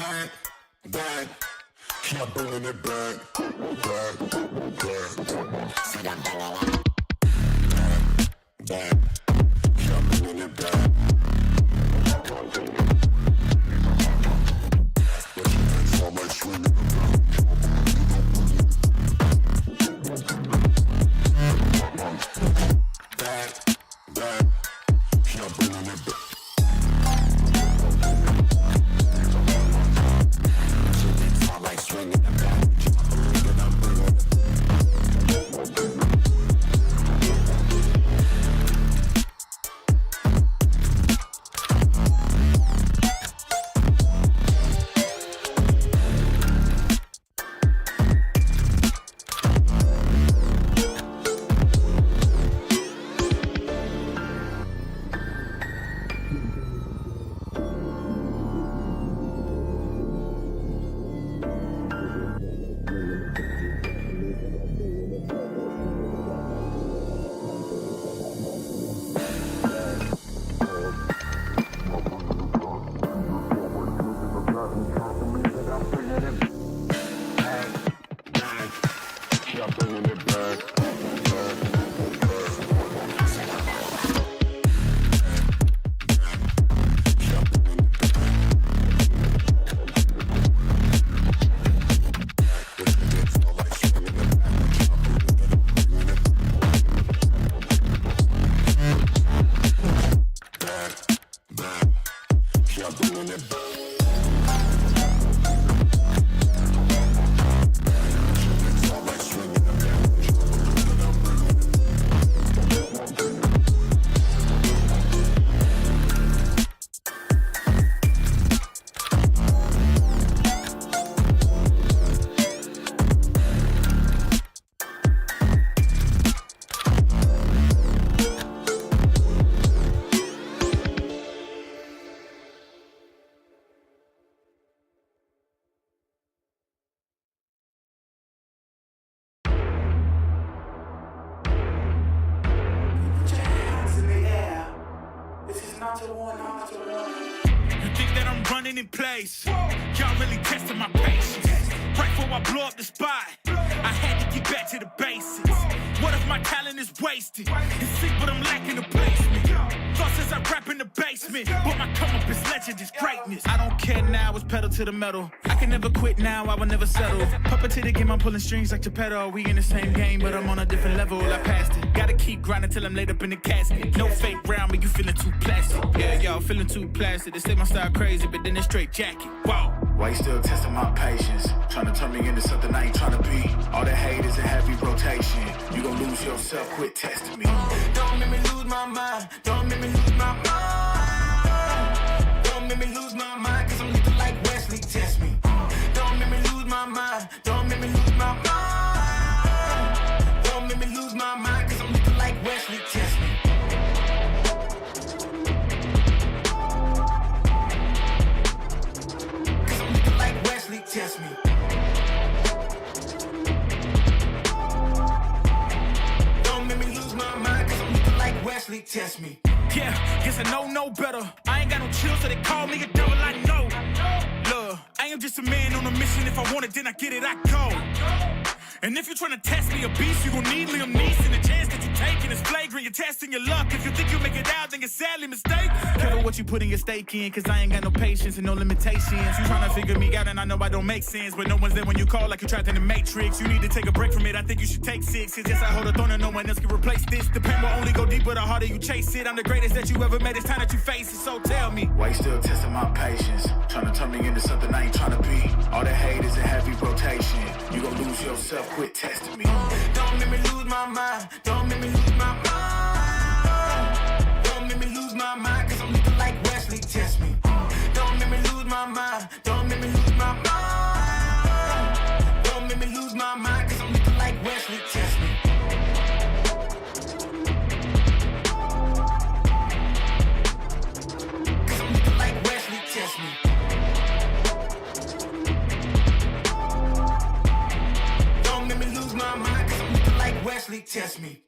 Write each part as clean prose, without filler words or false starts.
back, back. Keep bringing it back, back, back. Said I'm bringing it back, keep bringing it back. But you can't fall like swinging back, back. Keep bringing it back. You think that I'm running in place? Y'all really testing my patience. Right before I blow up the spot, I had to get back to the basics. What if my talent is wasted? It's sick, but I'm lacking the placement. Thoughts as I rap in the basement, but my come up is legend, is greatness. I don't care now, it's pedal to the metal. I can never quit now, I will never settle. Puppet to the game, I'm pulling strings like Geppetto. We in the same game, but I'm on a different level. I passed it. Gotta keep grinding till I'm laid up in the casket. No fake round me, you feeling too plastic. Yeah, y'all feeling too plastic. They say my style crazy, but then it's straight jacket. Wow. Why you still testing my patience? Trying to turn me into something I ain't trying to be. All that hate is a heavy rotation. You gon' lose yourself, quit testing me. Don't make me lose my mind. Don't make me lose my mind. Don't make me lose my mind, cause I'm looking like Wesley, test me. Don't make me lose my mind. Don't make me lose my mind. Don't make me lose my mind, cause I'm looking like Wesley, test me. Cause I'm looking like Wesley, test me. Don't make me lose my mind, cause I'm looking like Wesley, test me. Yeah, guess I know no better. I ain't got no chill, so they call me a devil, I know. Look, I am just a man on a mission. If I want it, then I get it, I go. And if you're trying to test me a beast, you gon' need Liam Neeson. The chance that you taking is flagrant. You're testing your luck. If you think you make it out, then you're sadly mistaken. Careful what you putting your stake in, cause I ain't got no patience and no limitations. You trying to figure me out, and I know I don't make sense. But no one's there when you call like you trapped in the Matrix. You need to take a break from it. I think you should take 6. Cause yes, I hold a throne and no one else can replace this. The pain will only go deeper the harder you chase it. I'm the greatest that you ever made. It's time that you face it. So tell me, why you still testing my patience? Trying to turn me into something I ain't trying to be. All that hate is a heavy rotation. You gon' lose yourself, quit testing me. Don't make me lose my mind. Don't make me lose my mind. Don't make me lose my mind, cause I'm looking like Wesley, test me. Don't make me lose my mind. Don't make me lose my mind. Don't make me lose my mind, cause I'm looking like Wesley, test me. Cause I'm looking like Wesley, test me. Don't make me lose my mind, cause I'm looking like Wesley, test me.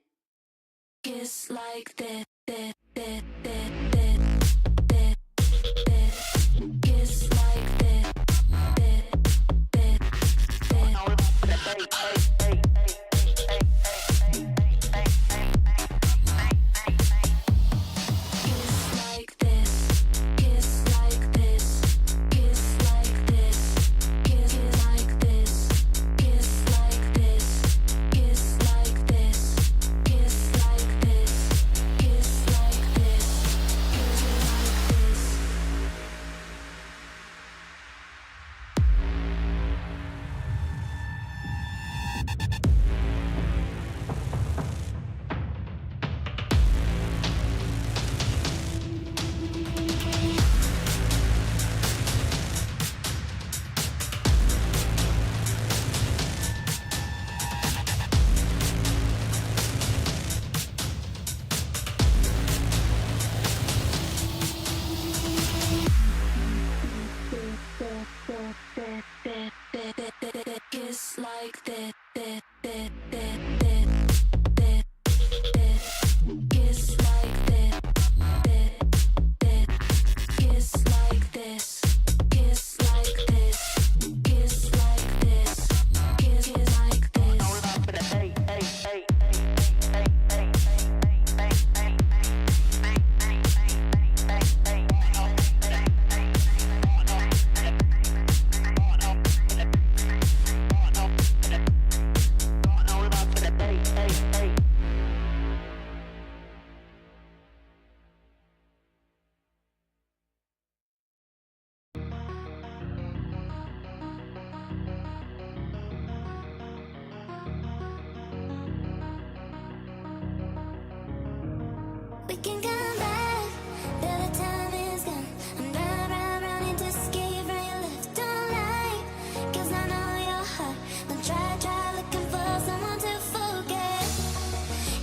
Kiss like that. Kiss like that. can come back, though the time is gone. I'm running to escape from your left. Don't lie, 'cause I know your heart. Don't try looking for someone to forget.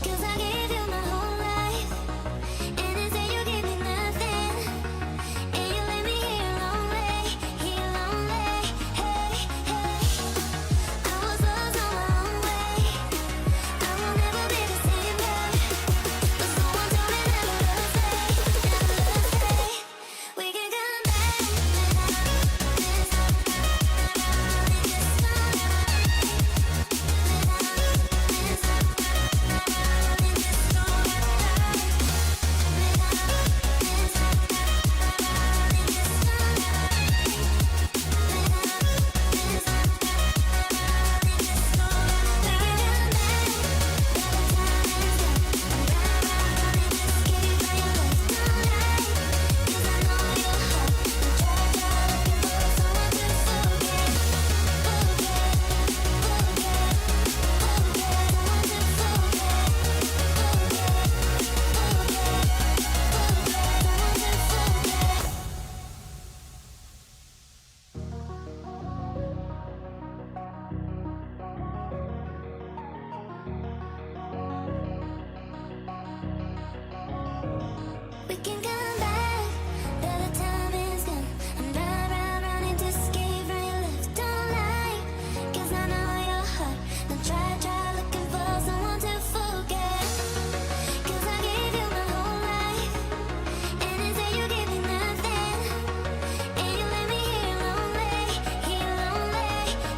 'Cause I gave you my whole life, and instead you gave me nothing. And you let me here lonely, hey, hey. I was lost on my own way. I will never be the same girl. But someone told me never to stay. We can come back. We can come back, though the time is gone. I'm running to escape from your left. Don't lie, 'cause I know your heart. Don't try looking for someone to forget. 'Cause I gave you my whole life, and instead you gave me nothing. And you let me here lonely,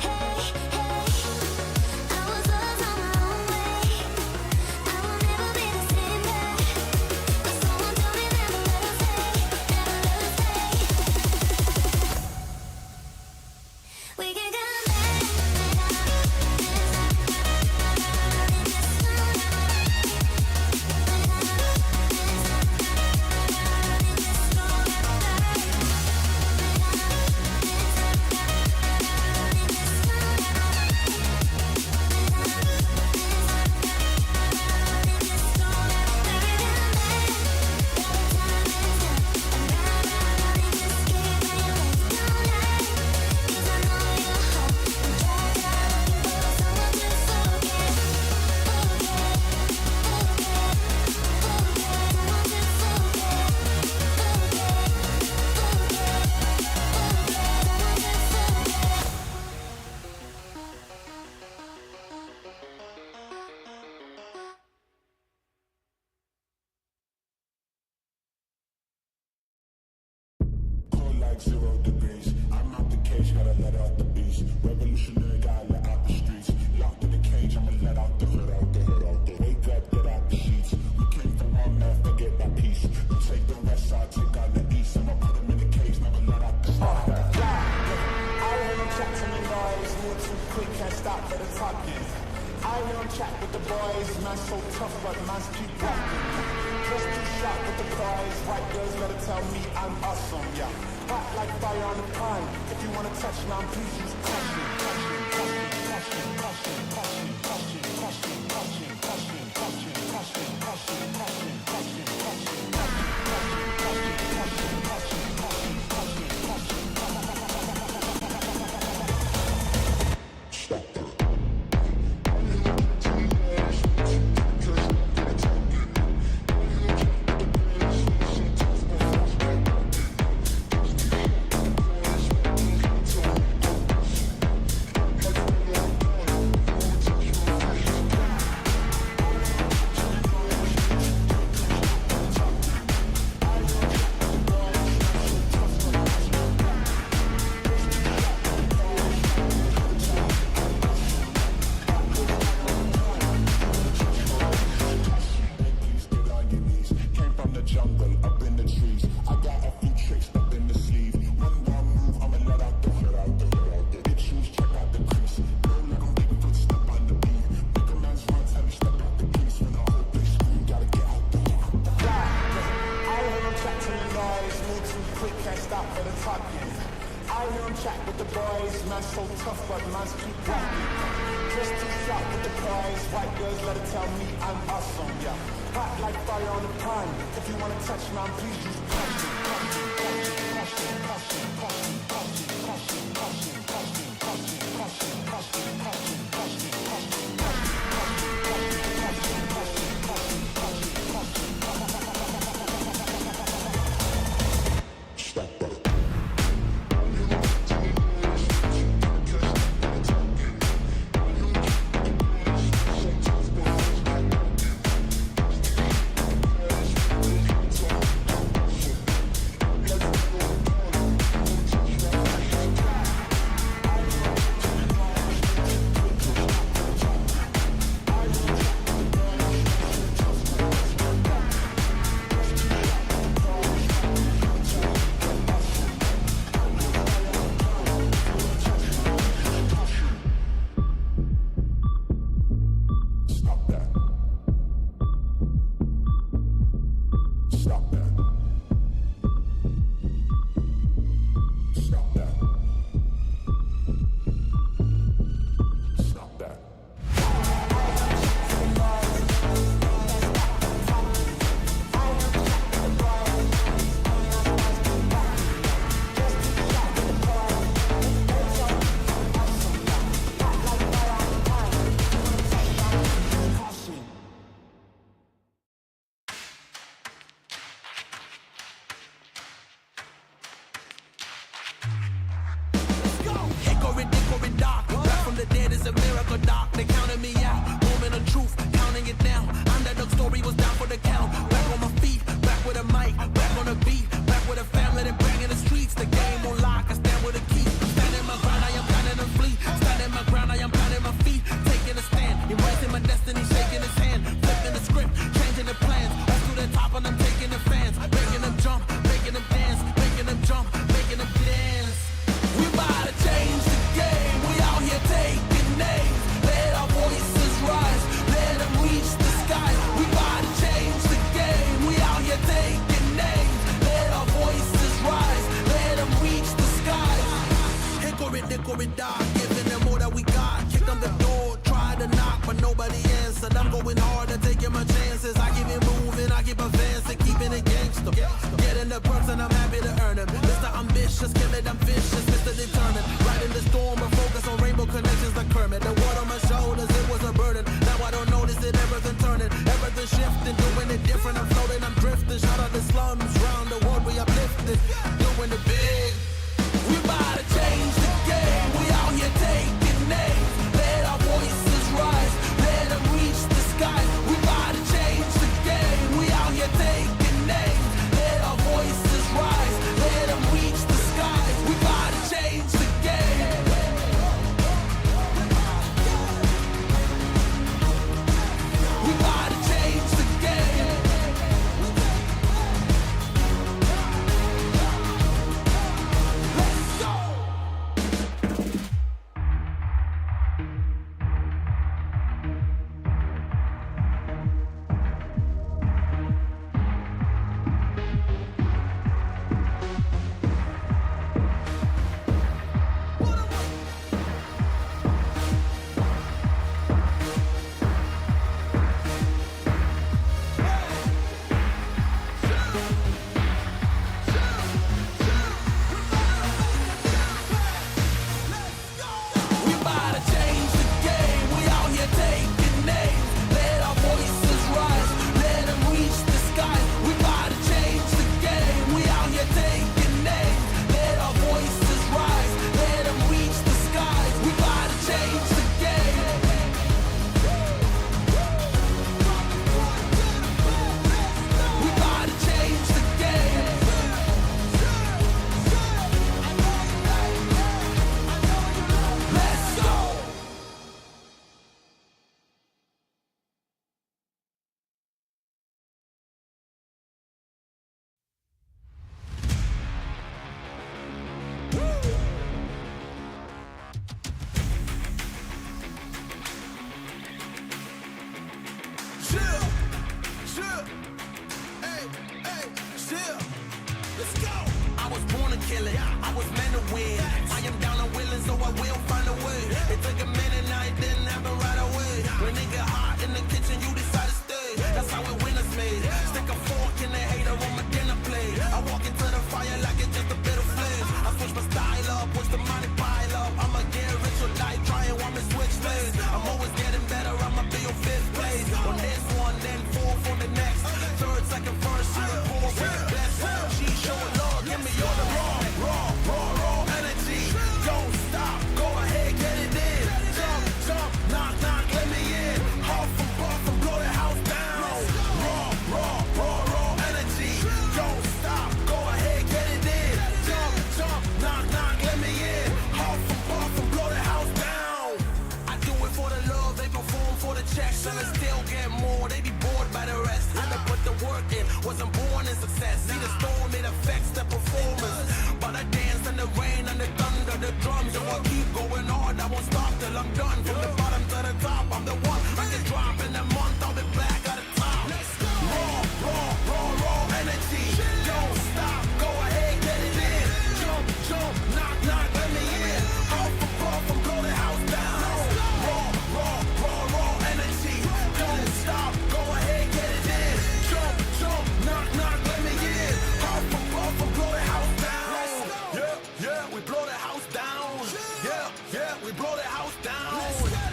hey, hey. I was lost on my own way. I will never be the same girl. But someone told me never let us stay. We can come back. Cold like 0 degrees. I'm out the cage, gotta let out the beast. Revolutionary, gotta let out the streets. Locked in the cage, I'ma let out the hood, out the hood, out the wake up, get out the sheets. We came from one man, forget that piece. We take the west side, take out the east. I'ma put them in the cage, never let out the start. I heard him chat to me boys, move too quick, can't stop for the talking. I hear him chat with the boys, man so tough, but man's keep walking. Just too sharp with the boys, white girls gotta tell me I'm awesome, yeah. Hot like fire on the pine, if you wanna touch me, please use caution, caution, caution, caution, caution, caution, caution, caution, caution, caution, caution, caution, caution, caution, caution, caution, man's so tough, but man's keep walking. Just too sharp with the prize. White girls let it tell me I'm awesome, yeah. Hot like fire on the pine. If you wanna touch man, please use caution. Caution, caution, caution, caution, caution, caution, caution, caution, caution, caution, caution, caution, caution, caution, Let's go. I was born to kill it. I was meant to win. I am down to win. willing, so I will find a way. It took a minute, now it didn't happen right away. When it get hot in the kitchen, you decide to stay. That's how it winners made. Stick a fork in the hater on my dinner plate. I walk into the fire like it's just a bit of flames. I switch my style up, watch the money pile up. I'ma get rich or die trying, want me switch lanes. I'm always getting better, I'ma be on fifth place. On this one, then fourth on the next. Third, second, first, you and four with the best. She showing love, give me all the raw energy. Don't stop, go ahead, get it in. Jump, knock, knock, let me in. Huff and puff and blow the house down. Raw energy. Don't stop, go ahead, get it in. Jump, knock, knock, let me in. Huff and puff and blow the house down. I do it for the love, they perform for the checks, and I still get more. They be bored by the rest. I done put the work in, wasn't born in success. See the storm, it affects the performance. But I dance in the rain and the thunder, the drums. So I keep going on, I won't stop till I'm done. From the bottom to the top, I'm the one. I can drop in a month, I'll be back at the top. Raw energy. Don't stop, go ahead, get it in. Jump, knock, knock, let me in. Huff and puff and blow the house down. Raw energy. Don't stop, go ahead, get it in. Jump, knock, knock, let me in. Huff and puff and blow the house down. Yeah, we blow the house down. Yeah, we blow the house down.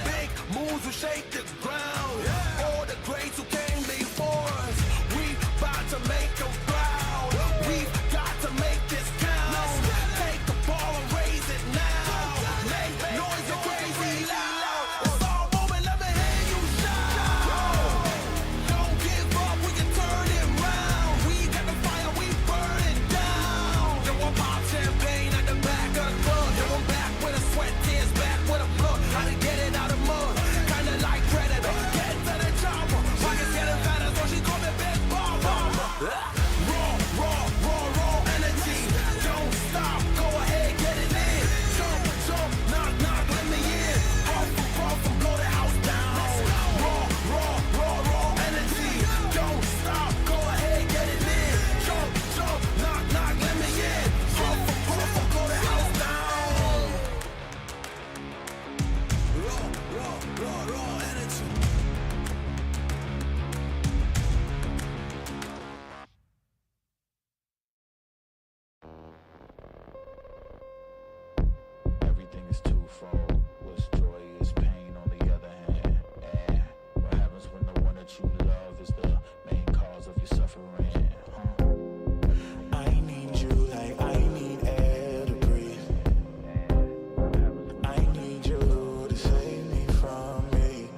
Big moves will shake the ground. All the greats who came before us, we about to make them proud. We've got to make this count. Take the ball and raise it now. Make noise and crazy loud. It's all moment, let me hear you shout. Don't give up, we can turn it round. We got the fire, we burn it down. Yo, I pop champagne at the back of the club. Yo, I'm back with a sweat, tears back with a blood. How to get it out of mud, kinda like Predator. Get to the chopper, pockets getting fatter, so she call me Big Baba. Raw energy. Don't stop, go ahead, get it in. Jump, knock, knock, let me in. Huff and puff and blow the house down. Raw energy. Don't stop, go ahead, get it in. Jump, knock, knock, let me in. Huff and puff and blow the house down. Raw energy. Everything is twofold. What's joy is pain on the other hand. And what happens when the one that you love is the main cause of your suffering? I need you like I need air to breathe. I need you to save me from me.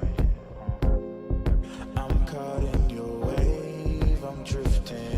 I'm caught in your wave, I'm drifting.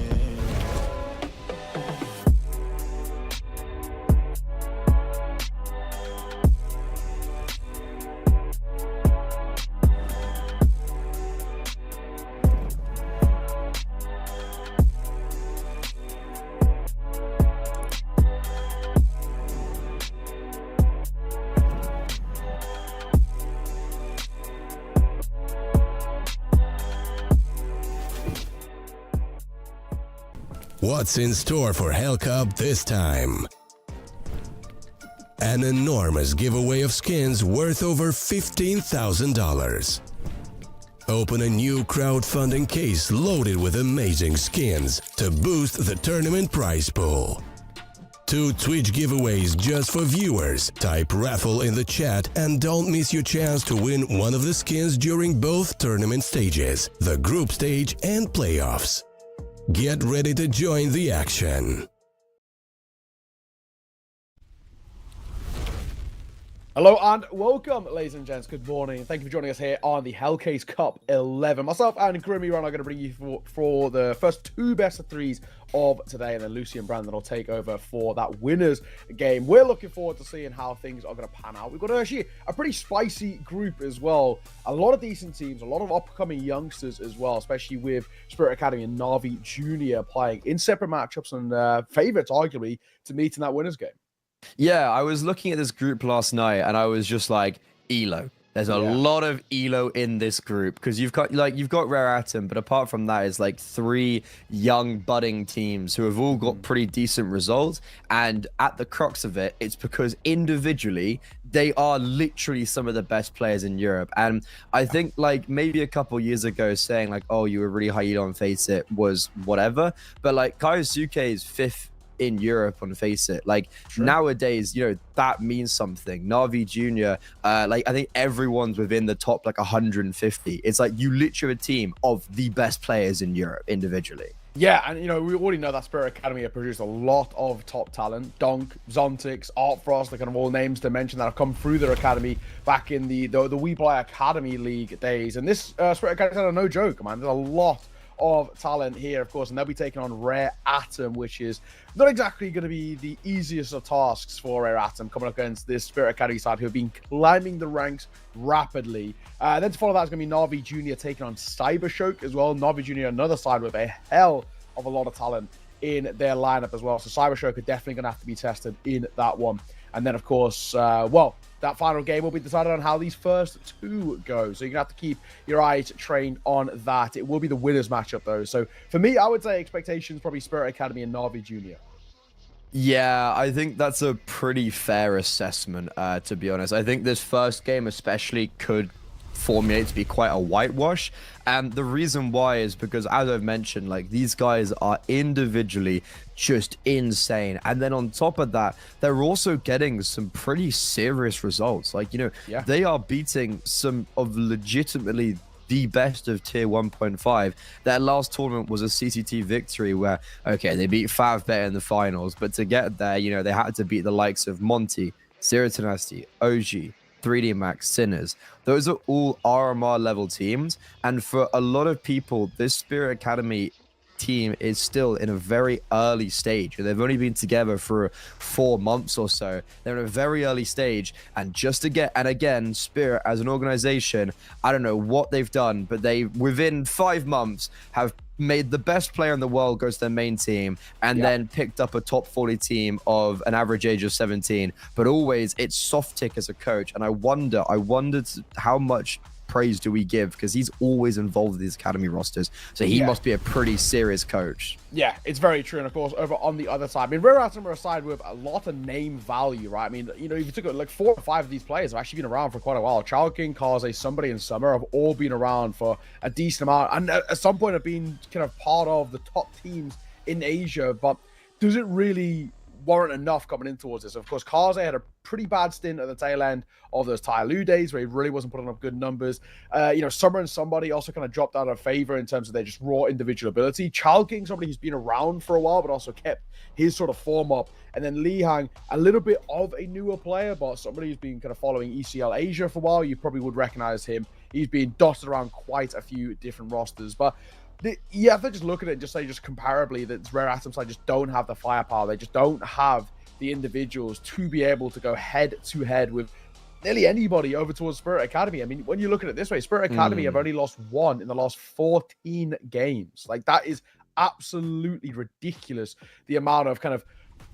What's in store for Hellcup this time? An enormous giveaway of skins worth over $15,000. Open a new crowdfunding case loaded with amazing skins to boost the tournament prize pool. 2 Twitch giveaways just for viewers. Type raffle in the chat and don't miss your chance to win one of the skins during both tournament stages, the group stage and playoffs. Get ready to join the action. Hello and welcome, ladies and gents. Good morning. Thank you for joining us here on the Hellcase Cup 11. Myself and Grimmy Ron are going to bring you for the first 2 best of 3s of today, and then Lucy and Brandon will take over for that winners game. We're looking forward to seeing how things are going to pan out. We've got actually a pretty spicy group as well. A lot of decent teams, a lot of upcoming youngsters as well, especially with Spirit Academy and Navi Jr. playing in separate matchups and favourites, arguably, to meet in that winners game. Yeah, I was looking at this group last night and I was just like, ELO. There's a lot of elo in this group because you've got Rare Atom, but apart from that, it's like 3 young budding teams who have all got pretty decent results. And at the crux of it, it's because individually they are literally some of the best players in Europe. And I think like maybe a couple years ago saying like, oh, you were really high elo on Face It was whatever, but like Kaiosuke is 5th in Europe on Face It. Like nowadays, you know, that means something. Navi Jr., like I think everyone's within the top like 150. It's like you literally have a team of the best players in Europe individually. Yeah, and you know, we already know that Spirit Academy have produced a lot of top talent. Donk, Zontix, Artfrost, the kind of all names to mention that have come through their academy back in the WePlay Academy League days. And this Spirit Academy is no joke, man. There's a lot of talent here, of course, and they'll be taking on Rare Atom, which is not exactly going to be the easiest of tasks for Rare Atom coming up against this Spirit Academy side who have been climbing the ranks rapidly. Then to follow that is going to be Navi Jr. taking on Cybershock as well. Navi Jr. another side with a hell of a lot of talent in their lineup as well. So Cybershock are definitely going to have to be tested in that one. And then, of course, well, that final game will be decided on how these first 2 go. So you're going to have to keep your eyes trained on that. It will be the winners matchup, though. So for me, I would say expectations probably Spirit Academy and Navi Jr. Yeah, I think that's a pretty fair assessment, to be honest. I think this first game especially could formulate to be quite a whitewash, and the reason why is because, as I've mentioned, like these guys are individually just insane, and then on top of that they're also getting some pretty serious results. Like, you know, they are beating some of legitimately the best of tier 1.5. Their last tournament was a CCT victory where, okay, they beat Favbet in the finals, but to get there, you know, they had to beat the likes of Monty, Zero Tenacity, OG, 3D Max, Sinners. Those are all RMR level teams, and for a lot of people, this Spirit Academy team is still in a very early stage. They've only been together for 4 months or so. They're in a very early stage, and just to get, and again, Spirit as an organization, I don't know what they've done, but they within 5 months have made the best player in the world go to their main team, and then picked up a top 40 team of an average age of 17. But always it's soft tick as a coach, and I wondered how much praise do we give, because he's always involved with these academy rosters, so he must be a pretty serious coach. Yeah, it's very true. And of course, over on the other side, I mean, Rare Atom are a side with a lot of name value, right? I mean, you know, if you took like 4 or 5 of these players have actually been around for quite a while. Child King, Kaze, Somebody, and Summer have all been around for a decent amount, and at some point have been kind of part of the top teams in Asia. But does it really warrant enough coming in towards this? Of course, Kaze had a pretty bad stint at the tail end of those Tyloo days where he really wasn't putting up good numbers. You know, Summer and Somebody also kind of dropped out of favor in terms of their just raw individual ability. Child King, somebody who's been around for a while, but also kept his sort of form up. And then Lee Hang, a little bit of a newer player, but somebody who's been kind of following ECL Asia for a while. You probably would recognize him. He's been dotted around quite a few different rosters. But you have to just look at it and just say, just comparably, that Rare Atom side just don't have the firepower. They just don't have the individuals to be able to go head to head with nearly anybody over towards Spirit Academy. I mean, when you look at it this way, Spirit Academy have only lost 1 in the last 14 games. Like, that is absolutely ridiculous, the amount of kind of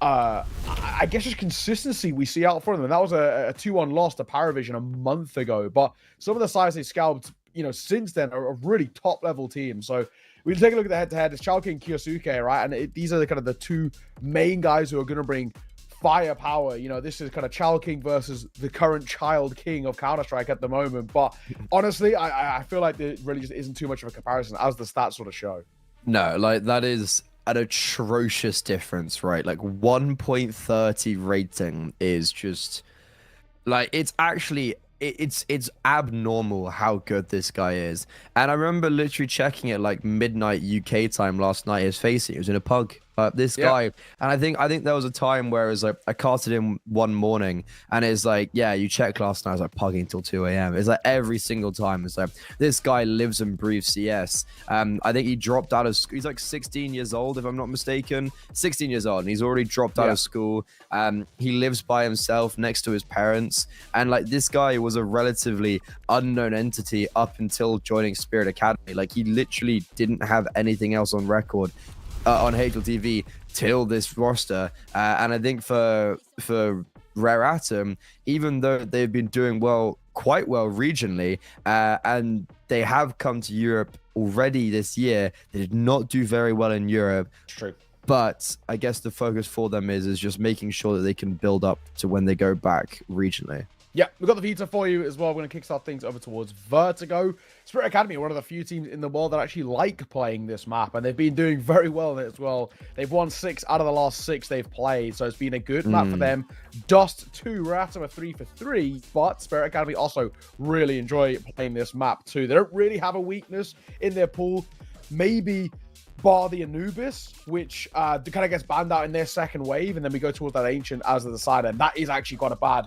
I guess just consistency we see out for them. And that was a 2-1 loss to Paravision a month ago. But some of the sides they scalped, you know, since then are a really top level team. So we'll take a look at the head-to-head. It's Child King, Kyosuke, right? And these are the kind of the 2 main guys who are going to bring firepower. You know, this is kind of Child King versus the current Child King of Counter-Strike at the moment. But honestly, I feel like there really just isn't too much of a comparison, as the stats sort of show. No, like that is an atrocious difference, right? Like 1.30 rating is just like, it's actually it's abnormal how good this guy is. And I remember literally checking it like midnight UK time last night. His face, it was in a pug. This guy, and I think there was a time where it was like I casted him one morning, and it's like, yeah, you checked last night. I was like pugging till 2 a.m. It's like every single time. It's like this guy lives and breathes CS. I think he dropped out of school. He's like 16 years old, if I'm not mistaken. 16 years old, and he's already dropped out of school. He lives by himself next to his parents, and like this guy was a relatively unknown entity up until joining Spirit Academy. Like, he literally didn't have anything else on record on HLTV till this roster, and I think for Rare Atom, even though they've been doing well quite well regionally, and they have come to Europe already this year. They did not do very well in Europe. True. But I guess the focus for them is just making sure that they can build up to when they go back regionally. Yeah, we've got the veto for you as well. We're going to kickstart things over towards Vertigo. Spirit Academy are one of the few teams in the world that actually like playing this map, and they've been doing very well in it as well. They've won 6 out of the last 6 they've played, so it's been a good map for them. Dust 2, Ratum are 3 for 3, but Spirit Academy also really enjoy playing this map too. They don't really have a weakness in their pool. Maybe bar the Anubis, which kind of gets banned out in their second wave, and then we go towards that Ancient as the decider. And that is actually quite a bad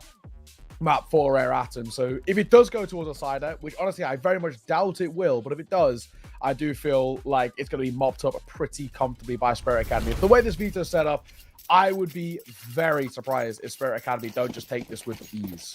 map for Rare Atom. So if it does go towards a decider, which honestly I very much doubt it will, but if it does, I do feel like it's going to be mopped up pretty comfortably by Spirit Academy. The way this veto is set up, I would be very surprised if Spirit Academy don't just take this with ease.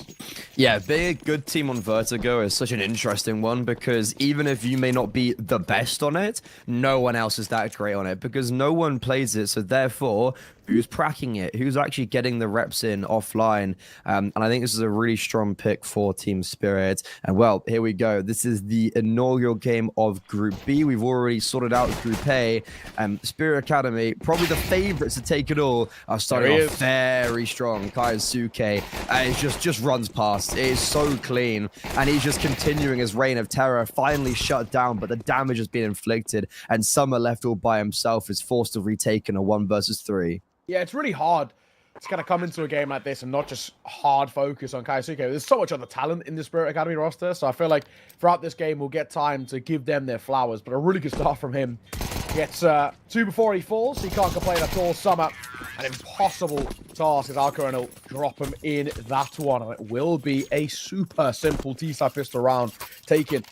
Yeah, being a good team on Vertigo is such an interesting one, because even if you may not be the best on it, no one else is that great on it, because no one plays it. So therefore, who's cracking it? Who's actually getting the reps in offline? And I think this is a really strong pick for Team Spirit. And well, here we go. This is the inaugural game of Group B. We've already sorted out Group A. Spirit Academy, probably the favorites to take it all, are starting off very strong. Kaisuke just runs past. It is so clean, and he's just continuing his reign of terror. Finally shut down, but the damage has been inflicted, and Summer, left all by himself, is forced to retake in a 1 versus 3. Yeah, it's really hard to kind of come into a game like this and not just hard focus on Kaisuke. There's so much other talent in the Spirit Academy roster, so I feel like throughout this game we'll get time to give them their flowers, but a really good start from him. Gets 2 before he falls, so he can't complain at all. Summer, an impossible task as Alcoran will drop him in that one, and it will be a super simple T-side pistol round taken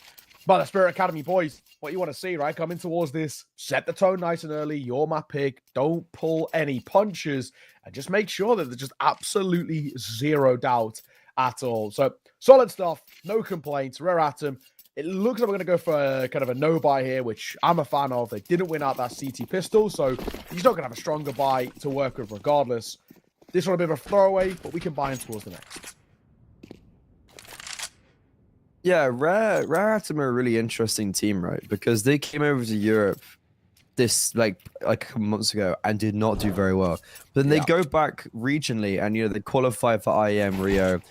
by the Spirit Academy boys. What you want to see, right? Coming towards this, set the tone nice and early. You're my pick. Don't pull any punches, and just make sure that there's just absolutely zero doubt at all. So solid stuff, no complaints. Rare Atom. It looks like we're going to go for a, kind of a no-buy here, which I'm a fan of. They didn't win out that CT pistol, so he's not going to have a stronger buy to work with regardless. This one a bit of a throwaway, but we can buy him towards the next. Yeah, Rare Atom are a really interesting team, right? Because they came over to Europe this like a couple months ago and did not do very well. But then they go back regionally, and they qualify for IEM Rio,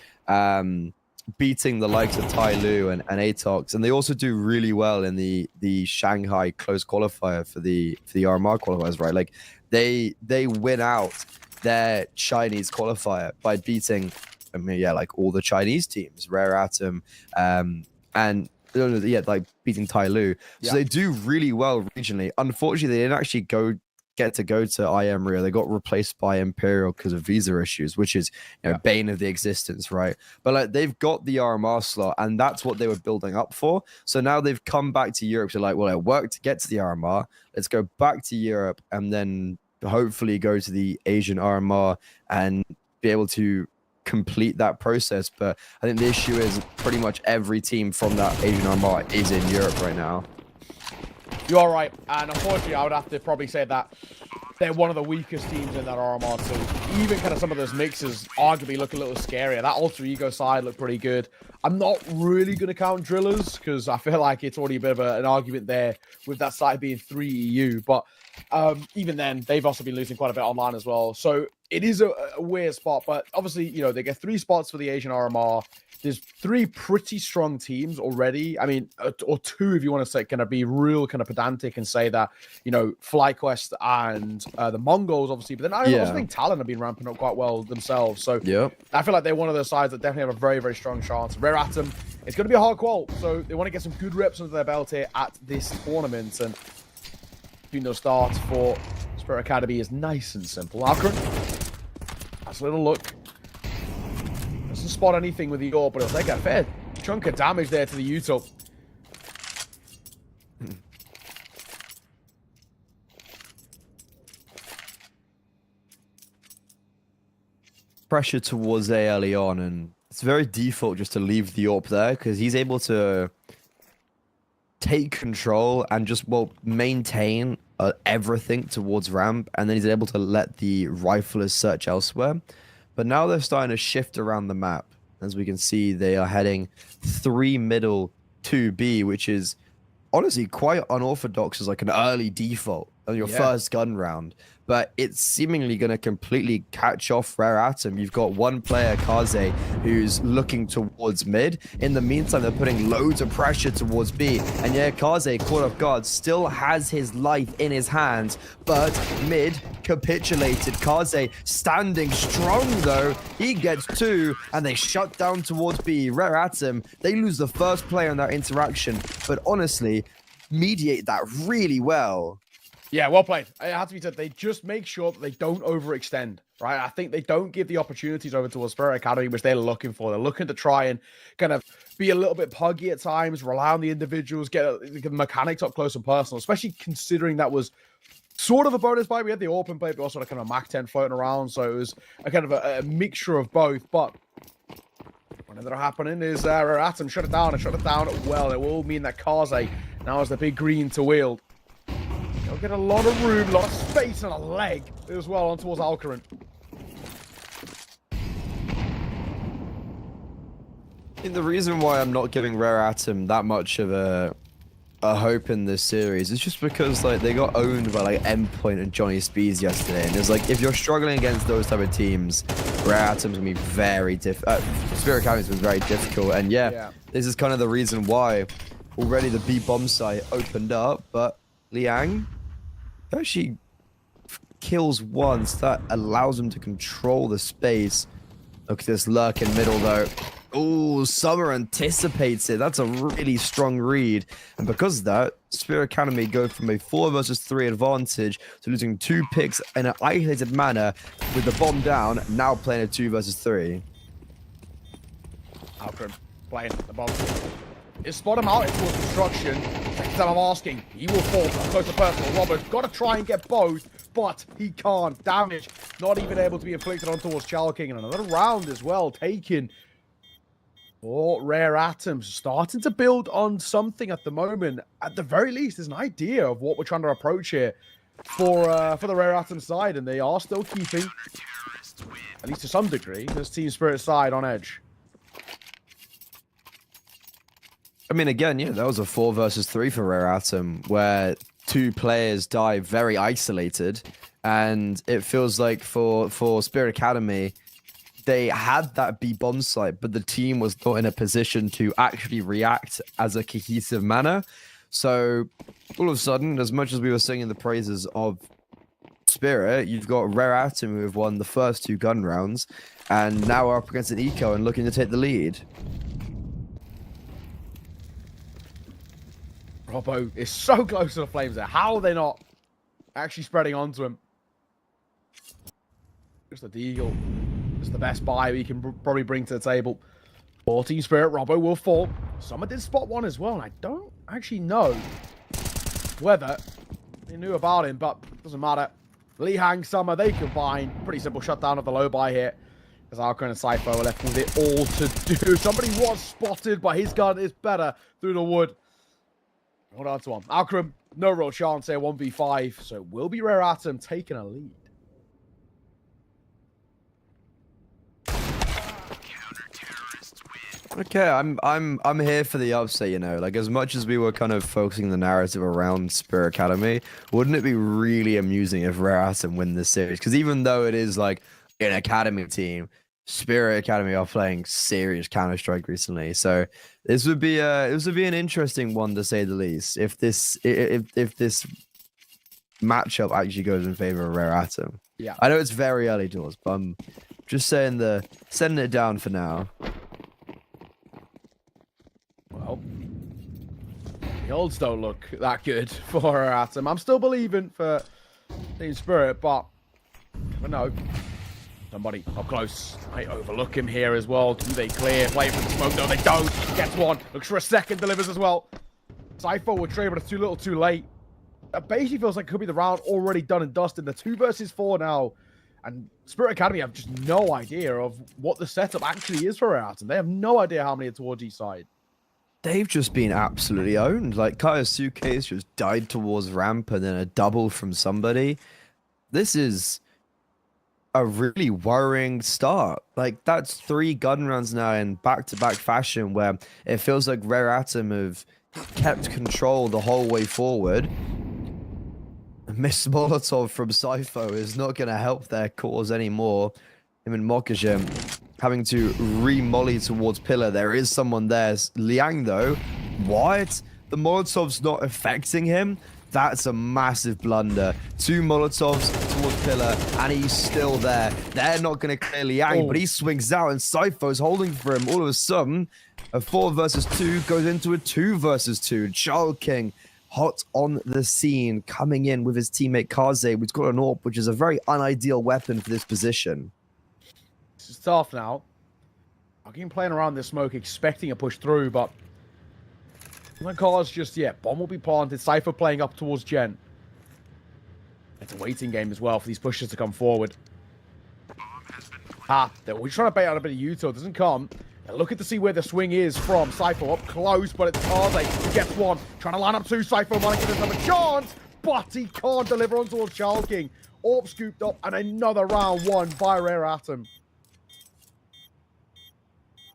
beating the likes of Tai Lu and Atox, and they also do really well in the Shanghai close qualifier for the RMR qualifiers, right? Like they win out their Chinese qualifier by beating, I mean, yeah, like all the Chinese teams, Rare Atom, and like beating Tai Lu. So they do really well regionally. Unfortunately, they didn't actually get to go to IM Rio. They got replaced by Imperial because of visa issues, which is bane of the existence, right? But like they've got the RMR slot, and that's what they were building up for. So now they've come back to Europe. So like, well, it worked to get to the RMR. Let's go back to Europe and then hopefully go to the Asian RMR and be able to complete that process. But I think the issue is pretty much every team from that Asian RMR is in Europe right now. You are right, and unfortunately, I would have to probably say that they're one of the weakest teams in that RMR too. Even kind of some of those mixes arguably look a little scarier. That Alter Ego side looked pretty good. I'm not really going to count Drillers because I feel like it's already a bit of an argument there with that side being 3 EU. But even then, they've also been losing quite a bit online as well. So it is a weird spot, but obviously, they get 3 spots for the Asian RMR. There's 3 pretty strong teams already. I mean, or 2 if you want to say, kind of be real kind of pedantic and say that, FlyQuest and the Mongols, obviously. But then I also think Talon have been ramping up quite well themselves. So I feel like they're one of those sides that definitely have a very, very strong chance. Rare Atom, it's going to be a hard qual. So they want to get some good reps under their belt here at this tournament. And the start for Spirit Academy is nice and simple. Alcaran, that's a little look. Doesn't spot anything with the AWP, but it'll take a fair chunk of damage there to the Util. Pressure towards A early on, and it's very default just to leave the AWP there because he's able to take control and just maintain everything towards ramp, and then he's able to let the riflers search elsewhere. But now they're starting to shift around the map, As we can see, they are heading 3 middle, 2 B, which is honestly quite unorthodox as like an early default on your first gun round, but it's seemingly going to completely catch off Rare Atom. You've got one player, Kaze, who's looking towards mid. In the meantime, they're putting loads of pressure towards B, and yeah, Kaze, caught off guard, still has his life in his hands, but mid capitulated. Kaze standing strong though, he gets 2, and they shut down towards B. Rare Atom, they lose the first player in that interaction, but honestly, mediate that really well. Yeah, well played. It had to be said. They just make sure that they don't overextend, right? I think they don't give the opportunities over towards Spirit Academy, which they're looking for. They're looking to try and kind of be a little bit puggy at times, rely on the individuals, get the mechanics up close and personal, especially considering that was sort of a bonus buy. We had the open play, but also kind of a Mach 10 floating around, so it was a kind of a mixture of both. But what ended up happening is Rare Atom shut it down and shut it down well. It will mean that Kaze now has the big green to wield. He'll get a lot of room, a lot of space, and a leg as well on towards Alcaran. And the reason why I'm not giving Rare Atom that much of a hope in this series is just because like they got owned by like Endpoint and Johnny Speeds yesterday, and it's like if you're struggling against those type of teams, Rare Atom's gonna be very Spirit Academy's been very difficult, and yeah, this is kind of the reason why already the B bomb site opened up, but Liang actually kills once. That allows him to control the space. Look at this lurk in middle though. Oh, Summer anticipates it. That's a really strong read. And because of that, Spirit Academy go from a 4 versus 3 advantage to losing 2 picks in an isolated manner with the bomb down, now playing a 2 versus 3. Alcaran playing the bomb. Is spot him out into construction. Second time I'm asking, he will fall close to personal. Robert's got to try and get both, but he can't. Damage not even able to be inflicted on towards Chalking, and another round as well taken for Rare Atoms. Starting to build on something at the moment. At the very least, there's an idea of what we're trying to approach here for the Rare Atom side, and they are still keeping, at least to some degree, this Team Spirit side on edge. I mean, again, yeah, that was a 4 versus 3 for Rare Atom, where 2 players die very isolated, and it feels like for Spirit Academy, they had that B bomb site, but the team was not in a position to actually react as a cohesive manner. So all of a sudden, as much as we were singing the praises of Spirit, you've got Rare Atom who have won the first 2 gun rounds, and now are up against an eco and looking to take the lead. Robbo is so close to the flames there. How are they not actually spreading onto him? Just the Deagle. It's the best buy we can probably bring to the table. 14 Spirit, Robbo will fall. Someone did spot one as well, and I don't actually know whether they knew about him, but it doesn't matter. Li Hang, Summer, they combine. Pretty simple shutdown of the low buy here. As Alcaran and Cypher are left with it all to do. Somebody was spotted, but his gun is better through the wood. Hold on to him. Alcaran, no real chance here, 1v5. So it will be Rare Atom taking a lead. Okay, I'm here for the upset, you know. Like, as much as we were kind of focusing the narrative around Spirit Academy, wouldn't it be really amusing if Rare Atom win this series? Because even though it is like an academy team, Spirit Academy are playing serious Counter-Strike recently, so this would be an interesting one to say the least. If this matchup actually goes in favor of Rare Atom, yeah, I know it's very early doors, but I'm just saying sending it down for now. Well, the odds don't look that good for Rare Atom. I'm still believing for Team Spirit, but never know. Somebody up close might overlook him here as well. Do they clear? Play for the smoke. No, they don't. Gets one. Looks for a second. Delivers as well. Cypher will trade, but it's too little too late. That basically feels like it could be the round already done and dusted. The 2 versus 4 now. And Spirit Academy have just no idea of what the setup actually is for Rare Atom. They have no idea how many are towards each side. They've just been absolutely owned. Like, Kaiosuke's just died towards ramp and then a double from somebody. This is a really worrying start. Like, that's 3 gun runs now in back-to-back fashion where it feels like Rare Atom have kept control the whole way forward. Miss Molotov from Sypho is not going to help their cause anymore. Him and Mokajim having to re-molly towards Pillar. There is someone there. Liang, though. What? The Molotov's not affecting him? That's a massive blunder. 2 Molotovs towards Pillar, and he's still there. They're not going to clear Liang, but he swings out, and Sypho's holding for him. All of a sudden, a 4 versus 2 goes into a 2 versus 2. Child King hot on the scene, coming in with his teammate Kaze, who's got an AWP, which is a very unideal weapon for this position. This is tough now. I've been playing around this smoke, expecting a push through, but no cars just yet. Bomb will be planted. Sypho playing up towards Gen. It's a waiting game as well for these pushes to come forward. We're trying to bait out a bit of util. It doesn't come. They're looking to see where the swing is from. Sypho up close, but it's Kaze who gets one. Trying to line up 2. Sypho might give himself a chance, but he can't deliver on towards Child King. AWP scooped up, and another round won by Rare Atom.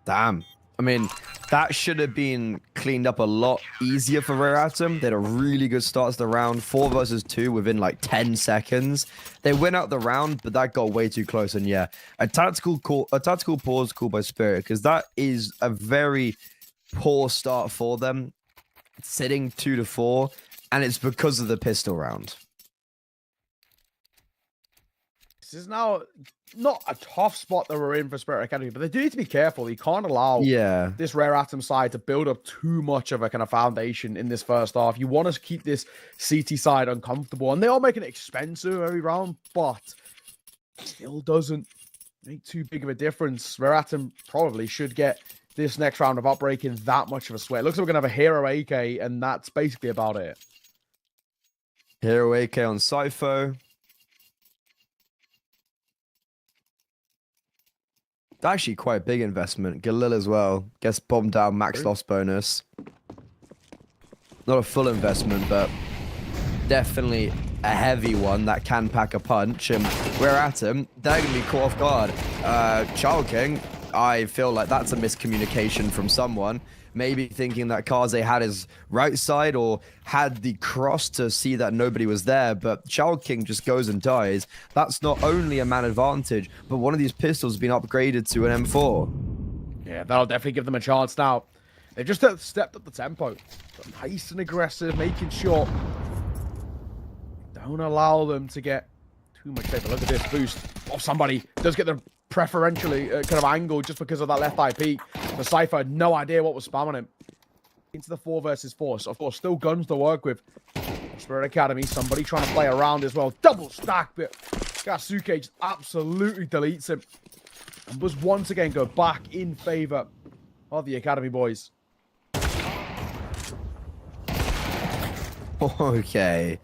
Damn. I mean, that should have been cleaned up a lot easier for Rare Atom. They had a really good start to the round. 4 versus 2 within like 10 seconds. They win out the round, but that got way too close. And yeah, a tactical pause called by Spirit, because that is a very poor start for them. Sitting 2-4, and it's because of the pistol round. This is now not a tough spot that we're in for Spirit Academy, but they do need to be careful. You can't allow this Rare Atom side to build up too much of a kind of foundation in this first half. You want to keep this CT side uncomfortable, and they are making it expensive every round, but still doesn't make too big of a difference. Rare Atom probably should get this next round without breaking that much of a sweat. Looks like we're going to have a Hero AK, and that's basically about it. Hero AK on Sypho. Actually quite a big investment. Galil as well. Gets bombed down, max loss bonus. Not a full investment, but definitely a heavy one that can pack a punch. And Rare Atom, they're going to be caught off guard. Child King, I feel like that's a miscommunication from someone. Maybe thinking that Kaze had his right side or had the cross to see that nobody was there, but Child King just goes and dies. That's not only a man advantage, but one of these pistols has been upgraded to an M4. Yeah, that'll definitely give them a chance now. They've just stepped up the tempo. Nice and aggressive, making sure don't allow them to get too much paper. Look at this boost. Oh, somebody does get the preferentially kind of angle just because of that left eye peek. The Sypho had no idea what was spamming him. Into the 4 versus 4. So, of course, still guns to work with. Spirit Academy, somebody trying to play around as well. Double stack, but Gasuke just absolutely deletes him. And was once again go back in favor of the Academy boys. Okay.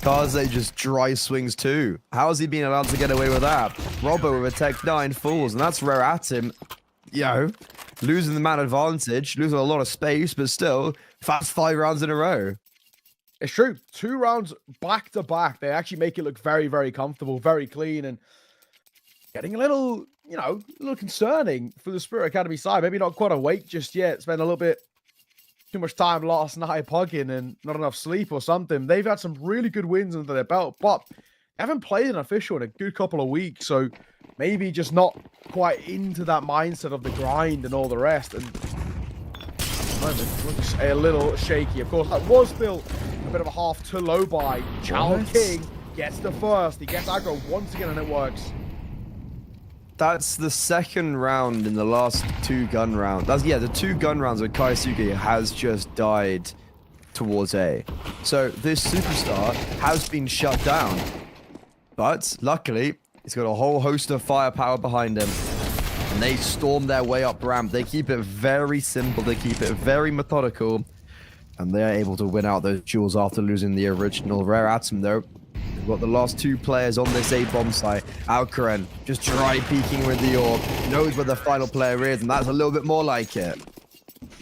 Kaze just dry swings too. How has he been allowed to get away with that? Robbo with a Tech 9 falls, and that's Rare Atom. Losing the man advantage, losing a lot of space, but still, fast 5 rounds in a row. It's true. 2 rounds back to back. They actually make it look very, very comfortable, very clean, and getting a little, a little concerning for the Spirit Academy side. Maybe not quite awake just yet. Spent a little bit too much time last night pugging and not enough sleep or something. They've had some really good wins under their belt, but they haven't played an official in a good couple of weeks, so maybe just not quite into that mindset of the grind and all the rest. And it looks a little shaky. Of course, that was still a bit of a half to low by. Child King gets the first. He gets aggro once again, and it works. That's the second round in the last 2 gun rounds. The 2 gun rounds where Kaisuke has just died towards A. So this superstar has been shut down. But luckily, he's got a whole host of firepower behind him. And they storm their way up ramp. They keep it very simple. They keep it very methodical. And they are able to win out those duels after losing the original. Rare Atom, though, we've got the last 2 players on this A-bomb site. Alcaran just dry peeking with the AWP. Knows where the final player is, and that's a little bit more like it.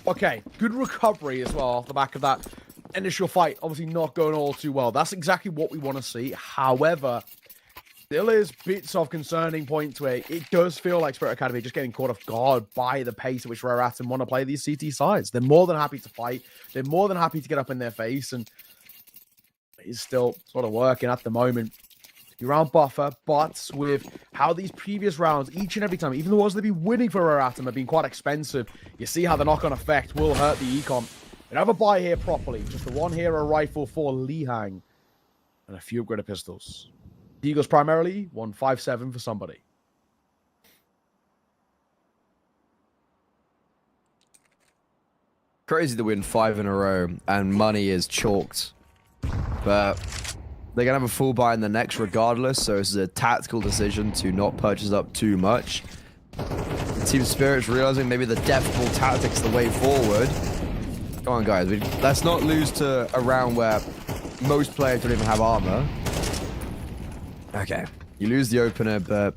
Okay, good recovery as well off the back of that initial fight. Obviously not going all too well. That's exactly what we want to see. However, Still is bits of concerning points where it does feel like Spirit Academy just getting caught off guard by the pace at which Rare Atom want to play these CT sides. They're more than happy to fight. They're more than happy to get up in their face, and it's still sort of working at the moment. Round buffer, but with how these previous rounds, each and every time, even the ones that be winning for Rare Atom have been quite expensive, you see how the knock-on effect will hurt the econ. They have a buy here properly. Just the one hero rifle for Lihang and a few upgraded pistols. Eagles primarily, 157 for somebody. Crazy to win 5 in a row, and money is chalked. But they're going to have a full buy in the next regardless, so this is a tactical decision to not purchase up too much. Team Spirit's realizing maybe the death ball tactic's the way forward. Come on, guys. Let's not lose to a round where most players don't even have armor. Okay. You lose the opener, but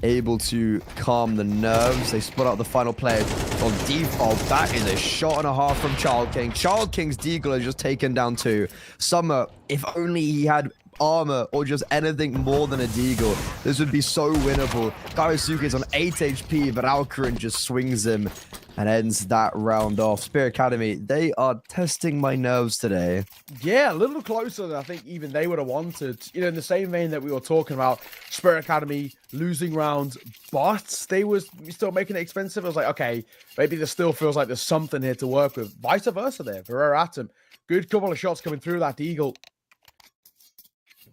able to calm the nerves. They split out the final player on default. That is a shot and a half from Child King. Child King's Deagle has just taken down 2. Summer, if only he had armor or just anything more than a Deagle, this would be so winnable. Gaiosuke is on 8 HP, but Alcarin just swings him and ends that round off. Spirit Academy, they are testing my nerves today. Yeah, a little closer than I think even they would have wanted. You know, in the same vein that we were talking about Spirit Academy losing rounds, but they was still making it expensive. I was like, okay, maybe there still feels like there's something here to work with. Vice versa there for Rare Atom. Good couple of shots coming through that Eagle.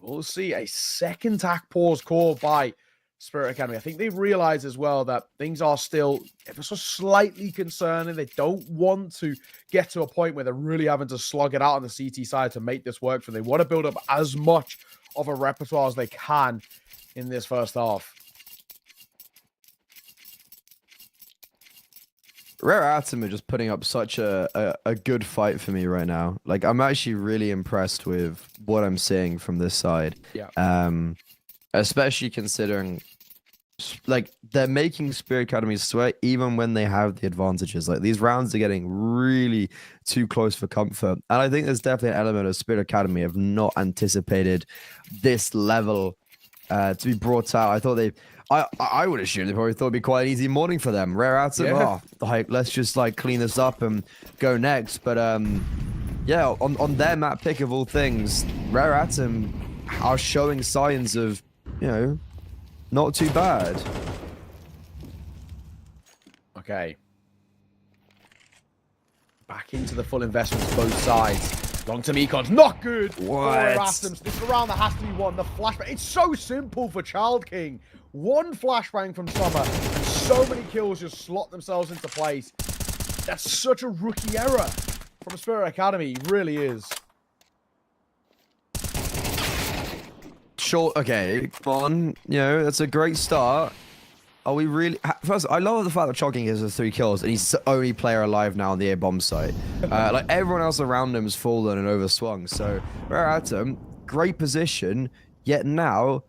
We'll see a second tack pause called by Spirit Academy. I think they've realized as well that things are still ever so slightly concerning. They don't want to get to a point where they're really having to slug it out on the CT side to make this work for them. They want to build up as much of a repertoire as they can in this first half. Rare Atom are just putting up such a good fight for me right now. Like, I'm actually really impressed with what I'm seeing from this side. Yeah. Especially considering, like, they're making Spirit Academy sweat even when they have the advantages. Like, these rounds are getting really too close for comfort. And I think there's definitely an element of Spirit Academy have not anticipated this level to be brought out. I thought I would assume they probably thought it'd be quite an easy morning for them. Rare Atom, like, let's just, like, clean this up and go next. But, yeah, on their map pick of all things, Rare Atom are showing signs of, you know, not too bad. Okay. Back into the full investments, both sides. Long-term econs, not good. What? Atoms. This is a round that has to be won. The flashbang. It's so simple for Child King. One flashbang from Summer, and so many kills just slot themselves into place. That's such a rookie error from Spirit Academy. It really is. Sure, okay, fun. You know, that's a great start. Are we really... First, I love the fact that Chocking has the 3 kills, and he's the only player alive now on the A-bomb site. Like, everyone else around him has fallen and overswung. So, Rare Atom, great position, yet now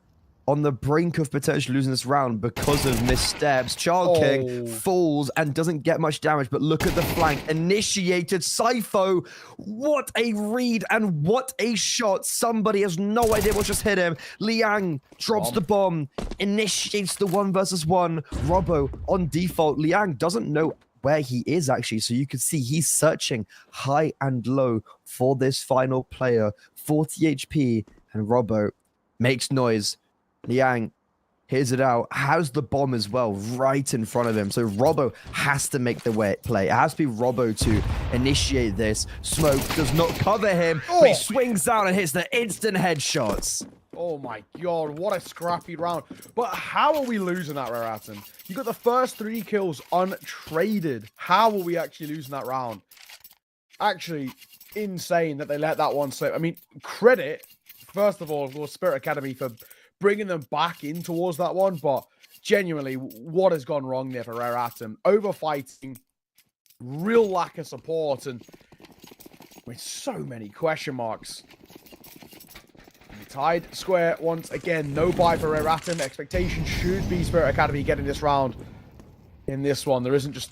on the brink of potentially losing this round because of missteps. Child King falls and doesn't get much damage, but look at the flank. Initiated Sipho. What a read and what a shot. Somebody has no idea what just hit him. Liang drops the bomb, initiates the 1v1. Robbo on default. Liang doesn't know where he is actually, so you can see he's searching high and low for this final player. 40 HP, and Robbo makes noise. Liang hears it out, has the bomb as well right in front of him. So Robbo has to make the play. It has to be Robbo to initiate this. Smoke does not cover him, but he swings out and hits the instant headshots. Oh my god, what a scrappy round. But how are we losing that, Rare Atom? You got the first 3 kills untraded. How are we actually losing that round? Actually, insane that they let that one slip. I mean, credit, first of all, for Spirit Academy for bringing them back in towards that one, but genuinely, what has gone wrong there for Rare Atom? Overfighting, real lack of support, and with so many question marks. Tied square once again. No buy for Rare Atom. Expectation should be Spirit Academy getting this round in this one. There isn't just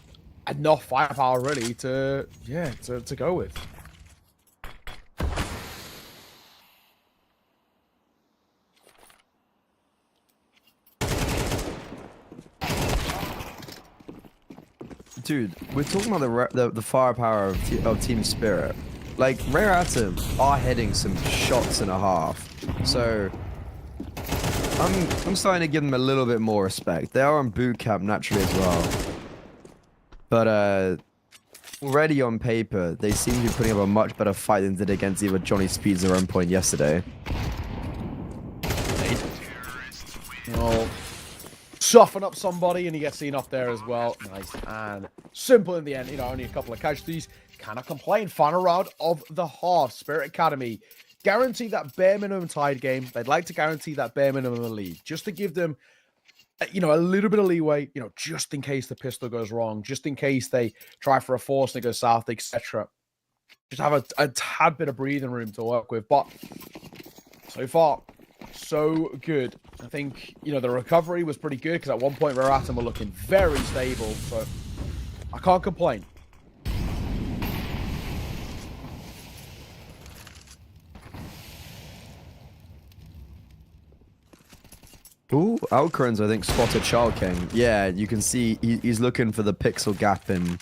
enough firepower really to go with. dude, we're talking about the firepower of Team Spirit. Like, Rare Atom are hitting some shots and a half. So, I'm starting to give them a little bit more respect. They are on boot camp naturally as well. But, already on paper, they seem to be putting up a much better fight than did against either Johnny Speeds or Endpoint yesterday. Oh, soften up somebody and he gets seen up there as well. Nice and simple in the end. You know, only a couple of casualties. Cannot complain. Final round of the half. Spirit Academy guarantee that bare minimum tied game. They'd like to guarantee that bare minimum lead just to give them, you know, a little bit of leeway, you know, just in case the pistol goes wrong, just in case they try for a force and it goes south, etc. Just have a tad bit of breathing room to work with. But so far, so good. I think, you know, the recovery was pretty good because at one point Rare Atom were looking very stable. So I can't complain. Ooh, Alcrans, I think, spotted Child King. Yeah, you can see he's looking for the pixel gap in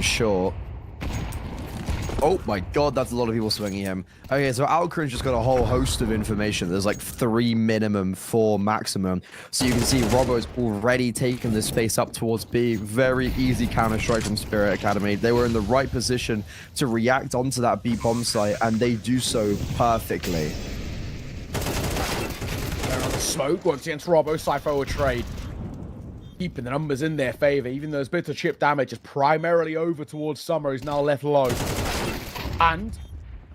short. Oh my god, that's a lot of people swinging him. Okay, so Alcrans just got a whole host of information. There's like 3 minimum, 4 maximum. So you can see Robbo's already taken this space up towards B. Very easy counter strike from Spirit Academy. They were in the right position to react onto that B bomb site, and they do so perfectly. Smoke once against Robbo. Cypher will trade. Keeping the numbers in their favor, even though his bit of chip damage is primarily over towards Summer, who's now left low. And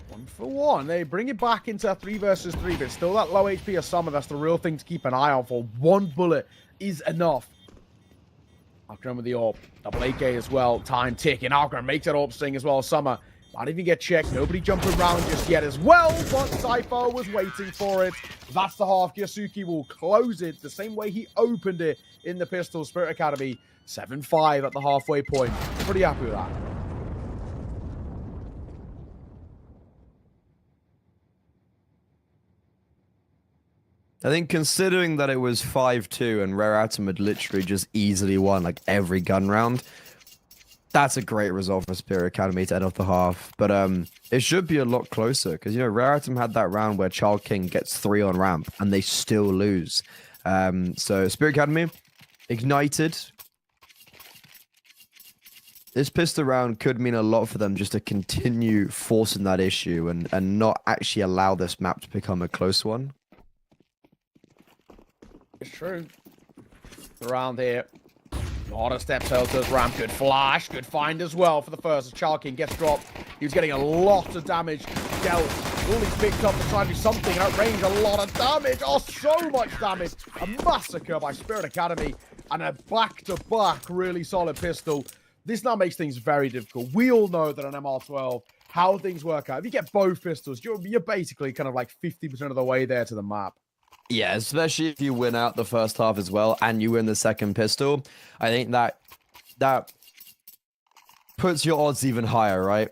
1 for 1. They bring it back into a 3 versus 3, but still that low HP of Summer. That's the real thing to keep an eye on for. 1 bullet is enough. Algren with the AWP. Double AK as well. Time ticking. Algren makes that AWP sting as well. Summer might even get checked. Nobody jumping around just yet as well, but Cypher was waiting for it. That's the half. Yasuki will close it the same way he opened it in the pistol. Spirit Academy 7-5 at the halfway point. Pretty happy with that. I think considering that it was 5-2 and Rare Atom had literally just easily won like every gun round, that's a great result for Spirit Academy to end off the half. But it should be a lot closer because, you know, Rare Atom had that round where Child King gets 3 on ramp and they still lose. So Spirit Academy ignited. This pistol round could mean a lot for them just to continue forcing that issue and not actually allow this map to become a close one. It's true. Around here. A lot of steps held to his ramp. Good flash. Good find as well for the first. As Child King gets dropped. He was getting a lot of damage dealt. All he's picked up to try and do something at range. A lot of damage. Oh, so much damage. A massacre by Spirit Academy. And a back-to-back really solid pistol. This now makes things very difficult. We all know that on MR12, how things work out. If you get both pistols, you're basically kind of like 50% of the way there to the map. Yeah, especially if you win out the first half as well and you win the second pistol. I think that puts your odds even higher, right?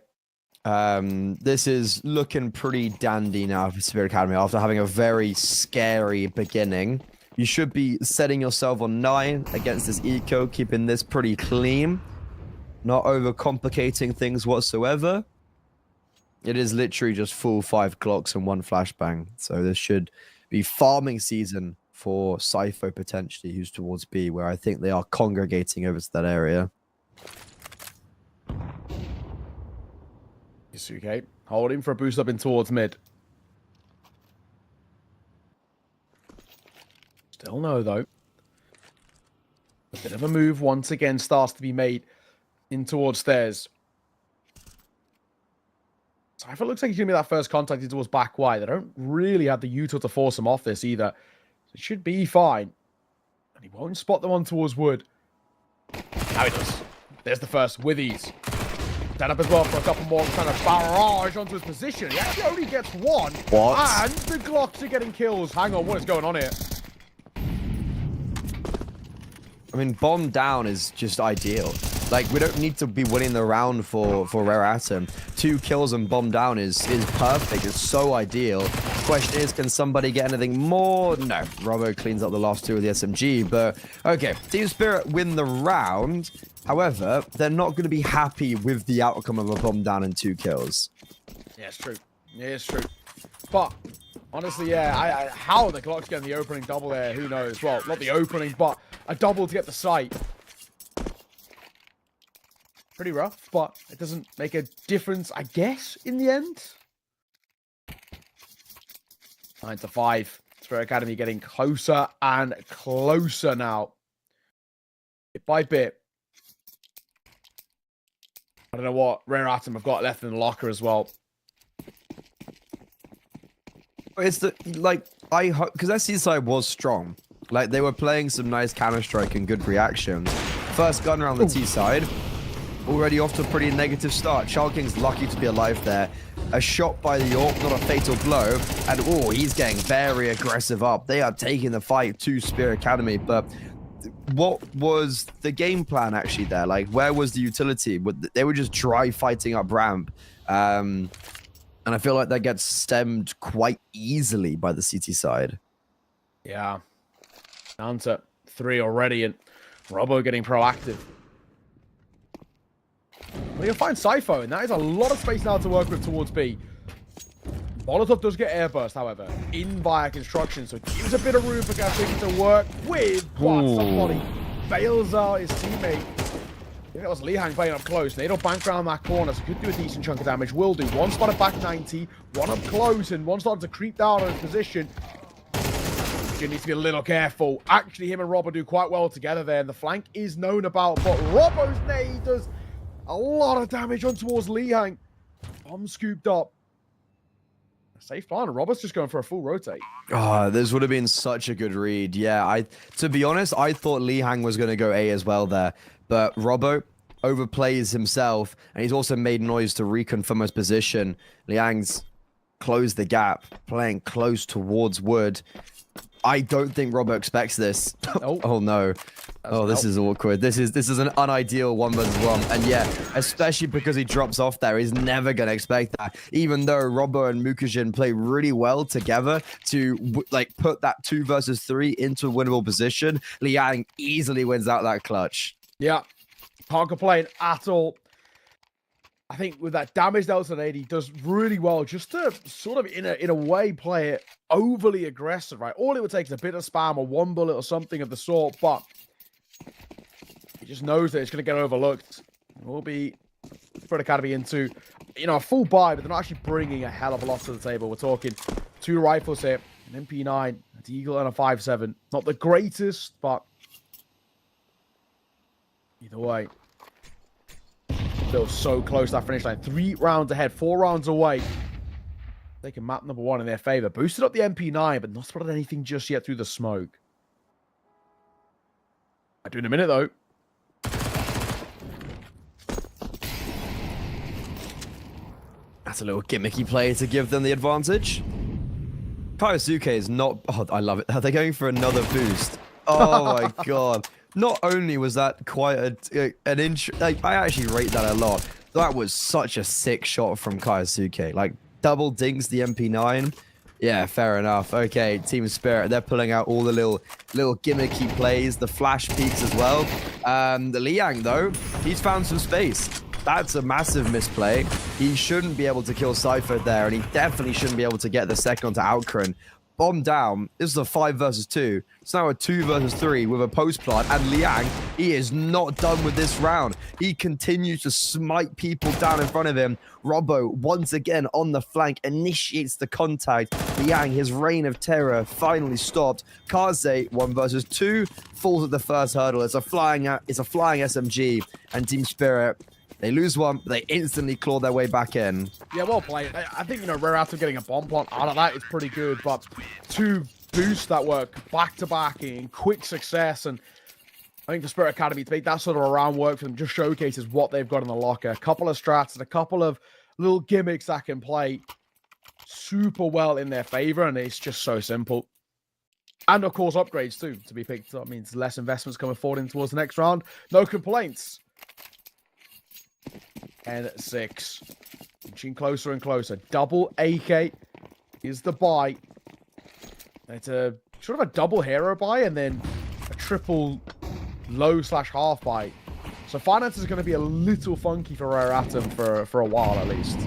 This is looking pretty dandy now for Spirit Academy after having a very scary beginning. You should be setting yourself on 9 against this eco, keeping this pretty clean, not overcomplicating things whatsoever. It is literally just full 5 clocks and 1 flashbang, so this should be farming season for Cypher potentially, who's towards B, where I think they are congregating over to that area. Yasuke holding for a boost up in towards mid. Still no, though. A bit of a move once again starts to be made in towards stairs. Cypher looks like he's going to be that first contact towards back wide. They don't really have the util to force him off this either. So it should be fine. And he won't spot the one towards wood. Now he does. There's the first with ease. Set up as well for a couple more kind of barrage onto his position. He actually only gets 1. What? And the Glocks are getting kills. Hang on, what is going on here? I mean, bomb down is just ideal. Like, we don't need to be winning the round for Rare Atom. 2 kills and bomb down is perfect. It's so ideal. Question is, can somebody get anything more? No. Robo cleans up the last 2 with the SMG, but okay. Team Spirit win the round. However, they're not going to be happy with the outcome of a bomb down and 2 kills. Yeah, it's true. Yeah, it's true. But honestly, yeah, how the Glock's getting the opening double there, who knows? Well, not the opening, but a double to get the sight. Pretty rough, but it doesn't make a difference, I guess, in the end. 9-5. Spirit Academy getting closer and closer now. Bit by bit. I don't know what Rare Atom have got left in the locker as well. It's the, like, I hope, because that side was strong. Like, they were playing some nice Counter-Strike and good reactions. First gun around the T side. Already off to a pretty negative start. Child King's lucky to be alive there. A shot by the Orc, not a fatal blow. And, oh, he's getting very aggressive up. They are taking the fight to Spirit Academy. But what was the game plan actually there? Like, where was the utility? They were just dry fighting up ramp. And I feel like that gets stemmed quite easily by the CT side. Yeah. Down to 3 already, and Robo getting proactive. Well, you'll find Cypher, and that is a lot of space now to work with towards B. Molotov does get airburst, however, in via construction, so it gives a bit of room for Gastic to work with, but somebody bails out his teammate. I think that was Lihang playing up close. They don't bank around that corner, so could do a decent chunk of damage. Will do. One spotted back 90, one up close, and one started to creep down on his position. He needs to be a little careful. Actually, him and Robbo do quite well together there, and the flank is known about, but Robbo's nade does a lot of damage on towards Lihang. Bomb scooped up. Safe plan. Robbo's just going for a full rotate. Oh, this would have been such a good read. Yeah, to be honest, I thought Lihang was going to go A as well there. But Robbo overplays himself, and he's also made noise to reconfirm his position. Liang's closed the gap, playing close towards wood. I don't think Robbo expects this. Nope. Oh no. This is awkward. This is an unideal 1v1. And yeah, especially because he drops off there, he's never going to expect that. Even though Robbo and Mukujin play really well together to like put that 2 versus 3 into a winnable position, Liang easily wins out that clutch. Yeah, can't complain at all. I think with that damage delta nade, he does really well just to sort of, in a way, play it overly aggressive, right? All it would take is a bit of spam or 1 bullet or something of the sort, but he just knows that it's going to get overlooked. It will be Spirit Academy into, a full buy, but they're not actually bringing a hell of a lot to the table. We're talking 2 rifles here, an MP9, a Deagle, and a 5.7. Not the greatest, but either way. Still so close to that finish line. 3 rounds ahead, 4 rounds away. They can map number 1 in their favor. Boosted up the MP9, but not spotted anything just yet through the smoke. I do in a minute, though. That's a little gimmicky play to give them the advantage. Kaiosuke is not... Oh, I love it. Are they going for another boost? Oh, my God. Not only was that quite an inch... Like, I actually rate that a lot. That was such a sick shot from Kaiosuke. Like, double dinks the MP9. Yeah, fair enough. Okay, Team Spirit, they're pulling out all the little gimmicky plays, the flash peaks as well. The Liang, though, he's found some space. That's a massive misplay. He shouldn't be able to kill Cypher there, and he definitely shouldn't be able to get the second onto Outcran. Bomb down. This is a 5 versus 2. It's now a 2 versus 3 with a post plant. And Liang, he is not done with this round. He continues to smite people down in front of him. Robbo, once again on the flank, initiates the contact. Liang, his reign of terror, finally stopped. Kaze, 1 versus 2, falls at the first hurdle. It's a flying SMG. And Team Spirit, they lose 1, but they instantly claw their way back in. Yeah, well played. I think, Rare Atom getting a bomb plant out of that is pretty good, but 2 boosts that work back-to-back in quick success, and I think for Spirit Academy to make that sort of a round work for them just showcases what they've got in the locker. A couple of strats and a couple of little gimmicks that can play super well in their favor, and it's just so simple. And, of course, upgrades, too, to be picked up. Means less investments coming forward in towards the next round. No complaints. and 6. Inching closer and closer. Double AK is the buy. It's a sort of a double hero buy and then a triple low/half buy. So finance is going to be a little funky for Rare Atom for a while at least.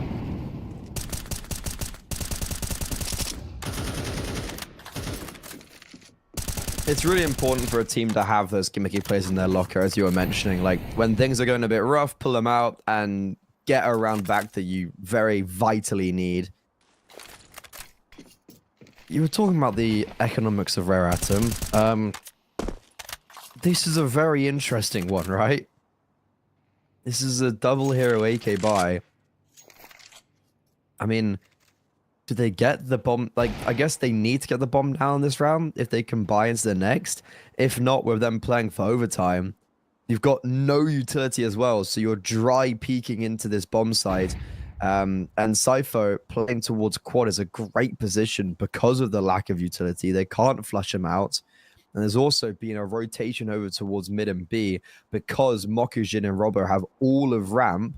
It's really important for a team to have those gimmicky players in their locker, as you were mentioning. Like, when things are going a bit rough, pull them out and get a round back that you very vitally need. You were talking about the economics of Rare Atom. This is a very interesting one, right? This is a double hero AK buy. I mean, do they get the bomb? Like, I guess they need to get the bomb down this round if they can buy into the next. If not, with them playing for overtime, you've got no utility as well. So you're dry peeking into this bomb site. And Cypher playing towards quad is a great position because of the lack of utility. They can't flush him out. And there's also been a rotation over towards mid and B because Mokujin and Robo have all of ramp.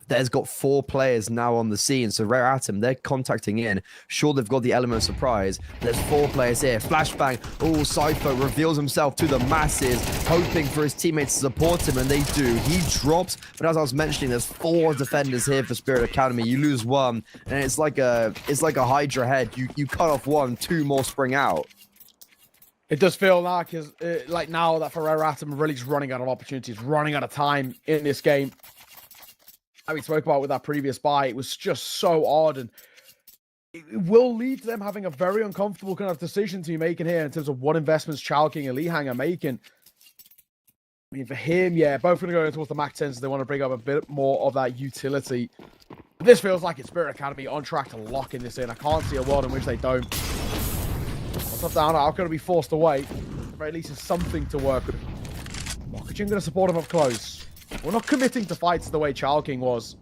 There's got 4 players now on the scene. So Rare Atom, they're contacting in. Sure, they've got the element of surprise. There's 4 players here. Flashbang. Oh, Cypher reveals himself to the masses, hoping for his teammates to support him, and they do. He drops, but as I was mentioning, there's 4 defenders here for Spirit Academy. You lose 1, and it's like a Hydra head. You cut off 1, 2 more spring out. It does feel like now that for Rare Atom, really just running out of opportunities, running out of time in this game. We spoke about with that previous buy, it was just so odd, and it will lead to them having a very uncomfortable kind of decision to be making here in terms of what investments Chowking and Lihang are making. I mean, for him, yeah, both going to go towards the Mac 10s. So they want to bring up a bit more of that utility. This feels like it's Spirit Academy on track to lock in this in. I can't see a world in which they don't. What's up down? How can it be forced away? At the very least, it's something to work with. Mokujin going to support him up close. We're not committing to fights the way Chowking was.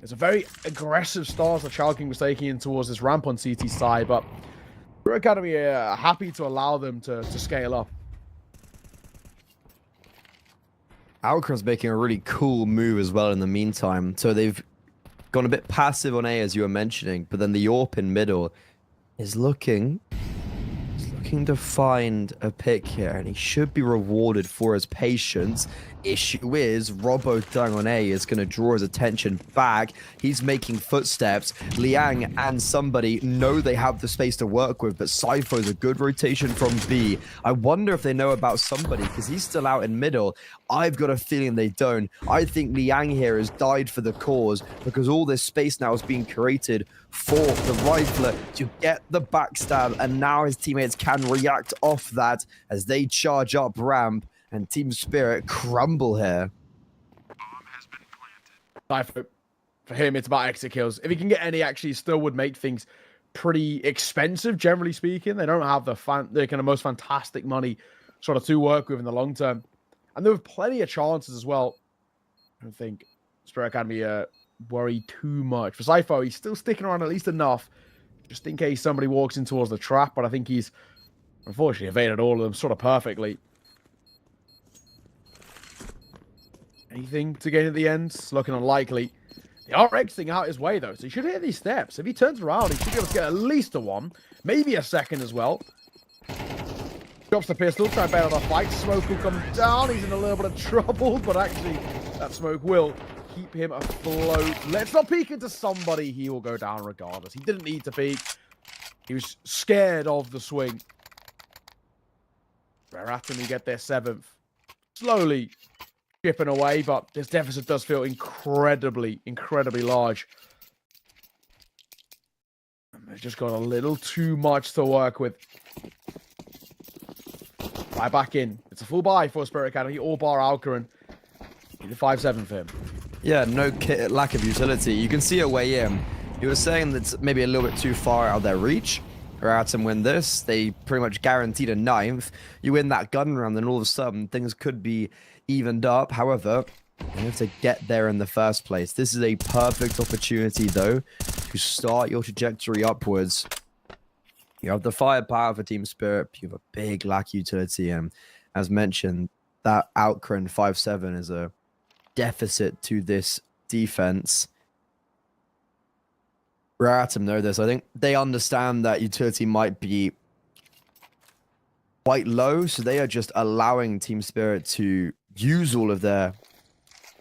It's a very aggressive stance that Chowking was taking in towards this ramp on CT side, but Spirit Academy are happy to allow them to scale up. Alcron's making a really cool move as well in the meantime. So they've gone a bit passive on A, as you were mentioning, but then the AWP in middle is looking to find a pick here, and he should be rewarded for his patience. Issue is, Robo dying on A is going to draw his attention back. He's making footsteps. Liang and somebody know they have the space to work with, but Cypher is a good rotation from B. I wonder if they know about somebody, because he's still out in middle. I've got a feeling they don't. I think Liang here has died for the cause, because all this space now is being created for the rifler to get the backstab, and now his teammates can react off that as they charge up ramp, and Team Spirit crumble here. For him, it's about exit kills. If he can get any, actually, still would make things pretty expensive, generally speaking. They don't have the kind of most fantastic money sort of to work with in the long term. And there were plenty of chances as well. I don't think Spirit Academy worry too much. For Cypher, he's still sticking around at least enough, just in case somebody walks in towards the trap, but I think he's unfortunately evaded all of them sort of perfectly. Anything to gain at the end? It's looking unlikely. They are exiting out his way, though, so he should hit these steps. If he turns around, he should be able to get at least a 1, maybe a second as well. Drops the pistol, try and bail out the fight. Smoke will come down. He's in a little bit of trouble, but actually, that smoke will keep him afloat. Let's not peek into somebody. He will go down regardless. He didn't need to peek. He was scared of the swing. Rare Atom, you get their 7th. Slowly chipping away, but this deficit does feel incredibly large. And they've just got a little too much to work with. Right back in. It's a full buy for Spirit Academy, all bar Alcaran. Need a 5-7 for him. Yeah, no lack of utility. You can see a way in. You were saying that's maybe a little bit too far out of their reach. Rare Atom win this. They pretty much guaranteed a 9th. You win that gun round, then all of a sudden things could be evened up. However, you have to get there in the first place. This is a perfect opportunity, though, to start your trajectory upwards. You have the firepower for Team Spirit. You have a big lack utility, and as mentioned, that Outcran 5-7 is a deficit to this defense. Rare Atom know this. I think they understand that utility might be quite low, so they are just allowing Team Spirit to use all of their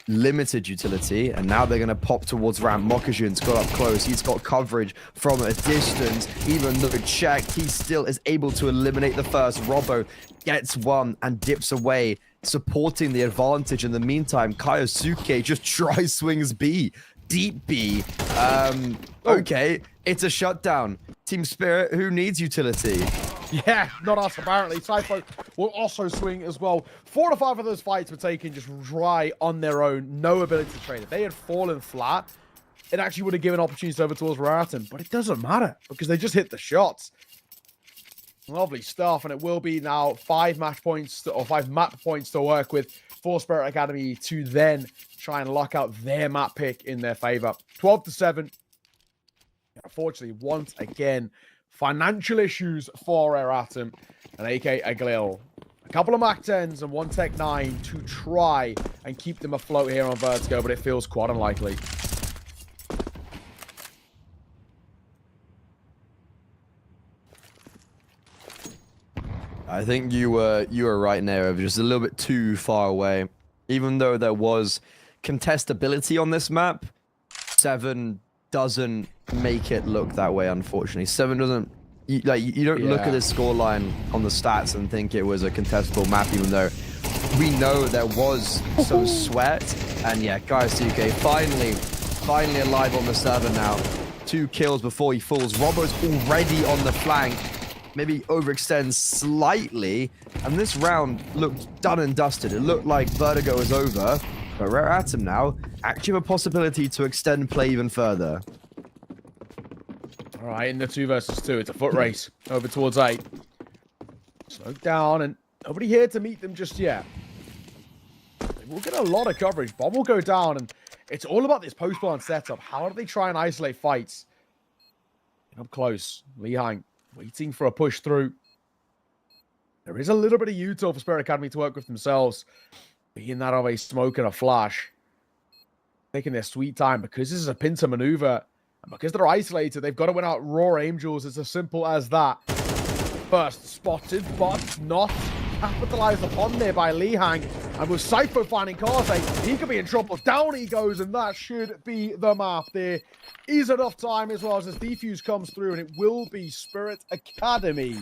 limited utility, and now they're going to pop towards Ramp. Mokujin's got up close. He's got coverage from a distance. Even though checked, he still is able to eliminate the first. Robbo gets one and dips away, supporting the advantage. In the meantime, Kaiosuke just try swings B. Deep B. Okay, it's a shutdown. Team Spirit, who needs utility? Yeah, not us, apparently. Cypher will also swing as well. 4 to 5 of those fights were taken just dry on their own. No ability to trade. If they had fallen flat, it actually would have given opportunities over towards Raritan. But it doesn't matter because they just hit the shots. Lovely stuff. And it will be now 5 match points or 5 map points to work with for Spirit Academy to then try and lock out their map pick in their favor. 12 to 7. Unfortunately, once again, financial issues for Eratum and AK Aglil. A couple of Mach 10s and 1 Tech 9 to try and keep them afloat here on Vertigo, but it feels quite unlikely. I think you were right, Nero, just a little bit too far away. Even though there was contestability on this map, 7 doesn't make it look that way, unfortunately. 7 doesn't... You don't look at this scoreline on the stats and think it was a contestable map, even though we know there was some sweat. And yeah, Kaiosuke finally alive on the server now. 2 kills before he falls. Robbo's already on the flank. Maybe overextends slightly. And this round looked done and dusted. It looked like Vertigo is over. But Rare Atom now actually have a possibility to extend play even further. All right, in the 2 versus 2, it's a foot race over towards 8. Slow down, and nobody here to meet them just yet. They will get a lot of coverage. Bomb will go down, and it's all about this post-plant setup. How do they try and isolate fights? Up close, Li Hang waiting for a push through. There is a little bit of util for Spirit Academy to work with themselves. Being that of a smoke and a flash. Taking their sweet time because this is a pincer maneuver. And because they're isolated, they've got to win out raw angels. It's as simple as that. First spotted, but not capitalized upon there by Li Hang. And with Cypher finding Kaze, he could be in trouble. Down he goes, and that should be the map. There is enough time as well as this defuse comes through, and it will be Spirit Academy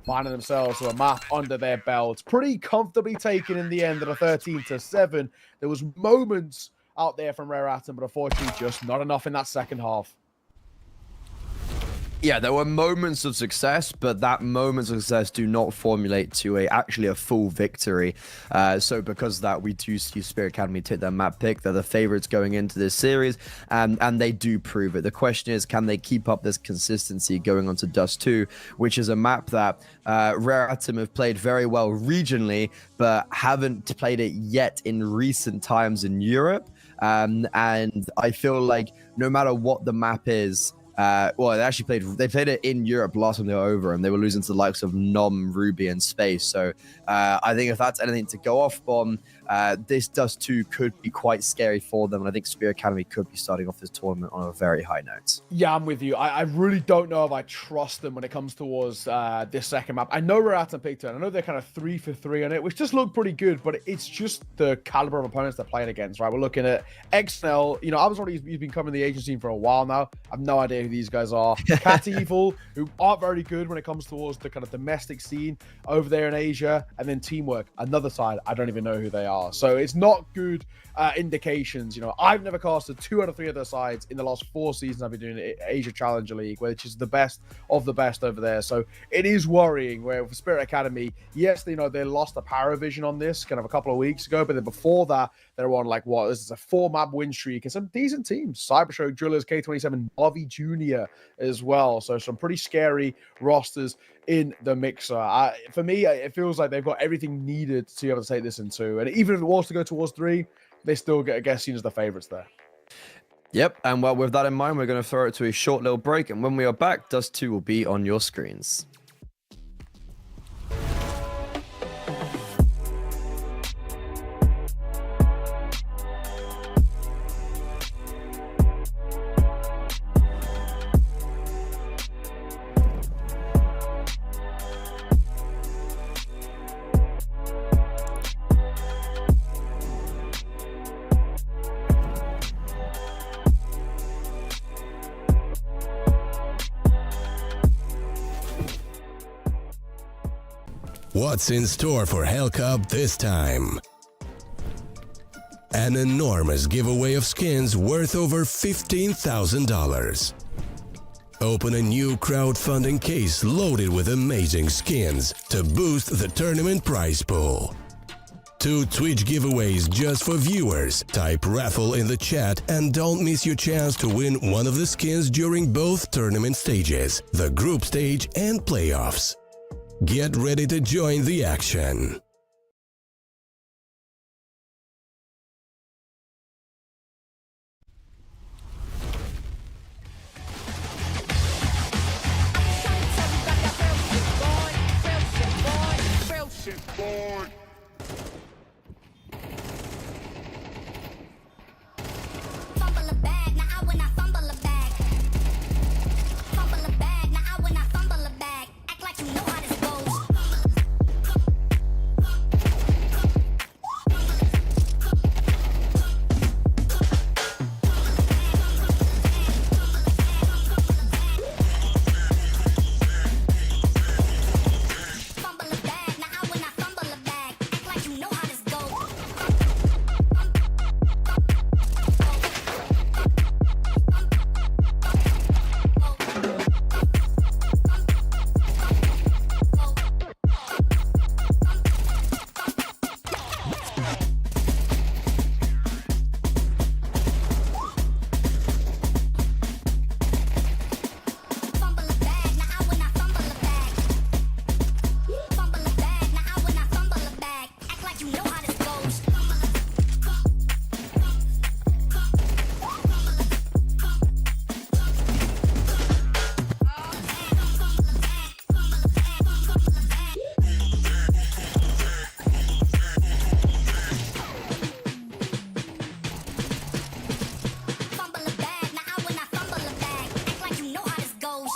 finding themselves with a map under their belts. Pretty comfortably taken in the end at a 13 to 7. There was moments out there from Rare Atom, but unfortunately just not enough in that second half. Yeah, there were moments of success, but that moments of success do not formulate to actually a full victory. So because of that, we do see Spirit Academy take their map pick. They're the favorites going into this series, and they do prove it. The question is, can they keep up this consistency going on to Dust 2, which is a map that Rare Atom have played very well regionally, but haven't played it yet in recent times in Europe. And I feel like no matter what the map is, well, they played it in Europe last time they were over, and they were losing to the likes of Nom, Ruby, and Space. So I think if that's anything to go off on, this Dust 2 could be quite scary for them, and I think Spirit Academy could be starting off this tournament on a very high note. Yeah, I'm with you. I really don't know if I trust them when it comes towards this second map. I know Rare Atom picked it. I know they're kind of 3 for 3 on it, which just looked pretty good, but it's just the caliber of opponents they're playing against, right? We're looking at XNL. You know, you've been covering the Asian scene for a while now. I have no idea who these guys are. Cat Evil, who aren't very good when it comes towards the kind of domestic scene over there in Asia, and then Teamwork, another side. I don't even know who they are. So it's not good indications. You know, I've never casted 2 out of 3 of their sides in the last 4 seasons I've been doing it, Asia Challenger League, which is the best of the best over there. So it is worrying. Where for Spirit Academy, yes, you know, they lost the Paravision on this kind of a couple of weeks ago, but then before that, they were on like what? This is a 4-map win streak and some decent teams. Cybershock, Drillers, K27, Bobby Jr. as well. So some pretty scary rosters in the mixer. For me, it feels like they've got everything needed to be able to take this in 2. And even if it was to go towards 3, they still get, I guess, seen as the favorites there. Yep, and well, with that in mind, we're going to throw it to a short little break, and when we are back, Dust 2 will be on your screens. What's in store for Hellcup this time? An enormous giveaway of skins worth over $15,000. Open a new crowdfunding case loaded with amazing skins to boost the tournament prize pool. 2 Twitch giveaways just for viewers. Type raffle in the chat and don't miss your chance to win one of the skins during both tournament stages, the group stage and playoffs. Get ready to join the action. Fumble a bag, now I when I fumble a bag. Fumble a bag, now I when I fumble a bag. Act like you know how this goes. Fumble a bag, now I when I fumble a bag. Act like you know how this goes. Fumble a bag, now I when I fumble a bag. Fumble a bag, now I when I fumble a bag. Act like you know how this goes. Fumble a bag, now I when I fumble a bag. Act like you know how this goes.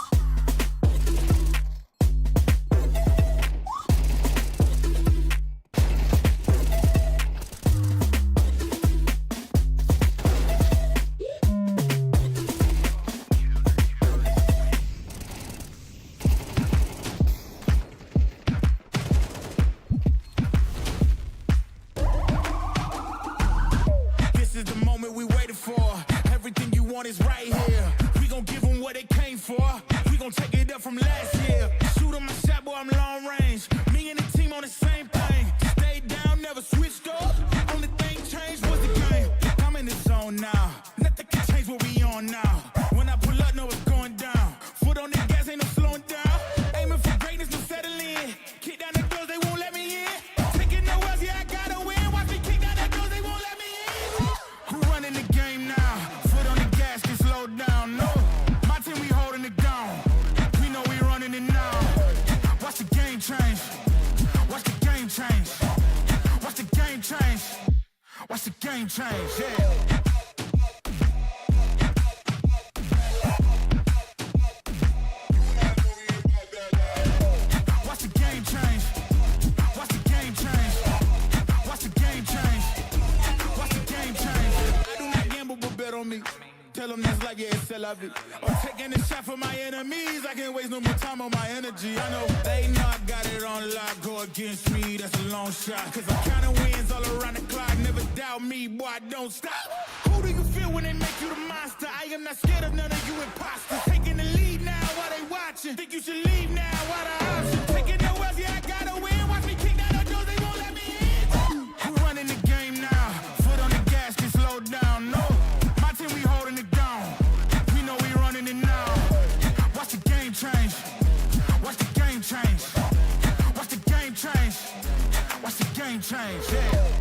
This is the moment we waited for. Everything you want is right here. We gon' give them what they came for. We gon' take it up from last year. Shoot 'em my shot, boy, I'm long range. Me and the team on the same thing. Stayed down, never switched up. Only thing changed was the game. I'm in the zone now. Nothing can change what we on now. When I pull up, know it's going down. Foot on the gas, ain't no slowing down. Aiming for greatness, no settling. Kick down the doors, they won't let me in. Taking no else, yeah, I gotta win. Watch me kick down the doors, they won't let me in. Who running the game now? Foot on the gas, can slow down. No, my team, we holding it down. We know we running it now. Watch the game change. Watch the game change. Watch the game change. Watch the game change. Yeah. Watch the game change. Watch the game change. Watch the game change. Watch the game change. I do not gamble, but bet on me. Tell them that's like, yeah, it's still of it. I'm taking a shot for my enemies. I can't waste no more time on my energy. I know they know I got it on lock. Go against me, that's a long shot. Cause I'm counting wins all around the clock. Never doubt me, boy, I don't stop. Who do you feel when they make you the monster? I am not scared of none of you imposters. Taking the lead now while they watching. Think you should leave now while the option. Taking no else, yeah, I gotta win. Watch me kick down the doors, they won't let me in. Who running the game now? Foot on the gas, can slow down. No, my team, we holding it down. We know we running it now. Watch the game change. Watch the game change. Watch the game change. Watch the game change. Yeah.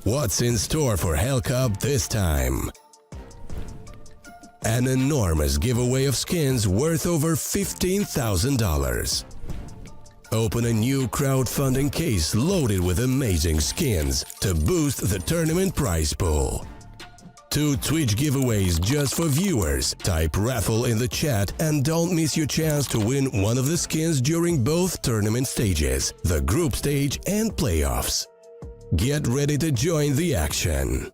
What's in store for Hellcup this time? An enormous giveaway of skins worth over $15,000. Open a new crowdfunding case loaded with amazing skins to boost the tournament prize pool. 2 Twitch giveaways just for viewers. Type raffle in the chat and don't miss your chance to win one of the skins during both tournament stages, the group stage and playoffs. Get ready to join the action.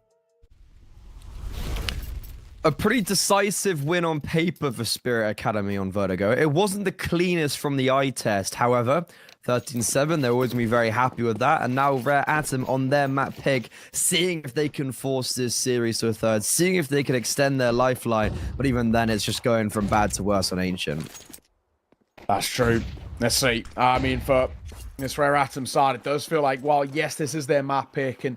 A pretty decisive win on paper for Spirit Academy on Vertigo. It wasn't the cleanest from the eye test, however. 13-7, they're always going to be very happy with that. And now Rare Atom on their map Pig, seeing if they can force this series to a third, seeing if they can extend their lifeline. But even then, it's just going from bad to worse on Ancient. That's true. Let's see. I mean, for this Rare Atom side, it does feel like, well, yes, this is their map pick, and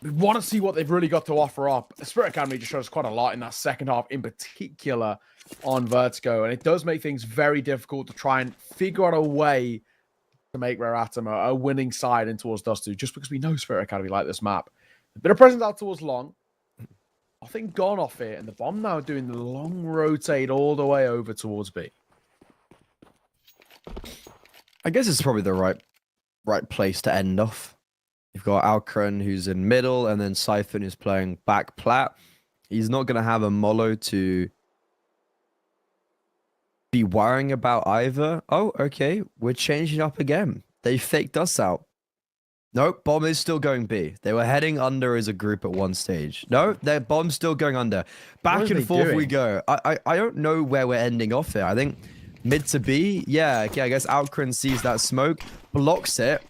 we want to see what they've really got to offer up. Spirit Academy just shows quite a lot in that second half, in particular on Vertigo, and it does make things very difficult to try and figure out a way to make Rare Atom a winning side in towards Dust 2, just because we know Spirit Academy like this map. A bit of presence out towards Long. I think gone off it, and the bomb now doing the long rotate all the way over towards B. I guess it's probably the right place to end off. You've got Alcron, who's in middle, and then Siphon is playing back plat. He's not going to have a Molo to be worrying about either. Oh, okay. We're changing up again. They faked us out. Nope, bomb is still going B. They were heading under as a group at one stage. No, their bomb's still going under. Back and forth we go. I don't know where we're ending off here. I think mid to B. Yeah, okay, I guess Alcron sees that smoke, blocks it.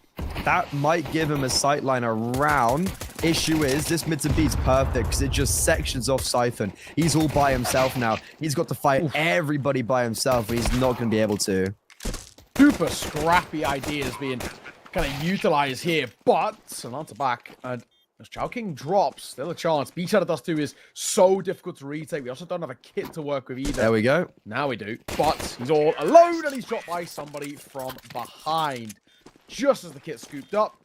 That might give him a sightline around. Issue is, this mid to B is perfect because it just sections off Siphon. He's all by himself now. He's got to fight everybody by himself, but he's not going to be able to. Super scrappy ideas being kind of utilized here, but Sonata back, and as Chowking drops, still a chance. B side of Dust 2 is so difficult to retake. We also don't have a kit to work with either. There we go. Now we do, but he's all alone, and he's dropped by somebody from behind. Just as the kit scooped up,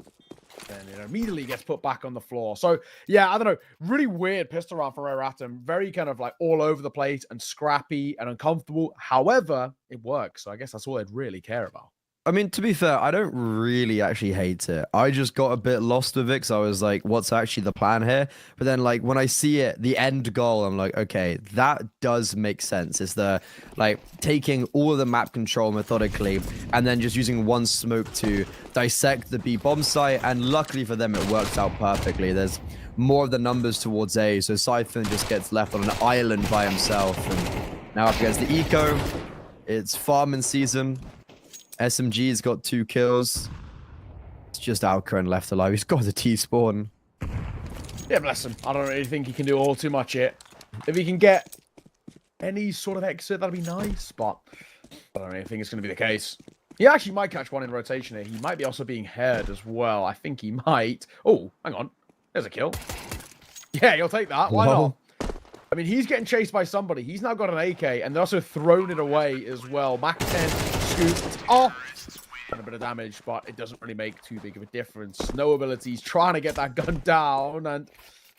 then it immediately gets put back on the floor. So, yeah, I don't know. Really weird pistol round for Rare Atom. Very kind of like all over the place and scrappy and uncomfortable. However, it works. So I guess that's all they'd really care about. I mean, to be fair, I don't really actually hate it. I just got a bit lost with it because I was like, what's actually the plan here? But then, like, when I see it, the end goal, I'm like, okay, that does make sense. It's the, like, taking all of the map control methodically and then just using one smoke to dissect the B bomb site. And luckily for them, it works out perfectly. There's more of the numbers towards A, so Siphon just gets left on an island by himself. And now up against the Eco, it's farming season. SMG's got 2 kills. It's just Alcron left alive. He's got the T-spawn. Yeah, bless him. I don't really think he can do all too much yet. If he can get any sort of exit, that'd be nice, but I don't really think it's going to be the case. He actually might catch one in rotation here. He might be also being heard as well. I think he might. Oh, hang on. There's a kill. Yeah, you'll take that. Why not? I mean, he's getting chased by somebody. He's now got an AK, and they're also thrown it away as well. Mac 10 scooped off. Done a bit of damage, but it doesn't really make too big of a difference. No abilities, trying to get that gun down, and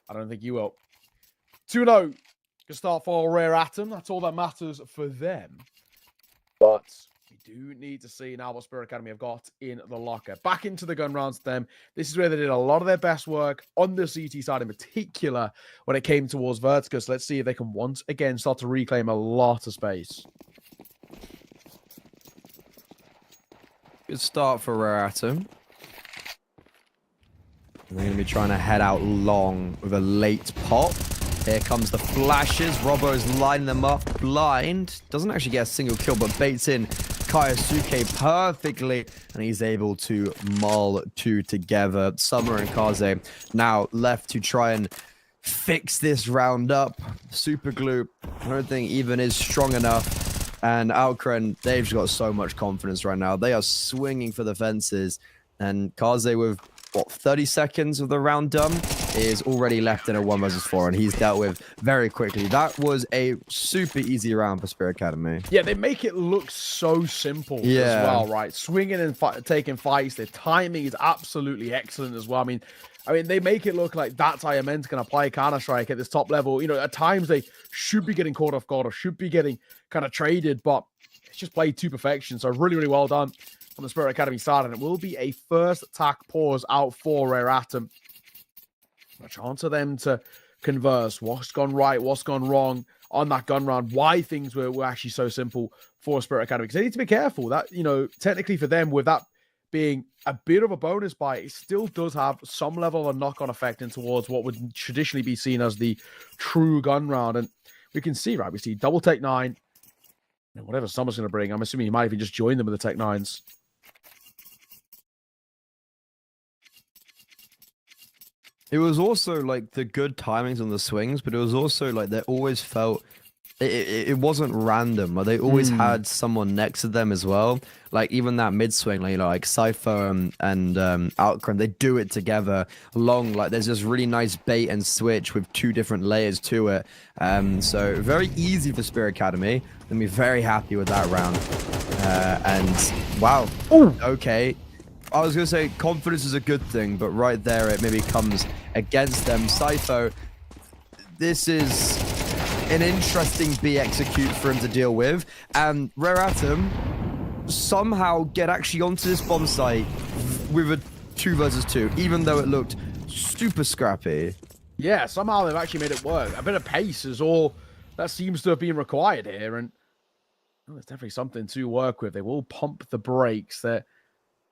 I don't think you will. 2-0. Good start for Rare Atom. That's all that matters for them. But we do need to see now what Spirit Academy have got in the locker. Back into the gun rounds to them. This is where they did a lot of their best work on the CT side in particular when it came towards Vertigo. So let's see if they can once again start to reclaim a lot of space. Good start for Rare Atom. They're going to be trying to head out long with a late pop. Here comes the flashes. Robbo's lining them up blind. Doesn't actually get a single kill, but baits in Kaisuke perfectly. And he's able to mull 2 together. Summer and Kaze now left to try and fix this round up. Super glue, I don't think even is strong enough. And Alcron, they've just got so much confidence right now. They are swinging for the fences. And Kaze with, what, 30 seconds of the round done is already left in a 1 versus 4, and he's dealt with very quickly. That was a super easy round for Spirit Academy. Yeah, they make it look so simple as well, right? Swinging and taking fights. Their timing is absolutely excellent as well. I mean, I mean, they make it look like that's how you're meant to kind of play Counter-Strike at this top level. You know, at times they should be getting caught off guard or should be getting kind of traded, but it's just played to perfection. So really, really well done on the Spirit Academy side. And it will be a first attack pause out for Rare Atom. A chance for them to converse. What's gone right? What's gone wrong on that gun round? Why things were actually so simple for Spirit Academy? Because they need to be careful. That, you know, technically for them, with that being a bit of a bonus buy, it still does have some level of knock-on effect in towards what would traditionally be seen as the true gun round. And we can see, right, we see double Tech 9. And whatever Summer's going to bring, I'm assuming he might even just join them with the Tech 9s. It was also like the good timings on the swings, but it was also like they always felt it wasn't random. They always had someone next to them as well. Like even that mid swing, like, you know, like Cypher and Outcrun, they do it together long. Like there's this really nice bait and switch with 2 different layers to it. So very easy for Spirit Academy. Gonna be very happy with that round. And wow, okay. I was going to say confidence is a good thing, but right there it maybe comes against them. Cypher, this is an interesting B execute for him to deal with. And Rare Atom somehow get actually onto this bomb site with a 2 versus 2, even though it looked super scrappy. Yeah, somehow they've actually made it work. A bit of pace is all that seems to have been required here. And well, there's definitely something to work with. They will pump the brakes. They're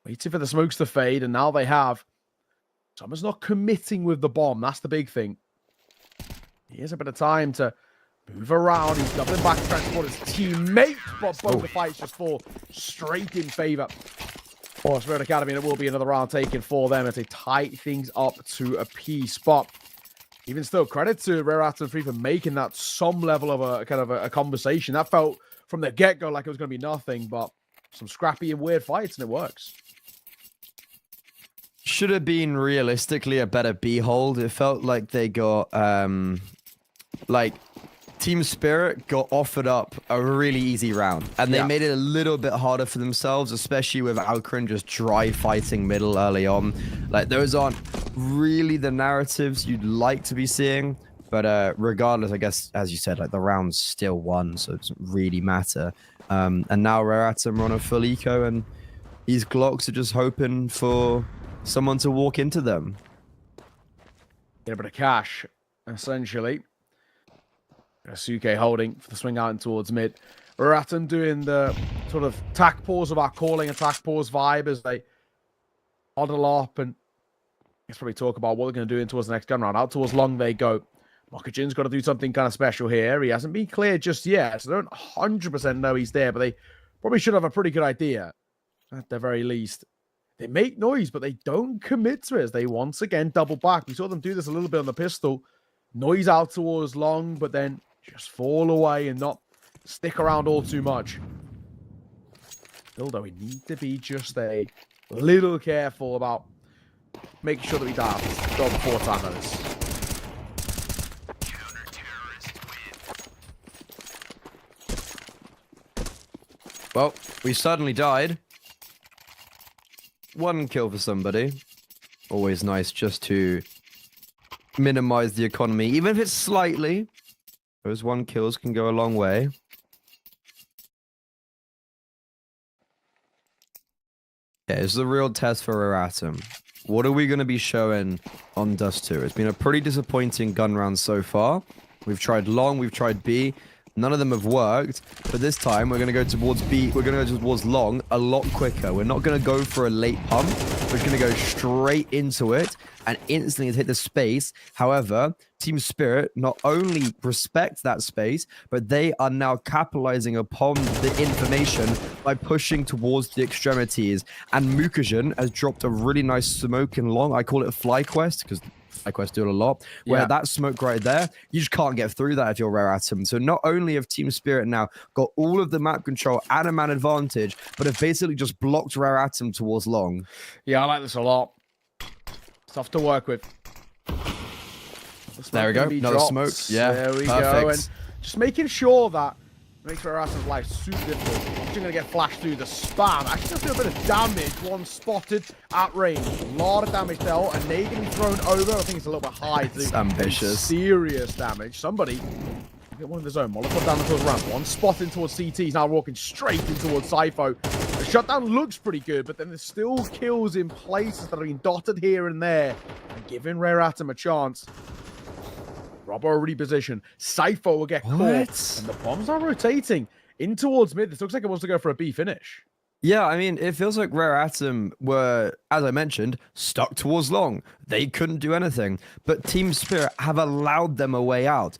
waiting for the smokes to fade, and now they have. Summer's not committing with the bomb. That's the big thing. He has a bit of time to move around. He's doubling back to transport his teammate, but both the fights just fall straight in favor for Spirit Academy, and it will be another round taken for them as they tie things up to a piece. But even still, credit to Rare Atom 3 for making that some level of a kind of a conversation. That felt from the get-go like it was going to be nothing, but some scrappy and weird fights, and it works. Should have been realistically a better B hold. It felt like they got like Team Spirit got offered up a really easy round, and they made it a little bit harder for themselves, especially with Alcrin just dry fighting middle early on. Like those aren't really the narratives you'd like to be seeing, but regardless, I guess as you said, like the round's still won, so it doesn't really matter. And now Rare Atom are on a full eco, and these Glocks are just hoping for someone to walk into them. Get a bit of cash, essentially. Suke holding for the swing out and towards mid. Rare Atom doing the sort of tack pause about calling attack pause vibe as they huddle up and let's probably talk about what they're going to do in towards the next gun round. Out towards long they go. Mokajin's got to do something kind of special here. He hasn't been cleared just yet, so they don't 100% know he's there, but they probably should have a pretty good idea at the very least. They make noise, but they don't commit to it as they once again double back. We saw them do this a little bit on the pistol. Noise out towards long, but then just fall away and not stick around all too much. Still, though, we need to be just a little careful about making sure that we don't go before time on this. Well, we suddenly died. 1 kill for somebody. Always nice just to minimize the economy, even if it's slightly. Those 1 kills can go a long way. Yeah, it's the real test for Rare Atom. What are we going to be showing on Dust 2? It's been a pretty disappointing gun round so far. We've tried long, we've tried B. None of them have worked, but this time we're going to go towards B. We're going to go towards long a lot quicker. We're not going to go for a late pump. We're going to go straight into it and instantly hit the space. However, Team Spirit not only respect that space, but they are now capitalizing upon the information by pushing towards the extremities. And Mukajin has dropped a really nice smoke in long. I call it a fly quest because FlyQuest do it a lot, where that smoke right there, you just can't get through that if you're Rare Atom. So not only have Team Spirit now got all of the map control and a man advantage, but have basically just blocked Rare Atom towards long. Yeah, I like this a lot. Tough to work with. There we go, another smoke. Yeah, there we perfect. go. And just making sure that Makes Reratim's life super difficult. She's going to get flashed through the spam. Actually, does do a bit of damage. One spotted at range. A lot of damage there. A nade getting thrown over. I think it's a little bit high. It's ambitious. Serious damage. Somebody get one of his own. Molotov down towards ramp. One spot in towards CT. He's now walking straight in towards Sypho. The shutdown looks pretty good, but then there's still kills in places that are being dotted here and there. And giving Reratim a chance. Robbo already positioned. Sypho will get caught. And the bombs are rotating in towards mid. This looks like it wants to go for a B finish. Yeah, I mean, it feels like Rare Atom were, as I mentioned, stuck towards long. They couldn't do anything. But Team Spirit have allowed them a way out.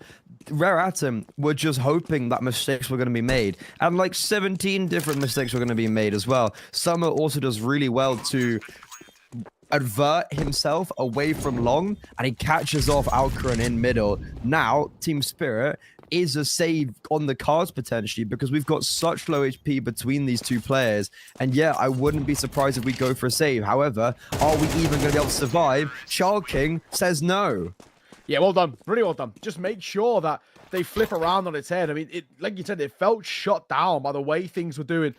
Rare Atom were just hoping that mistakes were going to be made. And like 17 different mistakes were going to be made as well. Summer also does really well to avert himself away from long, and he catches off Alcaran in middle. Now, Team Spirit is a save on the cards potentially because we've got such low HP between these two players. And yeah, I wouldn't be surprised if we go for a save. However, are we even going to be able to survive? Child King says no. Yeah, well done. Really well done. Just make sure that they flip around on its head. I mean, it, like you said, it felt shut down by the way things were doing.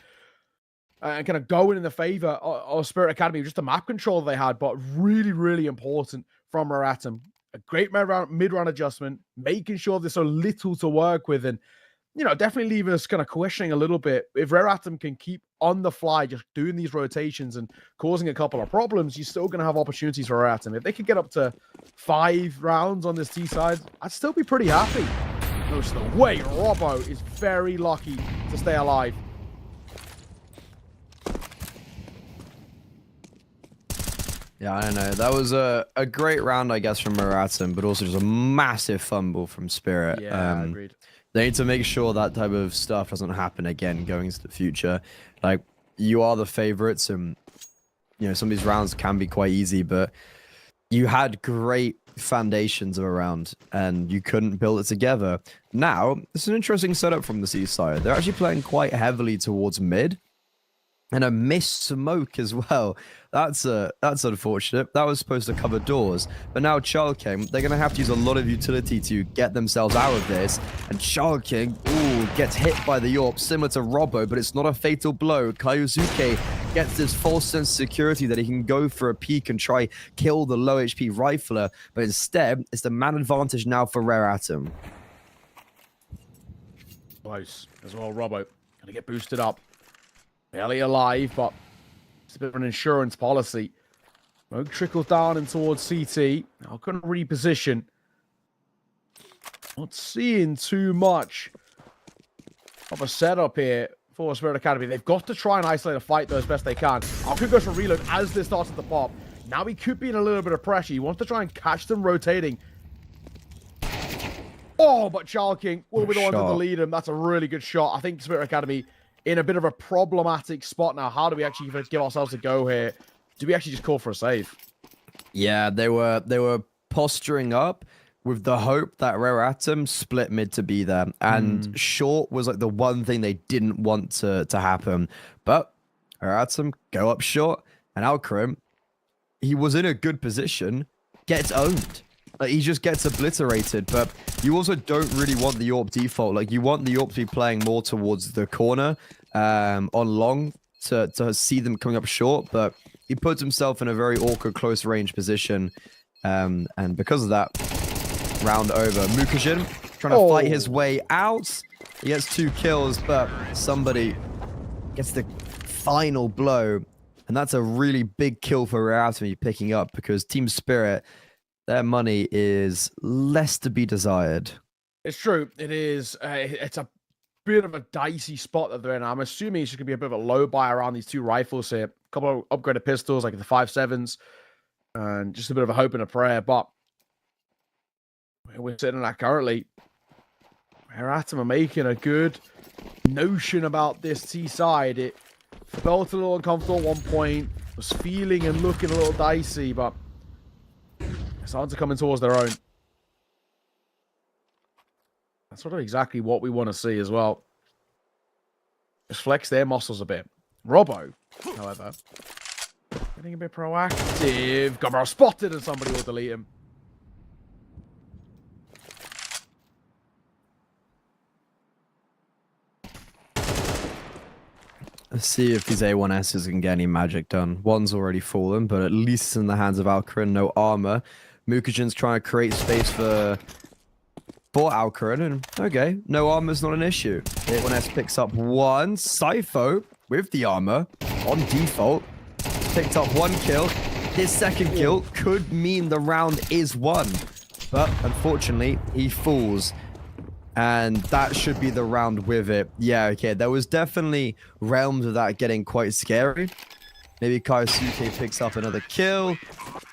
And kind of going in the favor of Spirit Academy, just the map control they had, but really, really important from Reratim. A great mid-round adjustment, making sure there's so little to work with, and, you know, definitely leaving us kind of questioning a little bit. If Reratim can keep on the fly, just doing these rotations and causing a couple of problems, you're still going to have opportunities for Reratim. If they could get up to 5 rounds on this T side, I'd still be pretty happy. Most of the way, Robbo is very lucky to stay alive. Yeah, I don't know. That was a great round, I guess, from Marathon, but also just a massive fumble from Spirit. Yeah, agreed. They need to make sure that type of stuff doesn't happen again going into the future. Like, you are the favorites, and, you know, some of these rounds can be quite easy, but you had great foundations of a round, and you couldn't build it together. Now, it's an interesting setup from the C side. They're actually playing quite heavily towards mid, and a missed smoke as well. That's unfortunate. That was supposed to cover doors. But now Child King, they're going to have to use a lot of utility to get themselves out of this. And Child King, ooh, gets hit by the Yorp, similar to Robbo, but it's not a fatal blow. Kaiuzuke gets this false sense of security that he can go for a peek and try kill the low HP rifler. But instead, it's the man advantage now for Rare Atom. Close as well, Robbo. Going to get boosted up. Barely alive, but it's a bit of an insurance policy. Smoke trickles down and towards CT. Now couldn't reposition. Not seeing too much of a setup here for Spirit Academy. They've got to try and isolate a fight though as best they can. Alcoon goes for reload as this starts at the pop. Now he could be in a little bit of pressure. He wants to try and catch them rotating. Oh, but Child King will be the one to lead him. That's a really good shot. I think Spirit Academy in a bit of a problematic spot now. How do we actually give ourselves a go here? Do we actually just call for a save? Yeah, they were posturing up with the hope that Rare Atom split mid to be there. And short was like the one thing they didn't want to happen. But Rare Atom go up short, and Alcaram, he was in a good position, gets owned. Like, he just gets obliterated, but you also don't really want the Yorp default. Like, you want the Yorp to be playing more towards the corner on long to see them coming up short, but he puts himself in a very awkward close range position, and because of that, round over. Mukajin trying to fight his way out. He gets 2 kills, but somebody gets the final blow, and that's a really big kill for Reality picking up, because Team Spirit, their money is less to be desired. It's true. It is. It's a bit of a dicey spot that they're in. I'm assuming it's just going to be a bit of a low buy around these 2 rifles here. A couple of upgraded pistols, like the 5.7s, and just a bit of a hope and a prayer. But we're sitting at currently, Atom are making a good notion about this T side. It felt a little uncomfortable at one point, was feeling and looking a little dicey, but starting to come in towards their own. That's sort of exactly what we want to see as well. Just flex their muscles a bit. Robbo, however, getting a bit proactive. Gobber spotted and somebody will delete him. Let's see if these A1Ss can get any magic done. One's already fallen, but at least it's in the hands of Alcarin. No armor. Mukajin's trying to create space for Alcarin, and okay, no armor's not an issue. A1S picks up one. Sipho with the armor on default picked up one kill. His second kill could mean the round is won, but unfortunately he falls. And that should be the round with it. Yeah, okay. There was definitely realms of that getting quite scary. Maybe Kaisuke picks up another kill.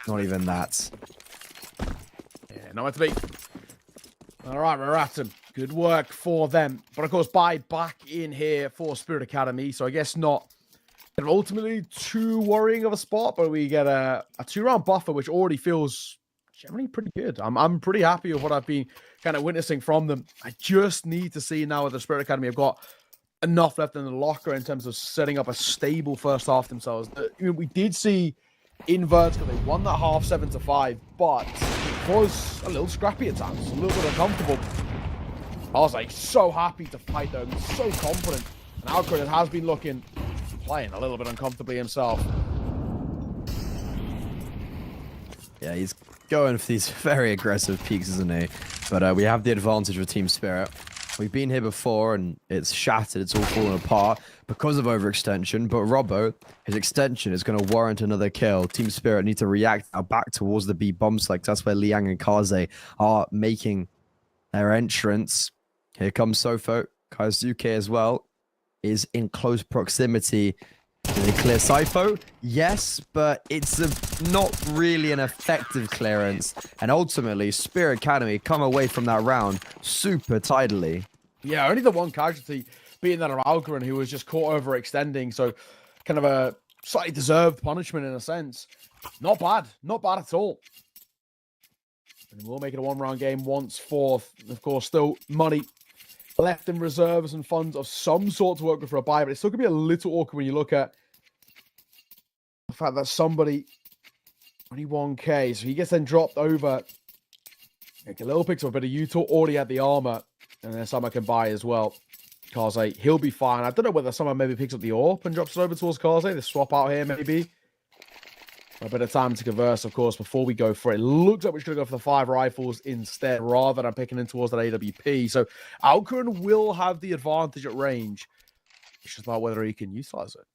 Not even that. Yeah, not meant to be. All right, Raratum. Good work for them. But of course, back in here for Spirit Academy. So I guess not ultimately too worrying of a spot, but we get a 2-round buffer, which already feels generally pretty good. I'm pretty happy with what I've been kind of witnessing from them. I just need to see now with the Spirit Academy, I've got enough left in the locker in terms of setting up a stable first half themselves. We did see in Vertical, they won that half 7-5, but it was a little scrappy at times, a little bit uncomfortable. I was like so happy to fight though, so confident. And Alcarin has been playing a little bit uncomfortably himself. Yeah, he's going for these very aggressive peaks, isn't he? But we have the advantage with Team Spirit. We've been here before, and it's shattered. It's all fallen apart because of overextension. But Robbo, his extension is going to warrant another kill. Team Spirit need to react now back towards the B bomb select. That's where Liang and Kaze are making their entrance. Here comes Sofo. Kaisuke as well is in close proximity. Do they clear Sipho? Yes, but it's not really an effective clearance. And ultimately, Spirit Academy come away from that round super tidily. Yeah, only the one casualty being that of Alcarin, who was just caught overextending. So kind of a slightly deserved punishment in a sense. Not bad. Not bad at all. And we'll make it a 1-round game once fourth. Of course, still money left in reserves and funds of some sort to work with for a buy, but it's still going to be a little awkward when you look at the fact that somebody 21k, so he gets then dropped over. Khalil picks up a bit of Utah, already had the armor, and then Summer can buy as well. Kaze, he'll be fine. I don't know whether Summer maybe picks up the AWP and drops it over towards Kaze. They swap out here maybe. A bit of time to converse, of course, before we go for it. Looks like we're going to go for the 5 rifles instead, rather than picking in towards that AWP. So Alcarin will have the advantage at range. It's just about whether he can utilize it.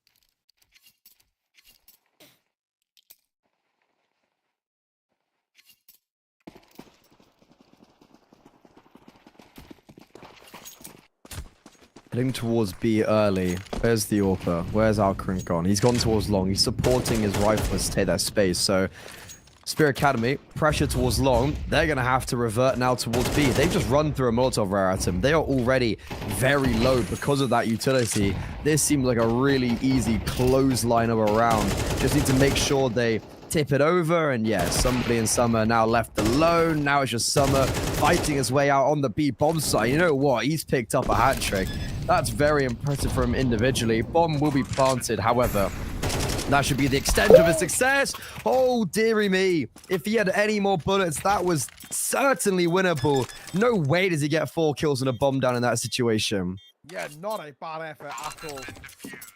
Heading towards B early. Where's the AWPer? Where's Alcarin gone? He's gone towards long. He's supporting his rifles to take that space. So, Spirit Academy, pressure towards long. They're going to have to revert now towards B. They've just run through a Molotov rare at him. They are already very low because of that utility. This seems like a really easy clothesline of a round. Just need to make sure they tip it over, and yeah, somebody in Summer now left alone. Now it's just Summer fighting his way out on the B bomb site. You know what? He's picked up a hat trick. That's very impressive for him individually. Bomb will be planted, however. That should be the extent of his success. Oh, dearie me. If he had any more bullets, that was certainly winnable. No way does he get 4 kills and a bomb down in that situation. Yeah, not a bad effort at all.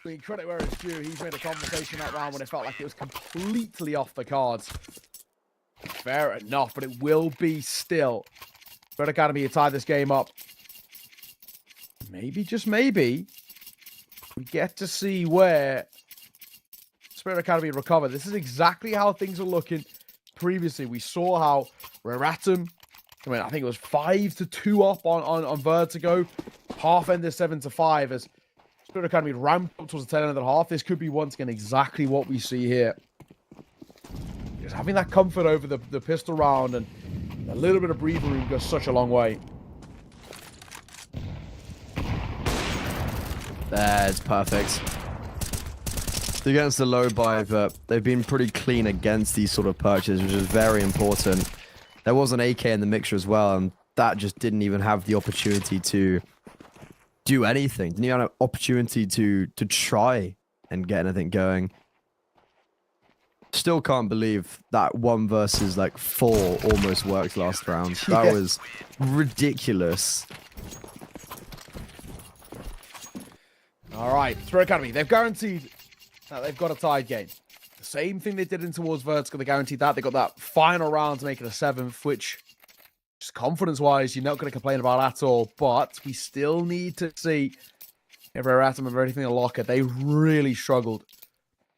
Being credit where it's due, he's made a conversation that round when it felt like it was completely off the cards. Fair enough, but it will be still. Spirit Academy to tie this game up. Maybe, just maybe, we get to see where Spirit Academy recover. This is exactly how things are looking previously. We saw how Raratum, I think it was 5-2 up on Vertigo. Half ended 7-5 as Spirit Academy ramped up towards the tail end of the half. This could be once again exactly what we see here. Just having that comfort over the pistol round and a little bit of breathing room goes such a long way. That's perfect. Against the low buy, but they've been pretty clean against these sort of purchases, which is very important. There was an AK in the mixture as well, and that just didn't even have the opportunity to do anything. Didn't even have an opportunity to try and get anything going. Still can't believe that 1 versus like 4 almost worked last round. That was ridiculous. All right, Spirit Academy, they've guaranteed that they've got a tied game. The same thing they did in towards Vertical, they guaranteed that. They got that final round to make it a 7th, which, just confidence-wise, you're not going to complain about at all. But we still need to see if Rare Atom have anything to lock it. They really struggled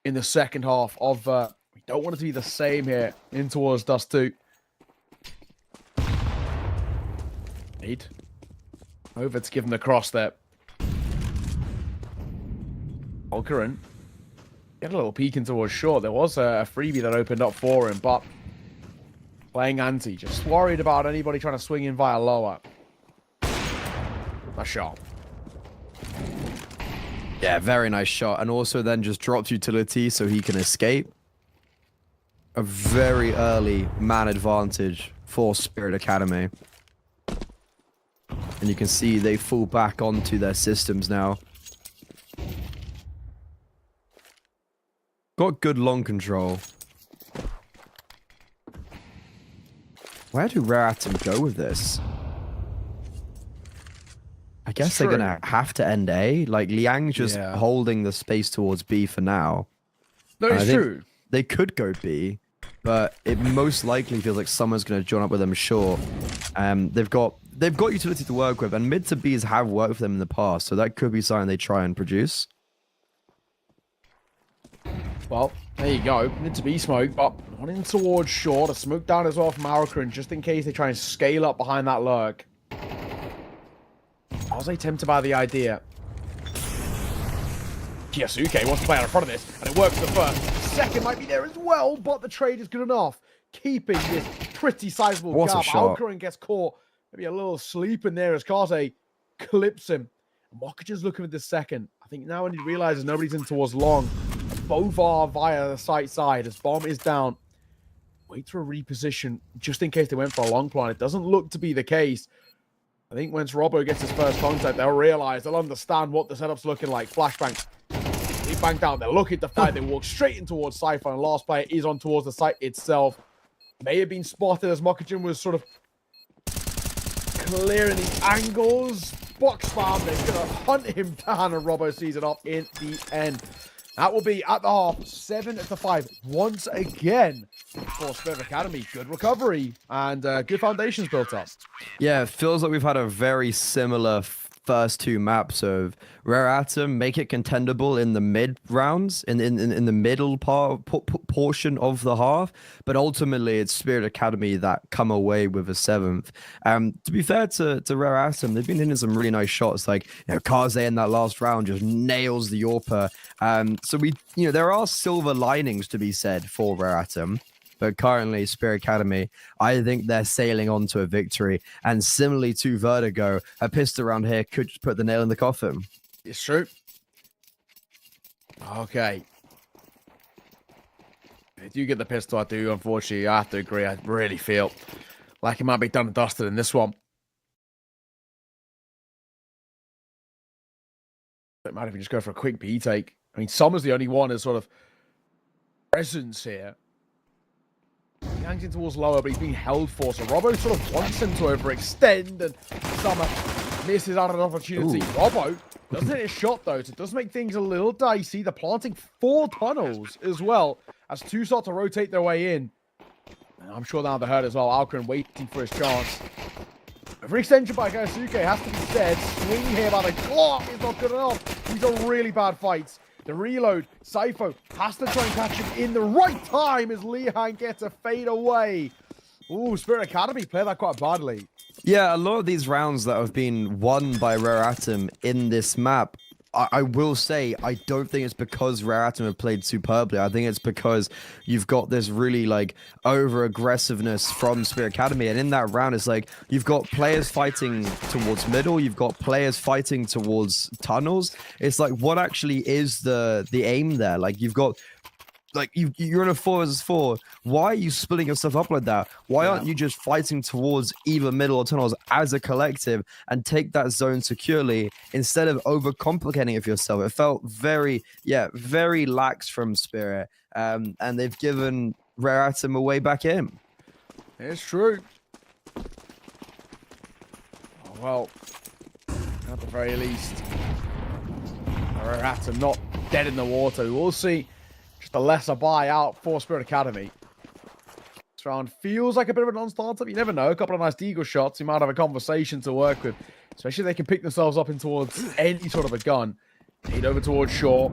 in the second half of... we don't want it to be the same here in towards Dust 2. Need over to give him the cross there. Alcaran get a little peek in towards short. There was a freebie that opened up for him, but playing anti, just worried about anybody trying to swing in via lower. A shot. Yeah, very nice shot. And also then just drops utility so he can escape. A very early man advantage for Spirit Academy. And you can see they fall back onto their systems now. Got good long control. Where do Rare Atom go with this? I guess they're going to have to end A. Like, Liang's just holding the space towards B for now. No, it's true. They could go B, but it most likely feels like someone's going to join up with them short. They've got utility to work with, and mid to Bs have worked for them in the past, so that could be something they try and produce. Well, there you go. Mid to B smoke, but one in towards short. A smoke down as well from Alcaran, just in case they try and scale up behind that lurk. I was tempted by the idea. Kiyasuke wants to play out in front of this, and it works for the first. Second might be there as well, but the trade is good enough. Keeping this pretty sizable gap. Alcaran gets caught. Maybe a little sleep in there as Kaze clips him. Mokic is looking at the second. I think now when he realizes nobody's in towards long, both are via the side as bomb is down. Wait for a reposition just in case they went for a long plan. It doesn't look to be the case. I think once Robbo gets his first contact, they'll realize, they'll understand what the setup's looking like. Flashbang. He banked out. They're looking to fight. They walk straight in towards Cypher, and last player is on towards the site itself. May have been spotted as Mokujin was sort of clearing the angles. Box spam. They're going to hunt him down, and Robbo sees it off in the end. That will be at the half, 7-5 once again for Spirit Academy. Good recovery and good foundations built up. Yeah, it feels like we've had a very similar first two maps of Rare Atom make it contendable in the mid rounds, in the middle portion of the half, but ultimately it's Spirit Academy that come away with a 7th. To be fair to Rare Atom, they've been hitting some really nice shots, like Kaze in that last round just nails the Orpa. So there are silver linings to be said for Rare Atom. But currently, Spirit Academy, I think they're sailing on to a victory. And similarly to Vertigo, a pistol around here could just put the nail in the coffin. It's true. Okay. If you get the pistol, I do. Unfortunately, I have to agree. I really feel like it might be done and dusted in this one. It might even just go for a quick B take. I mean, Summer's the only one as sort of presence here. He hangs in towards lower, but he's being held for. So Robbo sort of wants him to overextend, and Summer misses out on an opportunity. Ooh. Robbo doesn't hit his shot, though, so it does make things a little dicey. They're planting 4 tunnels as well, as 2 start to rotate their way in. And I'm sure now they're hurt as well. Alcaran waiting for his chance. Overextension by Kiyasuke has to be said. Swing here by the clock is not good enough. These are really bad fights. The reload, Saifo has to try and catch him in the right time as Lihan gets a fade away. Ooh, Spirit Academy play that quite badly. Yeah, a lot of these rounds that have been won by Rare Atom in this map, I will say, I don't think it's because Rare Atom have played superbly. I think it's because you've got this really, over-aggressiveness from Spirit Academy. And in that round, it's like, you've got players fighting towards middle. You've got players fighting towards tunnels. It's like, what actually is the aim there? Like, you've got... you're in a 4 versus 4. Why are you splitting yourself up like that? Why aren't you just fighting towards either middle or tunnels as a collective and take that zone securely instead of overcomplicating it for yourself? It felt very lax from Spirit. And they've given Rare Atom a way back in. It's true. Well, at the very least, Rare Atom not dead in the water. We'll see just a lesser buy out for Spirit Academy. This round feels like a bit of a non-starter. You never know. A couple of nice deagle shots. You might have a conversation to work with. Especially if they can pick themselves up in towards any sort of a gun. Head over towards Shaw.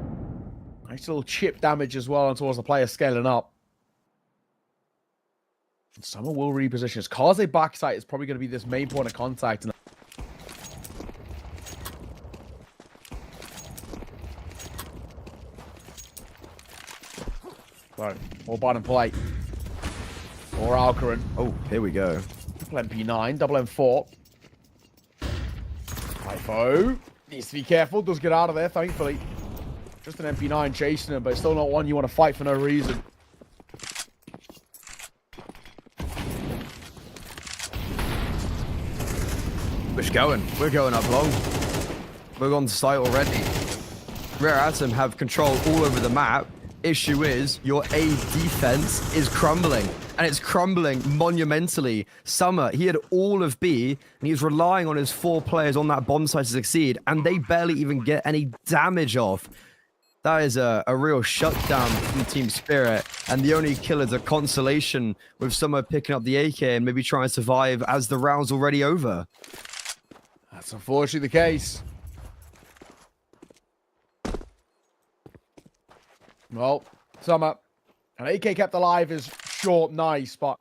Nice little chip damage as well and towards the player scaling up. And someone will reposition. His Kaze backside is probably going to be this main point of contact. Right, more bottom play. Or Alcaran. Oh, here we go. Double MP9, double M4. Typho. Needs to be careful. Does get out of there, thankfully. Just an MP9 chasing him, but it's still not one you want to fight for no reason. We're going. We're going up long. We're on site already. Rare Atom have control all over the map. Issue is, your A defense is crumbling. And it's crumbling monumentally. Summer, he had all of B, and he's relying on his 4 players on that bomb site to succeed, and they barely even get any damage off. That is a real shutdown from Team Spirit, and the only kill is a consolation with Summer picking up the AK and maybe trying to survive as the round's already over. That's unfortunately the case. Well, Summer, an AK kept alive is short, nice, but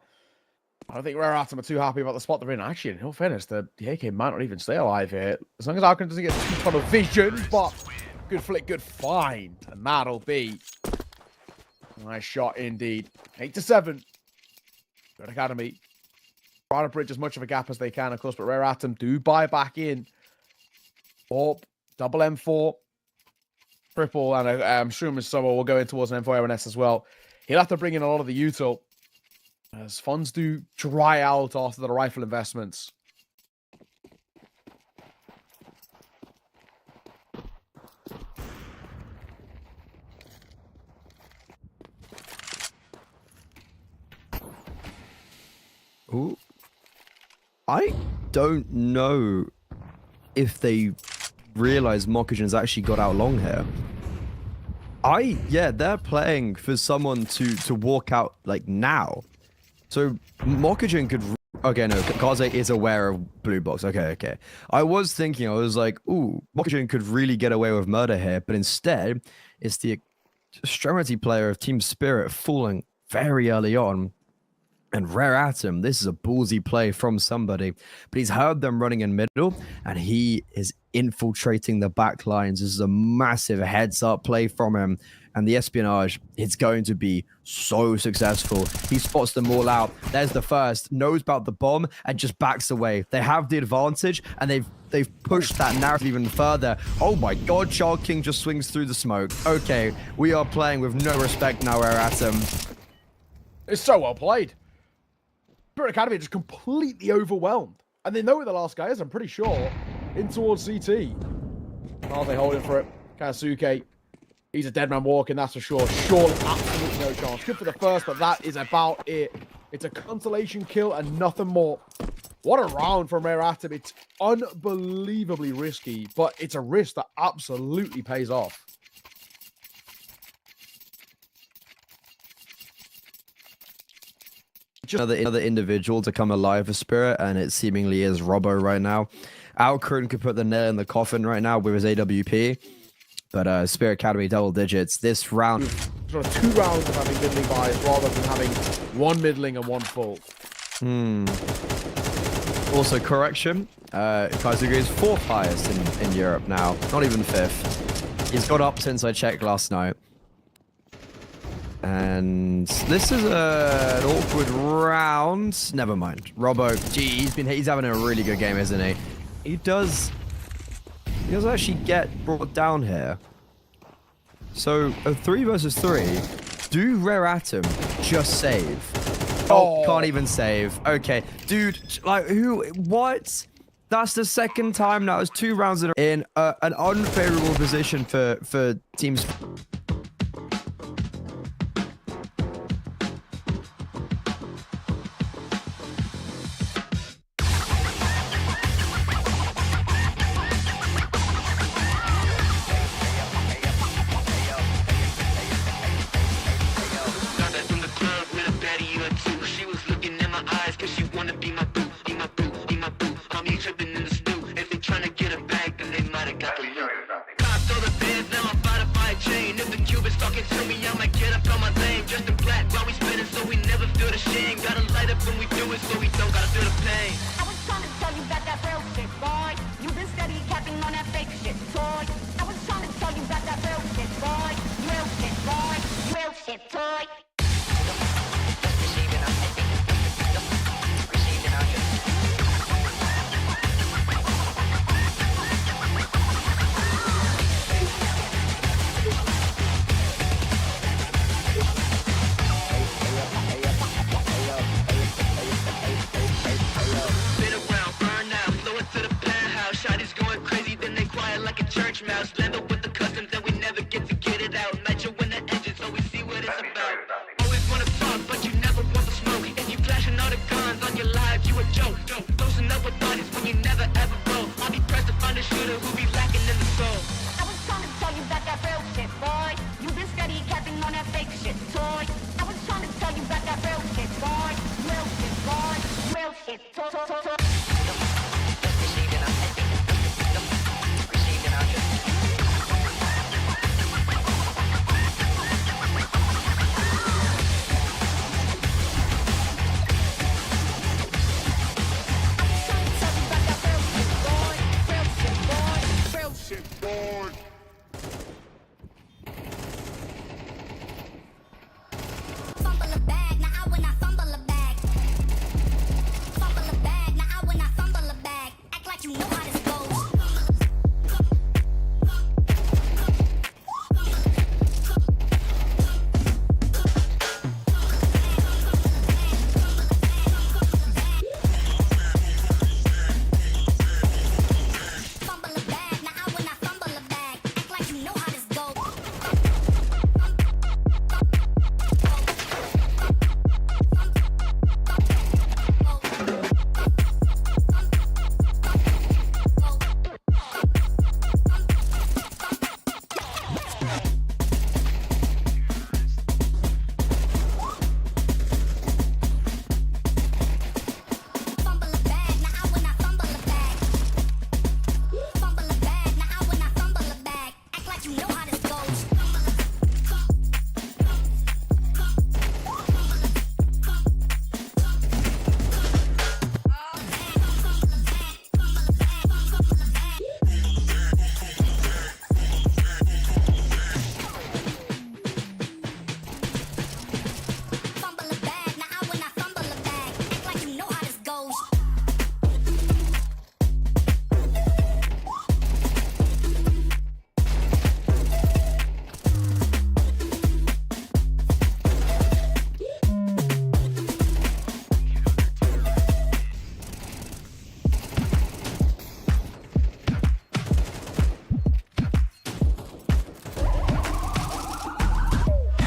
I don't think Rare Atom are too happy about the spot they're in. Actually, in all fairness, the AK might not even stay alive here. As long as Alcaran doesn't get too ton of vision, but good flick, good find. And that'll be a nice shot indeed. 8-7. Good Academy. Trying to bridge as much of a gap as they can, of course, but Rare Atom do buy back in. Orb, double M4. Triple, and I'm assuming Summer will go in towards an M4 A1S as well. He'll have to bring in a lot of the util, as funds do dry out after the rifle investments. Ooh. I don't know if they realize Mokogen's actually got out long here. Yeah, they're playing for someone to walk out like now. So Mokogen could, okay, no, Kaze is aware of blue box. Okay. I was thinking, I was like, ooh, Mokogen could really get away with murder here, but instead it's the extremity player of Team Spirit falling very early on. And Rare Atom, this is a ballsy play from somebody, but he's heard them running in middle, and he is infiltrating the back lines. This is a massive heads-up play from him, and the espionage, it's going to be so successful. He spots them all out. There's the first, knows about the bomb, and just backs away. They have the advantage, and they've pushed that narrative even further. Oh my god, Child King just swings through the smoke. Okay, we are playing with no respect now, Rare Atom. It's so well played. Spirit Academy are just completely overwhelmed. And they know where the last guy is, I'm pretty sure. In towards CT. Are they holding for it? Kazuke. He's a dead man walking, that's for sure. Surely, absolutely no chance. Good for the first, but that is about it. It's a consolation kill and nothing more. What a round from Rare Atom. It's unbelievably risky, but it's a risk that absolutely pays off. Another individual to come alive for Spirit, and it seemingly is Robbo right now. Alcaran could put the nail in the coffin right now with his AWP, but Spirit Academy double digits. This round, sort of 2 rounds of having middling buys rather than having 1 middling and 1 full. Also, correction, Kazuga is 4th highest in Europe now, not even 5th. He's got up since I checked last night. And this is an awkward round. Never mind. Robbo, gee, he's having a really good game, isn't he? He does actually get brought down here. So a 3 versus 3. Do Rare Atom just save? Oh, can't even save. Okay, dude, like who? What? That's the second time now. It's 2 rounds in an unfavorable position for teams. thing. Gotta light up when we do it so we don't gotta feel the pain. I was trying to tell you about that real shit, boy. You been steady capping on that fake shit, toy. I was trying to tell you about that real shit, boy. Real shit, boy. Real shit, toy. Church mouse, land up with the customs and we never get to get it out. Nitro in the engine so we see what it's about. Always wanna talk but you never want to smoke. And you flashing all the guns on your live, you a joke. Dosing up with bodies when you never ever blow. I'll be pressed to find a shooter who be lacking in the soul. I was trying to tell you about that real shit, boy. You been steady capping on that fake shit, toy. I was trying to tell you about that real shit, boy. Real shit, boy. Real shit, toy. Fumble a bag, now I when I fumble a bag. Fumble a bag, now I when I fumble a bag. Act like you know how this goes. Fumble a bag, now I when I fumble a bag. Act like you know how this goes. Fumble a bag, now I when I fumble a bag. Fumble a bag, now I when I fumble a bag. Act like you know how this goes. Fumble a bag, now I when I fumble a bag. Act like you know how this goes.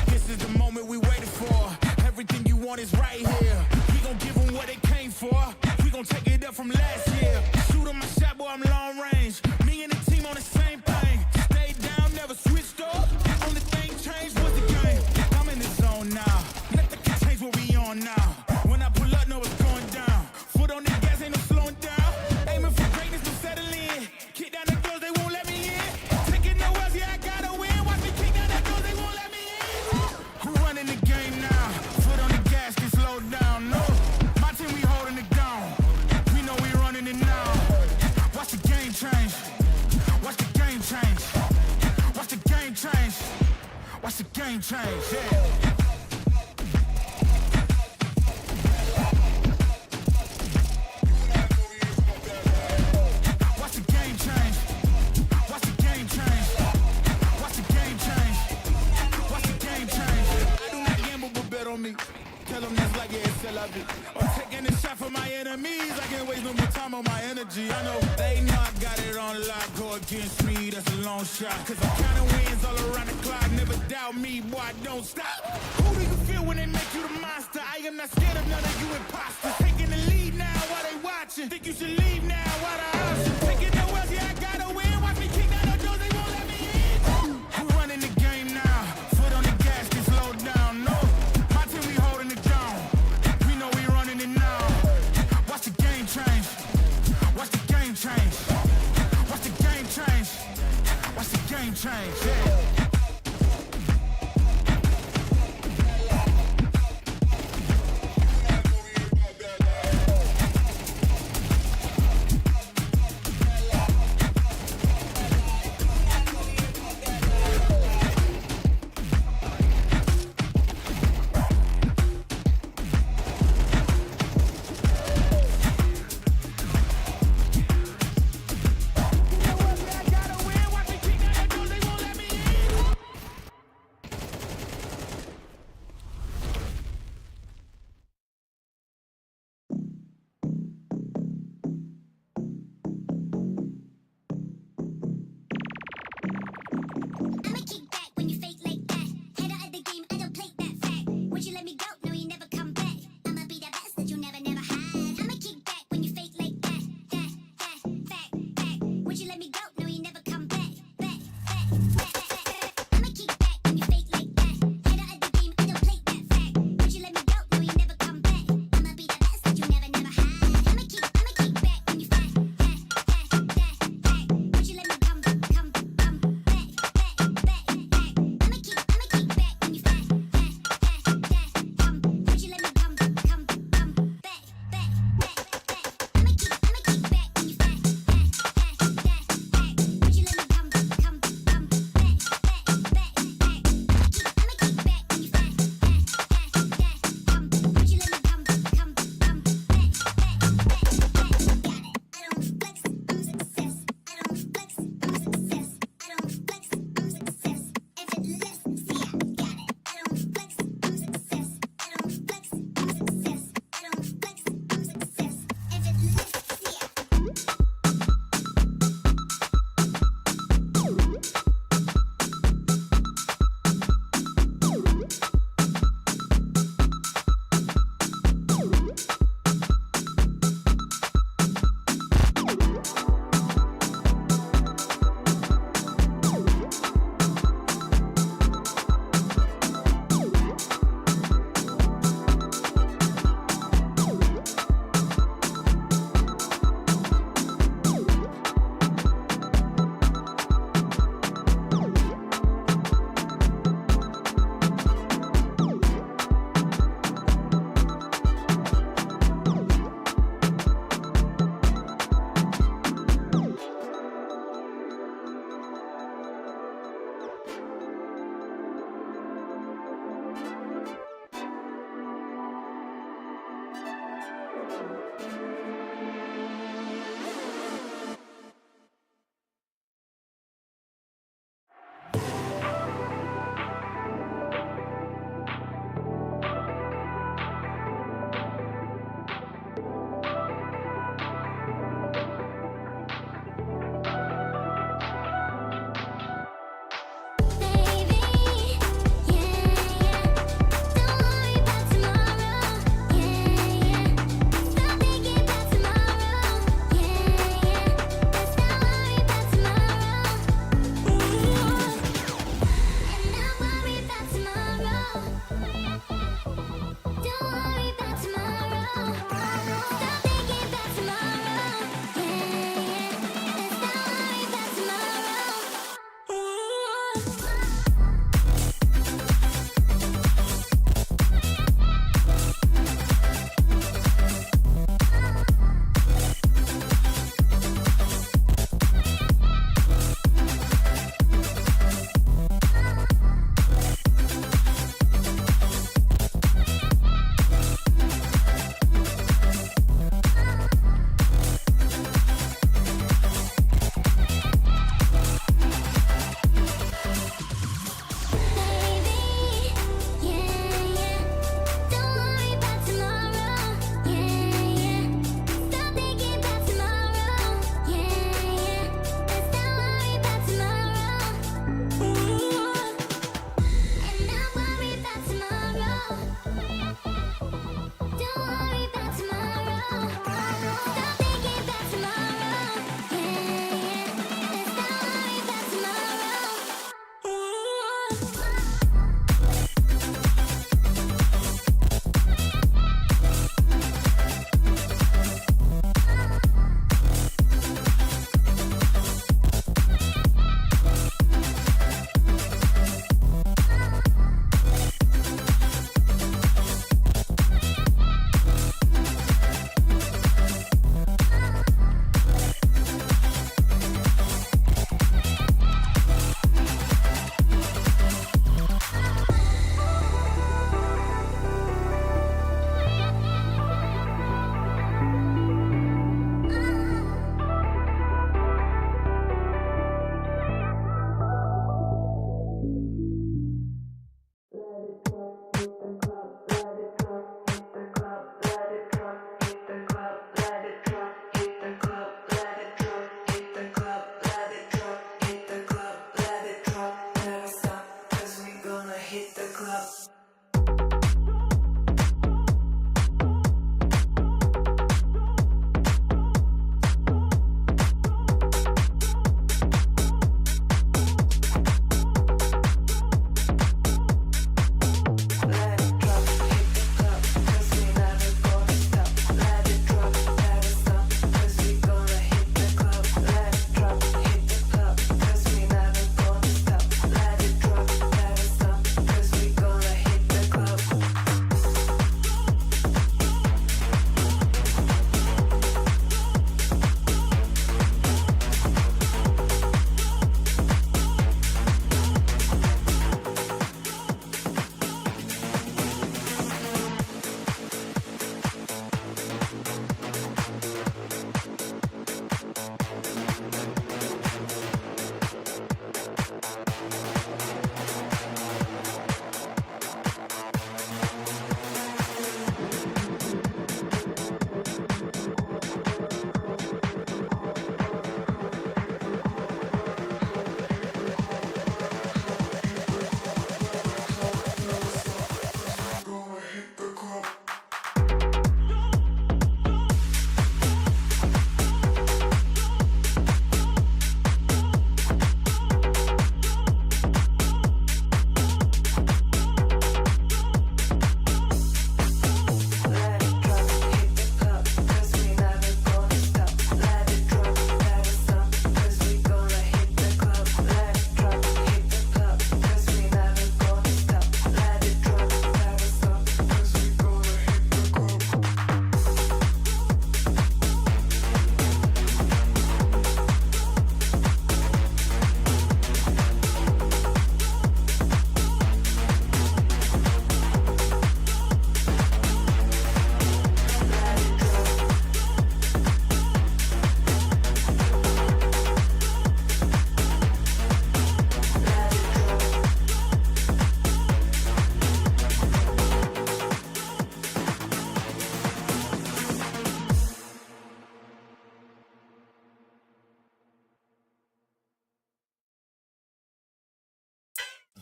This is the moment we waited for. Everything you want is right here. We gon' give them what they came for. We gon' take it up from last year. Shoot 'em my shot, boy, I'm long range. Me and the team on the same thing. Stayed down, never switched up. Only thing changed was the game. I'm in the zone now. Nothing can change what we on now. When I pull up, know it's going down. Foot on the gas, ain't no slowing down. Aiming for greatness, no settling. Kick down the doors, they won't let me in. Taking no else, yeah, I gotta win. Watch me kick down the doors, they won't let me in. Who running the game now? Foot on the gas, can slow down. No, my team, we holding it down. We know we running it now. Watch the game change. Watch the game change. Watch the game change. Watch the game change. Yeah. Watch the game change. Watch the game change. Watch the game change. Watch the game change. I do not gamble, but bet on me. Tell them that's like, yeah, it's still I be. I'm taking a shot for my enemies. I can't waste no more time on my energy. I know they know I got it on lock. Go against me, that's a long shot. Cause I'm counting wins all around the clock. Never doubt me, boy, I don't stop. Who do you feel when they make you the monster? I am not scared of none of you imposters. Taking the lead now while they watching. Think you should leave now while the option. Taking no else, yeah, I gotta win. Watch me kick down the doors, they won't let me in. We're running the game now. Foot on the gas, can slow down. No, my team, we holding it down. We know we running it now. Watch the game change. Watch the game change. Watch the game change. Watch the game change. Yeah.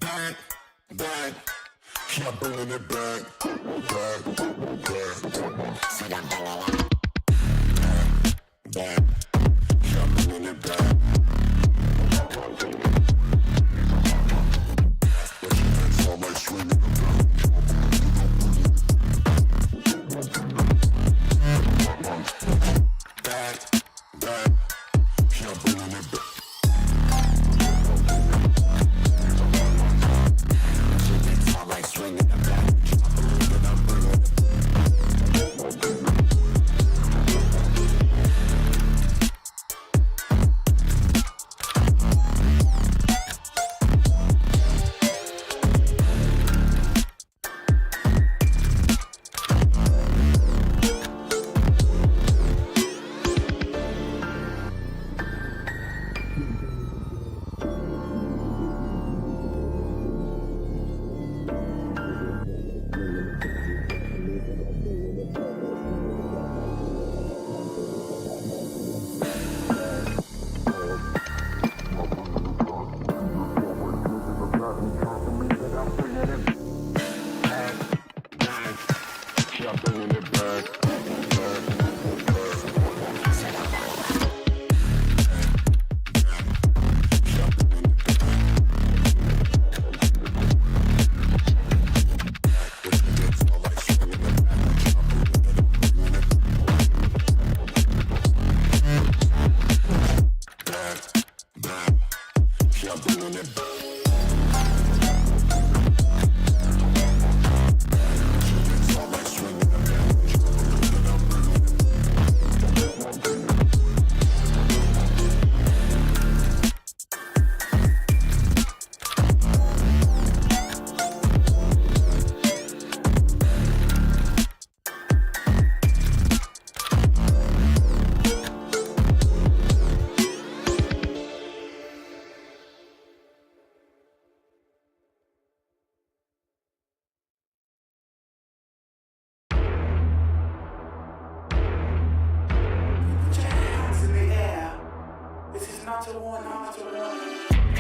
back, back. Yeah, bringing it back, back, back. Said I'm bringing it back, yeah, bringing it back. But you can't fall like swinging it back. Back, back, yeah, bringing it back. Like swinging the back, but I'm bringing it.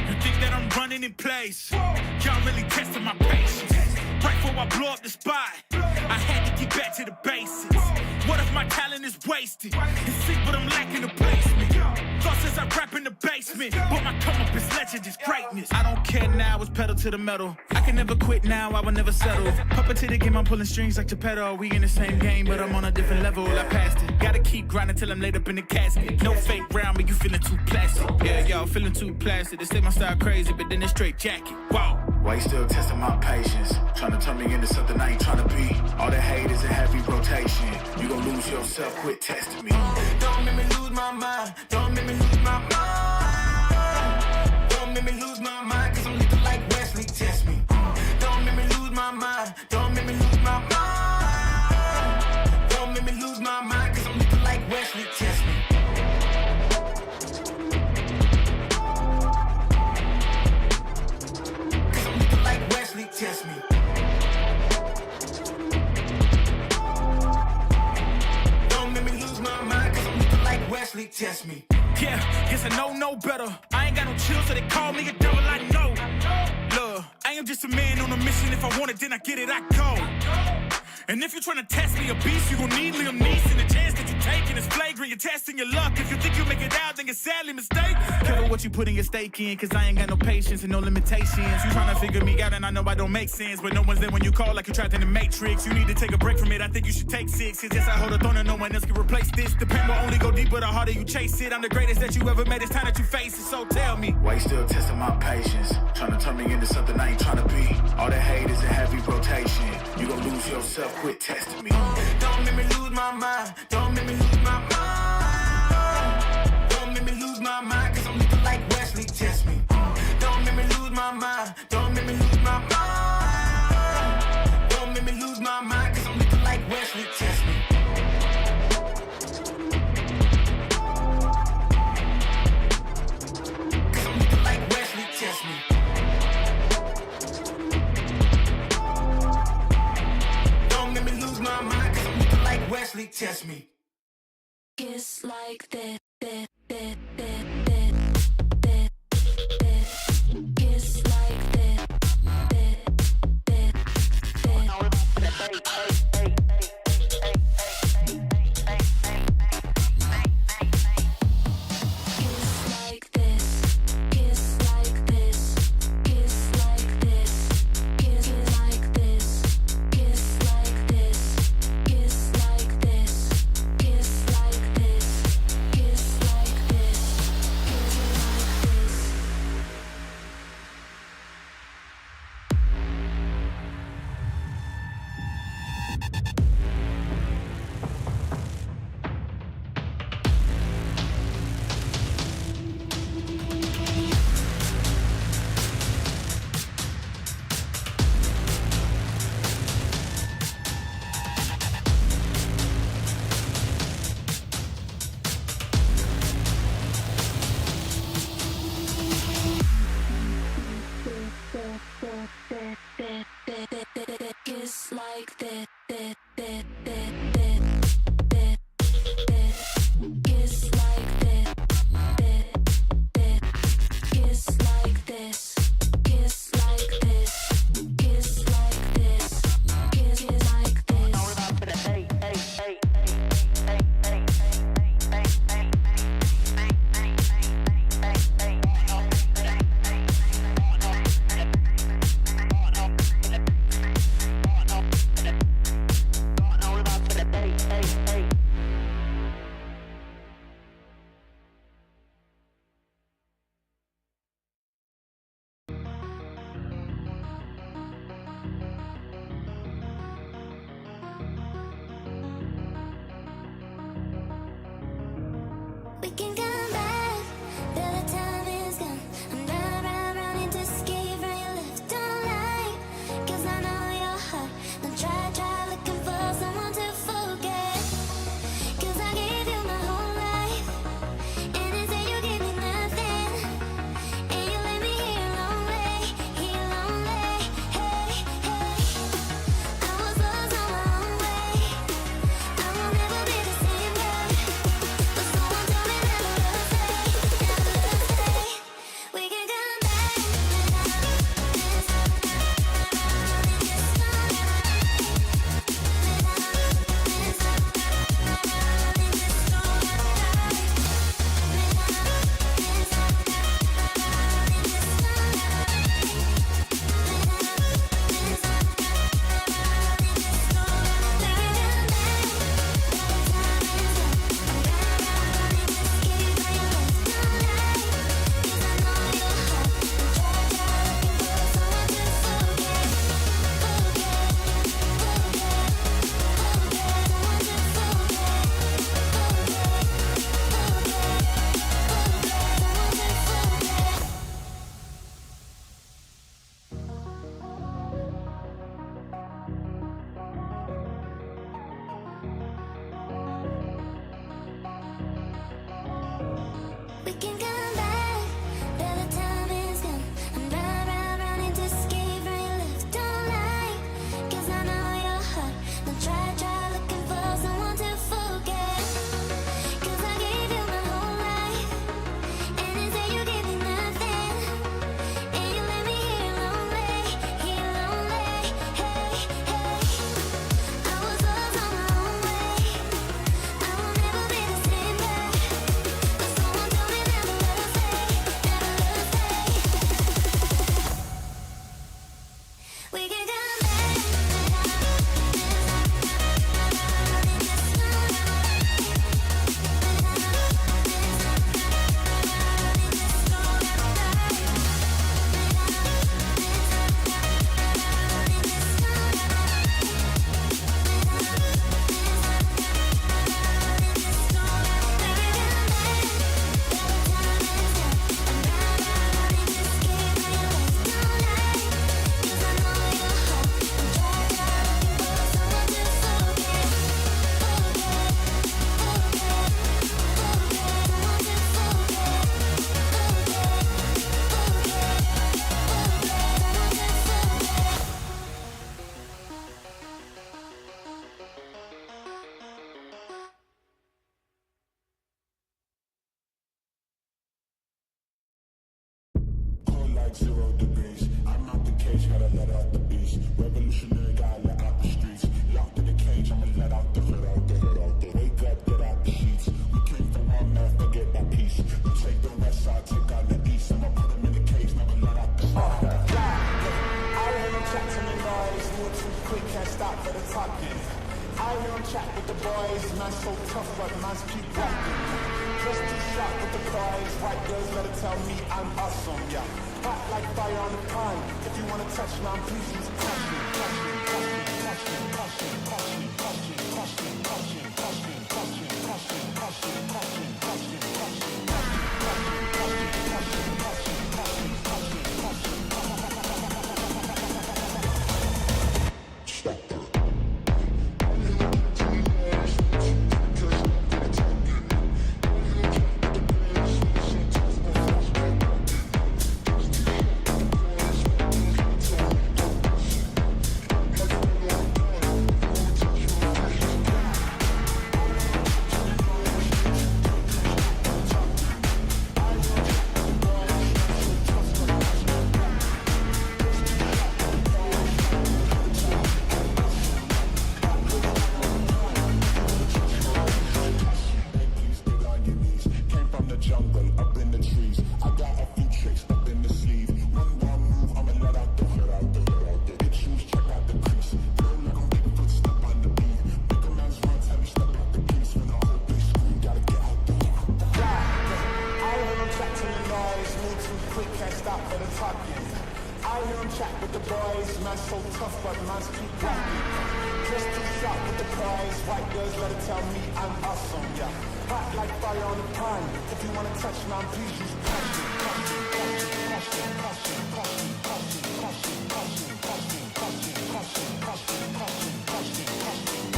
You think that I'm running in place? Y'all really testing my patience. Right before I blow up the spot, I had to get back to the basics. What if my talent is wasted? It's sick, but I'm lacking the placement. Thoughts as I rap in the basement, but my come up is legend, is greatness. I don't care now, it's pedal to the metal. I can never quit now, I will never settle. Puppet to the game, I'm pulling strings like Geppetto. We in the same game, but I'm on a different level. I passed it. Gotta keep grinding till I'm laid up in the casket. No fake round, but you feeling too plastic. Yeah, y'all feeling too plastic. They say my style crazy, but then it's straight jacket. Wow. Why you still testing my patience? Trying to turn me into something I ain't trying to be. All the hate is a heavy rotation. You gon' lose yourself, quit testing me. Don't make me lose my mind. Don't make me lose my mind. Don't make me lose my mind, cause I'm looking like Wesley, test me. Don't make me lose my mind. Don't make me lose my mind. Don't make me lose my mind, cause I'm looking like Wesley, test me. Cause I'm looking like Wesley, test me. Don't make me lose my mind, cause I'm looking like Wesley, test me. Yeah, guess I know no better. I ain't got no chill, so they call me a devil, I know. Look, I am just a man on a mission. If I want it, then I get it, I go. And if you're trying to test me a beast, you gon' need Liam Neeson. The chance that you're taking is flagrant. You're testing your luck. If you think you make it out, then you're sadly mistaken. Careful what you putting your stake in, cause I ain't got no patience and no limitations. You trying to figure me out, and I know I don't make sense. But no one's there when you call, like you trapped in the Matrix. You need to take a break from it. I think you should take 6. Cause yes, I hold a throne and no one else can replace this. The pain will only go deeper the harder you chase it. I'm the greatest that you ever met. It's time that you face it. So tell me, Why you still testing my patience? Trying to turn me into something I ain't trying to be. All the hate is a heavy rotation. You gon' lose yourself, quit testing me. Don't make me lose my mind. Don't make me lose my mind. Don't make me lose my mind, cause I'm looking like Wesley, test me. Don't make me lose my mind. Don't make me lose my mind. Don't make me lose my mind, cause I'm looking like Wesley, test me. Cause I'm looking like Wesley, test me. Don't make me lose my mind, cause I'm looking like Wesley, test me. Kiss like that, Kiss like that. this, kiss like this, kiss like this, kiss like this, kiss like this, kiss like this. We can come back, till the time is gone. I'm running to escape from your left. Don't lie, 'cause I know your heart. Don't try looking for someone to forget. 'Cause I gave you my whole life, and instead you gave me nothing. And you let me here lonely, hey, hey. I was lost on my own way. I will never be the same girl. But someone told me never to stay. We can come back We can come back, till the time is gone. I'm running to escape from your left. Don't lie, 'cause I know your heart. Don't try looking for someone to forget. 'Cause I gave you my whole life, and instead you gave me nothing. And you let me here lonely, hey, hey. I was lost on my own way. I will never be the same girl. But someone told me never to stay. We can come back. Cold like 0 degrees. I'm out the cage, gotta let out the beast. Revolutionary, gotta let out the streets. Locked in the cage, I'ma let out the hood out the hood out the. Wake up, get out the sheets. We came from one man, forget that piece. You take the west side, take out the east. I'ma put him in the cage, never let out the I hear him chat to me boys, move too quick, can't stop for the talking. I hear him chat with the boys, man so tough, but man's keep walking. Just too sharp with the boys, white girls better tell me I'm awesome, yeah. Hot like fire on the pine. If you wanna touch me, I'm please use caution, caution, caution, caution, caution, caution, caution, caution, caution, caution, caution, caution, caution, caution, caution, caution. so tough, but man's keep walking. Just too sharp with the prize. White girls let it tell me I'm awesome, yeah. Hot like fire on the pine. If you wanna touch man, please use passion. Passion, passion, passion, passion, passion, passion, passion, passion, passion, passion, passion, passion, passion, passion, passion.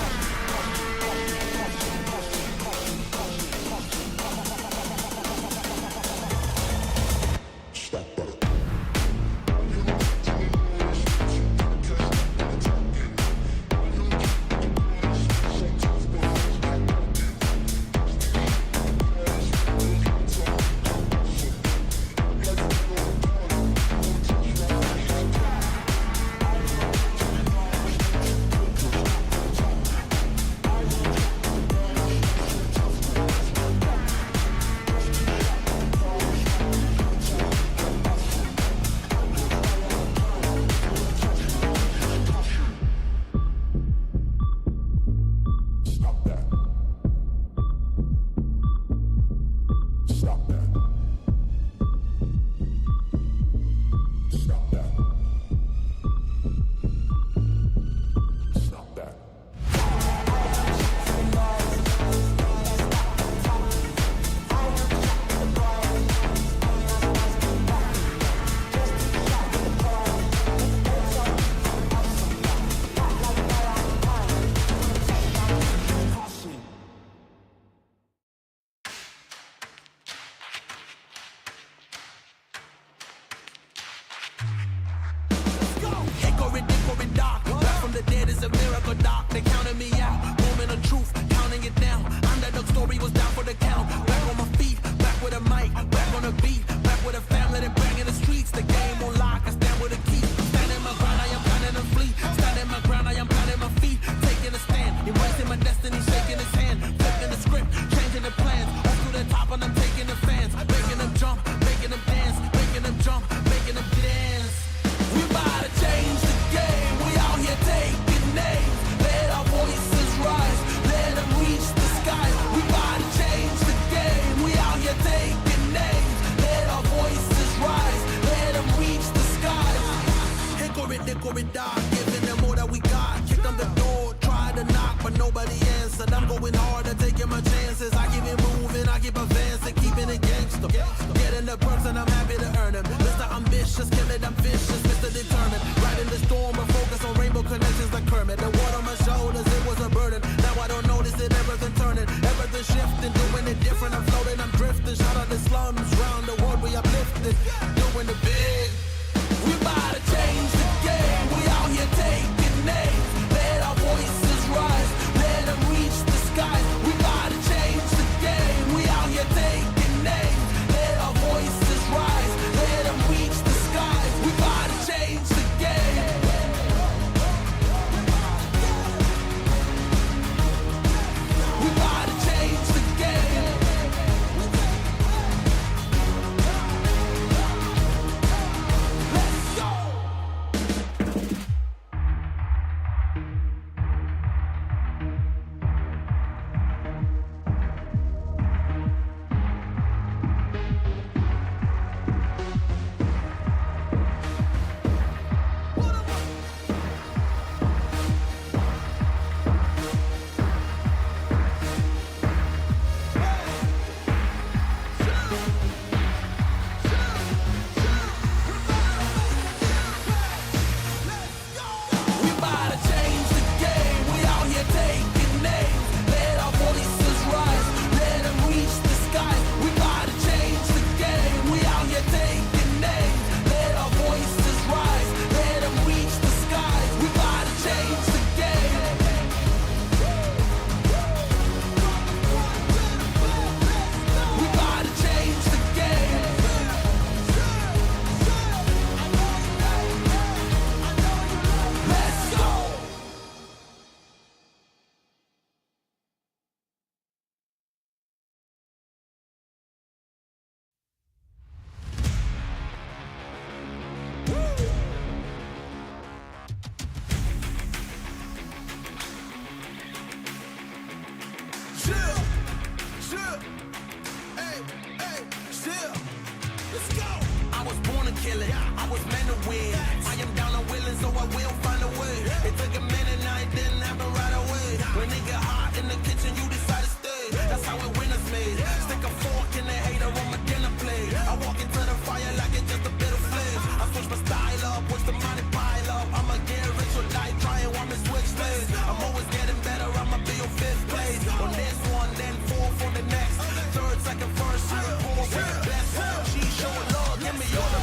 kill it. I was meant to win. I am down on willing so I will find a way. It took a minute, now it didn't happen right away. When it get hot in the kitchen, you decide to stay. That's how it winners made. Stick a fork in the hater on my dinner plate. I walk into the fire like it's just a bit of flame. I switch my style up, watch the money pile up. I'ma get rich or die trying, want me switch lanes. I'm always getting better, I'ma be on 5th place. On this one, then 4th on the next. 3rd, 2nd, 1st, you report for the best. She showing love, give me all the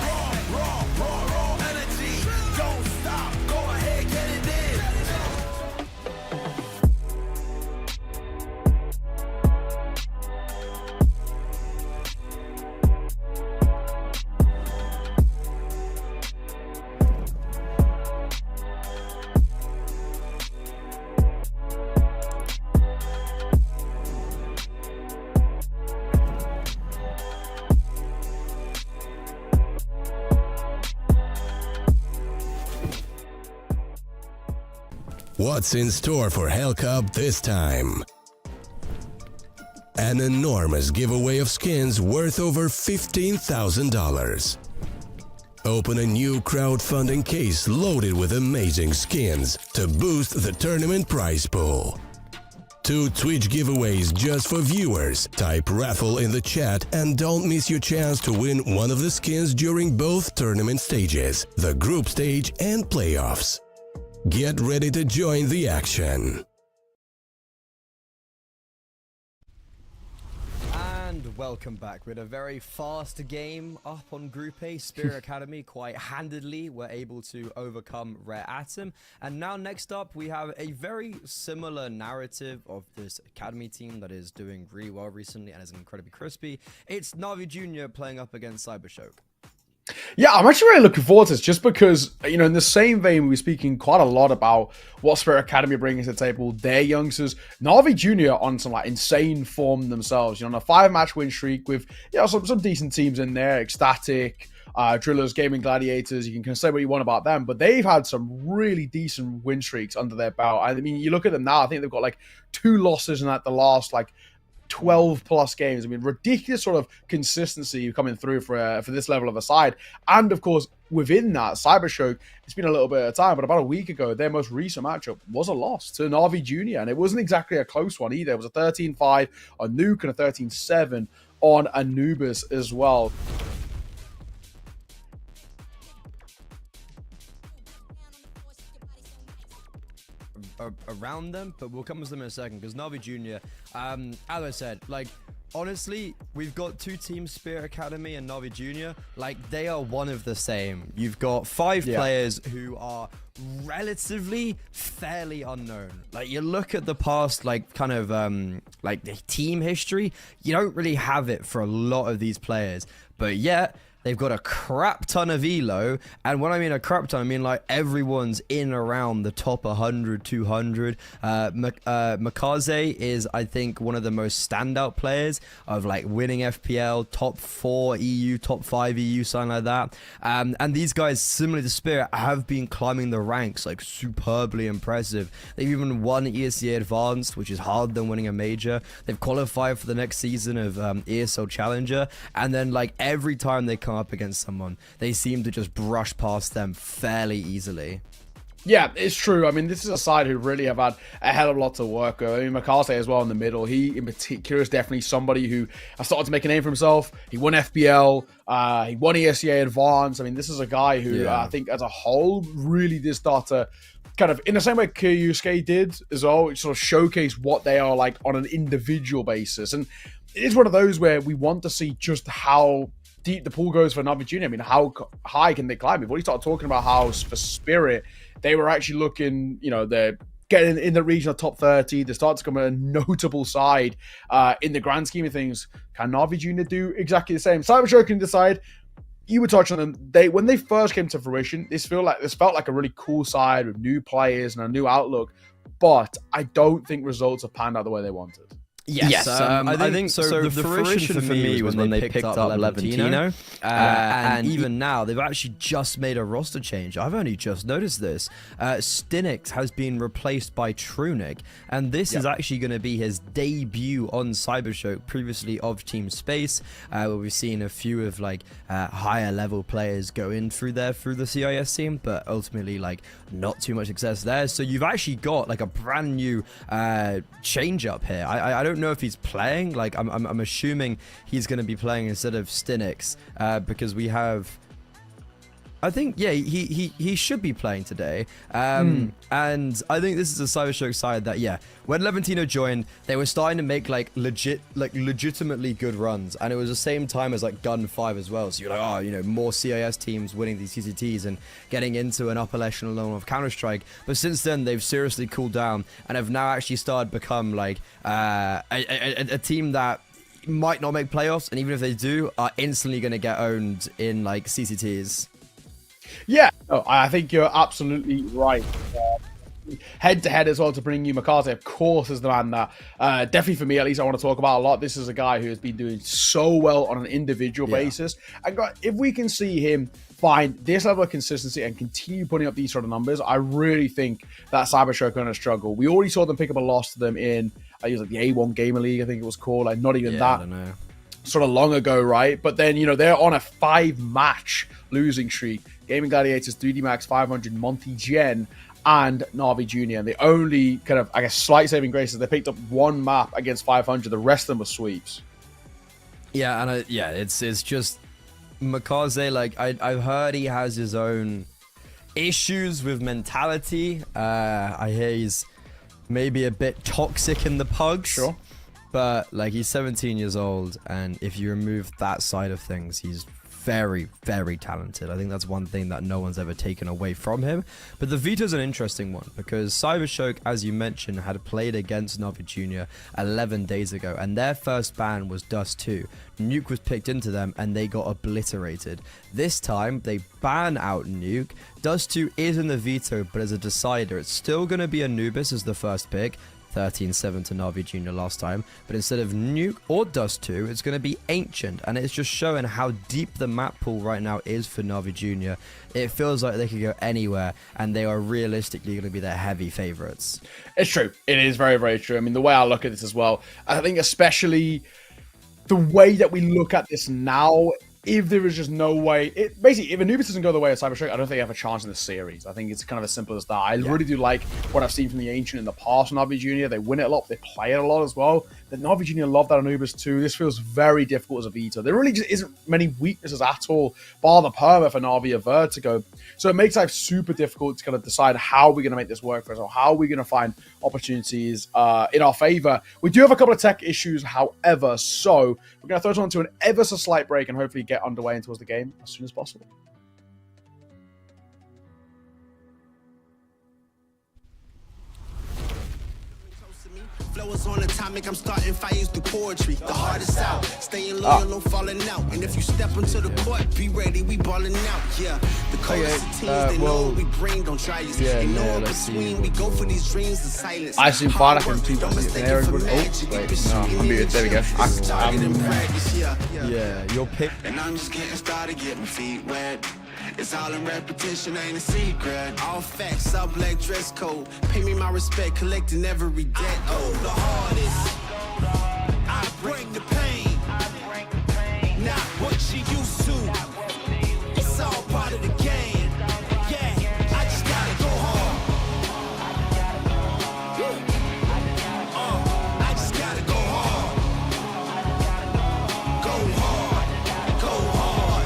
raw energy. Don't stop, go ahead, get it in. What's in store for Hellcup this time? An enormous giveaway of skins worth over $15,000. Open a new crowdfunding case loaded with amazing skins to boost the tournament prize pool. 2 Twitch giveaways just for viewers. Type raffle in the chat and don't miss your chance to win one of the skins during both tournament stages, the group stage and playoffs. Get ready to join the action. And welcome back. We had a very fast game up on Group A. Spirit Academy quite handedly were able to overcome Rare Atom. And now next up we have a very similar narrative of this Academy team that is doing really well recently and is incredibly crispy. It's Navi Jr. playing up against Cybershock. Yeah, I'm actually really looking forward to this just because, you know, in the same vein, we were speaking quite a lot about what Spirit Academy are bringing to the table, their youngsters. Navi Jr. on some like insane form themselves, you know, on a 5-match win streak with, you know, some decent teams in there, Ecstatic, Drillers, Gaming Gladiators. You can say what you want about them, but they've had some really decent win streaks under their belt. I mean, you look at them now, I think they've got like 2 losses in like the last like 12 plus games. I mean, ridiculous sort of consistency coming through for this level of a side. And of course, within that, Cybershock, it's been a little bit of time, but about a week ago, their most recent matchup was a loss to Navi Jr. And it wasn't exactly a close one either. It was a 13-5 on Nuke and a 13-7 on Anubis as well. Around them, but we'll come to them in a second because Navi Jr., as I said, like, honestly, we've got 2 teams, Spirit Academy and Navi Jr. Like, they are one of the same. You've got 5 players who are relatively fairly unknown. Like, you look at the past, like, kind of, like, the team history, you don't really have it for a lot of these players, but yet they've got a crap ton of elo, and when I mean a crap ton, I mean like everyone's in around the top 100, 200. Makaze is, I think, one of the most standout players of like winning FPL, top 4 EU, top 5 EU, something like that. And these guys, similar to Spirit, have been climbing the ranks like superbly impressive. They've even won ESEA Advanced, which is harder than winning a major. They've qualified for the next season of ESL Challenger, and then like every time they come up against someone, they seem to just brush past them fairly easily. Yeah, it's true. I mean, this is a side who really have had a hell of a lot to work with. I mean, McCarthy as well in the middle. He, in particular, is definitely somebody who has started to make a name for himself. He won FPL. He won ESEA Advance. I mean, this is a guy who I think as a whole really did start to kind of, in the same way Kyusuke did as well, sort of showcase what they are like on an individual basis. And it is one of those where we want to see just how deep the pool goes for Navi Jr. I mean, how high can they climb? We've already started talking about how for Spirit, they were actually looking, you know, they're getting in the region of top 30. They start to become a notable side in the grand scheme of things. Can Navi Jr. do exactly the same? Cybershock can decide. You were touching on them. When they first came to fruition, this felt like a really cool side with new players and a new outlook. But I don't think results have panned out the way they wanted. Yes, I think so. The fruition for me was when they picked up Levantino, and even now they've actually just made a roster change. I've only just noticed this. Stinix has been replaced by Trunic, and this is actually going to be his debut on Cybershock, previously of Team Space, where we've seen a few of like higher level players go in through the CIS team, but ultimately like not too much success there. So you've actually got like a brand new change up here. I don't know if he's playing. Like I'm assuming he's going to be playing instead of Stinix, because we have, I think, yeah, he should be playing today. And I think this is a Cybershock side that, yeah, when Levantino joined, they were starting to make like legitimately good runs, and it was the same time as like Gun 5 as well. So you're like, oh, you know, more CIS teams winning these CCTs and getting into an upper echelon of Counter-Strike. But since then, they've seriously cooled down and have now actually started to become like a team that might not make playoffs, and even if they do, are instantly going to get owned in like CCTs. Yeah, no, I think you're absolutely right. Head to head as well to bring you Makaze, of course, is the man that definitely for me at least I want to talk about a lot. This is a guy who has been doing so well on an individual basis, and if we can see him find this level of consistency and continue putting up these sort of numbers, I really think that Cybershock are going to struggle. We already saw them pick up a loss to them in I use like the A1 Gamer League, I think it was called, like not even that. I don't know. Sort of long ago, right? But then, you know, they're on a 5-match losing streak. Gaming Gladiators, 3D Max, 500, Monty Gen, and Navi Jr. And the only kind of, I guess, slight saving grace is they picked up one map against 500. The rest of them were sweeps. Yeah, and it's just Makaze. Like I've heard he has his own issues with mentality. I hear he's maybe a bit toxic in the pugs. Sure. But like he's 17 years old, and if you remove that side of things, he's very, very talented. I think that's one thing that no one's ever taken away from him. But the veto's an interesting one because Cybershock, as you mentioned, had played against Navi Jr. 11 days ago, and their first ban was Dust 2. Nuke was picked into them and they got obliterated. This time they ban out Nuke. Dust 2 is in the veto, but as a decider, it's still going to be Anubis as the first pick. 13-7 to Navi Jr. last time, but instead of Nuke or Dust 2, it's going to be Ancient, and it's just showing how deep the map pool right now is for Navi Jr. It feels like they could go anywhere, and they are realistically going to be their heavy favorites. It's true. It is very, very true. I mean, the way I look at this as well, I think especially the way that we look at this now, if there is just no way, basically, if Anubis doesn't go the way of Cybershock, I don't think they have a chance in the series. I think it's kind of as simple as that. I really do like what I've seen from the Ancient in the past, Navi Jr. They win it a lot, they play it a lot as well. The Navi Jr. love that Anubis too. This feels very difficult as a veto. There really just isn't many weaknesses at all, bar the perma for Navi or Vertigo. So it makes life super difficult to kind of decide how we're going to make this work for us, or how we're going to find opportunities in our favor. We do have a couple of tech issues, however, so we're going to throw it on to an ever so slight break and hopefully get underway and towards the game as soon as possible. Flow is on atomic, I'm starting fires through poetry. The hardest out, staying loyal, no falling out. And if you step into the court, be ready, we balling out. Yeah, the coldest of teams, they know what we bring, don't try us. They know in between, we go for these dreams in silence. I assume far I can see don't mistake there it for and magic. no, I'm muted. There we go. Yeah, your pick. And I'm just getting started, getting feet wet. It's all in repetition, ain't a secret. All facts, all black dress code. Pay me my respect, collecting every debt. Oh, the hardest. I bring the pain. Not what you used to. It's all part of the game. Yeah, I just gotta go hard. I just gotta go hard. Go hard. Go hard.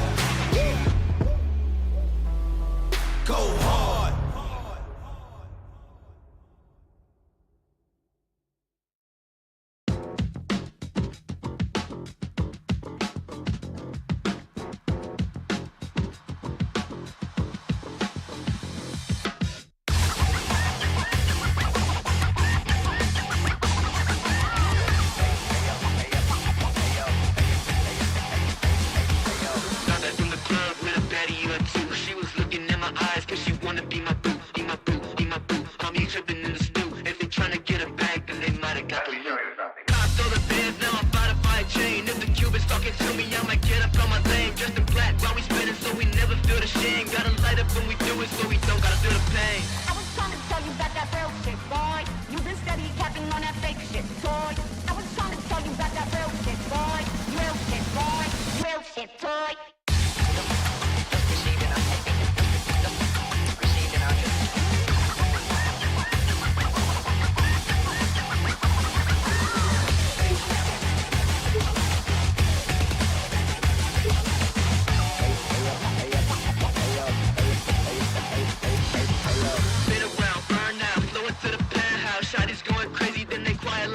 Go hard.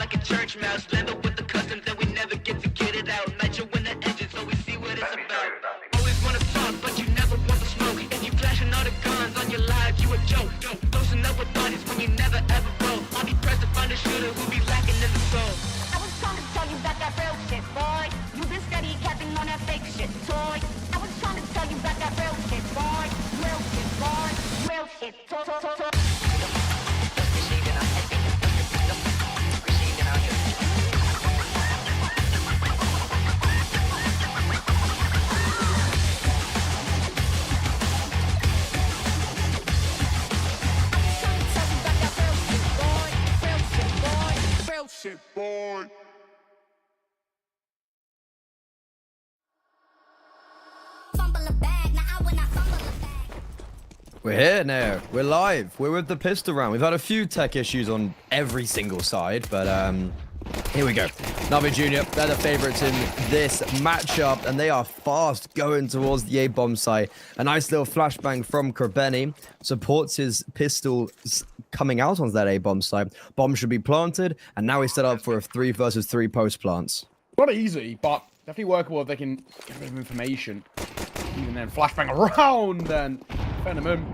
like a church mouse. Land up with the customs that we never get to get it out. Nitro in the engine, so we see what it's about. Always wanna talk, but you never want the smoke. If you flashing all the guns on your live, you a joke. Closing up with bodies when you never ever roll. I'll be pressed to find a shooter who be lacking in the soul. I was trying to tell you about that real shit, boy. You been steady capping on that fake shit, toy. I was trying to tell you about that real shit, boy. Real shit, boy. Real shit, toy. Shit, boy. Fumble a bag, now I will not fumble a bag. We're here now. We're live. We're with the pistol round. We've had a few tech issues on every single side, but here we go. Navi Junior, they're the favorites in this matchup, and they are fast going towards the A-bomb site. A nice little flashbang from Krebeni supports his pistol coming out onto that A-bomb site. Bomb should be planted, and now he's set up for a 3 versus 3 post plants. Not easy, but definitely workable if they can get a bit of information. Even then, flashbang around and defend him.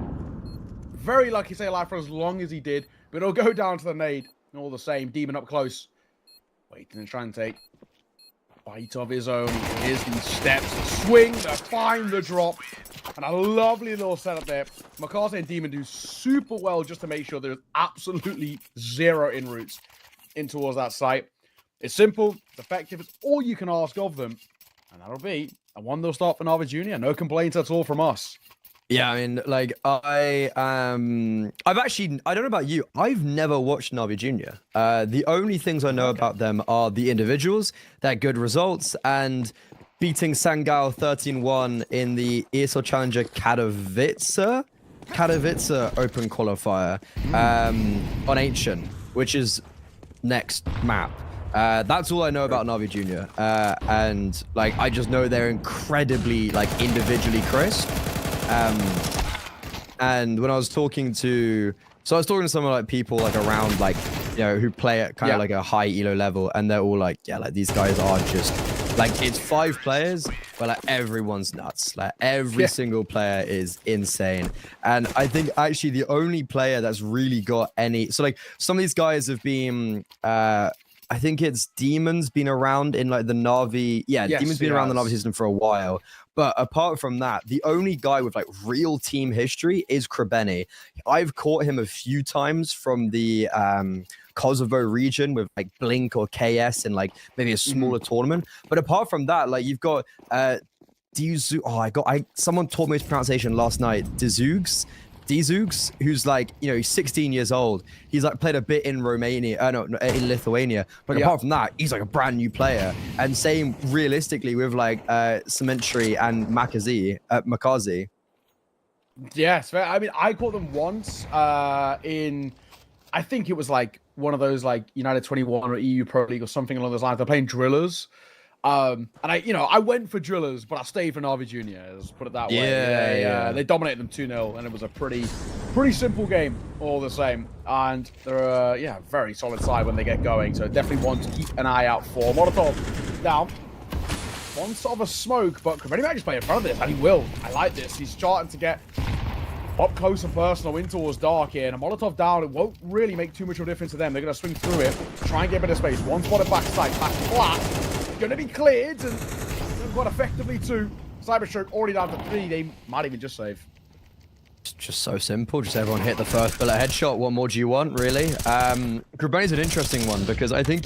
Very lucky to stay alive for as long as he did, but it'll go down to the nade. All the same, Demon up close. Waiting and trying to take a bite of his own. Here's these steps, swing to find the drop. And a lovely little setup there. McCarthy and Demon do super well just to make sure there's absolutely zero in routes in towards that site. It's simple, it's effective, it's all you can ask of them. And that'll be a 1-0 start for Navi Junior. No complaints at all from us. Yeah, I mean, like, I've actually, I don't know about you, I've never watched Navi Junior. The only things I know about them are the individuals, their good results, and beating Sangal 13-1 in the ESL Challenger Katowice Open Qualifier on Ancient, which is next map. That's all I know about Navi Junior. And, like, I just know they're incredibly, like, individually crisp. And when I was talking to, so I was talking to some like people like around like, you know, who play at kind of like a high elo level, and they're all like, yeah, like these guys are just like, it's 5 players, but like everyone's nuts. Like every single player is insane. And I think actually the only player that's really got any, so like some of these guys have been, I think it's Demon's been around in like the Navi. Yeah, yes, Demon's been around the Navi system for a while. But apart from that, the only guy with like real team history is Krebeni. I've caught him a few times from the Kosovo region with like Blink or KS in like maybe a smaller tournament. But apart from that, like you've got Dizug. Oh, someone taught me his pronunciation last night. Dizug, who's like, you know, he's 16 years old. He's like played a bit in Romania, in Lithuania. But apart from that, he's like a brand new player. And same realistically with like Cementry and Makazi. Yes, I mean, I caught them once in, I think it was like one of those like United 21 or EU Pro League or something along those lines. They're playing Drillers. And I went for Drillers, but I stayed for Navi Junior. Let's put it that way. Yeah. They dominated them 2-0, and it was a pretty simple game all the same. And they're a very solid side when they get going. So definitely one to keep an eye out for. Molotov down. One sort of a smoke, but Krebeni might just play in front of this, and he will. I like this. He's starting to get up close and personal in towards Dark here, and a Molotov down, it won't really make too much of a difference to them. They're going to swing through it, try and get a bit of space. One spotted backside, back flat. Going to be cleared, and quite effectively too. Cyberstroke already down to 3. They might even just save. It's just so simple. Just everyone hit the first bullet headshot. What more do you want, really? Krebeni's an interesting one because I think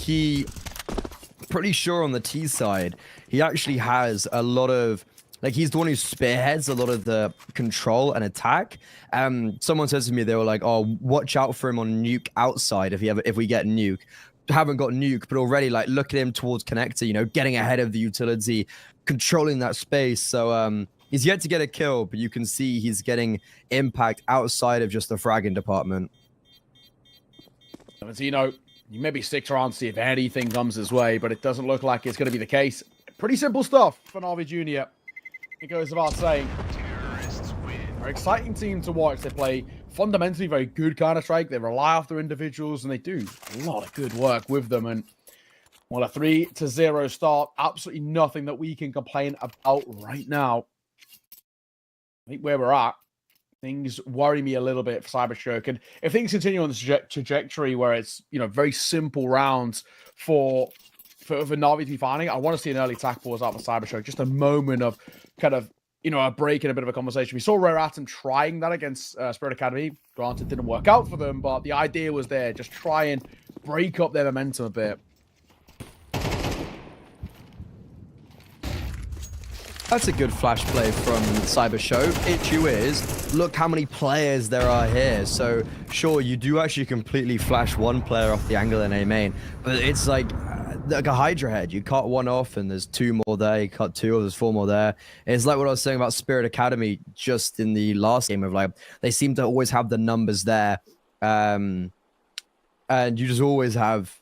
pretty sure on the T side, he actually has a lot of, like, he's the one who spearheads a lot of the control and attack. Someone says to me, they were like, oh, watch out for him on nuke outside if we get nuke. Haven't got nuke, but already like look at him towards connector, you know, getting ahead of the utility, controlling that space. So he's yet to get a kill, but you can see he's getting impact outside of just the fragging department. So, you know, you maybe stick around to see if anything comes his way, but it doesn't look like it's going to be the case. Pretty simple stuff for Navi Junior. It goes without saying. An exciting team to watch. They play fundamentally very good Counter-Strike. They rely off their individuals, and they do a lot of good work with them. And well, a 3-0 start, absolutely nothing that we can complain about right now. I think where we're at, things worry me a little bit for Cybershock. And if things continue on this trajectory where it's, you know, very simple rounds for Na'Vi to be finding, I want to see an early attack pause out for Cybershock. Just a moment of kind of, you know, a break and a bit of a conversation. We saw Rare Atom trying that against Spirit Academy. Granted, didn't work out for them, but the idea was there. Just try and break up their momentum a bit. That's a good flash play from Cybershock. Issue is, look how many players there are here. So, sure, you do actually completely flash one player off the angle in A main, but it's like a Hydra head. You cut one off and there's two more there. You cut two, or there's four more there. It's like what I was saying about Spirit Academy just in the last game of like, they seem to always have the numbers there. And you just always have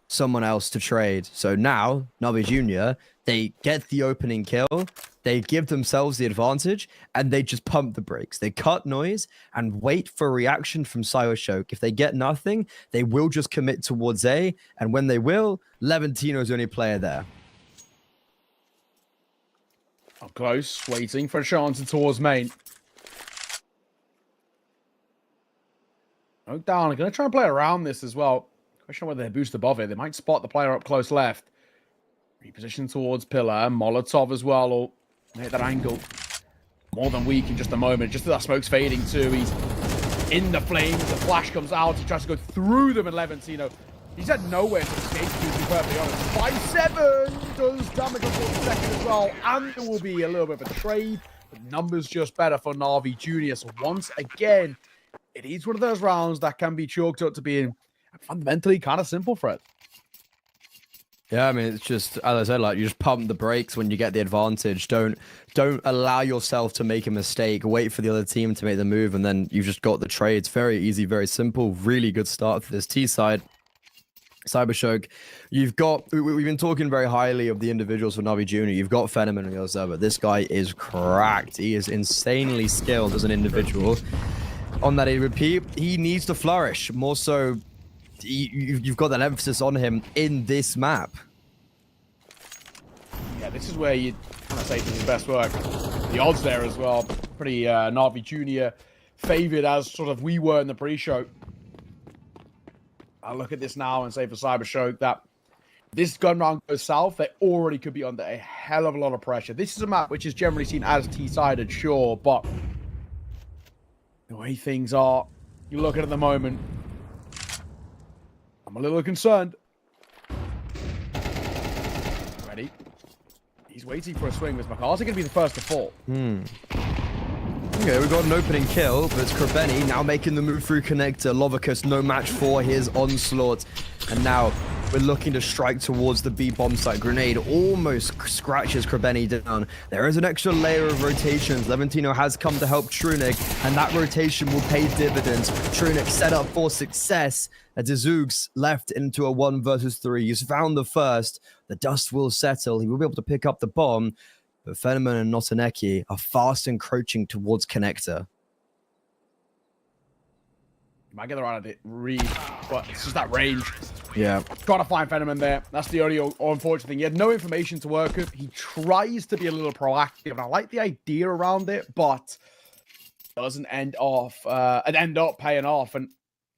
someone else to trade. So now, Na'Vi Jr., they get the opening kill, they give themselves the advantage, and they just pump the brakes. They cut noise and wait for a reaction from Cybershock. If they get nothing, they will just commit towards A, and when they will, Levantino's the only player there. Up close, waiting for a chance towards main. Oak down, I'm going to try and play around this as well. Question whether they boost above it. They might spot the player up close left. Reposition towards pillar. Molotov as well, or hit that angle. More than weak in just a moment. Just as that smoke's fading too. He's in the flames. The flash comes out. He tries to go through them, and Levantino, he's had nowhere to escape, to be perfectly honest. 5-7 does damage on 42nd as well. And there will be a little bit of a trade. The numbers just better for Na'Vi Jr. So once again, it is one of those rounds that can be chalked up to being fundamentally kind of simple, Fred. Yeah, I mean, it's just, as I said, like, you just pump the brakes when you get the advantage. Don't allow yourself to make a mistake. Wait for the other team to make the move, and then you've just got the trade. It's very easy, very simple. Really good start for this T side. Cybershock, you've got, we've been talking very highly of the individuals for Na'Vi Jr. You've got Phenomen on your server. This guy is cracked. He is insanely skilled as an individual. On that AWP, he needs to flourish. More so, you've got that emphasis on him in this map. Yeah, this is where you kind of say his best work. The odds there as well. Pretty Na'Vi Jr. favored as sort of we were in the pre-show. I'll look at this now and say for Cybershock that this gun round goes south, they already could be under a hell of a lot of pressure. This is a map which is generally seen as T-sided, sure, but the way things are, you look at it at the moment, I'm a little concerned. Ready? He's waiting for a swing. This McCarthy going to be the first to fall. Okay, we've got an opening kill, but it's Krabeni now making the move through connector. Lovicus no match for his onslaught. And now we're looking to strike towards the B bomb site. Grenade almost scratches Krabeni down. There is an extra layer of rotations. Levantino has come to help Trunic, and that rotation will pay dividends. Trunic set up for success. Dzug's left into a 1 versus 3. He's found the first. The dust will settle. He will be able to pick up the bomb. But Phenomen and Notaneki are fast encroaching towards connector. You might get the right idea, but it's just that range. Yeah. Trying to find Phenomen there. That's the only unfortunate thing. He had no information to work with. He tries to be a little proactive, and I like the idea around it, but doesn't end up paying off, and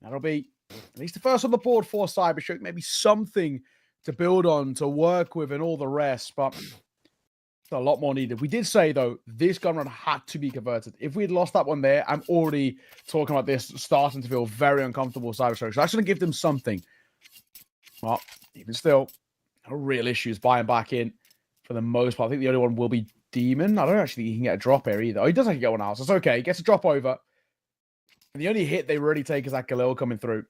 that'll be at least the first on the board for Cybershock. Maybe something to build on, to work with, and all the rest, but a lot more needed. We did say, though, this gun run had to be converted. If we had lost that one there, I'm already talking about this starting to feel very uncomfortable with Cybershock. So that's going to give them something. Well, even still, no real issues buying back in for the most part. I think the only one will be Demon. I don't actually think he can get a drop here either. Oh, he does actually get one out, so it's okay. He gets a drop over. And the only hit they really take is that Galil coming through.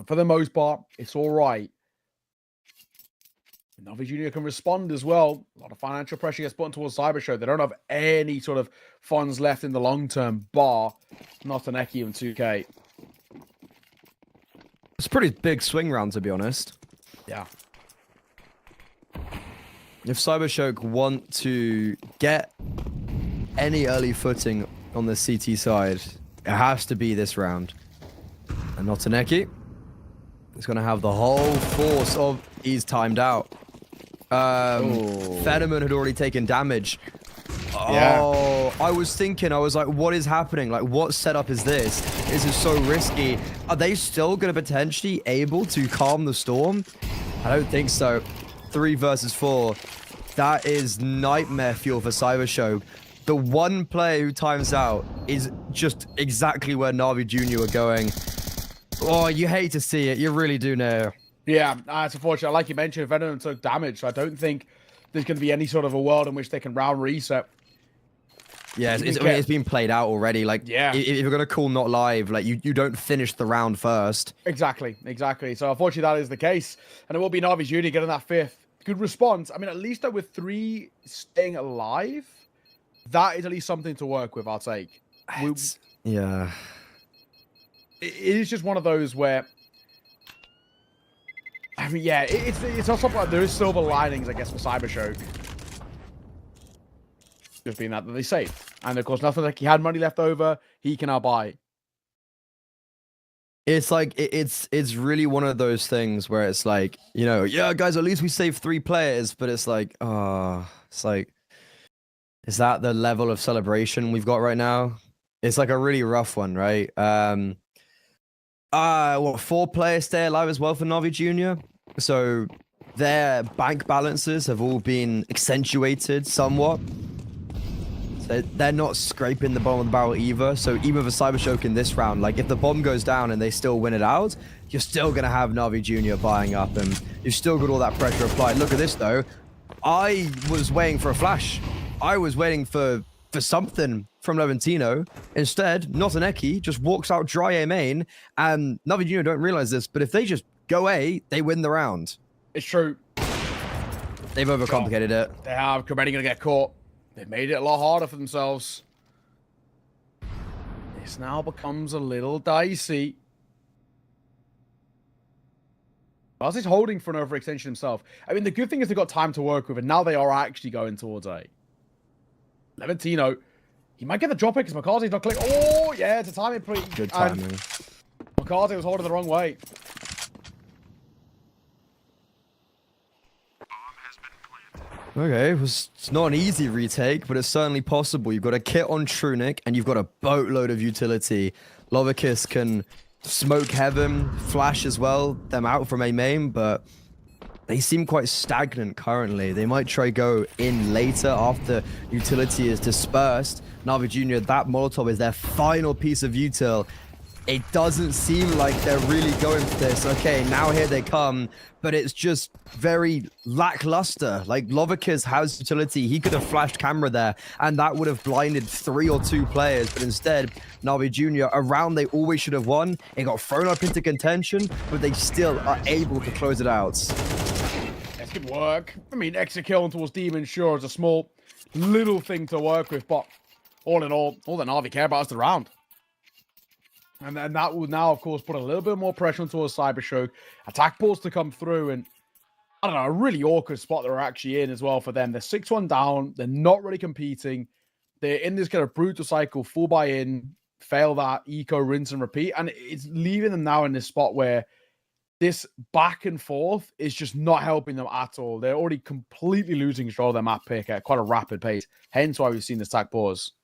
For the most part, it's all right. Na'Vi Jr. can respond as well. A lot of financial pressure gets put on towards Cybershock. They don't have any sort of funds left in the long term, bar Notaneki and 2K. It's a pretty big swing round, to be honest. Yeah. If Cybershock want to get any early footing on the CT side, It has to be this round. And Notaneki is going to have the whole force of... He's timed out. Fenneman had already taken damage. Yeah. Oh, I was thinking, I was like, what is happening? Like, what setup is this? This is so risky. Are they still going to potentially able to calm the storm? I don't think so. 3 versus 4. That is nightmare fuel for Cybershow. The one player who times out is just exactly where Na'Vi Jr. were going. Oh, you hate to see it. You really do know. Yeah, it's unfortunate. Like you mentioned, Venom took damage, so I don't think there's going to be any sort of a world in which they can round reset. Yeah, I mean, it's been played out already. Like, yeah, if you're going to call not live, like, you don't finish the round first. Exactly. So, unfortunately, that is the case. And it will be Na'Vi Jr. getting that 5th. Good response. I mean, at least with 3 staying alive, that is at least something to work with, I'll take. Yeah. It is just one of those where... I mean, yeah, it's also like there is silver linings, I guess, for Cybershow. Just being that they saved. And, of course, nothing like he had money left over, he can now buy. It's like, it's really one of those things where it's like, you know, yeah, guys, at least we saved 3 players, but it's like, it's like, is that the level of celebration we've got right now? It's like a really rough one, right? 4 players stay alive as well for Na'Vi Jr. So their bank balances have all been accentuated somewhat. So they're not scraping the bottom of the barrel either. So even for Cybershock in this round, like if the bomb goes down and they still win it out, you're still going to have Na'Vi Jr. buying up and you've still got all that pressure applied. Look at this though. I was waiting for a flash. I was waiting for something from Levantino. Instead, Notaneki just walks out dry A main, and Na'Vi Jr. don't realize this, but if they just go A, they win the round. It's true. They've overcomplicated it. They have. Cometti going to get caught. They've made it a lot harder for themselves. This now becomes a little dicey. As he's holding for an overextension himself. I mean, the good thing is they've got time to work with, and now they are actually going towards A. Levantino, he might get the drop pick because McCarthy's not clicking. Oh, yeah, it's a timing play. Good timing. McCarthy was holding the wrong way. Okay, it's not an easy retake, but it's certainly possible. You've got a kit on Trunic, and you've got a boatload of utility. Lovakis can smoke heaven, flash as well, them out from a main, but they seem quite stagnant currently. They might try go in later after utility is dispersed. Na'Vi Jr., that Molotov is their final piece of util. It doesn't seem like they're really going for this. Okay, now here they come, but it's just very lackluster. Like, Lovakis has utility. He could have flashed camera there, and that would have blinded 3 or 2 players, but instead, Na'Vi Jr., a round they always should have won. It got thrown up into contention, but they still are able to close it out. That's good work. I mean, extra kill towards Demon sure is a small, little thing to work with, but all in all that Na'Vi care about is the round. And then that will now, of course, put a little bit more pressure towards Cybershock. Attack balls to come through, and I don't know, a really awkward spot they're actually in as well for them. They're 6-1 down. They're not really competing. They're in this kind of brutal cycle, full buy-in, fail that, eco, rinse, and repeat. And it's leaving them now in this spot where this back and forth is just not helping them at all. They're already completely losing control of their map pick at quite a rapid pace. Hence why we've seen this attack pause.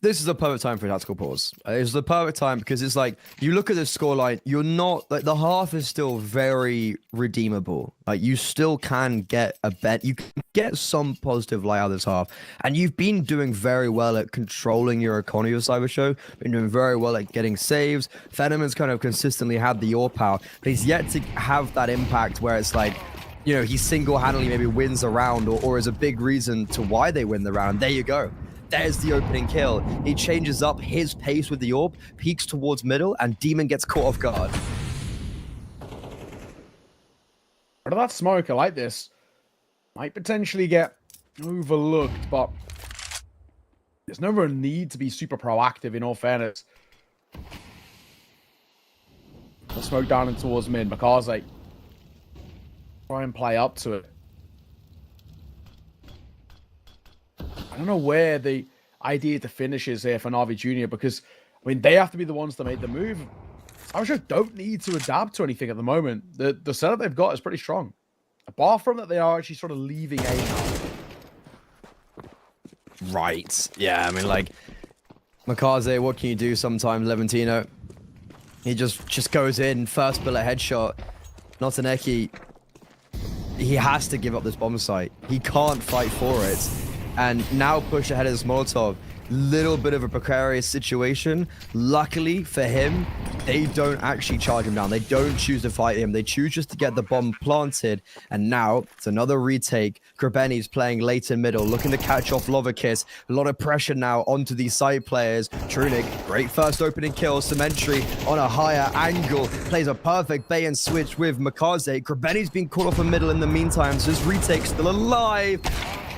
This is the perfect time for a tactical pause. It's the perfect time because it's like, you look at the scoreline, you're not, like, the half is still very redeemable. Like, you still can get a bet. You can get some positive light out of this half. And you've been doing very well at controlling your economy with Cybershow. Been doing very well at getting saves. Fenneman's kind of consistently had the AWP power, but he's yet to have that impact where it's like, you know, he single-handedly maybe wins a round or is a big reason to why they win the round. There you go. There's the opening kill. He changes up his pace with the AWP, peeks towards middle, and Demon gets caught off guard. Part of that smoke, I like this. Might potentially get overlooked, but there's never a need to be super proactive, in all fairness. The smoke down and towards mid. Makaze try and play up to it. I don't know where idea to finishes here for Navi Junior because, I mean, they have to be the ones to make the move. Cybershock don't need to adapt to anything at the moment. The setup they've got is pretty strong. Apart from that, they are actually sort of leaving A now. Right. Yeah, I mean, like, Makaze, what can you do sometimes, Levantino? He just goes in, first bullet headshot. Notaneki, he has to give up this bomb site. He can't fight for it. And now push ahead of this Molotov. Little bit of a precarious situation. Luckily for him, they don't actually charge him down. They don't choose to fight him. They choose just to get the bomb planted. And now it's another retake. Krebeni's playing late and middle, looking to catch off Lovakiss. A lot of pressure now onto these side players. Trunik, great first opening kill. Cementry on a higher angle. Plays a perfect bait and switch with Makaze. Krebeni's been caught off the middle in the meantime. So this retake still alive.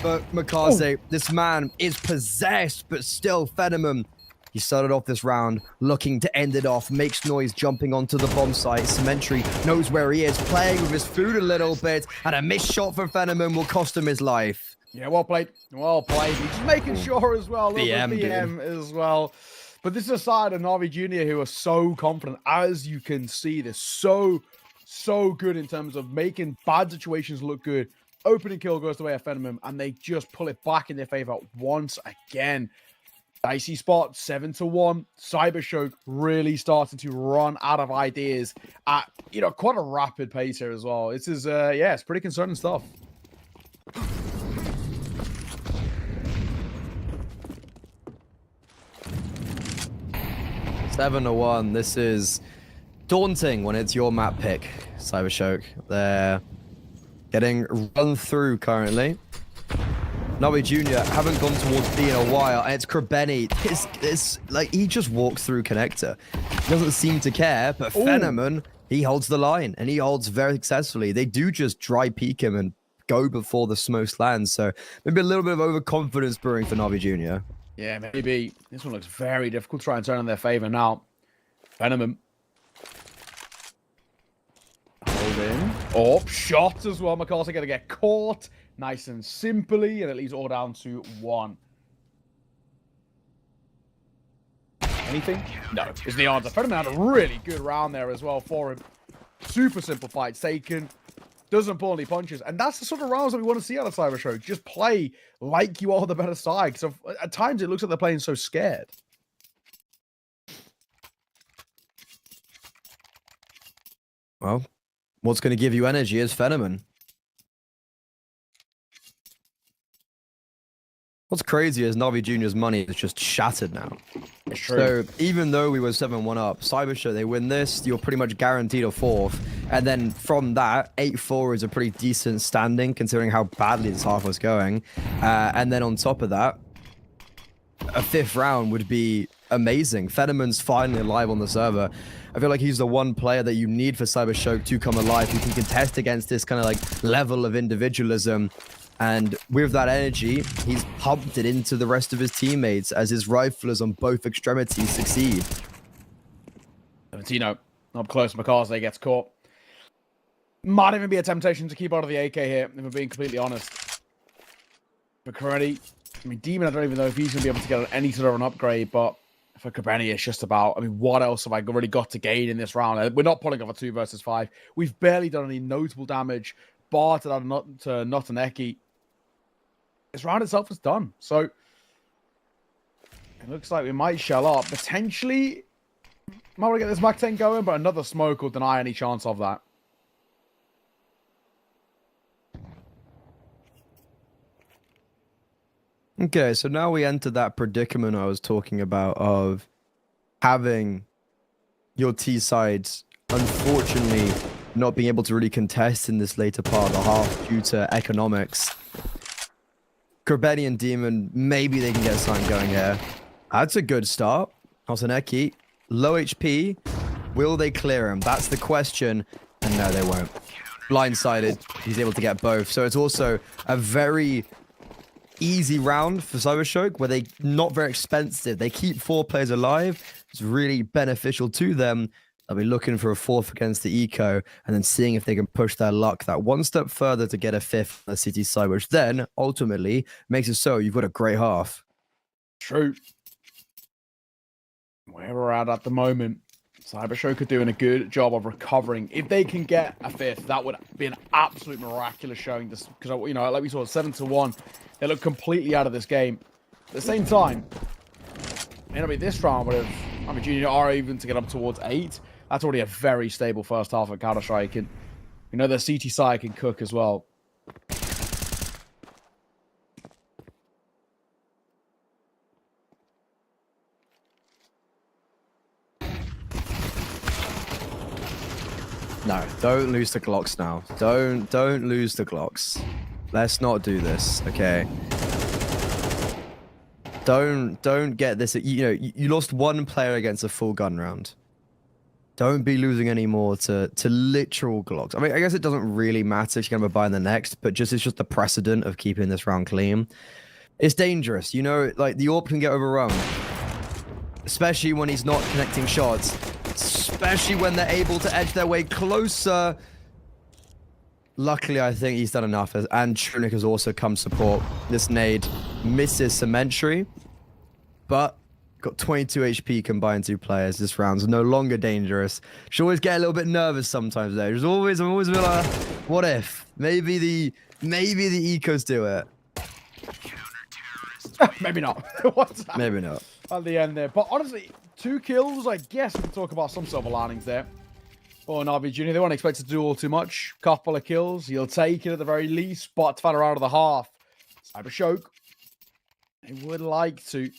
But Makaze, this man is possessed, but still Fenneman. He started off this round looking to end it off, makes noise jumping onto the bomb site. Cementry knows where he is, playing with his food a little bit, and a missed shot from Fenneman will cost him his life. Yeah, well played. Well played. He's just making sure as well. BM, BM as well. But this is a side of Navi Junior who are so confident. As you can see, they're so good in terms of making bad situations look good. Opening kill goes the way of Fenneman, and they just pull it back in their favor once again. Dicey spot, 7-1. Cybershock really starting to run out of ideas at, quite a rapid pace here as well. This is, yeah, it's pretty concerning stuff. 7-1. This is daunting when it's your map pick, Cybershock. They're getting run through currently. Navi Junior haven't gone towards B in a while, and it's Krebeni. It's like he just walks through connector. He doesn't seem to care, but Fenneman, he holds the line, and he holds very successfully. They do just dry peek him and go before the smokes land, so maybe a little bit of overconfidence brewing for Navi Junior. Yeah, maybe. This one looks very difficult to try and turn in their favor now. Fenneman. Hold in. Oh, shot as well. McCarthy going to get caught. Nice and simply, and it leaves all down to 1. Anything? No, is the answer. Fenneman had a really good round there as well for him. Super simple fight taken. Doesn't pull any punches. And that's the sort of rounds that we want to see out of Cybershock. Just play like you are the better side. So at times it looks like they're playing so scared. Well, what's going to give you energy is Fenneman. What's crazy is Navi Junior's money is just shattered now. It's true. So even though we were 7-1 up, Cybershock, they win this, you're pretty much guaranteed a 4th. And then from that, 8-4 is a pretty decent standing considering how badly this half was going. And then on top of that, a 5th round would be amazing. Fenneman's finally alive on the server. I feel like he's the one player that you need for Cybershock to come alive who can contest against this kind of like level of individualism. And with that energy, he's pumped it into the rest of his teammates as his riflers on both extremities succeed. Valentino up close. McCarthy gets caught. Might even be a temptation to keep out of the AK here, if I'm being completely honest. For Krebeni, I mean, Demon, I don't even know if he's going to be able to get any sort of an upgrade, but for Krebeni, it's just about, I mean, what else have I really got to gain in this round? We're not pulling off a 2 versus 5. We've barely done any notable damage, bar to Notaneki. This round itself is done. So it looks like we might shell up. Potentially, might want to get this Mac 10 going, but another smoke will deny any chance of that. Okay, so now we enter that predicament I was talking about of having your T sides, unfortunately, not being able to really contest in this later part of the half due to economics. Krebeni and Demon, maybe they can get something going here. That's a good start. Hosaneki, low HP. Will they clear him? That's the question. And no, they won't. Blindsided. He's able to get both. So it's also a very easy round for Cybershock where they're not very expensive. They keep 4 players alive. It's really beneficial to them. They'll be looking for a 4th against the eco and then seeing if they can push their luck that one step further to get a 5th on the city side, which then ultimately makes it so you've got a great half. True. Where we're at the moment, Cybershock are doing a good job of recovering. If they can get a fifth, that would be an absolute miraculous showing. This because like we saw, 7-1, they look completely out of this game. At the same time, may not be this round, but if Junior are even to get up towards 8, that's already a very stable first half of Counter-Strike. And we know the CT side can cook as well. No, don't lose the Glocks now. Don't lose the Glocks. Let's not do this, okay? Don't get this. You lost one player against a full gun round. Don't be losing any more to literal Glocks. I mean, I guess it doesn't really matter if you're gonna buy in the next, but it's just the precedent of keeping this round clean. It's dangerous, like the AWP can get overrun, especially when he's not connecting shots. Especially when they're able to edge their way closer. Luckily, I think he's done enough. And Trunic has also come support. This nade misses Cementry. But got 22 HP combined 2 players. This round's no longer dangerous. Should always get a little bit nervous sometimes though. I'm always like, what if? Maybe the ecos do it. Maybe not. What's that? Maybe not. At the end there. But honestly, 2 kills, I guess we can talk about some silver linings there. Oh, Navi Jr., they weren't expected to do all too much. Couple of kills, he'll take it at the very least. But to find around of the half, Cybershock, they would like to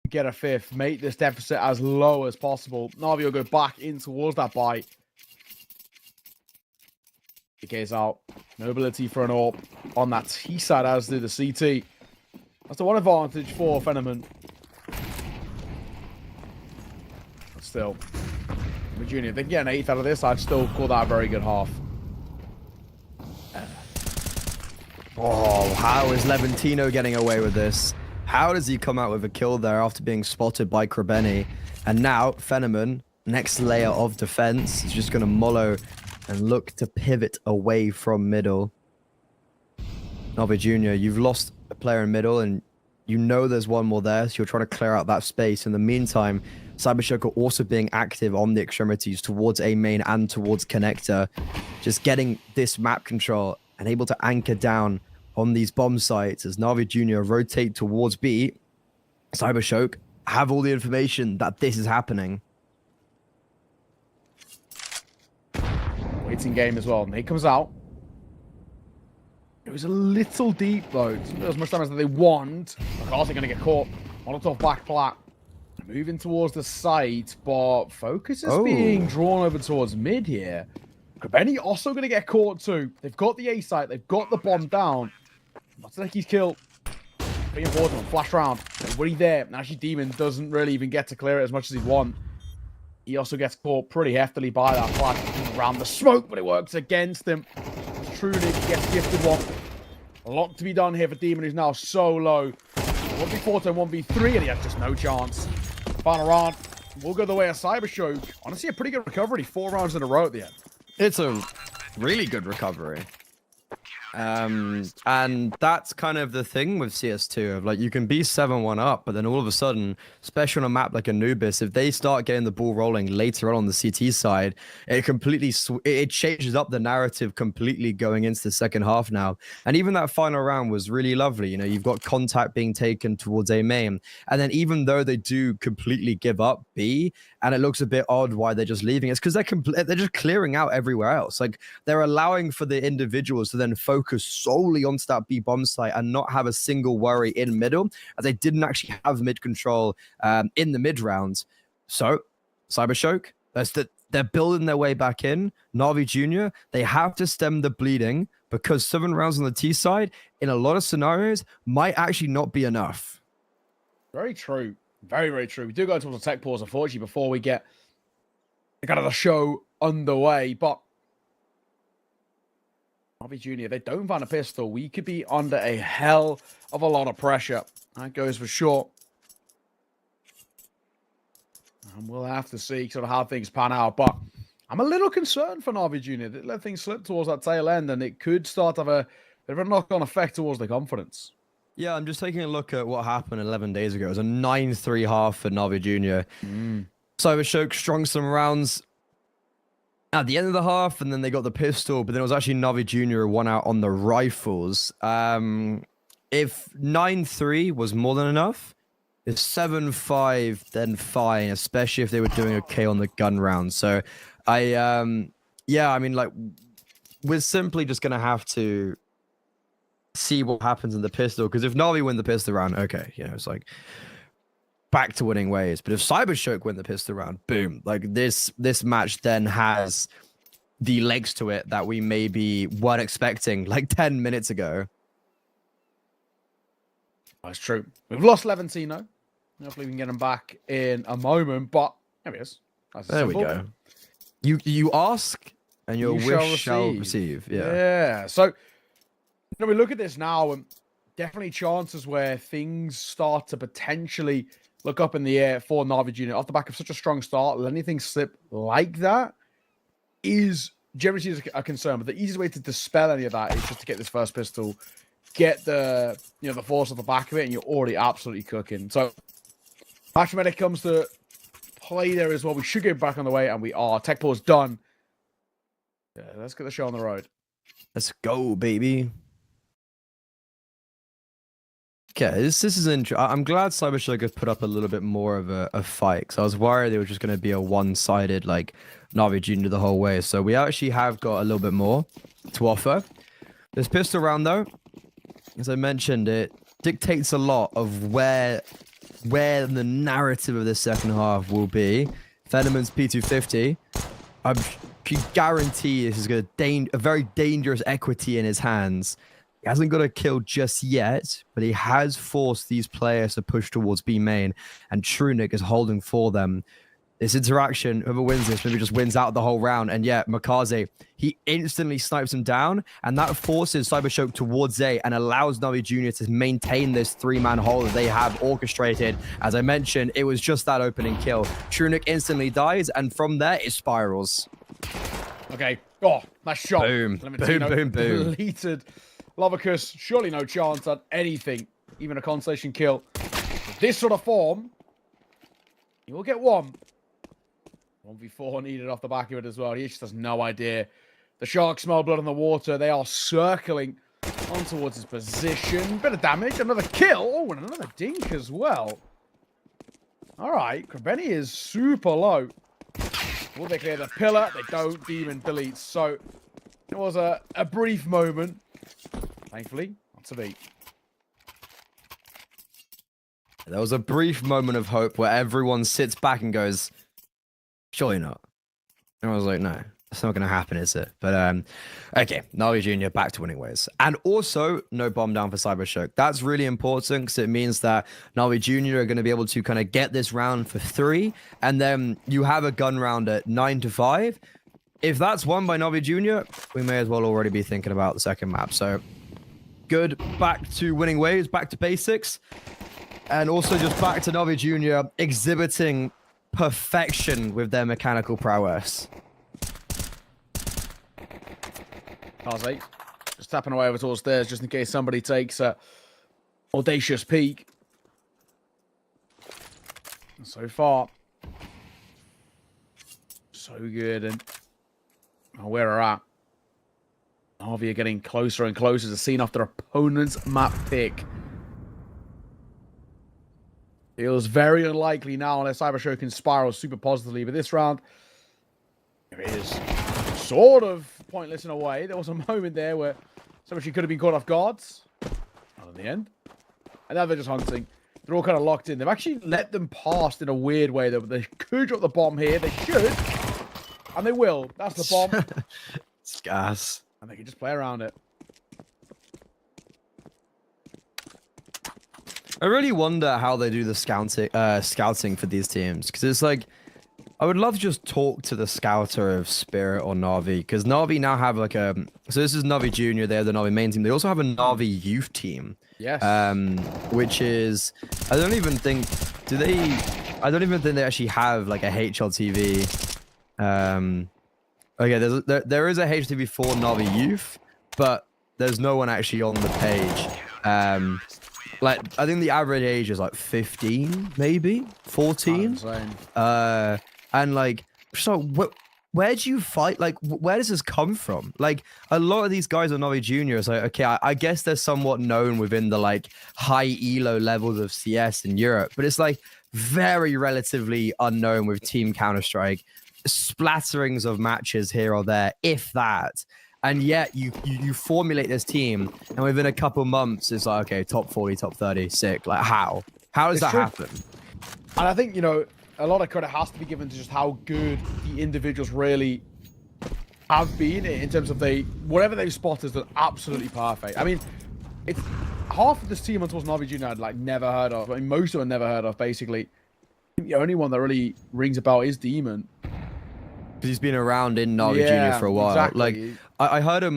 get a fifth, make this deficit as low as possible. Navi will go back in towards that bite. DK's out. No ability for an AWP on that T side, as do the CT. That's the one advantage for Fenneman. But still, Junior, if they can get an 8th out of this, I'd still call that a very good half. Oh, how is Levantino getting away with this? How does he come out with a kill there after being spotted by Krabeni? And now, Fenneman, next layer of defense, is just going to mollo and look to pivot away from middle. Navi Jr., you've lost a player in middle, and you know there's one more there, so you're trying to clear out that space. In the meantime, Cybershock are also being active on the extremities towards A main and towards connector, just getting this map control and able to anchor down on these bomb sites as Navi Jr. rotate towards B. Cybershock have all the information that this is happening. Waiting game as well. And he comes out. It was a little deep though. Not as much time as they want. Of course they're going to get caught. Molotov back flat. Moving towards the site, but focus is being drawn over towards mid here. Krabeni also going to get caught too. They've got the A site. They've got the bomb down. Matsuneki's kill. Pretty important. Flash round. Everybody there. And actually, Demon doesn't really even get to clear it as much as he'd want. He also gets caught pretty heftily by that flash around the smoke, but it works against him. Truly gets gifted one. A lot to be done here for Demon, who's now so low. 1v4 to 1v3, and he has just no chance. Final round. We'll go the way of Cybershock. Honestly, a pretty good recovery. 4 rounds in a row at the end. It's a really good recovery. And that's kind of the thing with CS2 of like you can be 7-1 up, but then all of a sudden, especially on a map like Anubis, if they start getting the ball rolling later on the CT side, it completely it changes up the narrative completely going into the second half now. And even that final round was really lovely. You've got contact being taken towards A main, and then even though they do completely give up B, and it looks a bit odd why they're just leaving, it's because they're just clearing out everywhere else. Like they're allowing for the individuals to then focus solely onto that B bomb site and not have a single worry in middle, as they didn't actually have mid control in the mid rounds. So Cybershock, they're building their way back in. Navi Jr., they have to stem the bleeding because 7 rounds on the T side in a lot of scenarios might actually not be enough. Very true. Very, very true. We do go towards a tech pause, unfortunately, before we get kind of the show underway. But Navi Jr., they don't find a pistol. We could be under a hell of a lot of pressure. That goes for sure. And we'll have to see sort of how things pan out. But I'm a little concerned for Navi Jr. They let things slip towards that tail end, and it could start to have a bit of a knock-on effect towards their confidence. Yeah, I'm just taking a look at what happened 11 days ago. It was a 9-3 half for Navi Jr. Cybershock strung some rounds at the end of the half, and then they got the pistol, but then it was actually Navi Jr. who won out on the rifles. If 9-3 was more than enough, if 7-5, then fine, especially if they were doing okay on the gun round. So yeah, I mean, like, we're simply just going to have to see what happens in the pistol, because if Navi win the pistol round, okay, you know, it's like back to winning ways. But if Cybershock win the pistol round, boom, like this match then has the legs to it that we maybe weren't expecting like 10 minutes ago. That's true. We've lost Levantino. Hopefully we can get him back in a moment, but there he is. There we go. You ask and your wish shall receive. Yeah. So we look at this now, and definitely chances where things start to potentially look up in the air for Navi Jr. Off the back of such a strong start, let anything slip like that is generally a concern. But the easiest way to dispel any of that is just to get this first pistol, get the the force off the back of it, and you're already absolutely cooking. So match medic comes to play there as well. We should get back on the way, and we are. Tech pause done. Yeah, let's get the show on the road. Let's go, baby. Okay, this is interesting. I'm glad Cybershock have put up a little bit more of a fight, because I was worried they were just going to be a one-sided, like, Navi Jr. the whole way. So we actually have got a little bit more to offer. This pistol round, though, as I mentioned, it dictates a lot of where the narrative of this second half will be. Fenneman's P250, I can guarantee this is going to a very dangerous equity in his hands. He hasn't got a kill just yet, but he has forced these players to push towards B main, and Trunic is holding for them. This interaction, whoever wins this, maybe just wins out the whole round. And yeah, Makaze, he instantly snipes him down, and that forces Cybershock towards A and allows Navi Jr. to maintain this three-man hole that they have orchestrated. As I mentioned, it was just that opening kill. Trunic instantly dies, and from there, it spirals. Okay. Oh, nice shot. Boom. Boom. Deleted. Lovicus, surely no chance at anything, even a consolation kill. With this sort of form, he will get one. 1v4 needed off the back of it as well. He just has no idea. The Sharks smell blood in the water. They are circling on towards his position. Bit of damage. Another kill. Oh, and another dink as well. All right. Krebeni is super low. Will they clear the pillar? They don't. Demon deletes. So it was a brief moment. Thankfully, not to be. There was a brief moment of hope where everyone sits back and goes, surely not. And I was like, no, that's not going to happen, is it? But, okay, Navi Jr. back to winning ways. And also, no bomb down for Cybershock. That's really important, because it means that Navi Jr. are going to be able to kind of get this round for 3, and then you have a gun round at 9-5. If that's won by Navi Jr., we may as well already be thinking about the second map. So, good. Back to winning ways, back to basics. And also just back to Navi Jr. exhibiting perfection with their mechanical prowess. Kaze, just tapping away over towards stairs, just in case somebody takes a audacious peek. So far, so good. And where we're at, Navi are getting closer and closer to seeing off their opponent's map pick. Feels very unlikely now unless Cybershock can spiral super positively. But this round, it is sort of pointless in a way. There was a moment there where somebody could have been caught off guards. Not in the end. And now they're just hunting. They're all kind of locked in. They've actually let them pass in a weird way, though. They could drop the bomb here. They should. And they will. That's the bomb. It's gas. And they can just play around it. I really wonder how they do the scouting for these teams, because it's like, I would love to just talk to the scouter of Spirit or Navi, because Navi now have like a, so this is Navi Junior, they have the Navi main team. They also have a Navi youth team. Yes. Which is, I don't even think they actually have like a HLTV. Okay, there is a HLTV for Navi youth, but there's no one actually on the page. Like, I think the average age is like 15, maybe 14. Insane. And like, so where do you fight? Like, where does this come from? Like, a lot of these guys on Navi Junior is like, okay, I guess they're somewhat known within the like high elo levels of CS in Europe, but it's like very relatively unknown with Team Counter-Strike, splatterings of matches here or there, if that. And yet you formulate this team, and within a couple months, it's like, okay, top 40, top 30, sick. Like, how? How does that happen? And I think, you know, a lot of credit has to be given to just how good the individuals really have been in terms of whatever they've spotted has done absolutely perfect. I mean, it's half of this team until Navi Junior I'd like never heard of. I mean, most of them never heard of, basically. I think the only one that really rings a bell is Demon. Because he's been around in Navi Junior for a while. Exactly. Like, I heard of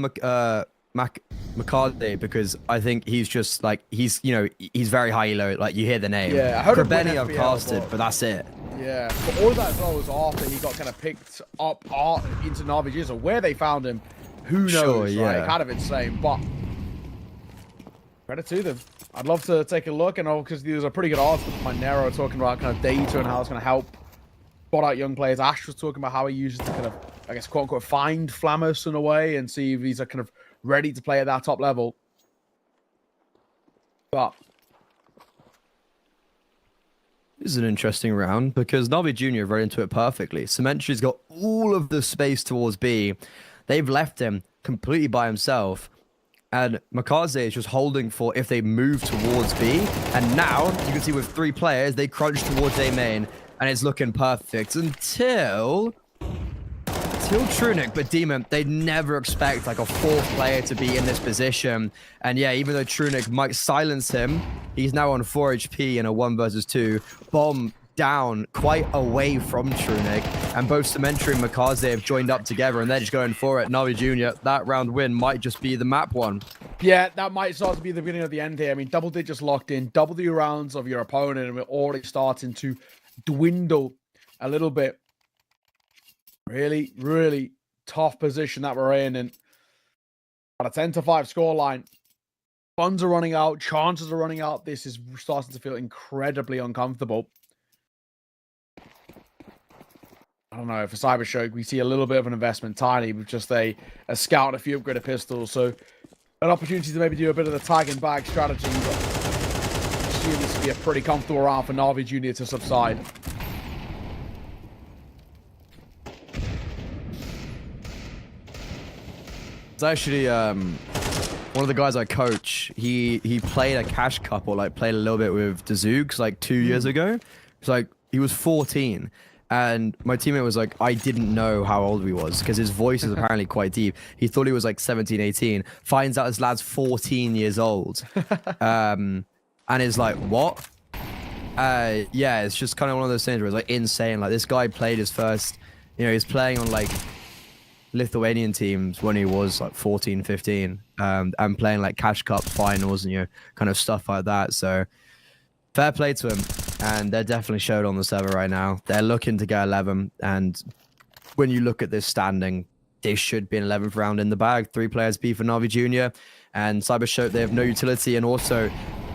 McCarthy because I think he's just like, he's very high elo. Like, you hear the name. Yeah, I heard of Benny him I've casted, but that's it. Yeah, but all of that as well was after he got kind of picked up into Navi Junior. So where they found him, who knows? Sure, yeah. Right? Kind of insane, but credit to them. I'd love to take a look, and because there's a pretty good article by Nero talking about kind of data and how it's going to help spot out young players. Ash was talking about how he uses to kind of, I guess, quote unquote, find Flamus in a way and see if he's kind of ready to play at that top level. But this is an interesting round because Navi Junior read into it perfectly. Cementry's got all of the space towards B. They've left him completely by himself. And Makaze is just holding for if they move towards B. And now, you can see with 3 players, they crunch towards A main. And it's looking perfect until Trunic. But Demon, they'd never expect like a 4th player to be in this position. And yeah, even though Trunic might silence him, he's now on 4 HP in a 1 versus 2. Bomb down quite away from Trunic. And both Cementry and Makaze have joined up together and they're just going for it. Navi Junior, that round win might just be the map one. Yeah, that might start to be the beginning of the end here. I mean, double digits locked in, double the rounds of your opponent, and we're already starting to dwindle a little bit. Really, really tough position that we're in, and at a 10-5 scoreline, funds are running out, chances are running out. This is starting to feel incredibly uncomfortable. I don't know, for Cybershock, we see a little bit of an investment, tiny, with just a scout and a few upgraded pistols, so an opportunity to maybe do a bit of the tag and bag strategy, but I assume this will be a pretty comfortable round for Navi Junior to subside. It's actually one of the guys I coach. He played a cash cup or like played a little bit with Dazoogs like 2 years ago. It's like he was 14. And my teammate was like, I didn't know how old he was because his voice is apparently quite deep. He thought he was like 17, 18. Finds out this lad's 14 years old. And is like, what? Yeah, it's just kind of one of those things where it's like insane. Like, this guy played his first, he's playing on like Lithuanian teams when he was like 14, 15, and playing like Cash Cup finals and, kind of stuff like that. So fair play to him. And they're definitely showed on the server right now. They're looking to get 11. And when you look at this standing, they should be an 11th round in the bag. 3 players B for Navi Junior. And Cybershock, they have no utility. And also,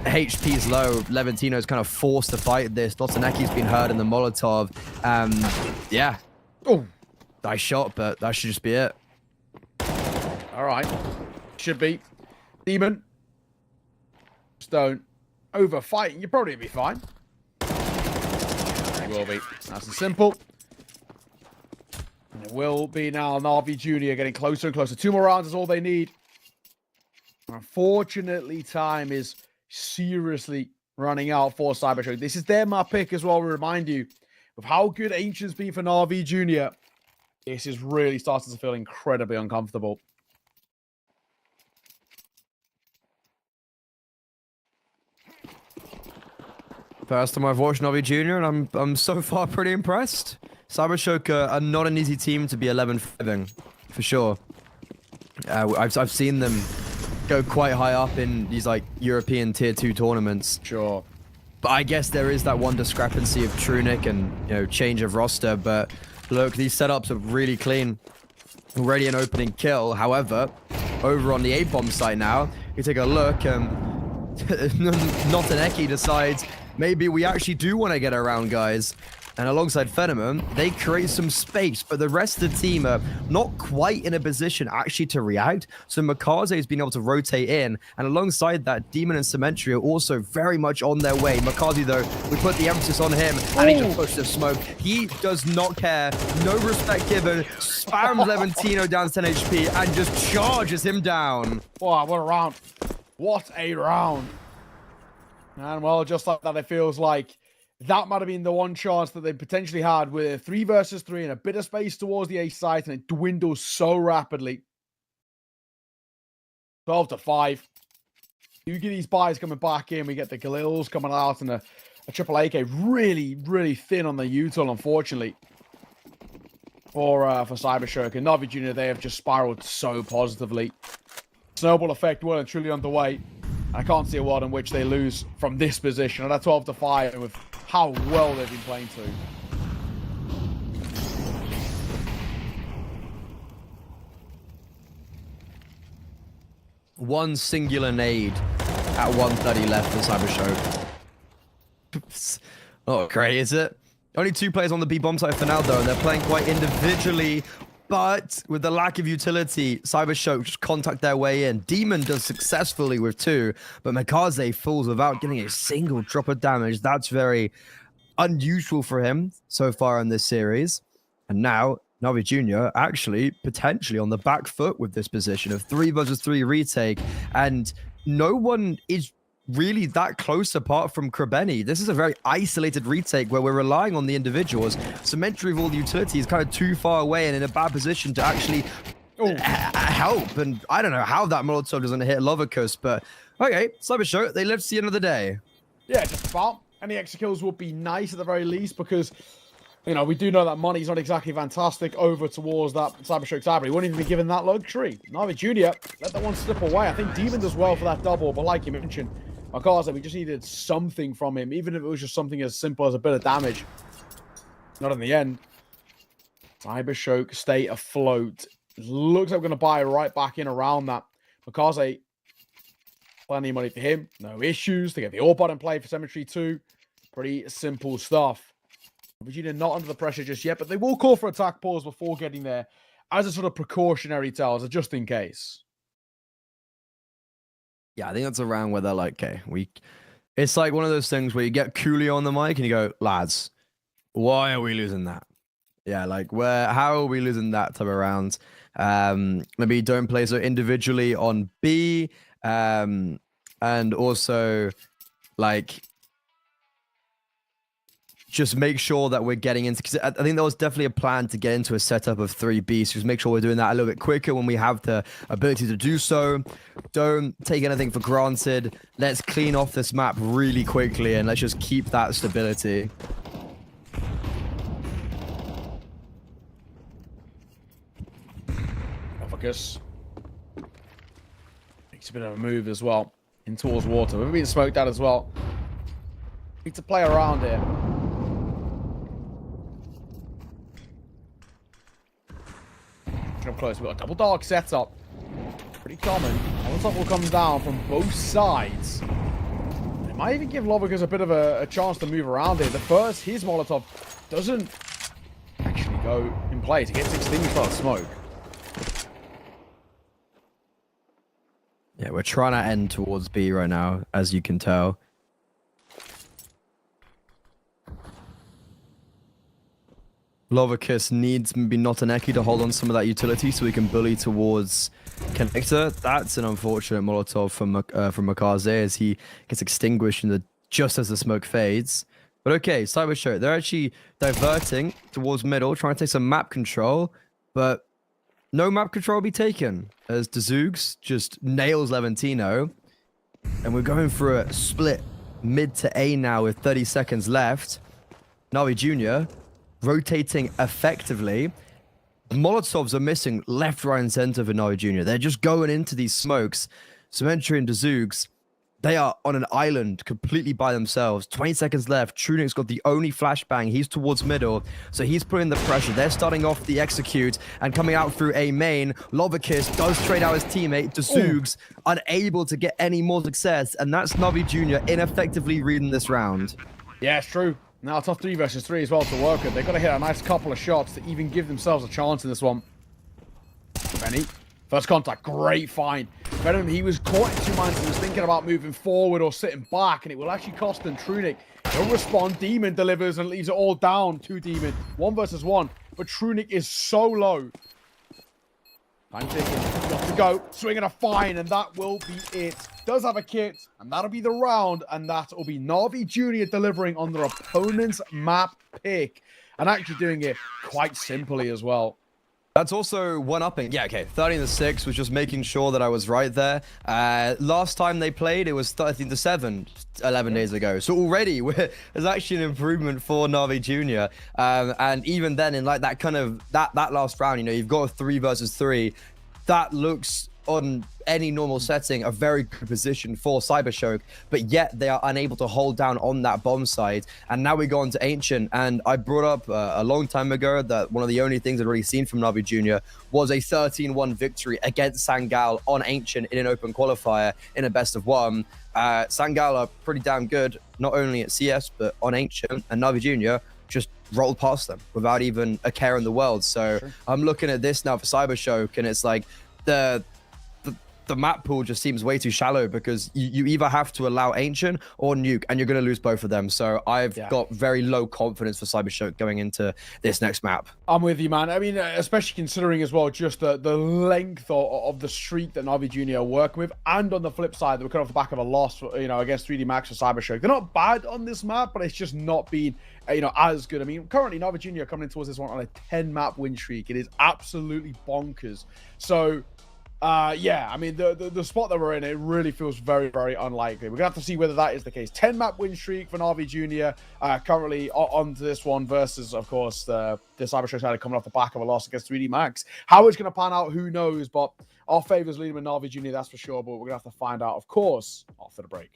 HP's low. Levantino's kind of forced to fight this. Dotaneki's been hurt in the Molotov. Yeah. Oh, Nice shot, but that should just be it. all right. Should be. Demon. Just don't overfight. You'll probably be fine. Will be. Nice and simple. And it will be now Navi Junior getting closer and closer. 2 more rounds is all they need. Unfortunately, time is seriously running out for Cybershock. This is their map pick as well, we remind you. With how good Ancient's been for Navi Junior, this is really starting to feel incredibly uncomfortable. First time I've watched Navi Junior, and I'm so far pretty impressed. Cybershock are not an easy team to be 11-5ing, for sure. I've seen them go quite high up in these like European tier 2 tournaments. Sure. But I guess there is that one discrepancy of Trunic and change of roster. But look, these setups are really clean. Already an opening kill. However, over on the A-bomb site now, you take a look. Notaneki decides maybe we actually do want to get around, guys. And alongside Phenomen, they create some space, but the rest of the team are not quite in a position actually to react. So Makaze has been able to rotate in, and alongside that, Demon and Symmetry are also very much on their way. Makaze, though, we put the emphasis on him, and he just pushed the smoke. He does not care. No respect given. Spams Levantino down to 10 HP and just charges him down. Wow, what a round. What a round. And well, just like that, it feels like that might have been the one chance that they potentially had with 3 versus 3 and a bit of space towards the A site, and it dwindles so rapidly. 12-5. You get these buys coming back in. We get the Galils coming out and a triple AK really, really thin on the util, unfortunately. For Cybershock and Navi Jr., they have just spiraled so positively. Snowball effect well and truly underway. I can't see a world in which they lose from this position. And at 12-5 with how well they've been playing too. One singular nade at 1:30 left for Cybershock. Oh, great, is it? Only 2 players on the B bomb site for now, though, and they're playing quite individually. But with the lack of utility, Cybershock just contact their way in. Demon does successfully with 2, but Makaze falls without getting a single drop of damage. That's very unusual for him so far in this series. And now, Navi Jr. actually potentially on the back foot with this position of 3 versus 3 retake. And no one is really that close apart from Krebeni. This is a very isolated retake where we're relying on the individuals. Symmetry of all the utility is kind of too far away and in a bad position to actually help. And I don't know how that Molotov doesn't hit Lovacus, but okay, Cybershock, they live to see another day. Yeah, just about. Any extra kills would be nice at the very least because, you know, we do know that money's not exactly fantastic over towards that Cybershock Cyber. He won't even be given that luxury. Navi Jr., let that one slip away. I think Demon does well for that double, but like you mentioned, Makaze, we just needed something from him, even if it was just something as simple as a bit of damage. Not in the end. Cybershock stay afloat. Looks like we're going to buy right back in around that. Makaze, plenty of money for him. No issues. To get the Orbot in play for Cemetery 2. Pretty simple stuff. Vegeta not under the pressure just yet, but they will call for attack pause before getting there as a sort of precautionary tell, as a just in case. Yeah, I think that's around where they're like, okay, it's like one of those things where you get Coolio on the mic and you go, lads, why are we losing that? Yeah, like how are we losing that type of round? Maybe don't play so individually on B, and also like just make sure that we're getting into, because I think there was definitely a plan to get into a setup of 3B, so just make sure we're doing that a little bit quicker when we have the ability to do so. Don't take anything for granted. Let's clean off this map really quickly and let's just keep that stability. Focus. Makes a bit of a move as well in towards water. We've been smoked out as well. Need to play around here. Up close. We've got a double dark setup. Pretty common. Molotov will come down from both sides. It might even give Lovacus a bit of a chance to move around here. The first, his Molotov doesn't actually go in place. It gets extinguished by the smoke. Yeah, we're trying to end towards B right now, as you can tell. Lovacus needs maybe Notaneki to hold on some of that utility so we can bully towards Connector. That's an unfortunate Molotov from Makaze as he gets extinguished just as the smoke fades. But okay, Cybershock, they're actually diverting towards middle, trying to take some map control, but no map control will be taken as Dzoogs just nails Levantino. And we're going for a split mid to A now with 30 seconds left. Navi Jr. rotating effectively. Molotovs are missing left, right, and center for Navi Jr. They're just going into these smokes. Cementary and Dzoogs They are on an island completely by themselves. 20 seconds left. Trunic's got the only flashbang. He's towards middle, so he's putting the pressure. They're starting off the execute and coming out through a main. Lovikis does trade out his teammate to Zoogs, unable to get any more success, and that's Navi Jr. ineffectively reading this round. Yeah, it's true. Now it's tough 3 versus 3 as well to work with. They've got to hit a nice couple of shots to even give themselves a chance in this one. Benny, first contact, great find. Venom, he was caught in 2 minds and was thinking about moving forward or sitting back, and it will actually cost him. Trunic, he'll respond. Demon delivers and leaves it all down to Demon. 1 versus 1, but Trunic is so low. Time ticking. Got to go. Swinging a fine, and that will be it. Does have a kit, and that'll be the round, and that will be Navi Jr. delivering on their opponent's map pick, and actually doing it quite simply as well. That's also one-upping. Yeah, okay. 13-6 was just making sure that I was right there. Last time they played, it was 13-7, 11 days ago. So already, there's actually an improvement for Navi Jr. And even then, in like that kind of, that last round, you know, you've got a 3 versus 3. That looks, on any normal setting, a very good position for Cybershock, but yet they are unable to hold down on that bomb site. And now we go on to Ancient, and I brought up a long time ago that one of the only things I'd already seen from Navi Jr. was a 13-1 victory against Sangal on Ancient in an open qualifier in a best of 1. Sangal are pretty damn good, not only at CS, but on Ancient, and Navi Jr. just rolled past them without even a care in the world. So I'm looking at this now for Cybershock, and it's like the map pool just seems way too shallow, because you either have to allow Ancient or Nuke, and you're going to lose both of them. So I've got very low confidence for Cybershock going into this next map. I'm with you, man. I mean, especially considering as well just the length of the streak that Navi Jr. are working with, and on the flip side, they were cut off the back of a loss, you know, against 3D Max or Cybershock. They're not bad on this map, but it's just not been, you know, as good. I mean, currently Navi Jr. are coming in towards this one on a 10-map win streak. It is absolutely bonkers. So yeah, I mean, the spot that we're in, it really feels very, very unlikely. We're gonna have to see whether that is the case. 10-map win streak for Navi Jr. Currently on to this one versus, of course, the Cybershock side coming off the back of a loss against 3D Max. How it's gonna pan out, who knows? But our favors leading with Navi Jr., that's for sure. But we're gonna have to find out, of course, after the break.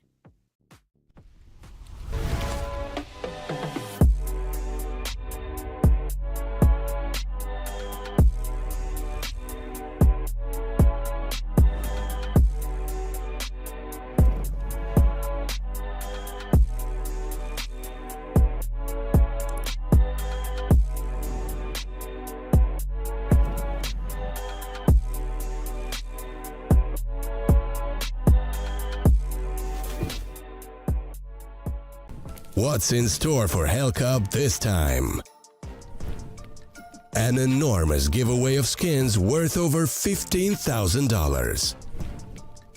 What's in store for Hellcup this time? An enormous giveaway of skins worth over $15,000.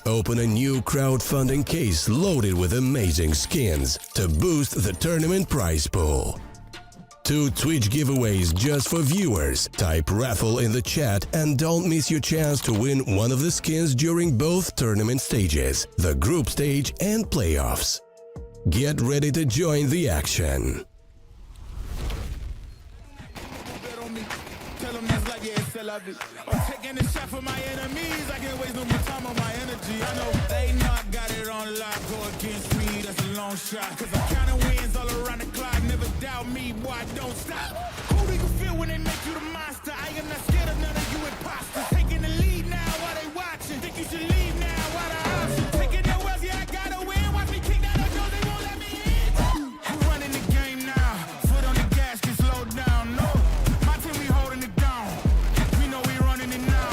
Open a new crowdfunding case loaded with amazing skins to boost the tournament prize pool. 2 Twitch giveaways just for viewers. Type raffle in the chat and don't miss your chance to win one of the skins during both tournament stages, the group stage and playoffs. Get ready to join the action. I'm taking a shot for my enemies. I can't waste no more time on my energy. I know they not got it on lock. Go against me, that's a long shot. Cause I'm counting wins all around the clock. Never doubt me, boy, don't stop. Who do you feel when they make you the monster? I am not scared of none of you imposters. Taking the lead now while they watching. Think you should leave now while the option. Taking no else, yeah, I gotta win. Watch me kick down the door, they won't let me in. We're running the game now. Foot on the gas, can slow down. No, my team, we holding it down. We know we running it now.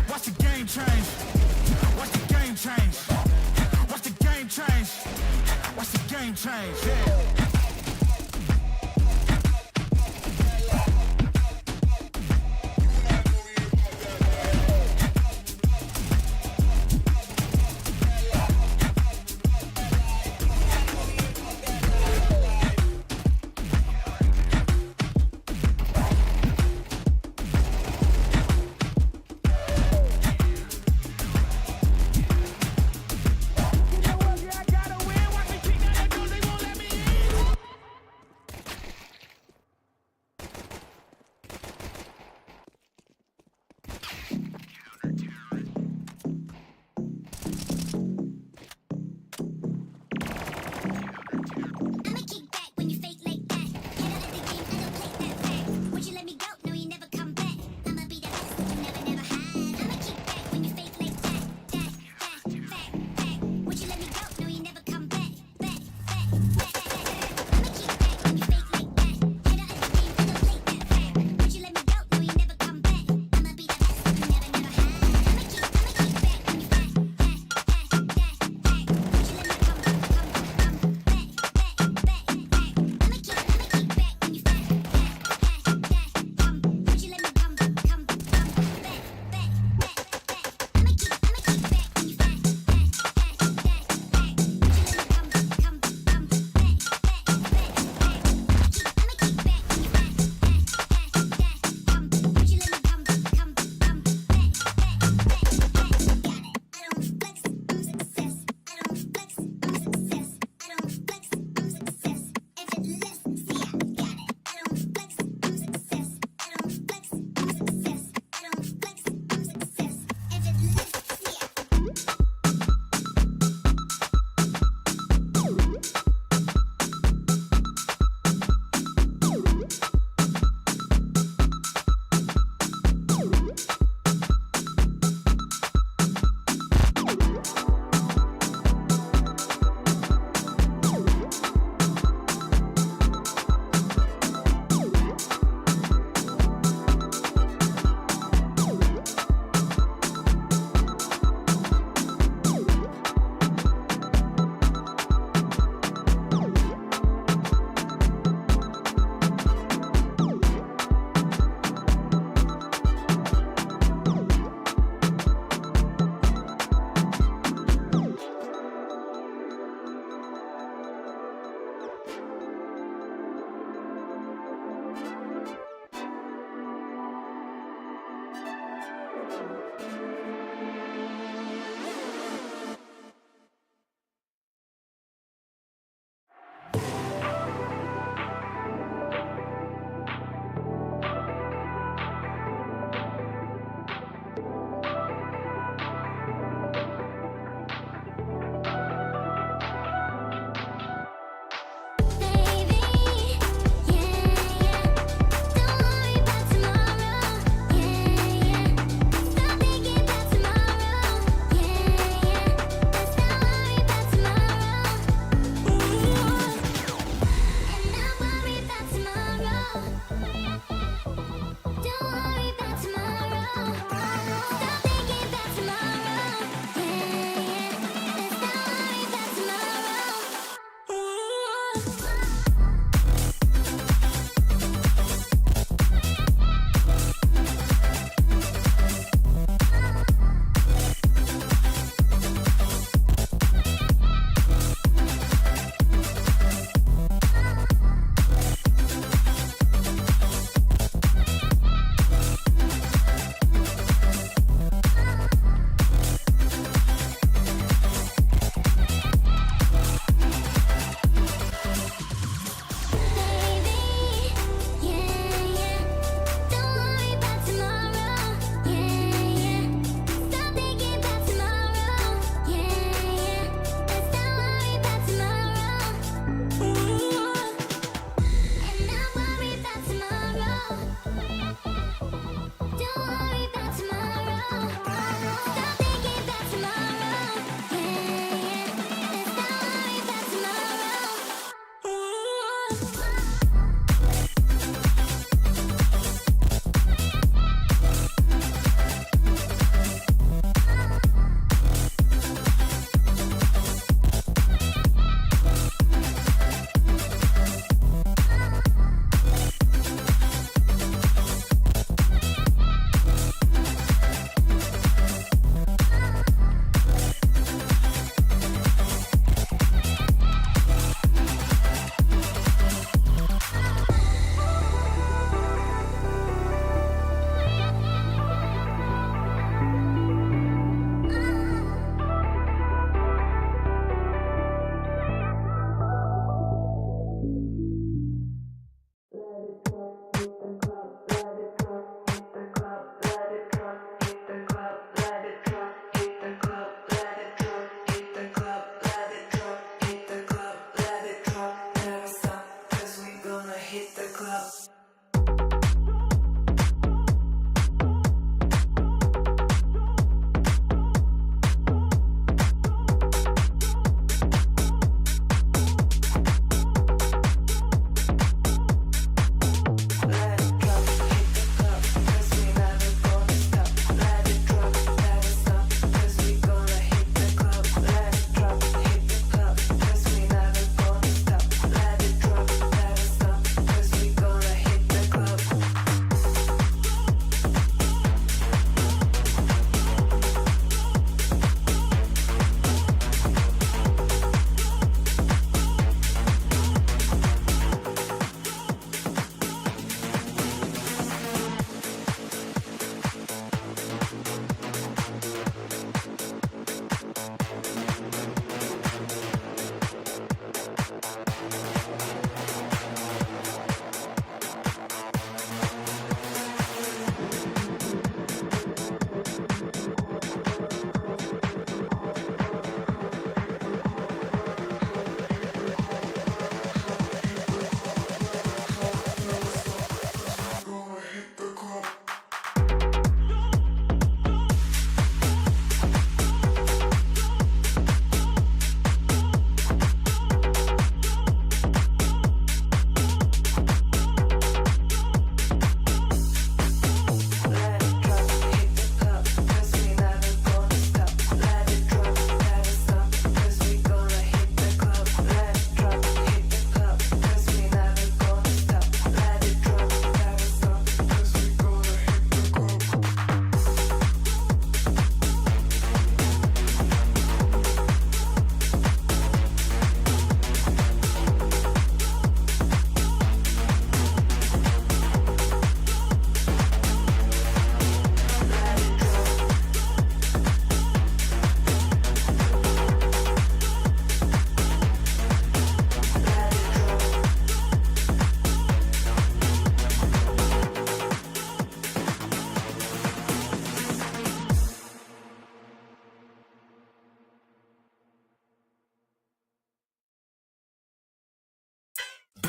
Watch the game change. Watch the game change. Watch the game change. Watch the game change. Yeah.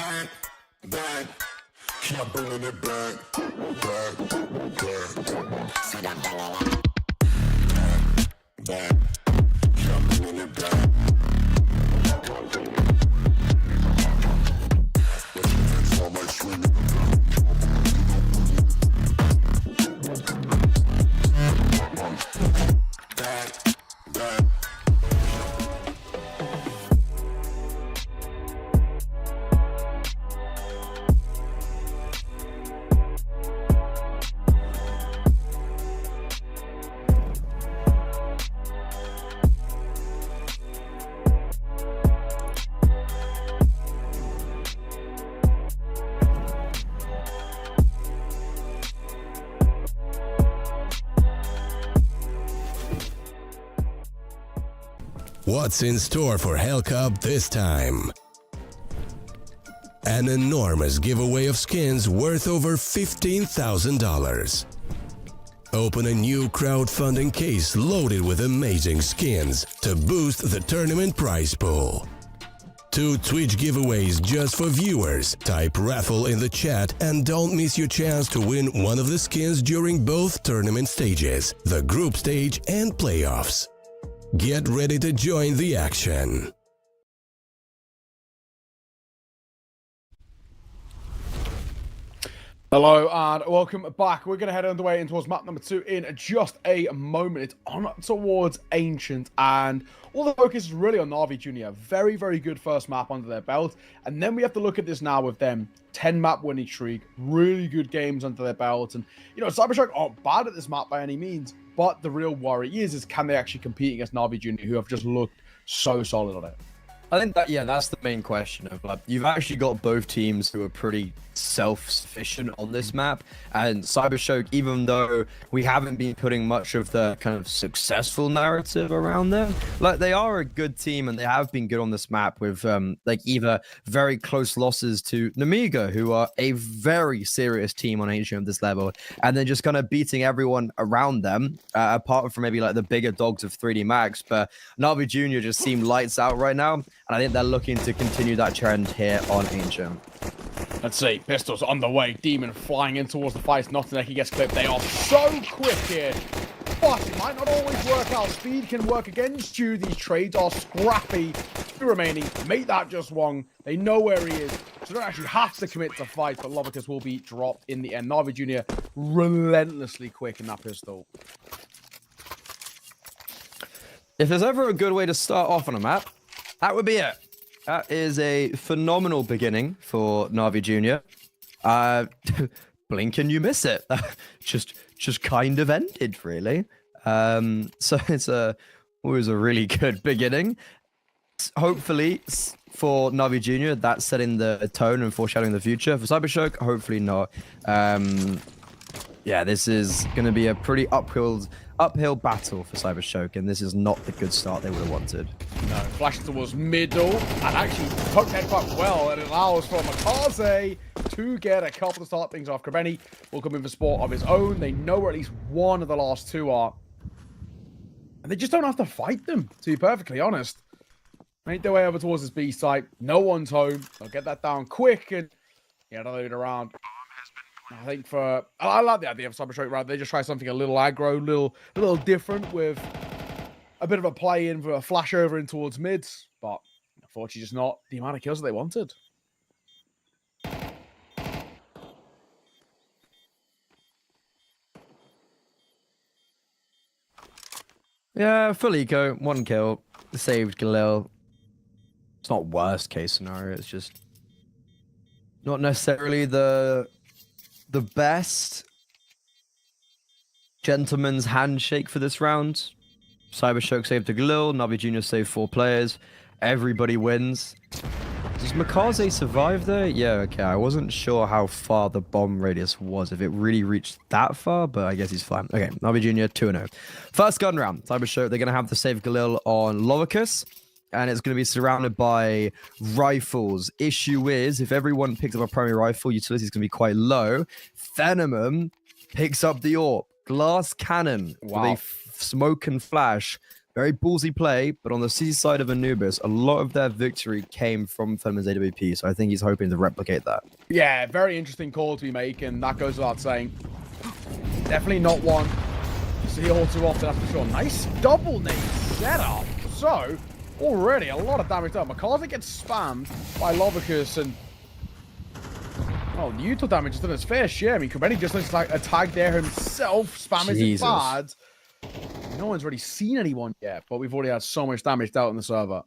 bang, bang. Keep bringing it back, back, back. See that bang, back. Keep bringing it back. I might swing it. Back, back. What's in store for Hellcup this time? An enormous giveaway of skins worth over $15,000. Open a new crowdfunding case loaded with amazing skins to boost the tournament prize pool. 2 Twitch giveaways just for viewers. Type raffle in the chat and don't miss your chance to win one of the skins during both tournament stages, the group stage and playoffs. Get ready to join the action. Hello and welcome back. We're going to head underway in towards map number 2 in just a moment. It's on towards Ancient, and all the focus is really on Na'Vi Jr. Very, very good first map under their belt. And then we have to look at this now with them. 10 map winning streak, really good games under their belt. And, you know, Cybershark aren't bad at this map by any means, but the real worry is can they actually compete against Na'Vi Jr., who have just looked so solid on it. I think that, yeah, that's the main question of like, you've actually got both teams who are pretty self-sufficient on this map, and Cybershock, even though we haven't been putting much of the kind of successful narrative around them, like they are a good team and they have been good on this map with like either very close losses to Namiga, who are a very serious team on Ancient at this level, and then just kind of beating everyone around them, apart from maybe like the bigger dogs of 3D Max. But Na'Vi Jr. just seem lights out right now, and I think they're looking to continue that trend here on Ancient. Let's see, pistols on the way, Demon flying in towards the fight, Nottingham gets clipped. They are so quick here, but it might not always work out. Speed can work against you. These trades are scrappy. 2 remaining, make that just one. They know where he is, so they don't actually have to commit to fight, but Lovicus will be dropped in the end. Na'Vi Jr. relentlessly quick in that pistol. If there's ever a good way to start off on a map, that would be it. That is a phenomenal beginning for Na'Vi Jr. Blink and you miss it. just kind of ended, really. So it's always a really good beginning. Hopefully for Na'Vi Jr., that's setting the tone and foreshadowing the future. For Cybershock, hopefully not. Yeah, this is going to be a pretty uphill battle for Cybershock, and this is not the good start they would have wanted. No, flashes towards middle, and actually poked head quite well, and it allows for Makaze to get a couple to start things off. Krebeni will come in for sport of his own. They know where at least one of the last 2 are, and they just don't have to fight them, to be perfectly honest. Make their way over towards this B site. No one's home. They'll get that down quick, and yeah, they'll leave it around. I think I like the idea of Cybershock, right? They just try something a little aggro, a little different, with a bit of a play in for a flash over in towards mids, but unfortunately just not the amount of kills that they wanted. Yeah, full eco, 1 kill, saved Galil. It's not worst case scenario, it's just not necessarily the best gentleman's handshake for this round. Cybershock saved a Galil, Na'Vi Jr. saved 4 players. Everybody wins. Does Makaze survive there? Yeah, okay. I wasn't sure how far the bomb radius was, if it really reached that far, but I guess he's fine. Okay, Na'Vi Jr. 2-0. First gun round. Cybershock, they're going to have the save Galil on Lovicus, and it's going to be surrounded by rifles. Issue is, if everyone picks up a primary rifle, utility is going to be quite low. Phenomon picks up the AWP. Glass cannon with a smoke and flash Very ballsy play, but on the C side of Anubis, a lot of their victory came from Fenman's AWP, so I think he's hoping to replicate that. Yeah, very interesting call to be making. That goes without saying. Definitely not one to see all too often, that's for sure. Nice double nade setup. So, already a lot of damage done. Makaza gets spammed by Lovicus, and oh, neutral damage has done its fair share. I mean, Krebeni just looks like a tag there himself, spamming his bad. No one's really seen anyone yet, but we've already had so much damage dealt on the server.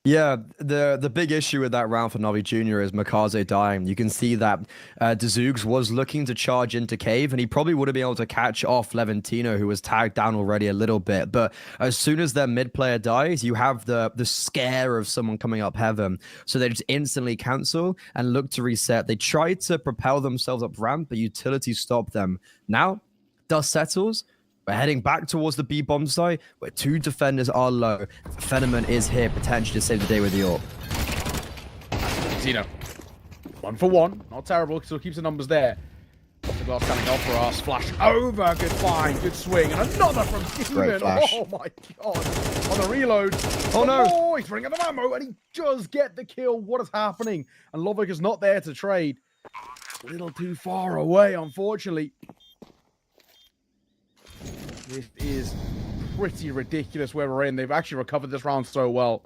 Yeah, the big issue with that round for Navi Jr. is Makaze dying. You can see that Dezoogs was looking to charge into Cave, and he probably would have been able to catch off Levantino, who was tagged down already a little bit. But as soon as their mid player dies, you have the scare of someone coming up heaven. So they just instantly cancel and look to reset. They tried to propel themselves up ramp, but utility stopped them. Now, dust settles. We're heading back towards the B-bomb site, where 2 defenders are low. Fenneman is here, potentially to save the day with the AWP. Zeno. 1 for 1. Not terrible, still keeps the numbers there. The glass coming off for us. Flash over. Good find. Good swing. And another from Demon. Oh my god. On the reload. Oh no. Oh, he's running out of ammo, and he does get the kill. What is happening? And Lovic is not there to trade. A little too far away, unfortunately. This is pretty ridiculous where we're in. They've actually recovered this round so well.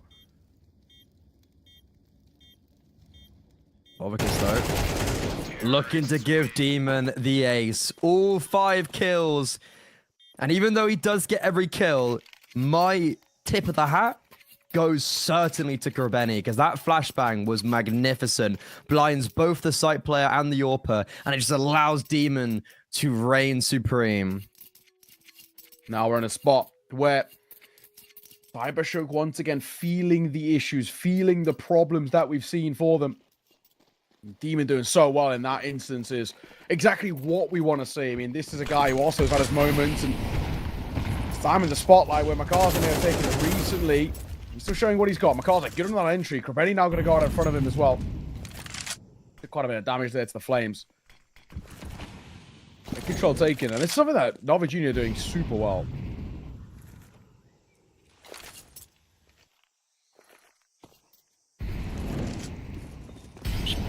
Lovicus, though, looking to give Demon the ace. All 5 kills. And even though he does get every kill, my tip of the hat goes certainly to Krebeni, because that flashbang was magnificent. Blinds both the site player and the AWPer, and it just allows Demon to reign supreme. Now we're in a spot where Cybershock once again feeling the issues, feeling the problems that we've seen for them. Demon doing so well in that instance is exactly what we want to see. I mean, this is a guy who also has had his moments, and it's time in the spotlight where McCarthy may have taken it recently. He's still showing what he's got. McCarthy, good on that entry. Krebeni now going to go out in front of him as well. Did quite a bit of damage there to the Flames. Control taken, and it's something that Navi Jr. doing super well.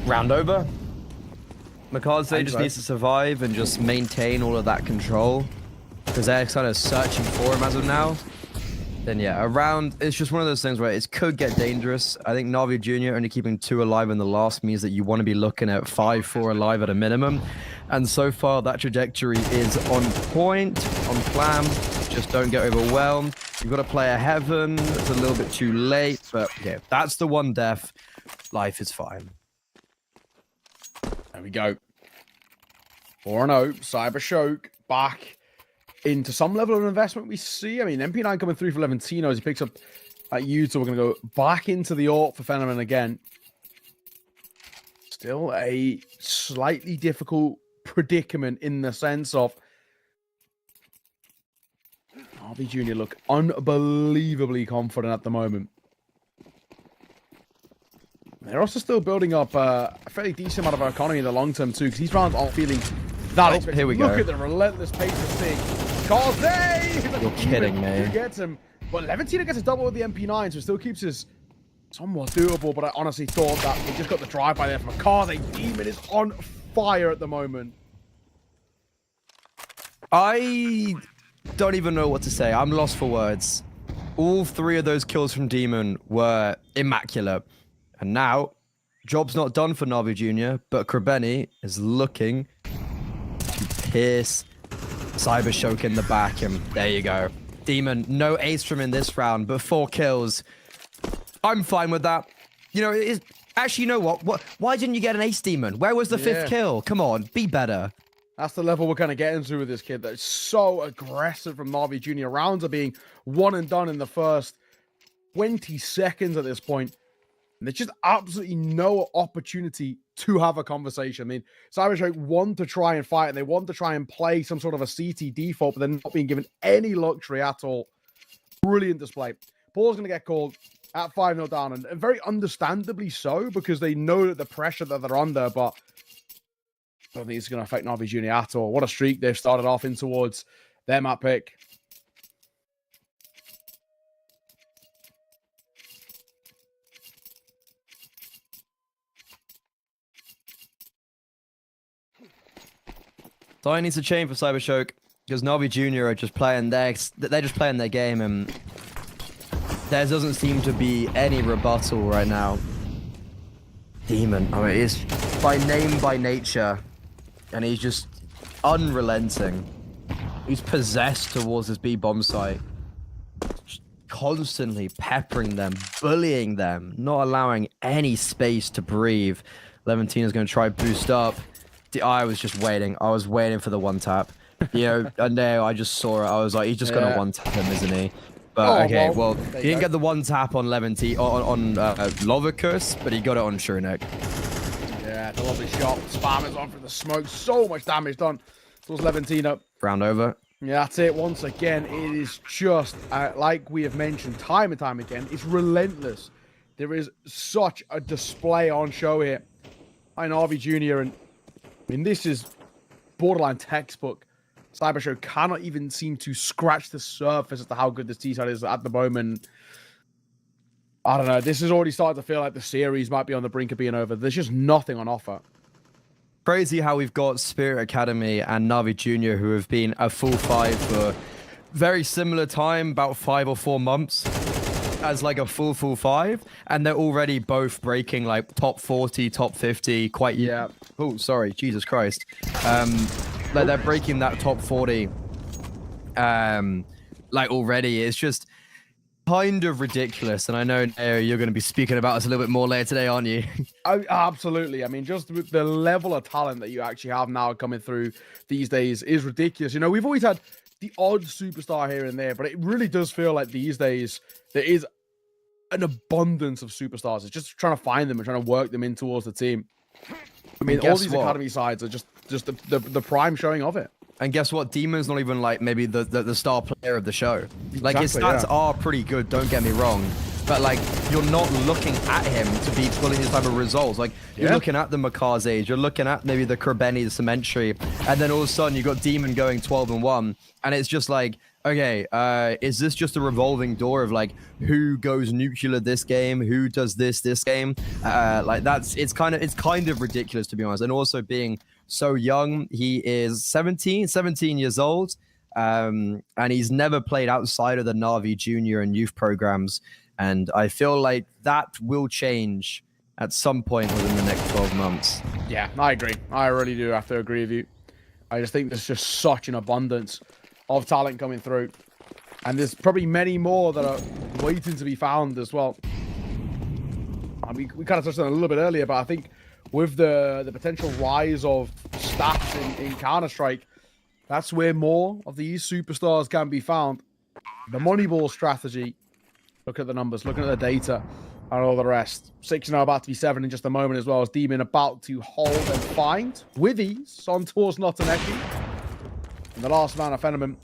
Round over. Makaze just needs to survive and just maintain all of that control, because they're kind of searching for him as of now. Then yeah, a round, it's just one of those things where it could get dangerous. I think Navi Jr. only keeping 2 alive in the last means that you want to be looking at 5-4 alive at a minimum. And so far, that trajectory is on point, on plan. Just don't get overwhelmed. You've got to play a heaven. It's a little bit too late, but yeah, that's the one death. Life is fine. There we go. 4-0, Cybershock back into some level of investment we see. I mean, MP9 coming through for Levantino as he picks up at Utah. We're going to go back into the AWP for Fenneman again. Still a slightly difficult predicament in the sense of RB Jr. look unbelievably confident at the moment. They're also still building up a fairly decent amount of our economy in the long term too, because these rounds aren't feeling that expensive. Here we Look go. at the relentless pace of Sting. Kaze! You're kidding me. Who gets him? But Levantino gets a double with the MP9, so it still keeps his somewhat doable, but I honestly thought that we just got the drive-by there from a Kaze. Demon is on fire at the moment. I don't even know what to say. I'm lost for words. All 3 of those kills from Demon were immaculate. And now, job's not done for Navi Jr., but Krebeni is looking to pierce Cybershock in the back, and there you go. Demon, no ace from in this round, but 4 kills. I'm fine with that. You know, actually, you know what? Why didn't you get an ace, Demon? Where was the 5th kill? Come on, be better. That's the level we're kind of getting to with this kid. That's so aggressive from Navi Jr. Rounds are being one and done in the first 20 seconds at this point. And there's just absolutely no opportunity to have a conversation. I mean, Cybershock want to try and fight, and they want to try and play some sort of a CT default, but they're not being given any luxury at all. Brilliant display. Paul's going to get called at 5-0 down, and very understandably so, because they know that the pressure that they're under, but I don't think it's going to affect Navi Jr. at all. What a streak they've started off in towards their map pick. So I need to change for Cybershock because Navi Jr. are just playing they're just playing their game, and there doesn't seem to be any rebuttal right now. Demon, I mean, it's by name, by nature, and he's just unrelenting. He's possessed towards this B-bomb site, just constantly peppering them, bullying them, not allowing any space to breathe. Levantina's going to try boost up. I was just waiting. I was waiting for the one tap. You know, and now I just saw it. I was like, he's just going to one tap him, isn't he? But okay, well, he didn't get the one tap on Levantina on Lovicus, but he got it on Shurinek. Yeah, the lovely shot. Spam is on for the smoke. So much damage done towards Levantina. Round over. Yeah, that's it. Once again, it is just, like we have mentioned time and time again, it's relentless. There is such a display on show here. And RV Jr. and I mean, this is borderline textbook. Cybershow cannot even seem to scratch the surface as to how good this T-side is at the moment. I don't know. This is already starting to feel like the series might be on the brink of being over. There's just nothing on offer. Crazy how we've got Spirit Academy and Navi Jr. who have been a full 5 for very similar time, about 5 or 4 months, as like a full 5, and they're already both breaking like top 40, top 50, quite oh sorry, Jesus Christ. Like they're breaking that top 40 like already. It's just kind of ridiculous, and I know you're going to be speaking about us a little bit more later today, aren't you? Absolutely. I mean, just with the level of talent that you actually have now coming through these days is ridiculous. You know, we've always had the odd superstar here and there, but it really does feel like these days there is an abundance of superstars. It's just trying to find them and trying to work them in towards the team. I mean, all these academy sides are just the prime showing of it. And guess what? Demon's not even like maybe the star player of the show. Like his stats are pretty good, don't get me wrong. But like you're not looking at him to be pulling this type of results. Like you're looking at the Makaze, you're looking at maybe the Kerbeni, the Cementary, and then all of a sudden you got Demon going 12-1, and it's just like, okay, is this just a revolving door of like who goes nuclear this game, who does this game? Like it's kind of ridiculous, to be honest. And also being so young, he is 17 years old, and he's never played outside of the Navi junior and youth programs. And I feel like that will change at some point within the next 12 months. Yeah, I agree. I really do have to agree with you. I just think there's just such an abundance of talent coming through. And there's probably many more that are waiting to be found as well. I mean, we kind of touched on it a little bit earlier, but I think with the potential rise of stats in Counter-Strike, that's where more of these superstars can be found. The Moneyball strategy, look at the numbers, looking at the data, and all the rest. 6-0 about to be 7 in just a moment, as well as Demon about to hold and find with ease on towards Notaneki. And the last man of Fenneman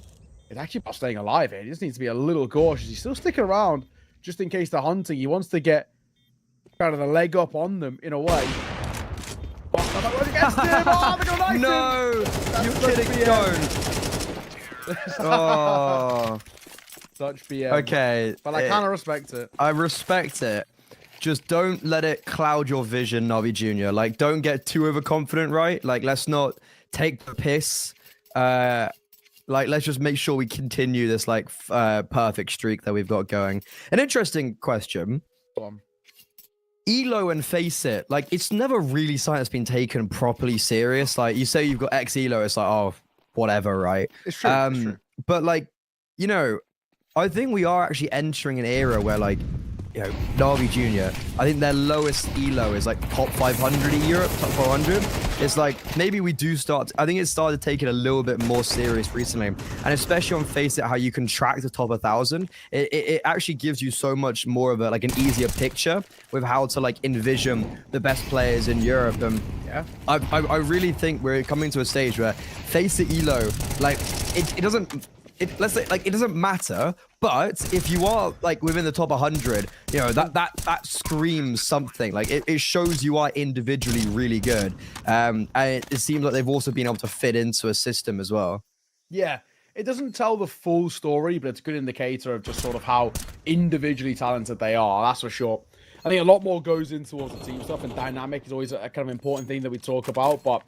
is actually about staying alive here. He just needs to be a little cautious. He's still sticking around just in case they're hunting. He wants to get kind of the leg up on them in a way. No! You're kidding, don't! Oh. Such BM. Okay. But I kind of respect it. I respect it. Just don't let it cloud your vision, Navi Jr. Like, don't get too overconfident, right? Like, let's not take the piss. Like, let's just make sure we continue this, like, perfect streak that we've got going. An interesting question. Go on. Elo and Face It, like, it's never really something that's been taken properly serious. Like, you say you've got X Elo, it's like, oh, whatever, right? It's true. It's true. But, like, you know, I think we are actually entering an era where, like, you know, Navi Jr., I think their lowest elo is like top 500 in Europe, top 400. It's like, maybe we do start, I think it started taking a little bit more serious recently. And especially on Face It, how you can track the top 1,000, it actually gives you so much more of a, like an easier picture with how to like envision the best players in Europe. And yeah, I really think we're coming to a stage where Face It elo, like it doesn't, let's say, like, it doesn't matter, but if you are like within the top 100, you know, that screams something. Like it shows you are individually really good, and it seems like they've also been able to fit into a system as well. Yeah, it doesn't tell the full story, but it's a good indicator of just sort of how individually talented they are, that's for sure. I think a lot more goes in towards the team stuff, and dynamic is always a kind of important thing that we talk about, but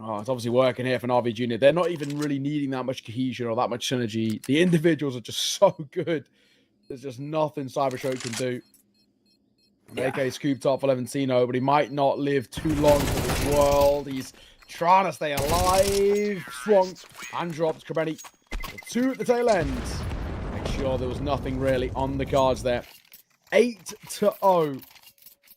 Oh, it's obviously working here for Navi Junior. They're not even really needing that much cohesion or that much synergy. The individuals are just so good. There's just nothing Cybershock can do. Yeah. AK scooped up for Levencino, but he might not live too long for this world. He's trying to stay alive. Swung and dropped Krebeni. Two at the tail end. Make sure there was nothing really on the cards there. 8-0.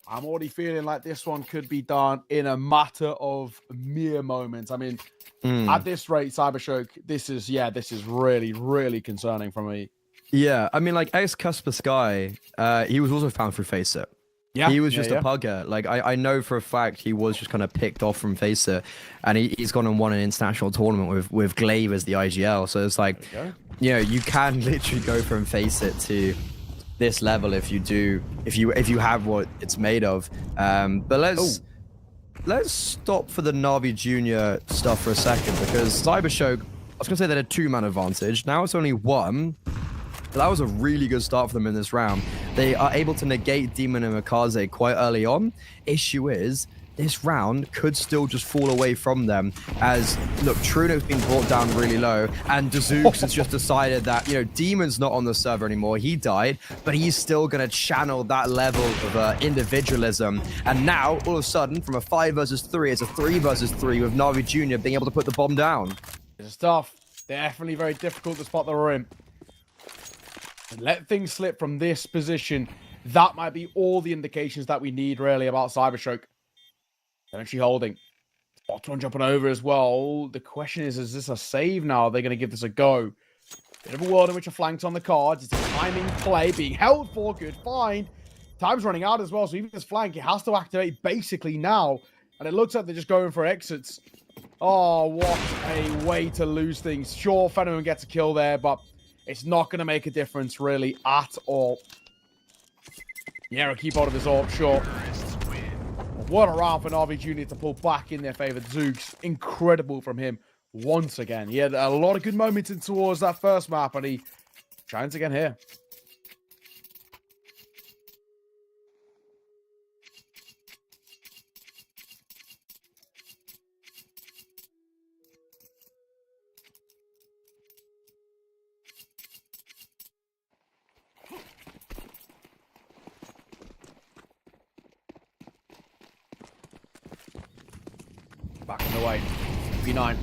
I'm already feeling like this one could be done in a matter of mere moments. I mean, at this rate, Cybershock, this is really, really concerning for me. Yeah, I mean, like, ex-Cusper Sky, he was also found through Faceit. Yeah, he was just a pugger. Like, I know for a fact he was just kind of picked off from Faceit, and he's gone and won an international tournament with Glaive as the IGL. So it's like, you know, you can literally go from Faceit to this level if you have what it's made of. But let's stop for the Navi Junior stuff for a second, because Cybershock, I was gonna say they had a 2-man advantage. Now it's only 1. But that was a really good start for them in this round. They are able to negate Demon and Mikaze quite early on. Issue is, this round could still just fall away from them, as, look, Truno's been brought down really low, and Dazooks has just decided that, you know, Demon's not on the server anymore. He died, but he's still going to channel that level of individualism. And now, all of a sudden, from a 5 versus 3, it's a 3 versus 3 with Navi Jr. being able to put the bomb down. It's tough. Definitely very difficult to spot the rim. And let things slip from this position. That might be all the indications that we need, really, about Cybershock. They're actually holding. Spot one jumping over as well. The question is this a save now? Are they going to give this a go? Bit of a world in which a flank's on the cards. It's a timing play being held for. Good find. Time's running out as well, so even this flank, it has to activate basically now. And it looks like they're just going for exits. Oh, what a way to lose things. Sure, Fenneman gets a kill there, but it's not going to make a difference, really, at all. Yeah, I'll keep out of this AWP, sure. What a round for Navi Jr. to pull back in their favor. Zooks, incredible from him once again. He had a lot of good moments in towards that first map, and he shines again here. Back in the way. B9.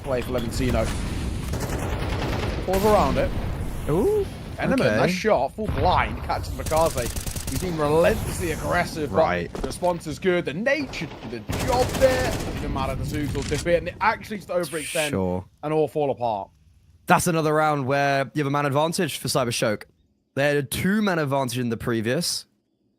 Play for Levencino. Falls around it. Ooh. Enderman, nice shot. Full blind. Catches Mikaze. He's been relentlessly aggressive. Right. The response is good. The nature did the job there. Doesn't even matter. The Zooks will dip it. And it actually just overextend and all fall apart. That's another round where you have a man advantage for Cybershock. They had a 2-man advantage in the previous,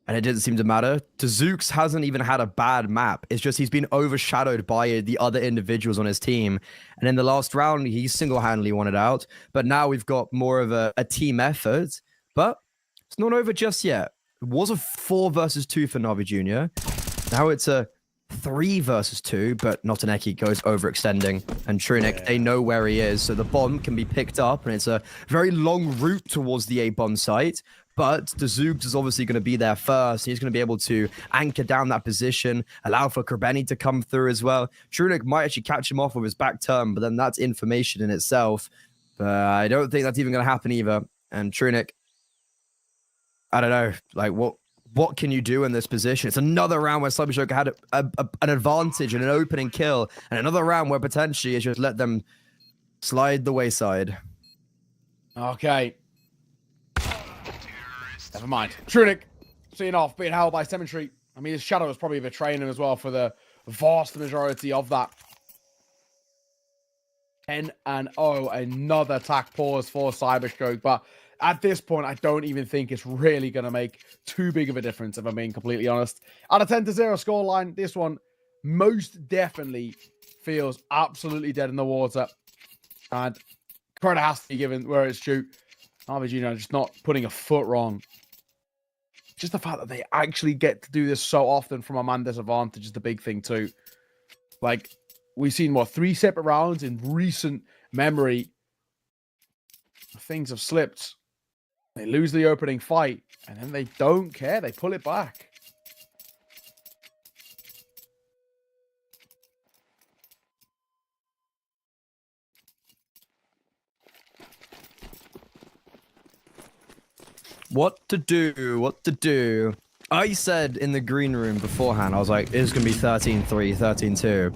and it didn't seem to matter. Dazooks hasn't even had a bad map. It's just he's been overshadowed by the other individuals on his team. And in the last round, he single-handedly won it out. But now we've got more of a team effort. But it's not over just yet. It was a 4 versus 2 for Navi Jr. Now it's a 3 versus 2, but Notaneki goes overextending. And Trunic, they know where he is, so the bomb can be picked up, and it's a very long route towards the A-bomb site. But Dazooks is obviously going to be there first. He's going to be able to anchor down that position, allow for Krebeni to come through as well. Trunic might actually catch him off with his back turn, but then that's information in itself. But I don't think that's even going to happen either. And Trunic, I don't know, like what can you do in this position? It's another round where Cybershock had an advantage and an opening kill, and another round where potentially it's just let them slide the wayside. Okay. Never mind. Trunic, seeing off, being held by Cemetery. I mean, his shadow was probably betraying him as well for the vast majority of that. 10-0, another attack pause for Cyberstroke, but at this point, I don't even think it's really going to make too big of a difference, if I'm being completely honest. At a 10-0 scoreline, this one most definitely feels absolutely dead in the water. And credit has to be given where it's due. Navi just not putting a foot wrong. Just the fact that they actually get to do this so often from a man disadvantage is the big thing too. Like, we've seen, 3 separate rounds in recent memory. Things have slipped. They lose the opening fight, and then they don't care. They pull it back. What to do? What to do? I said in the green room beforehand, I was like, it's going to be 13-3, 13-2.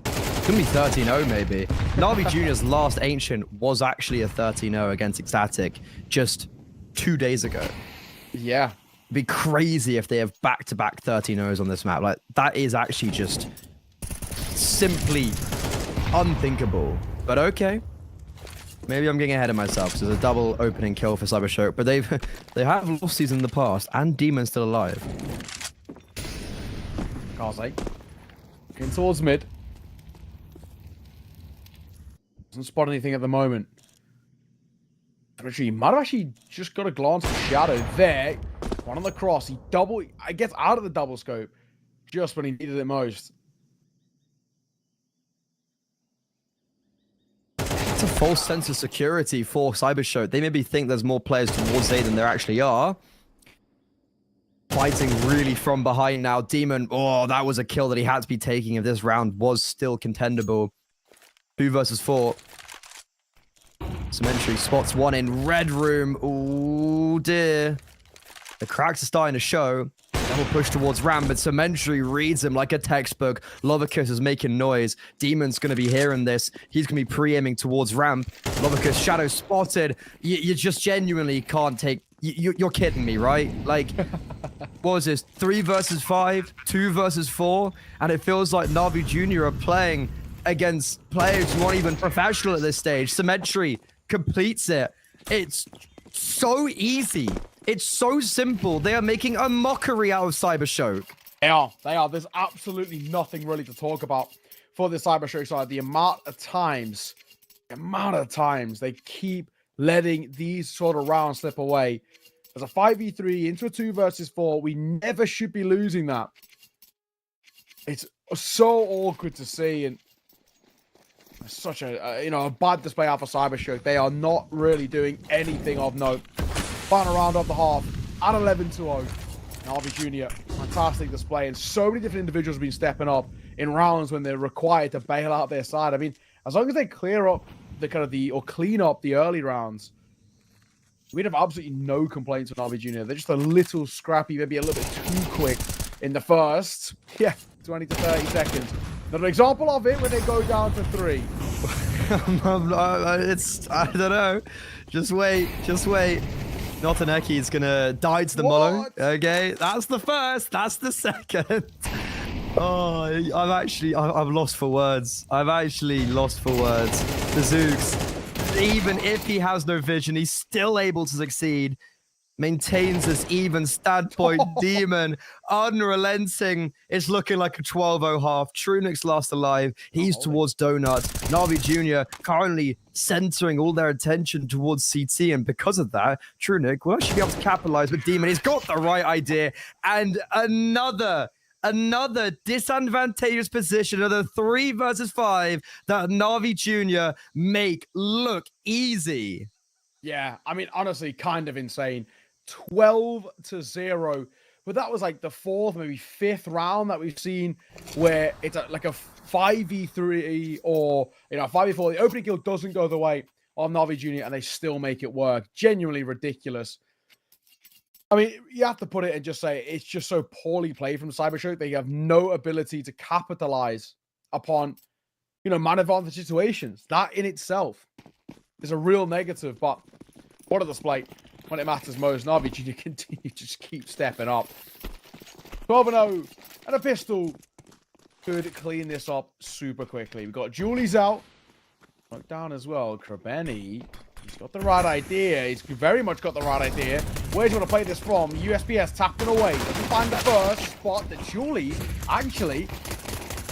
It's going to be 13-0 maybe. Navi Jr.'s last Ancient was actually a 13-0 against Ecstatic just 2 days ago. Yeah. It'd be crazy if they have back-to-back 13-0s on this map. Like, that is actually just simply unthinkable. But okay. Maybe I'm getting ahead of myself. So there's a double opening kill for Cybershock, but they have lost these in the past, and Demon's still alive. Kaze. In towards mid. Doesn't spot anything at the moment. Actually, he might have actually just got a glance at Shadow there. One on the cross. He gets out of the double scope just when he needed it most. It's a false sense of security for Cybershock. They maybe think there's more players towards A than there actually are. Fighting really from behind now. Demon, oh, that was a kill that he had to be taking if this round was still contendable. 2 versus 4. Cemetery spots one in red room. Oh dear. The cracks are starting to show. Double push towards Ram, but Cemetery reads him like a textbook. Lovicus is making noise. Demon's going to be hearing this. He's going to be pre-aiming towards Ram. Lovicus, Shadow spotted. You just genuinely can't take... You're kidding me, right? Like, what was this? 3 versus 5? 2 versus 4? And it feels like Navi Jr. are playing against players who aren't even professional at this stage. Cemetery completes it. It's so easy. It's so simple. They are making a mockery out of Cybershock. They are. There's absolutely nothing really to talk about for the Cybershock side. The amount of times they keep letting these sort of rounds slip away. As a 5v3 into a 2 versus 4, we never should be losing that. It's so awkward to see, and such a bad display out for Cybershock. They are not really doing anything of note. Final round of the half at 11-0. Navi Jr. Fantastic display, and so many different individuals have been stepping up in rounds when they're required to bail out their side. I mean, as long as they clear up or clean up the early rounds, we'd have absolutely no complaints with Navi Jr. They're just a little scrappy, maybe a little bit too quick in the first 20 to 30 seconds. Another example of it when they go down to 3. I don't know. Just wait. Notaneki is gonna die to the Molo. Okay, that's the first. That's the second. Oh, I've lost for words. I've actually lost for words. The Zooks, even if he has no vision, he's still able to succeed. Maintains this even standpoint. Demon, unrelenting. It's looking like a 12-0 half. Trunic's last alive. He's towards Donut. Navi Jr. currently centering all their attention towards CT, and because of that, Trunic will actually be able to capitalize with Demon. He's got the right idea, and another disadvantageous position, another 3 versus 5 that Navi Jr. make look easy. Yeah, I mean, honestly, kind of insane. 12-0, but that was like the 4th, maybe 5th round that we've seen where it's like a 5v3 or 5v4. The opening kill doesn't go the way of Navi Jr. and they still make it work. Genuinely ridiculous. I mean, you have to put it and just say it's just so poorly played from Cybershock. They have no ability to capitalize upon, man advantage situations. That in itself is a real negative, but what a display when it matters most. Navi Jr. continue to just keep stepping up. 12-0 and a pistol could clean this up super quickly. We've got Julie's out. Knocked down as well. Krabeni, he's got the right idea. He's very much got the right idea. Where do you want to play this from? USPS tapping away. Doesn't find the first spot. The Julie actually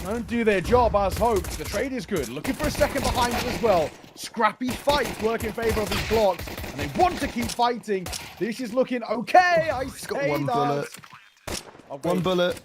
don't do their job as hoped. The trade is good. Looking for a second behind it as well. Scrappy fight work in favor of these blocks, and they want to keep fighting. This is looking okay. He's got one bullet. Okay. One bullet.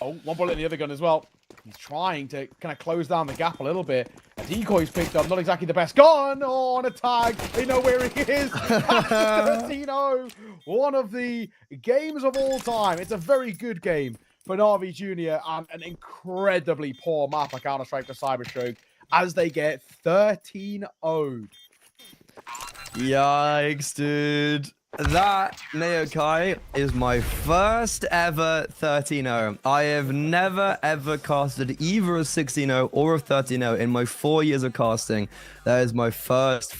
Oh, one bullet in the other gun as well. He's trying to kind of close down the gap a little bit. A decoy's picked up. Not exactly the best gun. Oh, on a tag. They know where he is. 13-0. One of the games of all time. It's a very good game for Navi Jr. and an incredibly poor map of Counter-Strike for Cybershock as they get 13-0. Yikes, dude. That, Neokai, is my first ever 13-0. I have never ever casted either a 16-0 or a 13-0 in my 4 years of casting. That is my first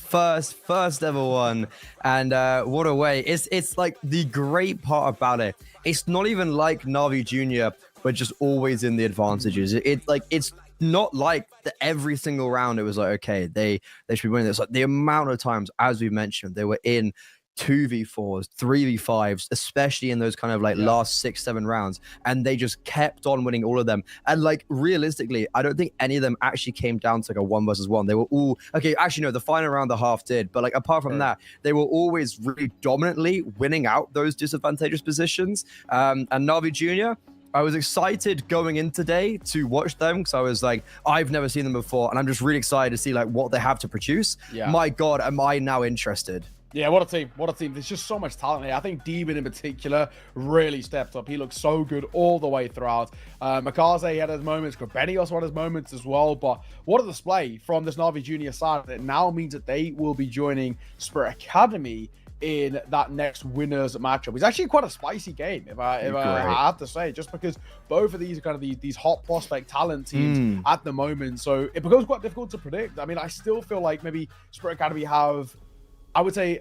ever one. And what a way. It's like the great part about it. It's not even like Navi Jr., but just always in the advantages. It's not like every single round it was like, okay, they should be winning this. Like the amount of times, as we mentioned, they were in 2v4s, 3v5s, especially in those kind of like last 6-7 rounds, and they just kept on winning all of them. And like realistically, I don't think any of them actually came down to like a 1 versus 1. They were all okay. Actually, no, the final round, the half did, but like apart from that, they were always really dominantly winning out those disadvantageous positions. And Navi Jr., I was excited going in today to watch them because I was like, I've never seen them before, and I'm just really excited to see like what they have to produce. My God, am I now interested? Yeah, what a team. What a team. There's just so much talent here. I think Demon in particular really stepped up. He looked so good all the way throughout. Makaze had his moments. Benny also had his moments as well. But what a display from this Navi Junior side. It now means that they will be joining Spirit Academy in that next winners matchup. It's actually quite a spicy game, if I have to say, just because both of these are kind of these hot prospect talent teams at the moment. So it becomes quite difficult to predict. I mean, I still feel like maybe Spirit Academy have, I would say,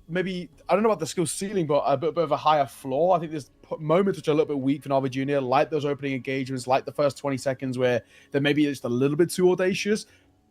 maybe, I don't know about the skill ceiling, but a bit of a higher floor. I think there's moments which are a little bit weak for Navi Junior, like those opening engagements, like the first 20 seconds where they're maybe just a little bit too audacious.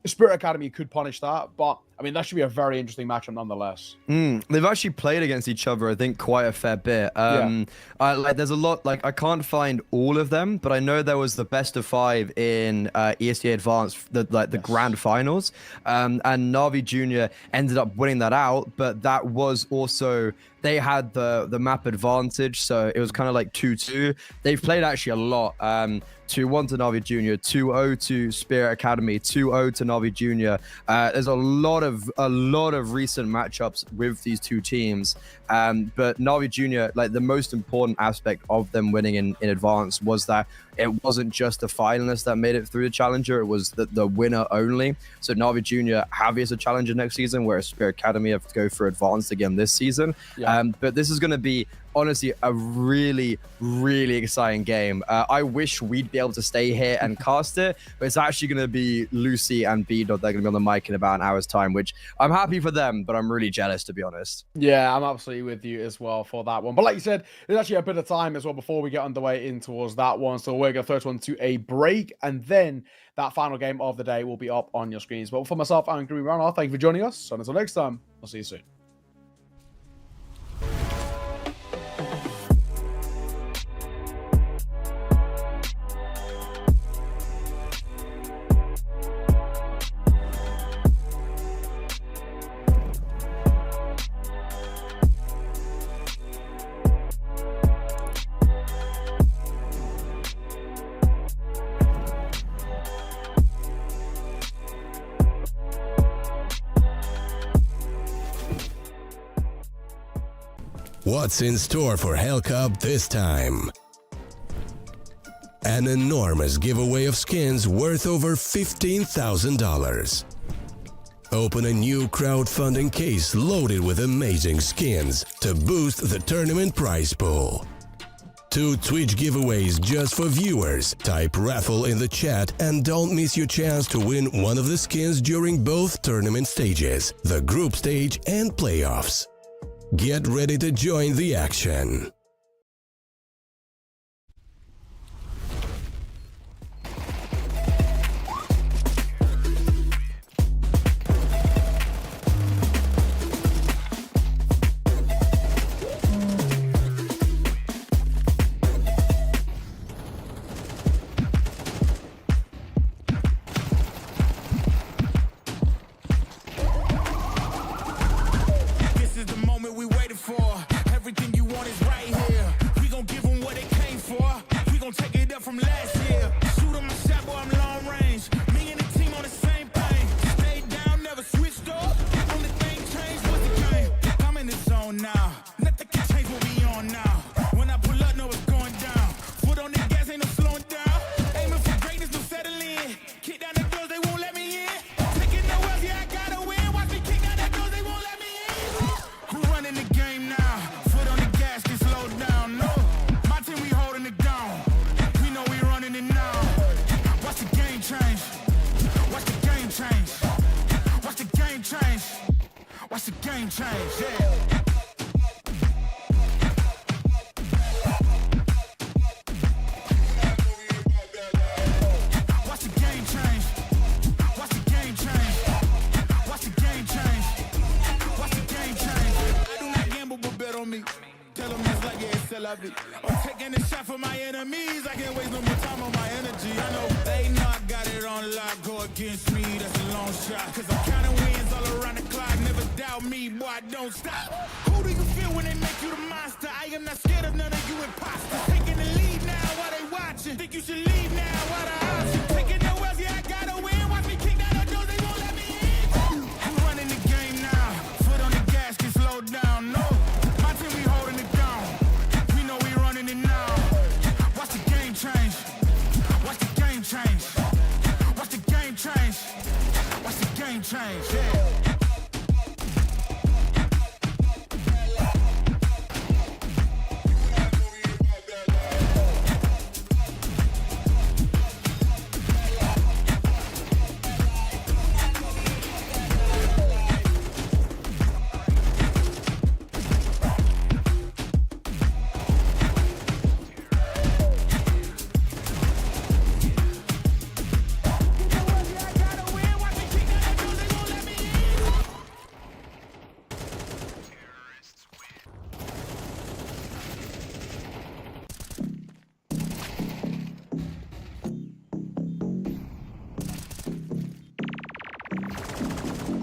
Spirit Academy could punish that, but I mean, that should be a very interesting matchup nonetheless. They've actually played against each other, I think, quite a fair bit. Like, there's a lot, like, I can't find all of them, but I know there was the best of 5 in ESTA Advanced, the grand finals. And Navi Jr. ended up winning that out, but that was also, they had the map advantage, so it was kind of like 2-2. They've played actually a lot. 2-1 to Navi Jr., 2-0 to Spirit Academy, 2-0 to Navi Jr. There's a lot of recent matchups with these two teams. But Navi Jr., like the most important aspect of them winning in advance was that it wasn't just the finalists that made it through the challenger, it was the winner only. So Navi Jr. have as a challenger next season, whereas Spirit Academy have to go for advanced again this season. But this is going to be honestly a really, really exciting game. I wish we'd be able to stay here and cast it, but it's actually going to be Lucy and B-Dot. They're going to be on the mic in about an hour's time, which I'm happy for them, but I'm really jealous, to be honest. Yeah, I'm absolutely with you as well for that one. But like you said, there's actually a bit of time as well before we get underway in towards that one. So we're going to first one to a break, and then that final game of the day will be up on your screens. But for myself, I'm Green Runner. Thank you for joining us. And until next time, I'll see you soon. What's in store for Hellcup this time? An enormous giveaway of skins worth over $15,000. Open a new crowdfunding case loaded with amazing skins to boost the tournament prize pool. 2 Twitch giveaways just for viewers. Type raffle in the chat and don't miss your chance to win one of the skins during both tournament stages, the group stage and playoffs. Get ready to join the action. This is the moment we waited for. Everything you want is right here. game change, yeah. Watch the game change. Watch the game change. Watch the game change. Watch the game change. I do not gamble, but bet on me. Tell them it's like, yeah, it's still la vie. I'm taking a shot for my enemies. I can't waste no more time on my energy. I know they know I got it on lock. Go against me, that's a long shot. Cause I'm counting wins all around the clock. Never doubt me, boy, I don't stop. Who do you feel when they make you the monster? I am not scared of none of you imposters. Taking the lead now while they watching. Think you should leave now while the option. Taking no else, yeah, I gotta win. Watch me kick down the doors, they won't let me in. I'm running the game now. Foot on the gas, can slow down, no. My team, we holding it down. We know we running it now. Watch the game change. Watch the game change. Watch the game change. Watch the game change, yeah.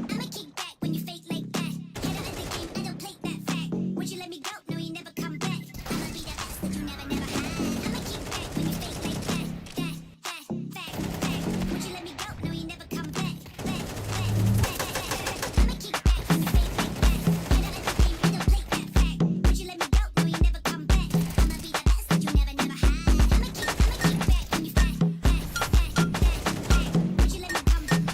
I'ma kick back when you fake like that. Head out of the game, I don't play that fact. Would you let me go? No, you never come back. I'ma be the best that you never had. I'ma kick back when you fake like that. Fact. Would you let me go? No, you never come back. I'ma kick back when you fake like that. Head out of the game, I don't play that fact. Would you let me go? No, you never come back. I'ma be the best that you never had. I'ma kick back when you fact. Would you let me come back?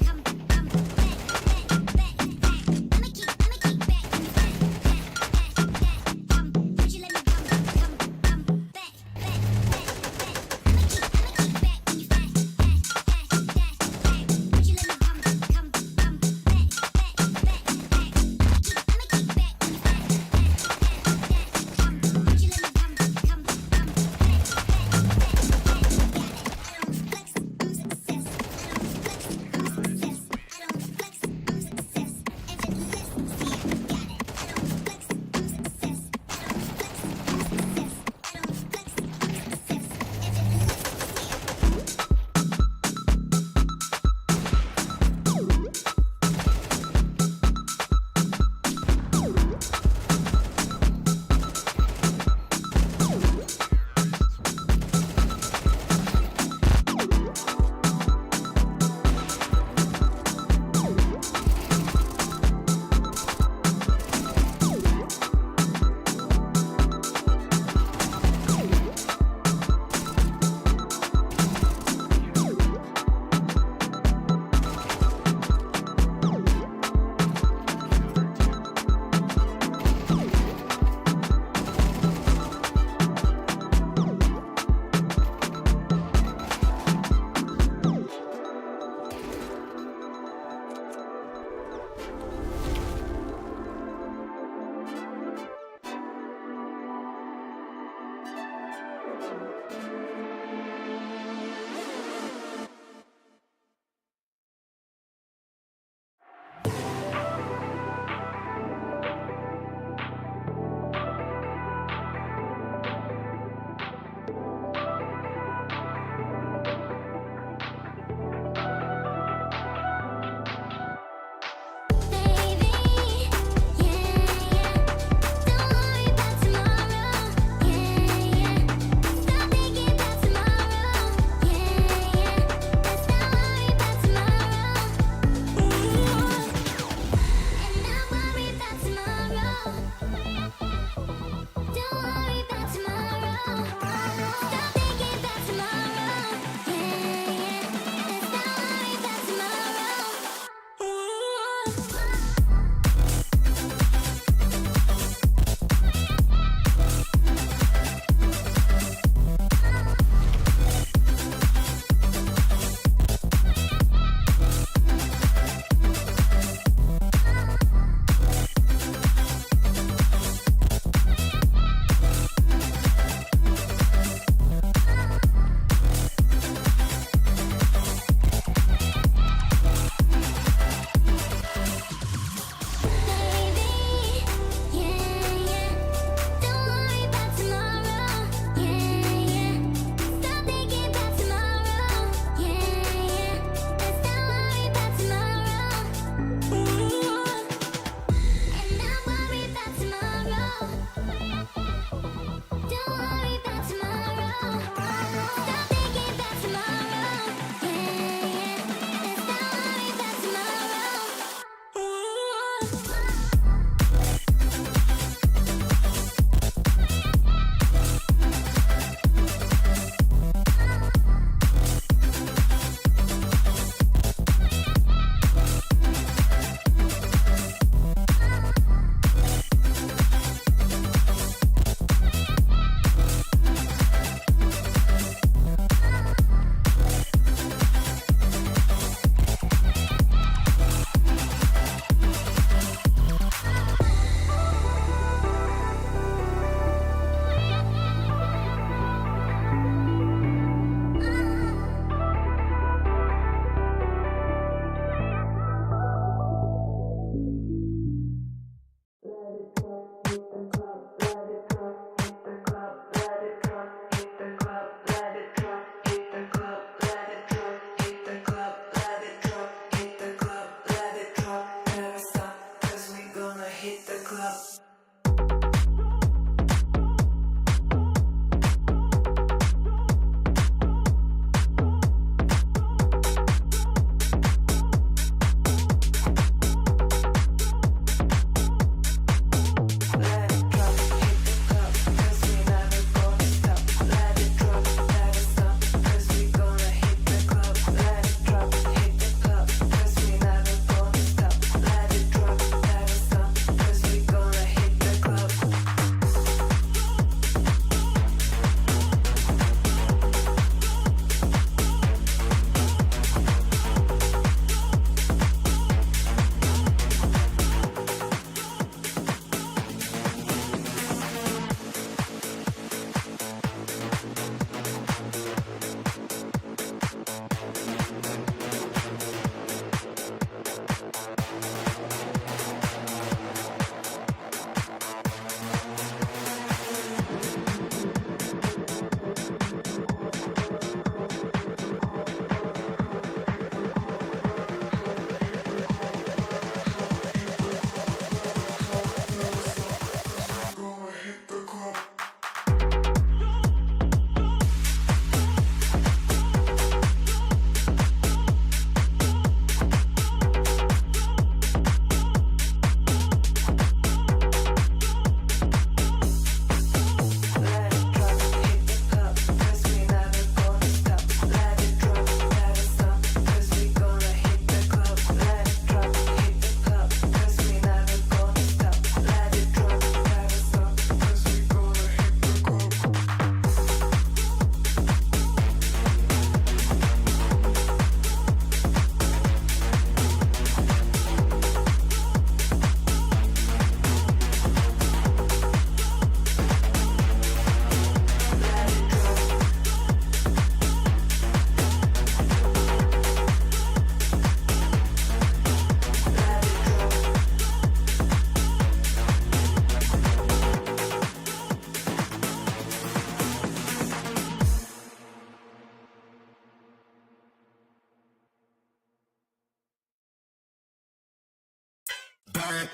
Back,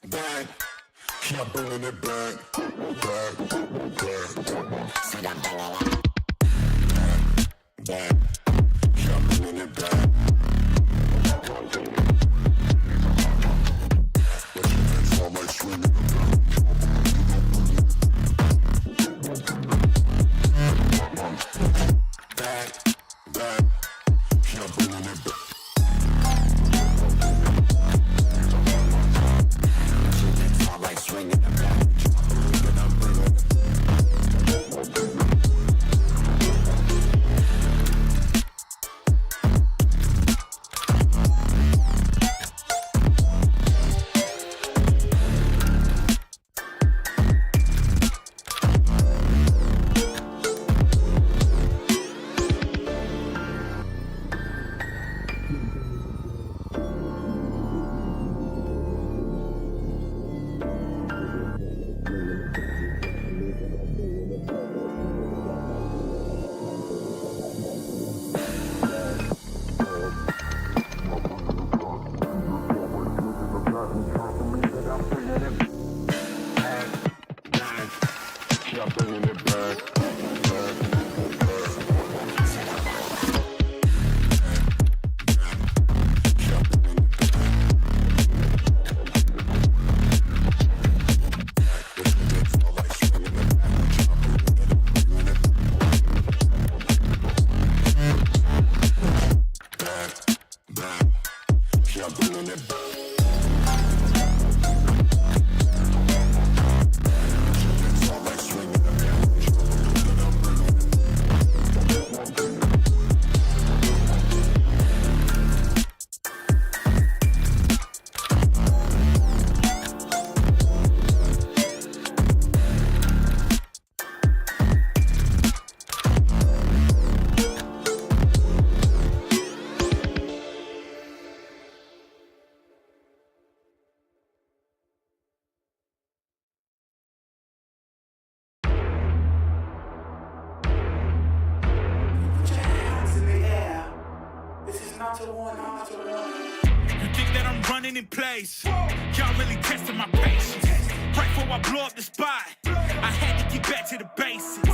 back. Yeah, bringing it back, back, back. Said I'm bringing it back. Yeah, bringing it back. But you can fall like swinging it back. Back, back. Yeah, bringing it back. Like swinging the back, then I'm bringing it. You think that I'm running in place? Y'all really testing my patience. Right before I blow up the spot, I had to get back to the basics.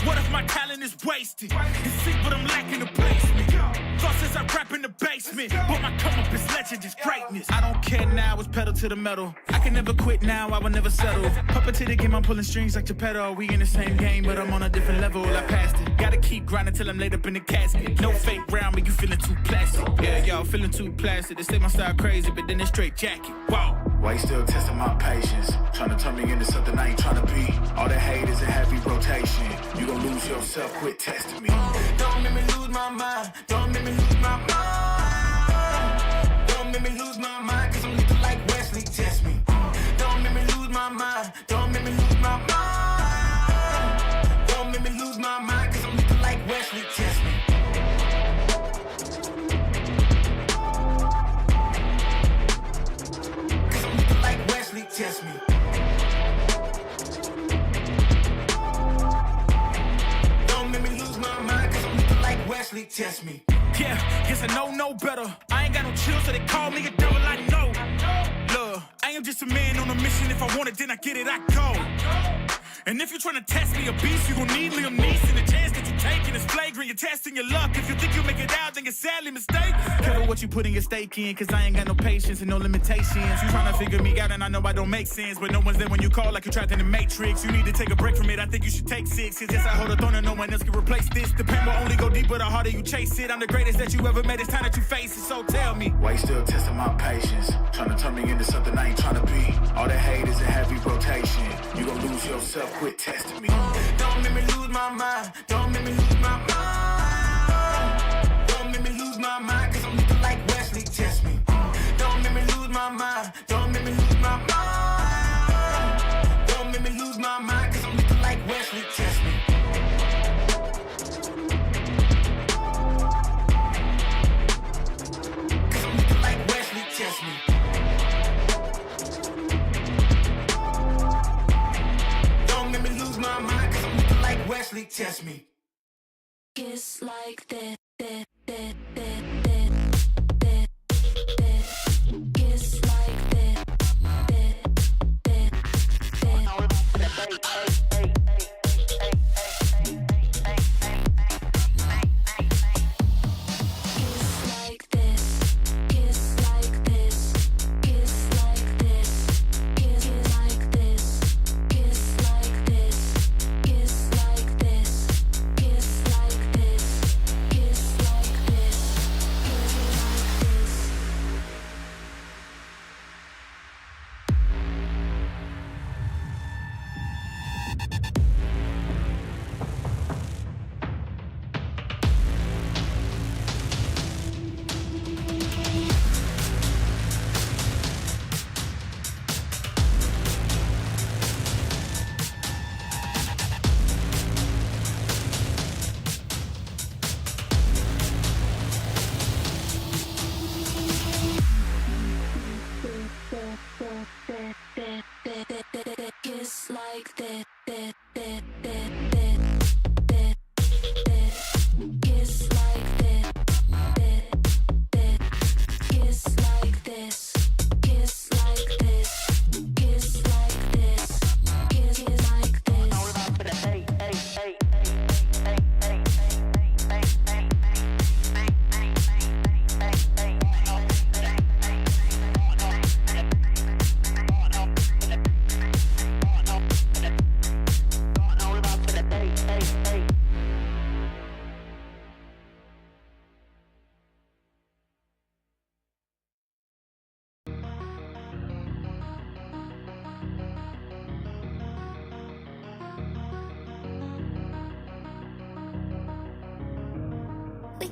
What if my talent is wasted? You see what I'm lacking the placement. Thought since I rap in the basement, but my come up is legend, is greatness. I don't care now, it's pedal to the metal. I can never quit now, I will never settle. Puppet to the game, I'm pulling strings like Geppetto. We in the same game, but I'm on a different level. I passed it. Gotta keep grinding till I'm laid up in the casket. No fake round, but you feeling too plastic. Yeah, y'all feeling too plastic. They say my style crazy, but then it's straight jacket. Wow. Why you still testing my patience? Trying to turn me into something I ain't trying to be. All the hate is a heavy rotation. You gon' lose yourself, quit testing me. Don't make me lose my mind. Don't make me lose my mind. Don't make me lose my mind, cause I'm looking like Wesley, test me. Don't make me lose my mind. Don't make me lose my mind. Don't make me lose my mind, cause I'm looking like Wesley, test me. Cause I'm looking like Wesley, test me. Don't make me lose my mind, cause I'm looking like Wesley, test me. Yeah, guess I know no better. I ain't got no chill, so they call me a devil, I know. Look, I am just a man on a mission. If I want it, then I get it, I go. And if you're trying to test me a beast, you gon' need Liam Neeson. The chance that you're taking is flagrant. You're testing your luck. If you think you'll make it out, then you're sadly mistaken. Careful what you putting your stake in, cause I ain't got no patience and no limitations. You trying to figure me out, and I know I don't make sense. But no one's there when you call like you're trapped in the Matrix. You need to take a break from it. I think you should take 6. Cause yes, I hold a throne and no one else can replace this. The pain will only go deeper the harder you chase it. I'm the greatest that you ever met. It's time that you face it. So tell me, Why you still testing my patience? Trying to turn me into something I ain't trying to be. All the hate is a heavy rotation. You gon' lose yourself, quit testing me. Don't make me lose my mind. Don't make me lose my mind. Don't make me lose my mind, cause I'm looking like Wesley, test me. Don't make me lose my mind. Don't make me lose my mind. Don't make me lose my mind, cause I'm looking like Wesley, test me. Cause I'm looking like Wesley, test me. Don't make me lose my mind, cause I'm looking like Wesley, test me. Kiss like that, Kiss like that.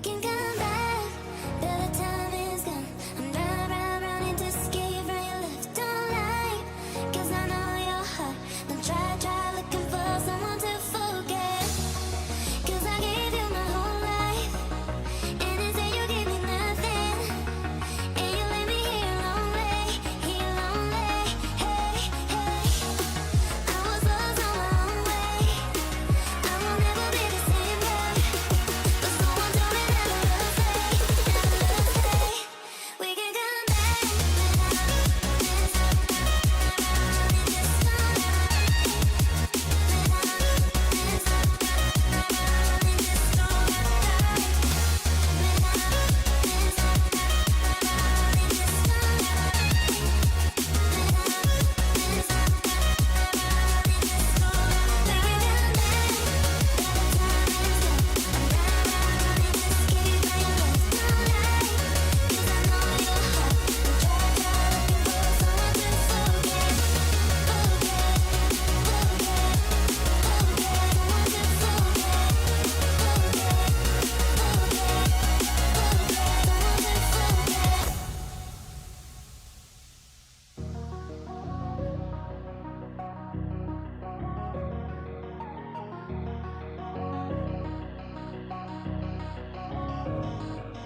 can come back, but the time is gone. I'm running to escape from your love. Don't lie, 'cause I know your heart. Don't try looking for someone to forget. 'Cause I gave you my whole life, and instead you gave me nothing. And you left me here lonely, hey, hey. I was lost on my own way. I will never be the same girl. But someone told me never love stay. We can come back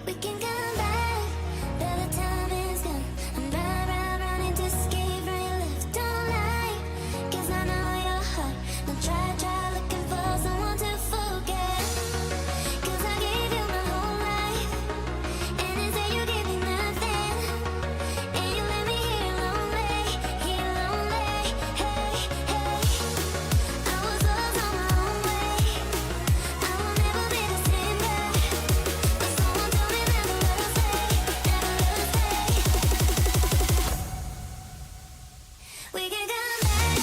We can come back, but the time is gone. I'm running to escape from your love. Don't lie, 'cause I know your heart. Don't try looking for someone to forget. 'Cause I gave you my whole life, and instead you gave me nothing. And you left me here lonely, hey, hey. I was lost on my own way. I will never be the same girl. But someone told me never love stay. We can come back.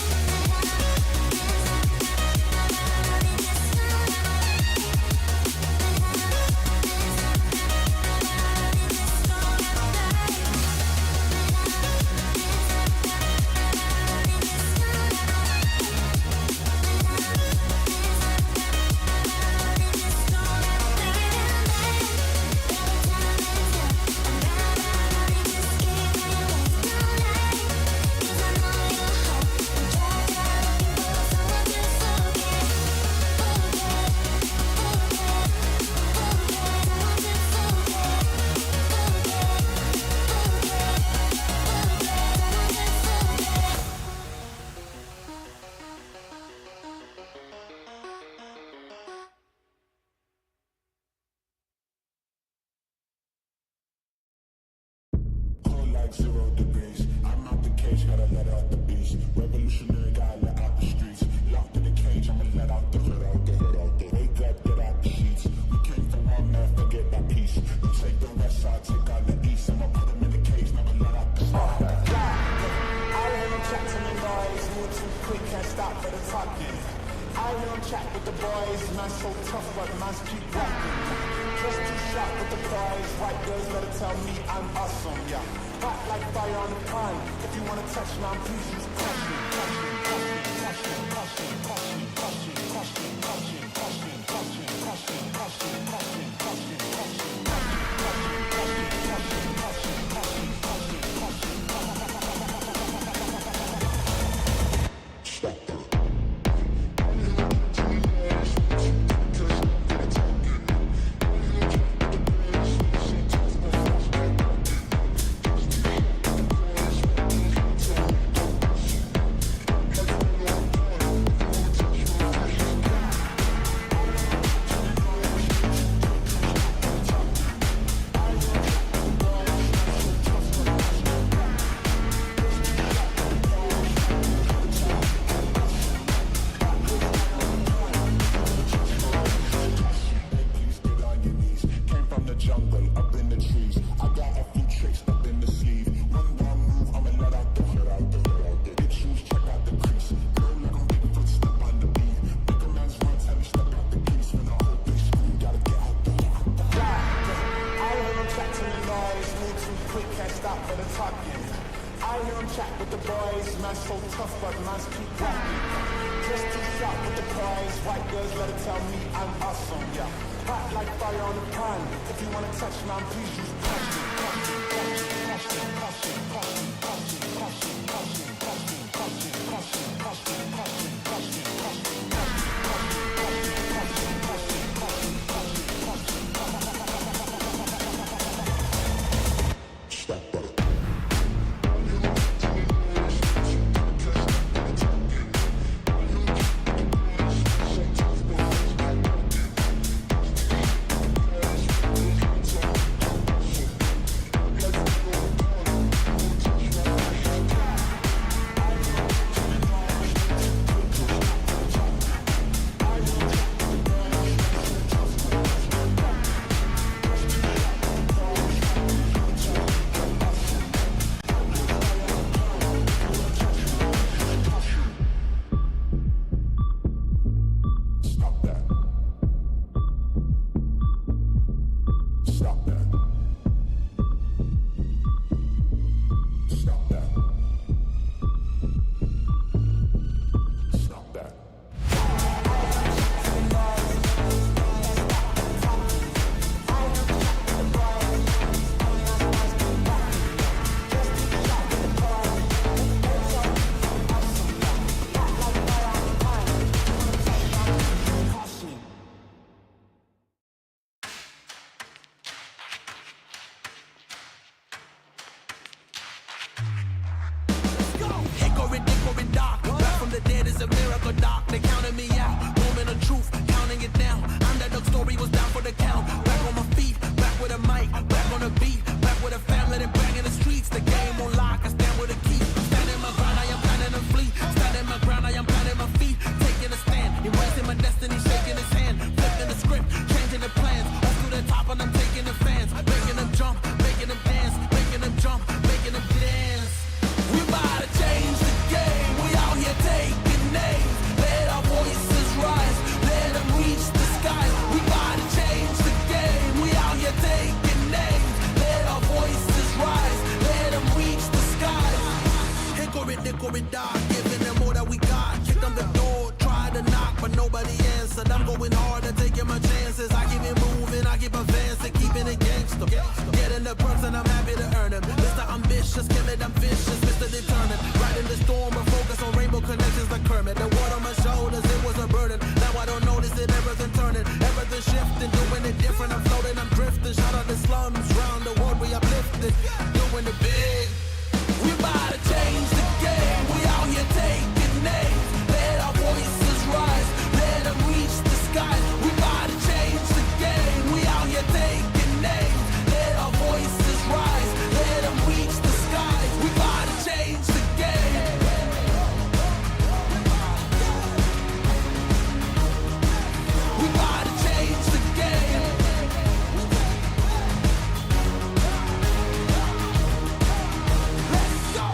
Cold like 0 degrees. I'm out the cage, gotta let out the beast. Revolutionary, gotta let out the streets. Locked in the cage, I'ma let out the hood, out the hood, out the wake up, get out the sheets. We came from one man, forget that peace. You take the west side, take out the east. I'ma put them in the cage, never let out the spot. I hear them chat to me boys, move too quick, can't stop for the talking. I hear them chat with the boys, man so tough, but man's keep walking. Just too sharp with the prize, white girls better tell me I'm awesome, yeah. Hot like fire on the pine, if you wanna touch me, I'm please use caution, caution, caution, caution, caution, caution, caution, caution, caution, caution, caution, caution, caution, caution, caution, caution. man so tough, but man's keep walking. Just too sharp with the prize. White girls let it tell me I'm awesome, yeah. Hot like fire on the pan. If you wanna touch man, please use passion. Passion, passion, passion, passion, passion, passion, passion, passion, passion, passion, passion, passion, passion, passion, Stop that. Stop that. Stop that. Stop that. Stop that. Hickory dark, back from the dead is a miracle dark. They counted me out, moment of truth, counting it down. Underdog story was down for the count. Back on my feet, back with a mic, back on the beat, back with a family, then bang in the streets. The game on lock, I stand with a key. Standing my ground, I am planning to flee. Standing my ground, I am planting my feet. Taking a stand, embracing my destiny, shaking his hand, flipping the script, changing the plans. Up to the top, and I'm taking the fans, making them jump, making them dance, making them jump, making them dance. We about to change the game. We out here taking names. Let our voices rise. Let them reach the sky. We about to change the game. We out here taking names. Let our voices rise. Let them reach the sky. Hickory dark, giving them all that we got. Kick on the door, try to knock, but nobody answered. I'm going hard and taking my chances. I keep it moving, I keep advancing, keeping it gangster. Getting the perks and I'm happy to earn them. Mr. Ambitious, kill it, I'm vicious, Mr. Determined. Riding the storm, I focus on rainbow connections like Kermit. The water on my shoulders, it was a burden. Now I don't notice it, everything turning, everything shifting, doing it different. I'm floating, I'm drifting. Shout out the slums, round the world we uplifted, doing it big. We about to change the game. We out here taking names. Let our voices rise. Let them reach the sky. We about to change the game. We out here taking names. Let our voices rise. Let them reach the sky. We about to change the game. We about to change the game. Let's go.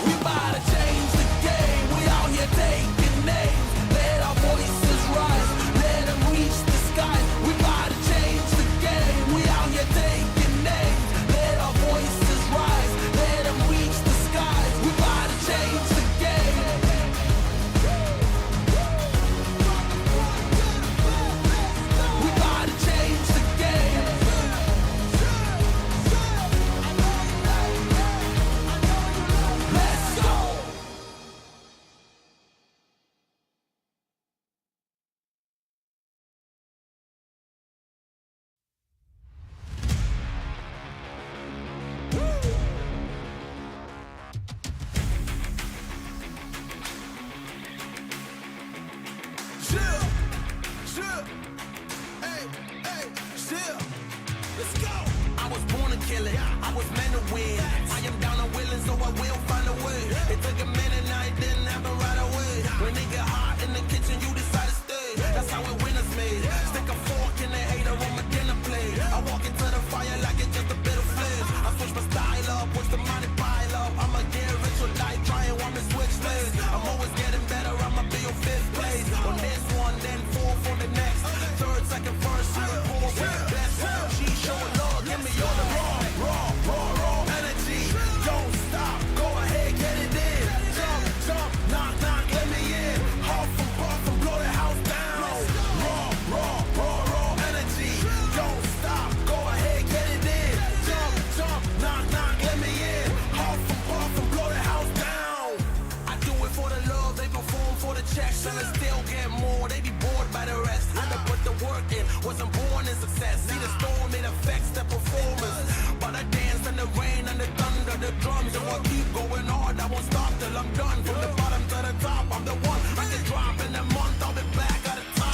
We about to change the game. We out here taking names. Let our voices rise. Let them reach the sky. We about to change the game. We out here taking names. Let our voices rise. Let them reach the sky. We about to change the game. We about to change the game. Let's go. Let's go. I was born to kill it. I was meant to win. I am down and willing, so I will find a way. It took a minute, now it didn't happen right away. When it get hot in the kitchen, you decide to stay. That's how we winners watch the money pile up. I'ma get rich with life, try and want me switch lanes. I'm always getting better, I'ma be on fifth place. On this one, then fourth on the next. Third, second, first, third, fourth, best. She showing love, give me all the raw energy. Don't stop, go ahead, get it in. Jump, jump, knock, knock, let me in. Huff and puff and blow the house down. Raw energy. Don't stop, go ahead, get it in. Jump, jump, knock, knock, let me in. Huff and puff and blow the house down. I do it for the love, they perform for the checks, and I still get more. They be bored by the rest. Had to put the work in, wasn't born in success. See the storm, it affects the performance. But I dance in the rain and the thunder, the drums, and I'll keep going hard. I won't stop till I'm done. From the bottom to the top, I'm the one. I can drop in a month, I'll be back at the top.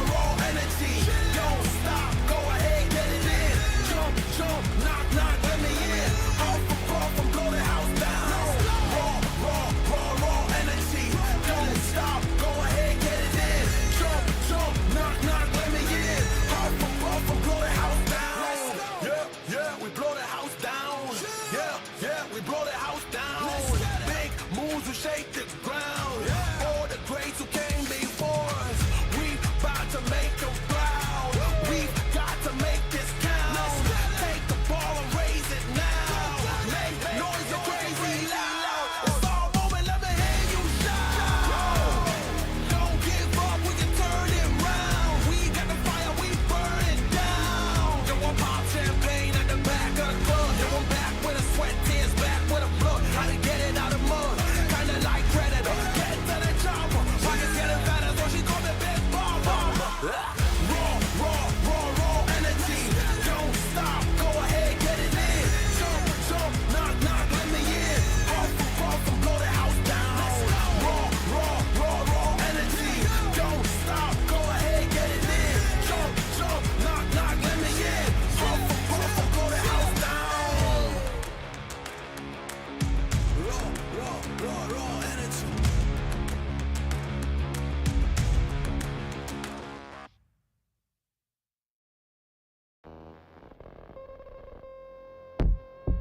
Raw energy. Don't stop, go ahead, get it in. Jump, jump, knock, knock, let me in. Off and puff and blow the house down. Raw energy. Don't stop, go ahead, get it in. Jump, jump, knock, knock, let me in. Off and puff and blow the house down. Yeah, we blow the house down. Yeah, we blow the house down. Big moves will shake the ground. All the greats who came before us, we about to make them proud. We've got to make this count. Take the ball and raise it now. Make noise and crazy loud. It's all moment, let me hear you shout. Don't give up, we can turn it round. We got the fire, we burn it down. Then we'll pop champagne at the back of the club. Then we're back with a sweat, tears back with a blood. How to get it out of mud, kinda like Predator. Get to the chopper, pockets getting fatter, so she call me Big Mama. Raw energy. Don't stop, go ahead, get it in. Jump, jump, knock, knock, let me in. Off and puff and blow the house down. Raw energy. Don't stop, go ahead, get it in. Jump, jump, knock, knock, let me in. Off and puff and blow the house down. Raw energy.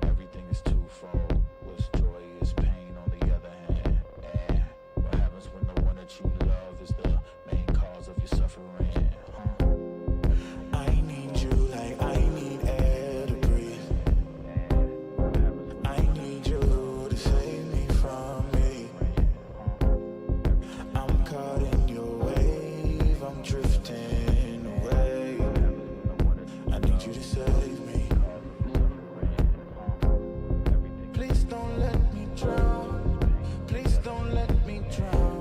Everything is twofold. What's joy is pain on the other hand. And what happens when the one that you love is the main cause of your suffering? I need you like I need air to breathe. I need you to save me from me. I'm caught in your wave, I'm drifting away. I need you to save me. Please don't let me drown. Please don't let me drown.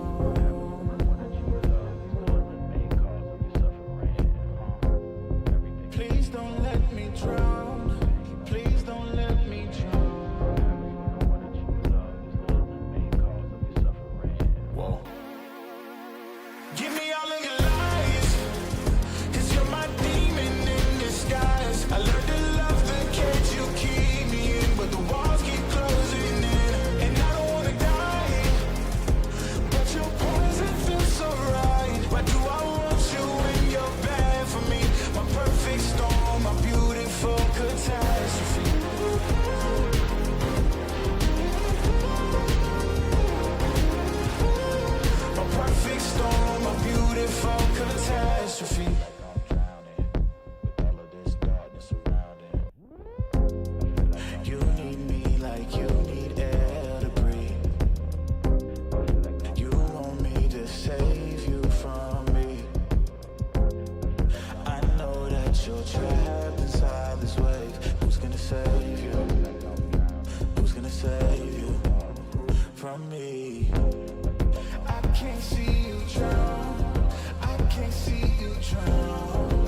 Please don't let me drown. Please don't let me drown. Whoa. Give me all of your lies, 'cause you're my demon in disguise. I learned to love the cage you keep me in, but the walls keep closing in, and I don't wanna die. But your poison feels so right. Why do I want you when you're bad for me? My perfect storm, my beautiful catastrophe. My perfect storm, my beautiful catastrophe. Like I'm drowning with all of this darkness surrounding. You need me like you need air to breathe. You want me to save you from me. I know that you're trapped inside this wave. Who's gonna save you? Who's gonna save you from me? I can't see you drown. I can't see you drown.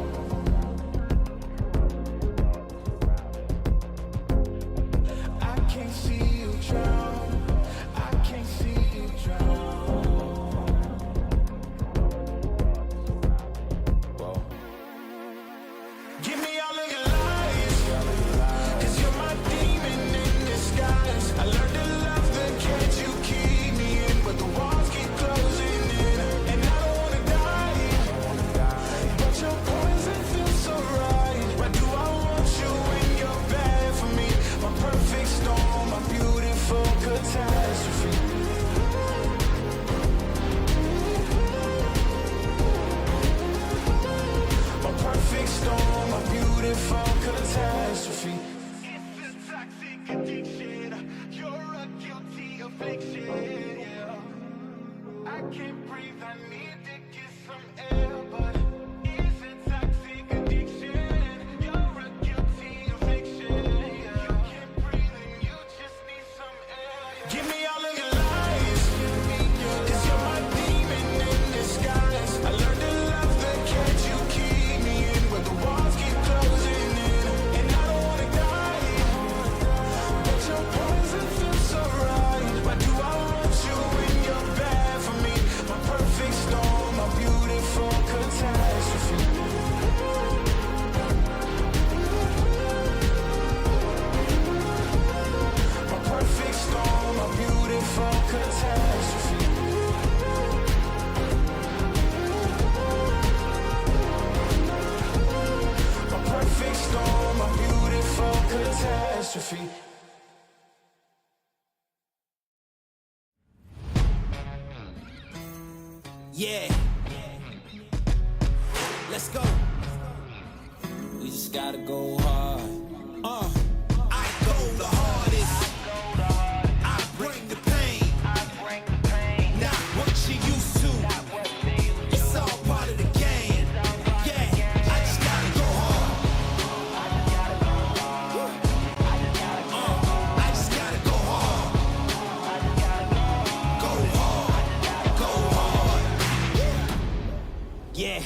I can't see you drown. I can't see you drown. Whoa. Give me all of your lies, 'cause you're my demon in disguise. I learned to love the cage you keep me in, but the walls keep closing in, and I don't wanna die. But your poison feels so right. Why do I want you when you're bad for me? country. Yeah. Let's go. We just gotta go hard. I go the hardest. I bring the pain. Not what you used to. It's all part of the game. Yeah, I just gotta go hard. I just gotta go hard. Go hard. Go hard. Yeah.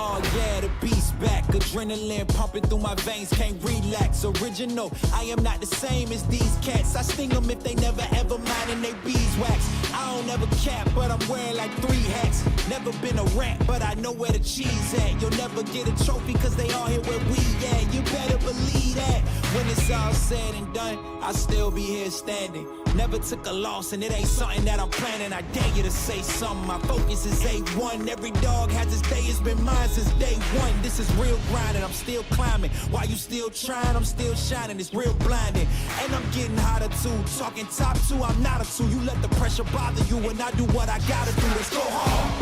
Oh yeah, the beast back. Adrenaline pumping through my veins, can't relax. Original, I am not the same as these cats. I sting them if they never ever mind and they beeswax. I don't ever cap, but I'm wearing like 3 hats. Never been a rat, but I know where the cheese at. You'll never get a trophy cause they all here where we at. You better believe that. When it's all said and done, I'll still be here standing. Never took a loss and it ain't something that I'm planning. I dare you to say something, my focus is A1. Every dog has his day, it's been mine since day one. This is real grinding, I'm still climbing. While you still trying, I'm still shining. It's real blinding, and I'm getting hotter too. Talking top 2, I'm not a 2. You let the pressure bother you and I do what I gotta do. Let's go hard.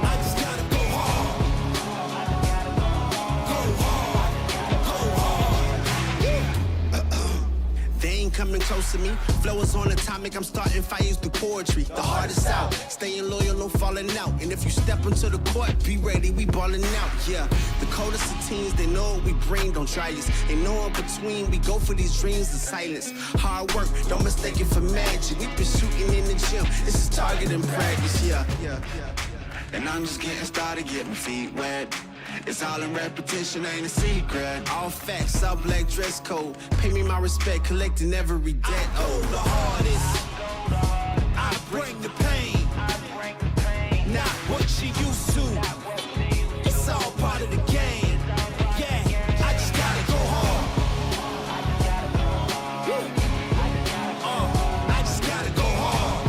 I just gotta go hard. Go hard. Go hard. They ain't coming close to me. Flow is on atomic, I'm starting fires through poetry. The hardest out, staying loyal, no falling out. And if you step into the court, be ready, we balling out. Yeah, the coldest of teens, they know what we bring, don't try us. Ain't no in between, we go for these dreams in silence. Hard work, don't mistake it for magic. We been shooting in the gym, this is target and practice. Yeah. And I'm just getting started, getting feet wet. It's all in repetition, ain't a secret. All facts, all black dress code. Pay me my respect, collecting every debt. Oh, the hardest. I bring the pain. Not what you used to. It's all part of the game. Yeah, I just gotta go hard. I just gotta go hard.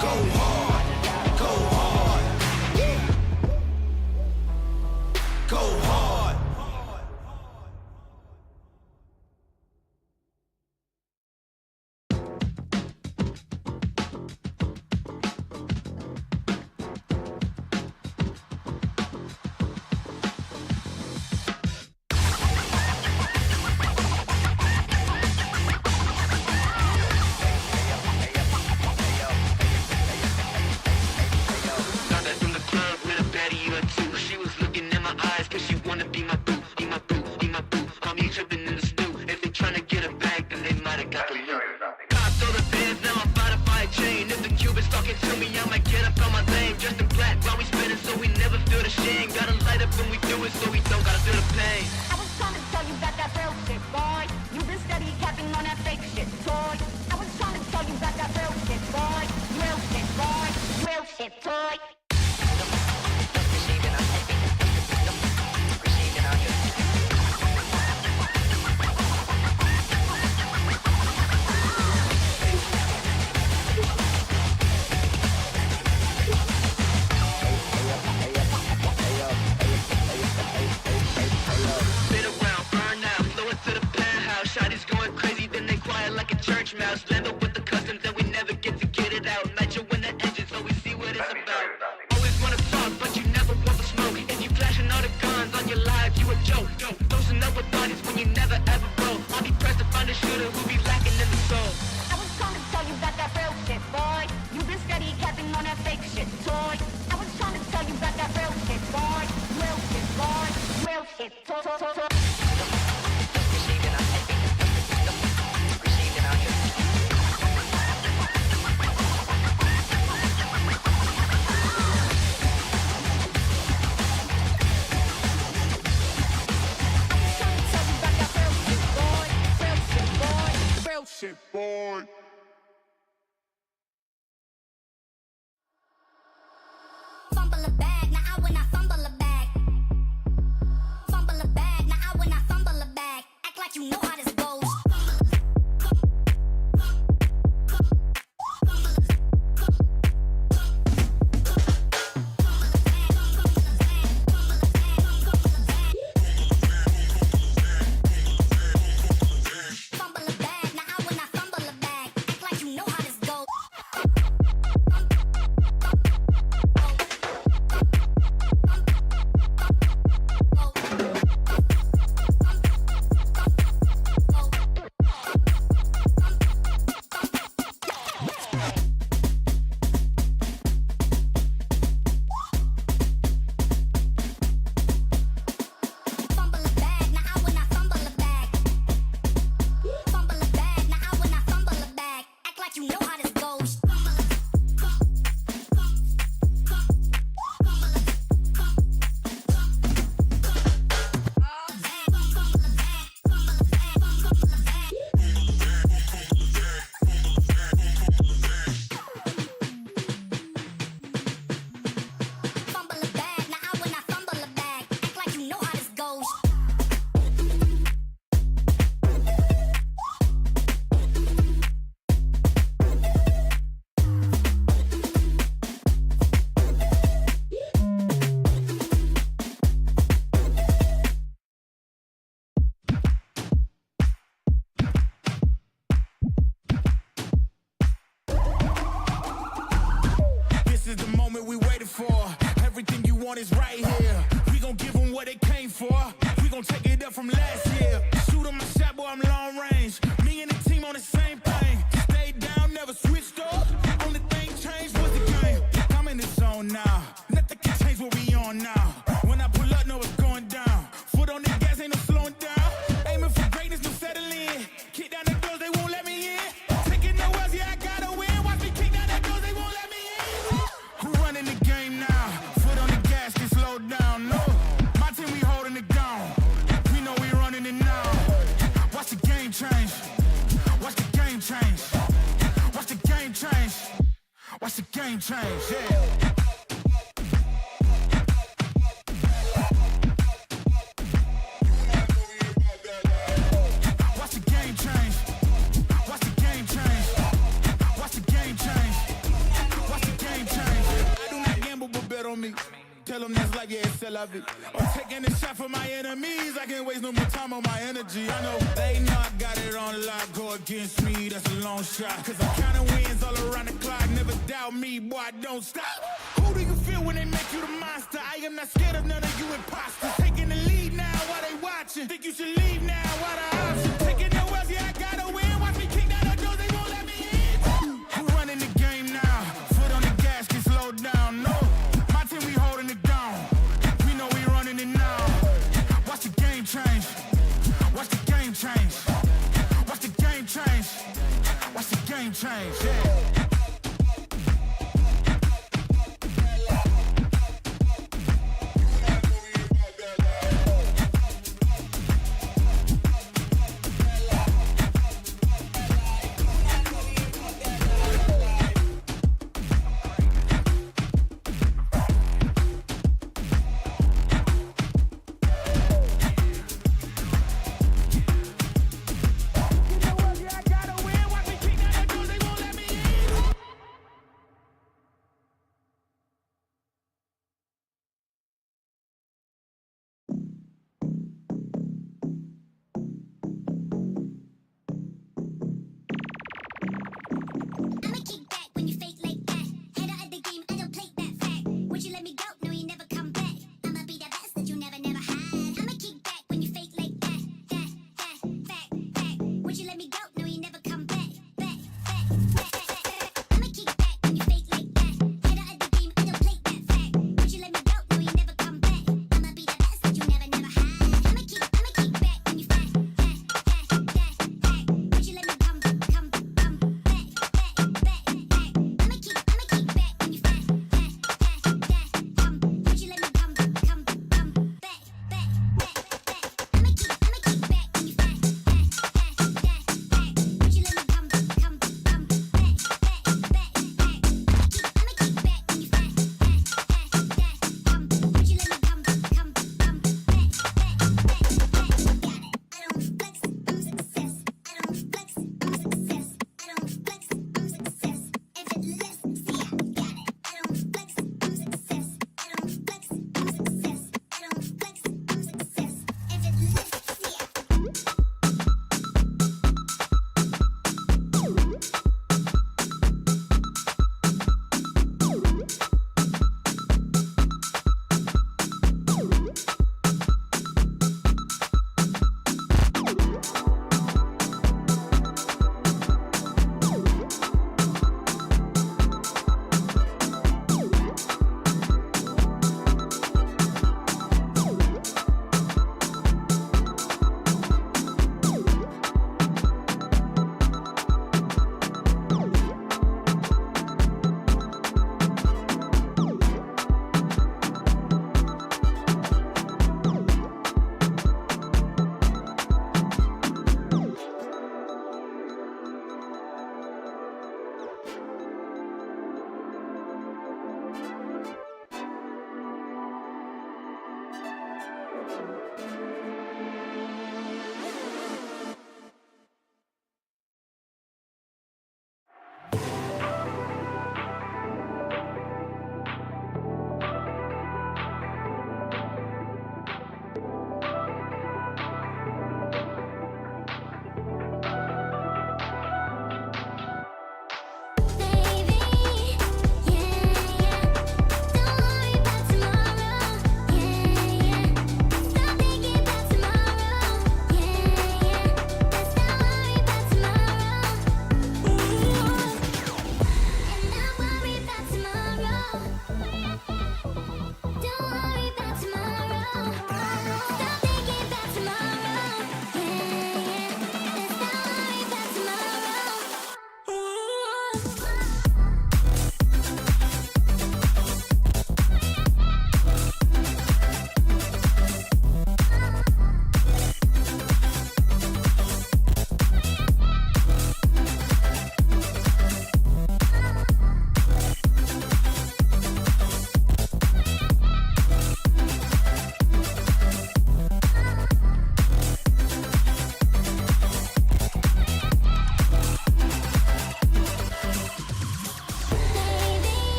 Go hard. Go hard. Go hard. Started in the club with a baddie or two. She was looking in my eyes cause she wanna be my boo, be my boo, be my boo. Call me tripping in the stew. If they tryna get a bag, then they might have got the loot. Cops all the bands, now I'm about to buy a chain. If the Cubans talking to me, I might get up on my lane. Just in black while we spinning so we never feel the shame. Gotta light up when we do it so we don't gotta feel the pain. I was trying to tell you about that real shit, boy. You been steady capping on that fake shit, toy. I was trying to tell you about that real shit, boy. Real shit, boy. Real shit, toy. Spin around, burn out, blow it to the penthouse. Shotty's going crazy, then they quiet like a church mouse. Land up with the customs and we never get to get it out. Nitro in the engine so we see what it's about. Always wanna talk, but you never want the smoke. And you flashing all the guns on your live, you a joke. Dosing up with bodies when you never ever roll. I'll be pressed to find a shooter who be lacking in the soul. I was trying to tell you about that real shit, boy. You been steady capping on that fake shit, toy. I was trying to tell you about that real shit, boy. Real shit, boy. Real shit, toy. Shit, boy. Fumble a bag, now I when I fumble a bag. Fumble a bag, now I when I fumble a bag. Act like you know how this goes. on is right here. We gon' give them what they came for. We gon' take it up from last year. Shoot 'em my shot, boy, I'm long range. Me and the team on the same thing. Stayed down, never switched up. Only thing changed was the game. I'm in the zone now. Nothing can change what we on now. When I pull up, know it's going down. Foot on the gas, ain't no slowing down. Aiming for greatness, no settling. Kick down the doors, they won't let me in. Taking no L's, yeah, I gotta win. Watch me kick down the doors, they won't let me in. Who running the game now? Foot on the gas, can slow down. No, my team, we holding it down. We know we running it now. Watch the game change. Watch the game change. Watch the game change. Watch the game change, yeah. Watch the game change. Watch the game change. Watch the game change. Watch the game change. I do not gamble, but bet on me. Tell them that's life, yeah, it's still of it. I'm taking a shot for my enemies. I can't waste no more time on my energy. I know they not got it on lock. Go against me, that's a long shot. Cause I'm counting wins all around the clock. Never doubt me, boy, I don't stop. Who do you feel when they make you the monster? I am not scared of none of you imposters. Taking the lead now while they watching. Think you should leave now while the option. Taking no else, yeah, I gotta win. Watch me kick down the doors, they won't let me in. Who running the game now? Foot on the gas, can slow down, no. My team, we holding it down. We know we running it now. Watch the game change. Watch the game change. Watch the game change. Watch the game change, yeah.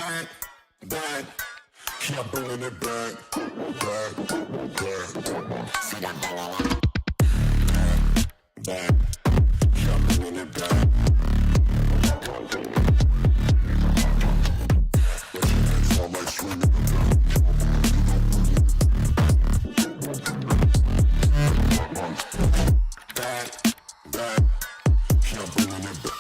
back, back. Keep bringing it back, back, back. See that back, back. Keep bringing it back. It's all like swinging it back. Back, back. Keep bringing it back.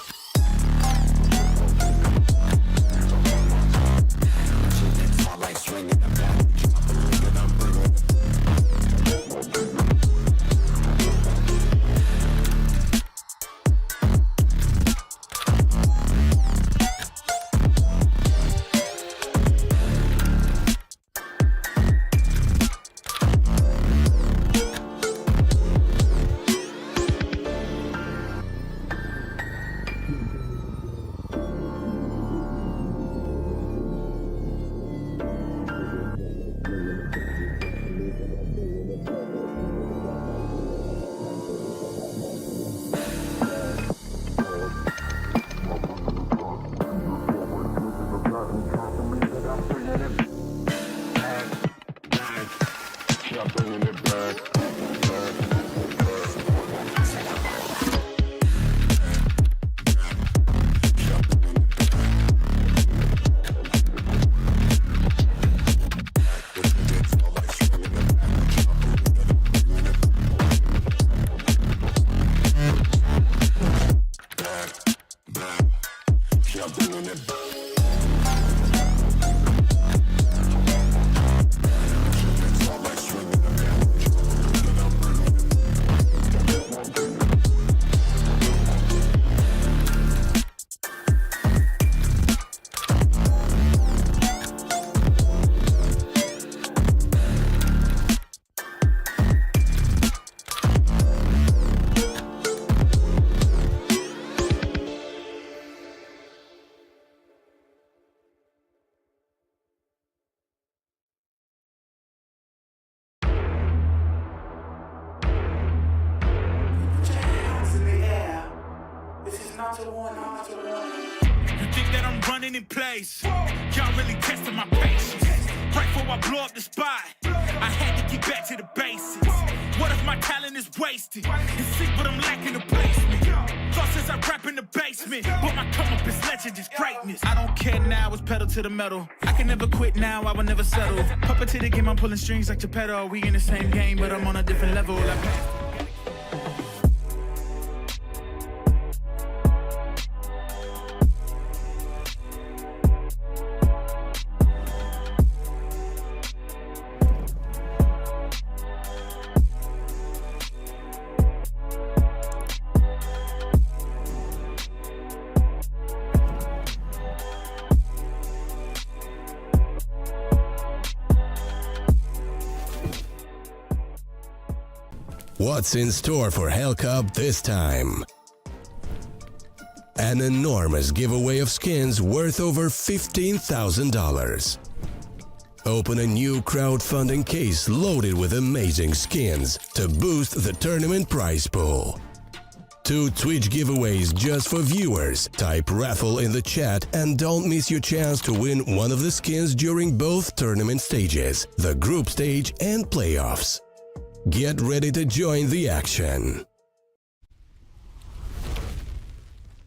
You think that I'm running in place? Y'all really testing my patience. Right before I blow up the spot, I had to get back to the basics. What if my talent is wasted? You see, but I'm lacking the placement. Thought since I rap in the basement, but my come up is legend, is greatness. I don't care now, it's pedal to the metal. I can never quit now, I will never settle. Puppet to the game, I'm pulling strings like Geppetto. We in the same game, but I'm on a different level. What's in store for Hellcup this time? An enormous giveaway of skins worth over $15,000. Open a new crowdfunding case loaded with amazing skins to boost the tournament prize pool. 2 Twitch giveaways just for viewers. Type raffle in the chat and don't miss your chance to win one of the skins during both tournament stages, the group stage and playoffs. Get ready to join the action.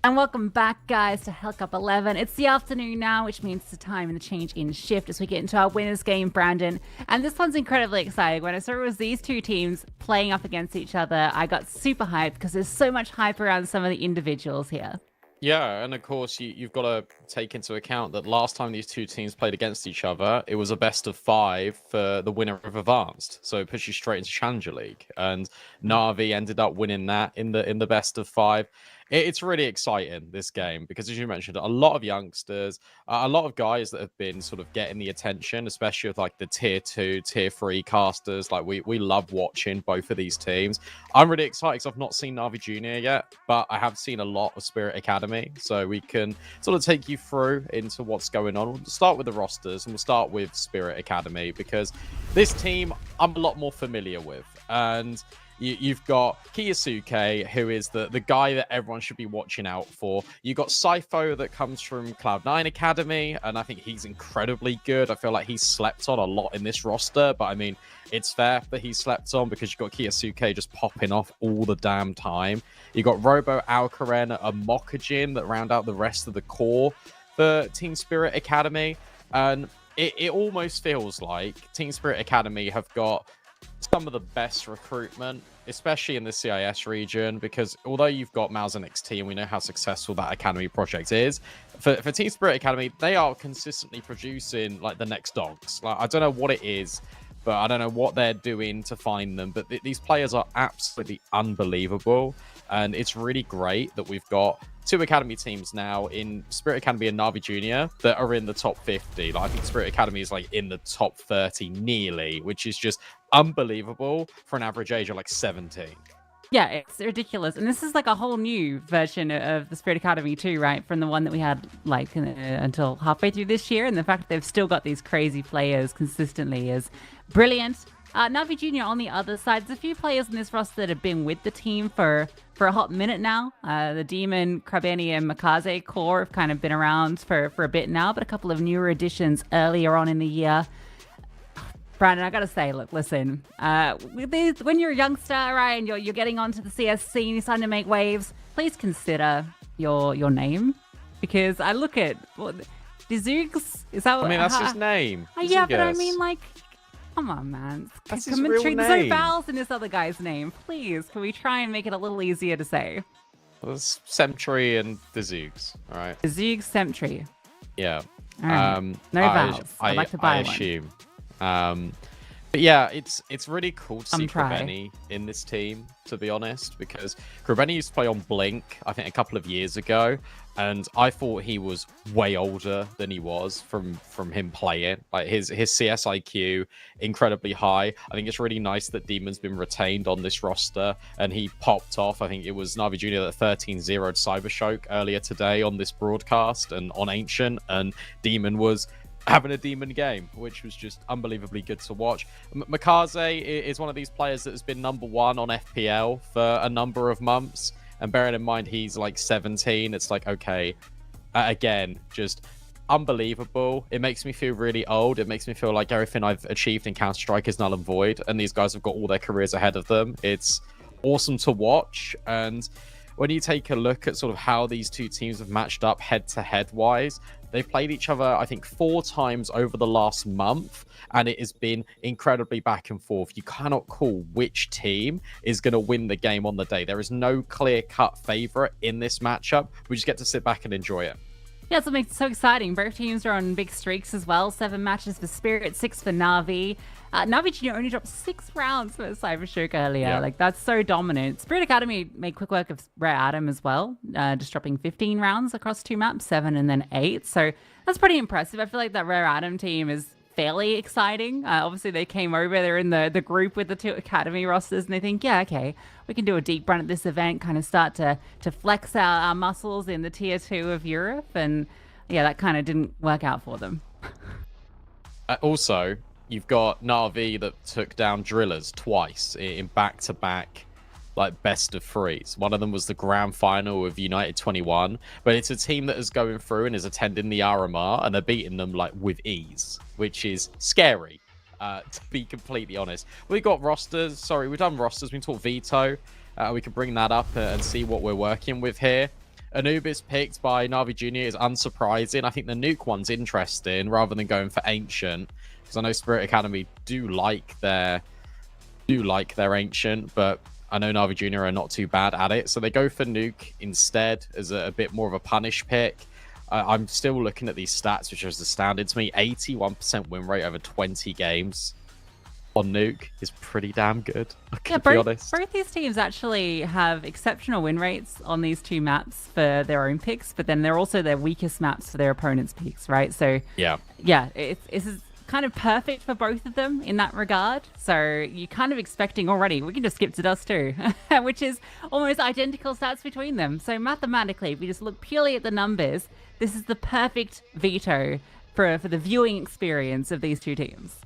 And welcome back, guys, to Hellcup 11. It's the afternoon now, which means it's a time and a change in shift as we get into our winners game, Brandon. And this one's incredibly exciting. When I saw it was these two teams playing up against each other, I got super hyped because there's so much hype around some of the individuals here. Yeah, and of course, you've got to take into account that last time these two teams played against each other, it was a best of 5 for the winner of Advanced. So it puts you straight into Challenger League. And Na'Vi ended up winning that in the best of 5. It's really exciting, this game, because as you mentioned, a lot of youngsters, a lot of guys that have been sort of getting the attention, especially with like the tier 2, tier 3 casters. Like we love watching both of these teams. I'm really excited because I've not seen Na'Vi Junior yet, but I have seen a lot of Spirit Academy. So we can sort of take you through into what's going on. We'll start with the rosters and we'll start with Spirit Academy because this team I'm a lot more familiar with. And You've got Kiyosuke, who is the guy that everyone should be watching out for. You got Saifo that comes from Cloud9 Academy, and I think he's incredibly good. I feel like he's slept on a lot in this roster, but I mean, it's fair that he's slept on because you've got Kiyosuke just popping off all the damn time. You got Robo, Alkaren, and Mokajin that round out the rest of the core for Team Spirit Academy, and it almost feels like Team Spirit Academy have got some of the best recruitment, especially in the CIS region, because although you've got Mouse NXT and we know how successful that academy project is, for Team Spirit Academy, they are consistently producing like the next dogs. Like, I don't know what it is, but I don't know what they're doing to find them, but these players are absolutely unbelievable, and it's really great that we've got two academy teams now in Spirit Academy and Navi Junior that are in the top 50. Like, I think Spirit Academy is like in the top 30 nearly, which is just unbelievable for an average age of like 17. Yeah, it's ridiculous. And this is like a whole new version of the Spirit Academy too, right? From the one that we had like until halfway through this year. And the fact that they've still got these crazy players consistently is brilliant. Navi Junior on the other side, there's a few players in this roster that have been with the team for a hot minute now. The Demon, Krabeni, and Makaze core have kind of been around for a bit now, but a couple of newer additions earlier on in the year. Brandon, I gotta say, look, listen, when you're a youngster, right, and you're getting onto the CS scene, you're starting to make waves, please consider your name, because I look at Dizoogs, is that what? I mean, that's his name. Yeah, but I mean, like, come on, man. That's his real name. There's no vowels in this other guy's name. Please, can we try and make it a little easier to say? Well, it's Semtree and Dizoogs, all right? Dizoogs, Semtree. Yeah. All right. No vowels. I'd like to buy I assume. But yeah, it's really cool to see try. Krabeni in this team, to be honest, because Krabeni used to play on Blink, I think a couple of years ago, and I thought he was way older than he was from him playing. Like his CS IQ incredibly high. I think it's really nice that Demon's been retained on this roster, and he popped off. I think it was Navi Junior that 13-0'd Cybershock earlier today on this broadcast and on Ancient, and Demon was having a Demon game, which was just unbelievably good to watch. Makaze is one of these players that has been #1 on FPL for a number of months, and bearing in mind he's like 17, it's like, okay, again, just unbelievable. It makes me feel really old. It makes me feel like everything I've achieved in Counter-Strike is null and void, and these guys have got all their careers ahead of them. It's awesome to watch, and when you take a look at sort of how these two teams have matched up head-to-head wise, they've played each other, I think, 4 times over the last month, and it has been incredibly back and forth. You cannot call which team is going to win the game on the day. There is no clear-cut favorite in this matchup. We just get to sit back and enjoy it. Yeah, it's what makes it so exciting. Both teams are on big streaks as well. 7 matches for Spirit, 6 for Navi. Navi Junior only dropped 6 rounds for Cybershock earlier. Yeah. Like, that's so dominant. Spirit Academy made quick work of Rare Atom as well, just dropping 15 rounds across 2 maps, 7 and then 8. So that's pretty impressive. I feel like that Rare Atom team is fairly exciting. Obviously, they came over. They're in the group with the 2 Academy rosters, and they think, yeah, okay, we can do a deep run at this event, kind of start to flex our muscles in the tier 2 of Europe. And yeah, that kind of didn't work out for them. Also, you've got Na'Vi that took down Drillers twice in back-to-back, like, best of 3s. One of them was the grand final of United 21, but it's a team that is going through and is attending the RMR, and they're beating them, like, with ease, which is scary, to be completely honest. We've got rosters. Sorry, we've done rosters. We can talk Veto. We can bring that up and see what we're working with here. Anubis picked by Navi Junior is unsurprising. I think the Nuke one's interesting rather than going for Ancient, because I know Spirit Academy do like their Ancient, but I know Navi Junior are not too bad at it, so they go for Nuke instead as a bit more of a punish pick. I'm still looking at these stats, which are astounding to me. 81% win rate over 20 games on Nuke is pretty damn good. Yeah, both these teams actually have exceptional win rates on these 2 maps for their own picks, but then they're also their weakest maps for their opponent's picks, right? So yeah, it's kind of perfect for both of them in that regard. So you're kind of expecting already, we can just skip to Dust 2, which is almost identical stats between them. So mathematically, if we just look purely at the numbers, this is the perfect veto for the viewing experience of these 2 teams.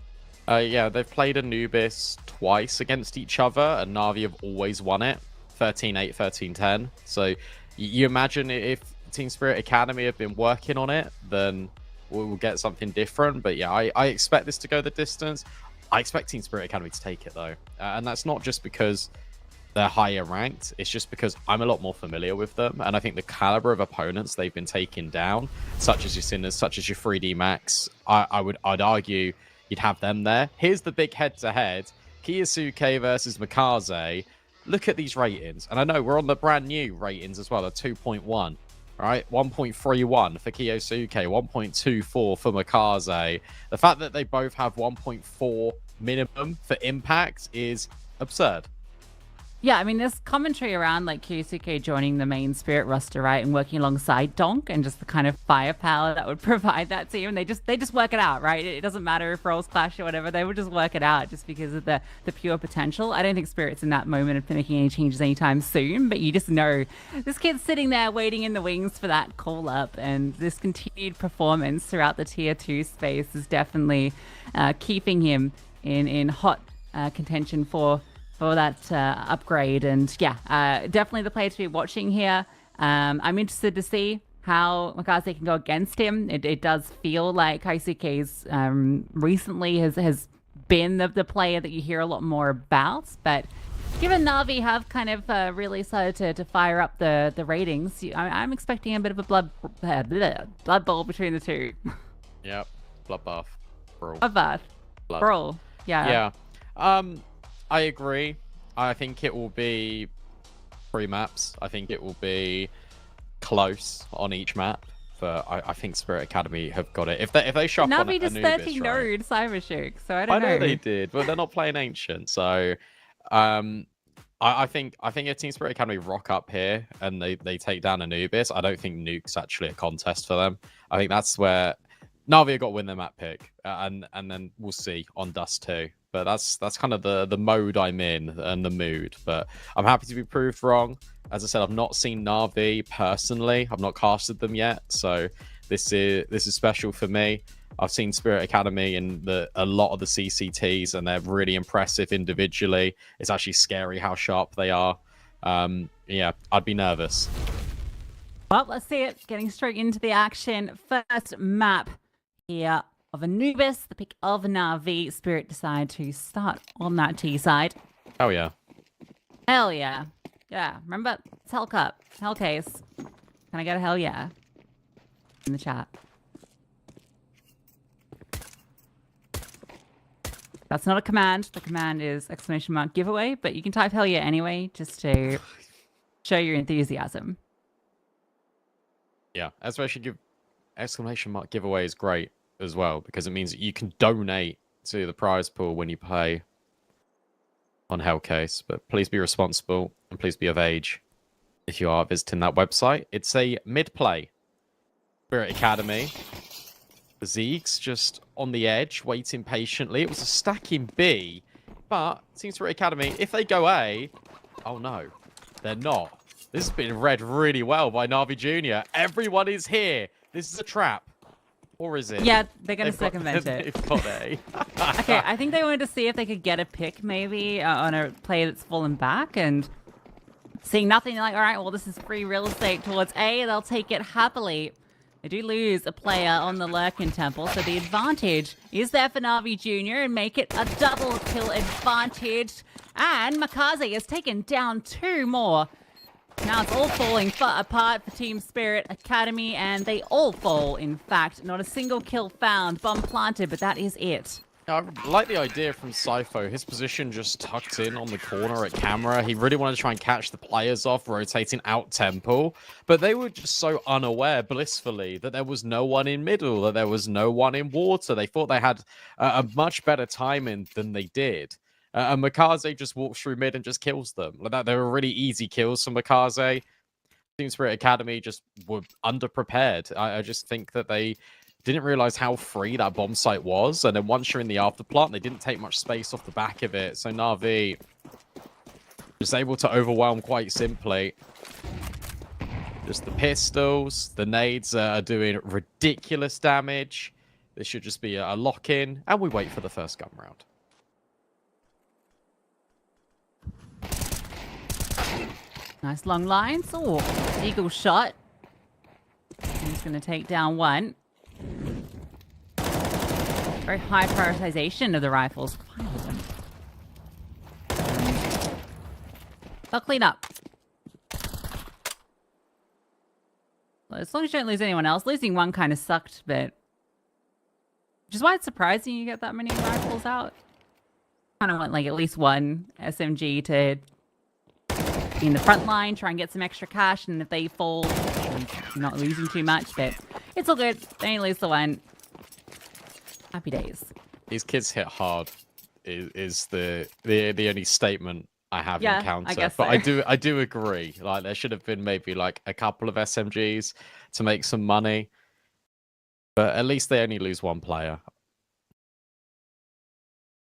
Yeah, they've played Anubis twice against each other, and Na'Vi have always won it, 13-8, 13-10. So you imagine if Team Spirit Academy have been working on it, then we'll get something different. But yeah, I expect this to go the distance. I expect Team Spirit Academy to take it, though. And that's not just because they're higher ranked. It's just because I'm a lot more familiar with them. And I think the caliber of opponents they've been taking down, such as your Sinners, such as your 3D Max, I'd argue you'd have them there. Here's the big head-to-head. Kiyosuke versus Mikaze. Look at these ratings. And I know we're on the brand new ratings as well, the 2.1. Right, 1.31 for Kiyosuke, 1.24 for Mikaze. The fact that they both have 1.4 minimum for impact is absurd. Yeah, I mean, there's commentary around like Kyusuke joining the main Spirit roster, right, and working alongside Donk, and just the kind of firepower that would provide that team. And they just work it out, right? It doesn't matter if roles clash or whatever; they would just work it out just because of the pure potential. I don't think Spirit's in that moment of making any changes anytime soon, but you just know this kid's sitting there waiting in the wings for that call up, and this continued performance throughout the tier 2 space is definitely keeping him in hot contention for that upgrade. And yeah, definitely the player to be watching here. I'm interested to see how Mikaze can go against him. It does feel like Kaisuke's recently has been the player that you hear a lot more about, but given Na'Vi have kind of really started to fire up the ratings, I'm expecting a bit of a blood bowl between the two. Yep, bloodbath. Brawl. Bloodbath. Brawl. Yeah. Yeah. I agree. I think it will be 3 maps. I think it will be close on each map. But I think Spirit Academy have got it. If they shop on Na'Vi just Anubis, 30 right? node Cybershook, so I don't know. I know they did, but they're not playing Ancient. So I think if Team Spirit Academy rock up here and they take down Anubis, I don't think Nuke's actually a contest for them. I think that's where Na'Vi have got to win their map pick, and then we'll see on Dust 2. But that's kind of the mode I'm in and the mood. But I'm happy to be proved wrong. As I said, I've not seen Na'Vi personally. I've not casted them yet, so this is special for me. I've seen Spirit Academy in a lot of the CCTs, and they're really impressive individually. It's actually scary how sharp they are. Yeah, I'd be nervous. Well, let's see it. Getting straight into the action. First map here of Anubis, the pick of Na'Vi. Spirit decide to start on that T side. Oh yeah. Hell yeah. Yeah, remember? It's Hellcup. Hellcase. Can I get a hell yeah? In the chat. That's not a command. The command is ! giveaway, but you can type hell yeah anyway, just to show your enthusiasm. Yeah, especially give ! giveaway is great as well, because it means that you can donate to the prize pool when you play on Hellcase. But please be responsible and please be of age if you are visiting that website. It's a mid-play Spirit Academy. Zeke's just on the edge, waiting patiently. It was a stacking B, but Team Spirit Academy, if they go A, oh no, they're not. This has been read really well by Na'Vi Jr. Everyone is here. This is a trap. Or is it? Yeah, they're going to circumvent it. They've got A. Okay, I think they wanted to see if they could get a pick maybe on a play that's fallen back, and seeing nothing, they're like, all right, well, this is free real estate towards A. They'll take it happily. They do lose a player on the Lurkin Temple, so the advantage is there for Na'Vi Jr. and make it a double kill advantage. And Mikaze has taken down 2 more. Now it's all falling apart for Team Spirit Academy, and they all fall, in fact. Not a single kill found. Bomb planted, but that is it. I like the idea from Sypho. His position just tucked in on the corner at camera. He really wanted to try and catch the players off, rotating out temple. But they were just so unaware, blissfully, that there was no one in middle, that there was no one in water. They thought they had a much better timing than they did. And Mikaze just walks through mid and just kills them. Like that, they were really easy kills for Mikaze. Team Spirit Academy just were underprepared. I just think that they didn't realize how free that bomb site was. And then once you're in the afterplant, they didn't take much space off the back of it. So Na'Vi was able to overwhelm quite simply. Just the pistols, the nades are doing ridiculous damage. This should just be a lock-in, and we wait for the first gun round. Nice long lines. Oh, eagle shot. He's going to take down one. Very high prioritization of the rifles. 5 of them. They'll clean up. Well, as long as you don't lose anyone else. Losing one kind of sucked, but... Which is why it's surprising you get that many rifles out. Kind of want like at least one SMG to be in the front line, try and get some extra cash, and if they fall, you're not losing too much, but it's all good. They only lose the one. Happy days. These kids hit hard is the only statement I have encountered. I guess but so. I do agree. Like there should have been maybe like a couple of SMGs to make some money. But at least they only lose one player.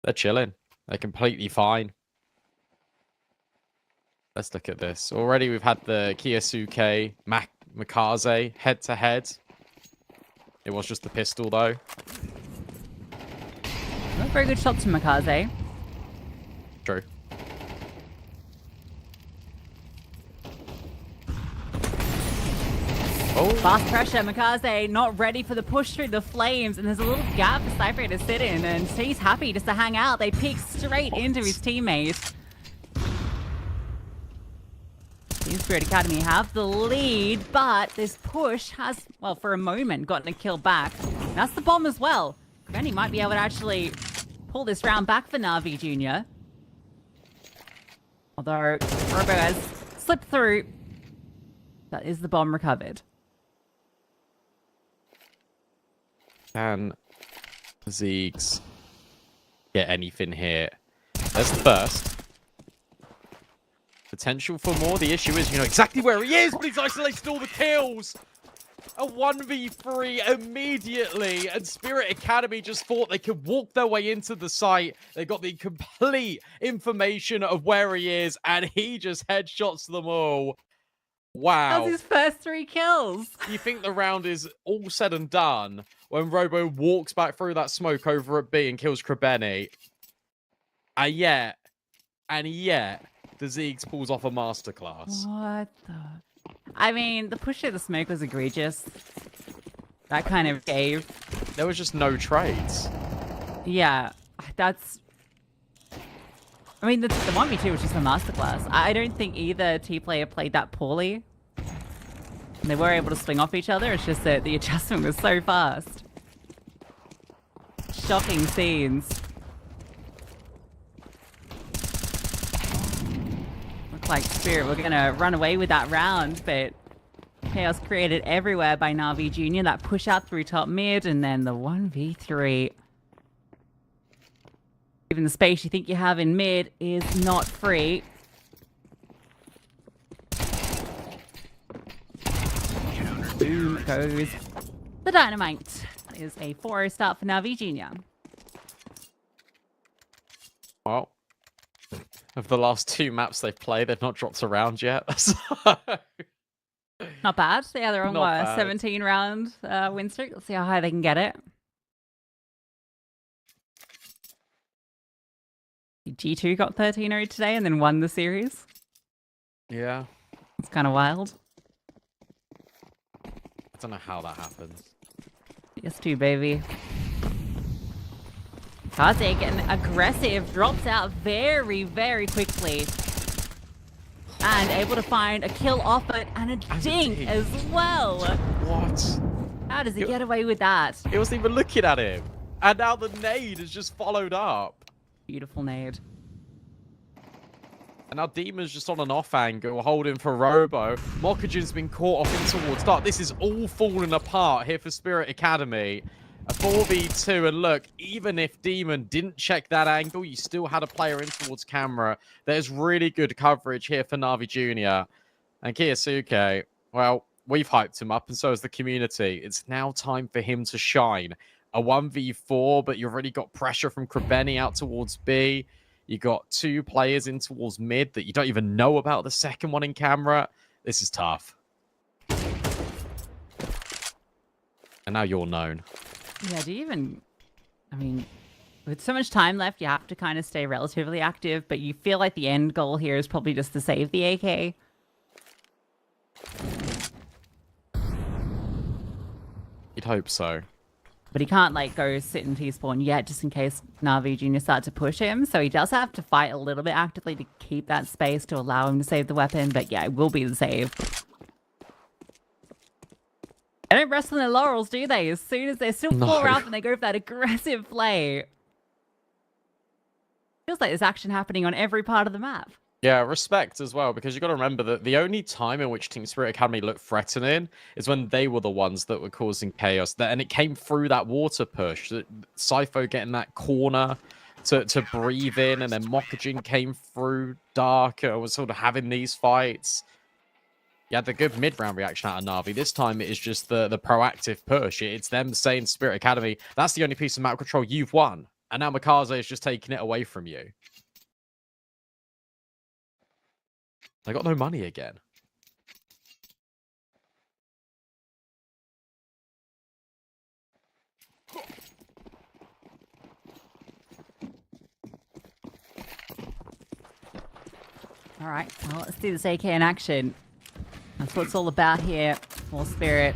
They're chilling. They're completely fine. Let's look at this. Already we've had the Kiyosuke Mikaze head-to-head. It was just the pistol, though. Not a very good shot to Mikaze. True. Oh. Fast pressure, Mikaze not ready for the push through the flames, and there's a little gap for Cypher to sit in, and he's happy just to hang out. They pick straight into his teammate. Team Spirit Academy have the lead, but this push has, well, for a moment, gotten a kill back. That's the bomb as well. Benny might be able to actually pull this round back for Na'Vi Jr. Although Robo has slipped through. That is the bomb recovered. Can Zeegs get anything here? There's the first. Potential for more. The issue is, you know exactly where he is, but he's isolated all the kills. A 1v3 immediately, and Spirit Academy just thought they could walk their way into the site. They got the complete information of where he is, and he just headshots them all. Wow. That's his first 3 kills. You think the round is all said and done when Robo walks back through that smoke over at B and kills Krabeni. And yet, the Zeegs pulls off a masterclass. What the... I mean, the push through the smoke was egregious. That kind of gave. There was just no trades. Yeah, that's... I mean, the 1v2 was just a masterclass. I don't think either T-player played that poorly. They were able to swing off each other. It's just that the adjustment was so fast. Shocking scenes. Looks like Spirit were going to run away with that round, but chaos created everywhere by Na'Vi Jr. That push out through top mid, and then the 1v3. Even the space you think you have in mid is not free. Boom goes the dynamite. That is a 4-0 start for Na'Vi Jr. Well, of the last 2 maps they've played, they've not dropped a round yet. So... Not bad. Yeah, they're on Not what, bad. a 17-round win streak. Let's see how high they can get it. G2 got 13-0 today and then won the series. Yeah. It's kind of wild. I don't know how that happens. PS2, baby. Kaze getting aggressive, drops out very, very quickly. And able to find a kill off it and a dink as well. What? How does he get away with that? He wasn't even looking at him. And now the nade has just followed up. Beautiful nade. And now Demon's just on an off angle, holding for Robo. Mokajin's been caught off in towards start. This is all falling apart here for Spirit Academy. A 4v2, and look, even if Demon didn't check that angle, you still had a player in towards camera. There's really good coverage here for Na'Vi Jr. And Kiyosuke, well, we've hyped him up, and so has the community. It's now time for him to shine. A 1v4, but you've already got pressure from Krabeni out towards B. You got 2 players in towards mid that you don't even know about the second one in camera. This is tough. And now you're known. Yeah, do you even... I mean, with so much time left, you have to kind of stay relatively active, but you feel like the end goal here is probably just to save the AK. You'd hope so. But he can't, like, go sit in T-spawn yet, just in case Na'Vi Jr. start to push him. So he does have to fight a little bit actively to keep that space to allow him to save the weapon. But yeah, it will be the save. They don't rest on their laurels, do they? As soon as they're still 4 up and they go for that aggressive play. Feels like there's action happening on every part of the map. Yeah, respect as well, because you've got to remember that the only time in which Team Spirit Academy looked threatening is when they were the ones that were causing chaos. And it came through that water push. Sypho getting that corner to breathe in, and then Mokajin came through dark, was sort of having these fights. You had the good mid-round reaction out of Na'Vi. This time it is just the proactive push. It's them saying, Spirit Academy, that's the only piece of map control you've won. And now Makaze is just taking it away from you. They got no money again. All right, well, let's do this AK in action. That's what it's all about here. More spirit.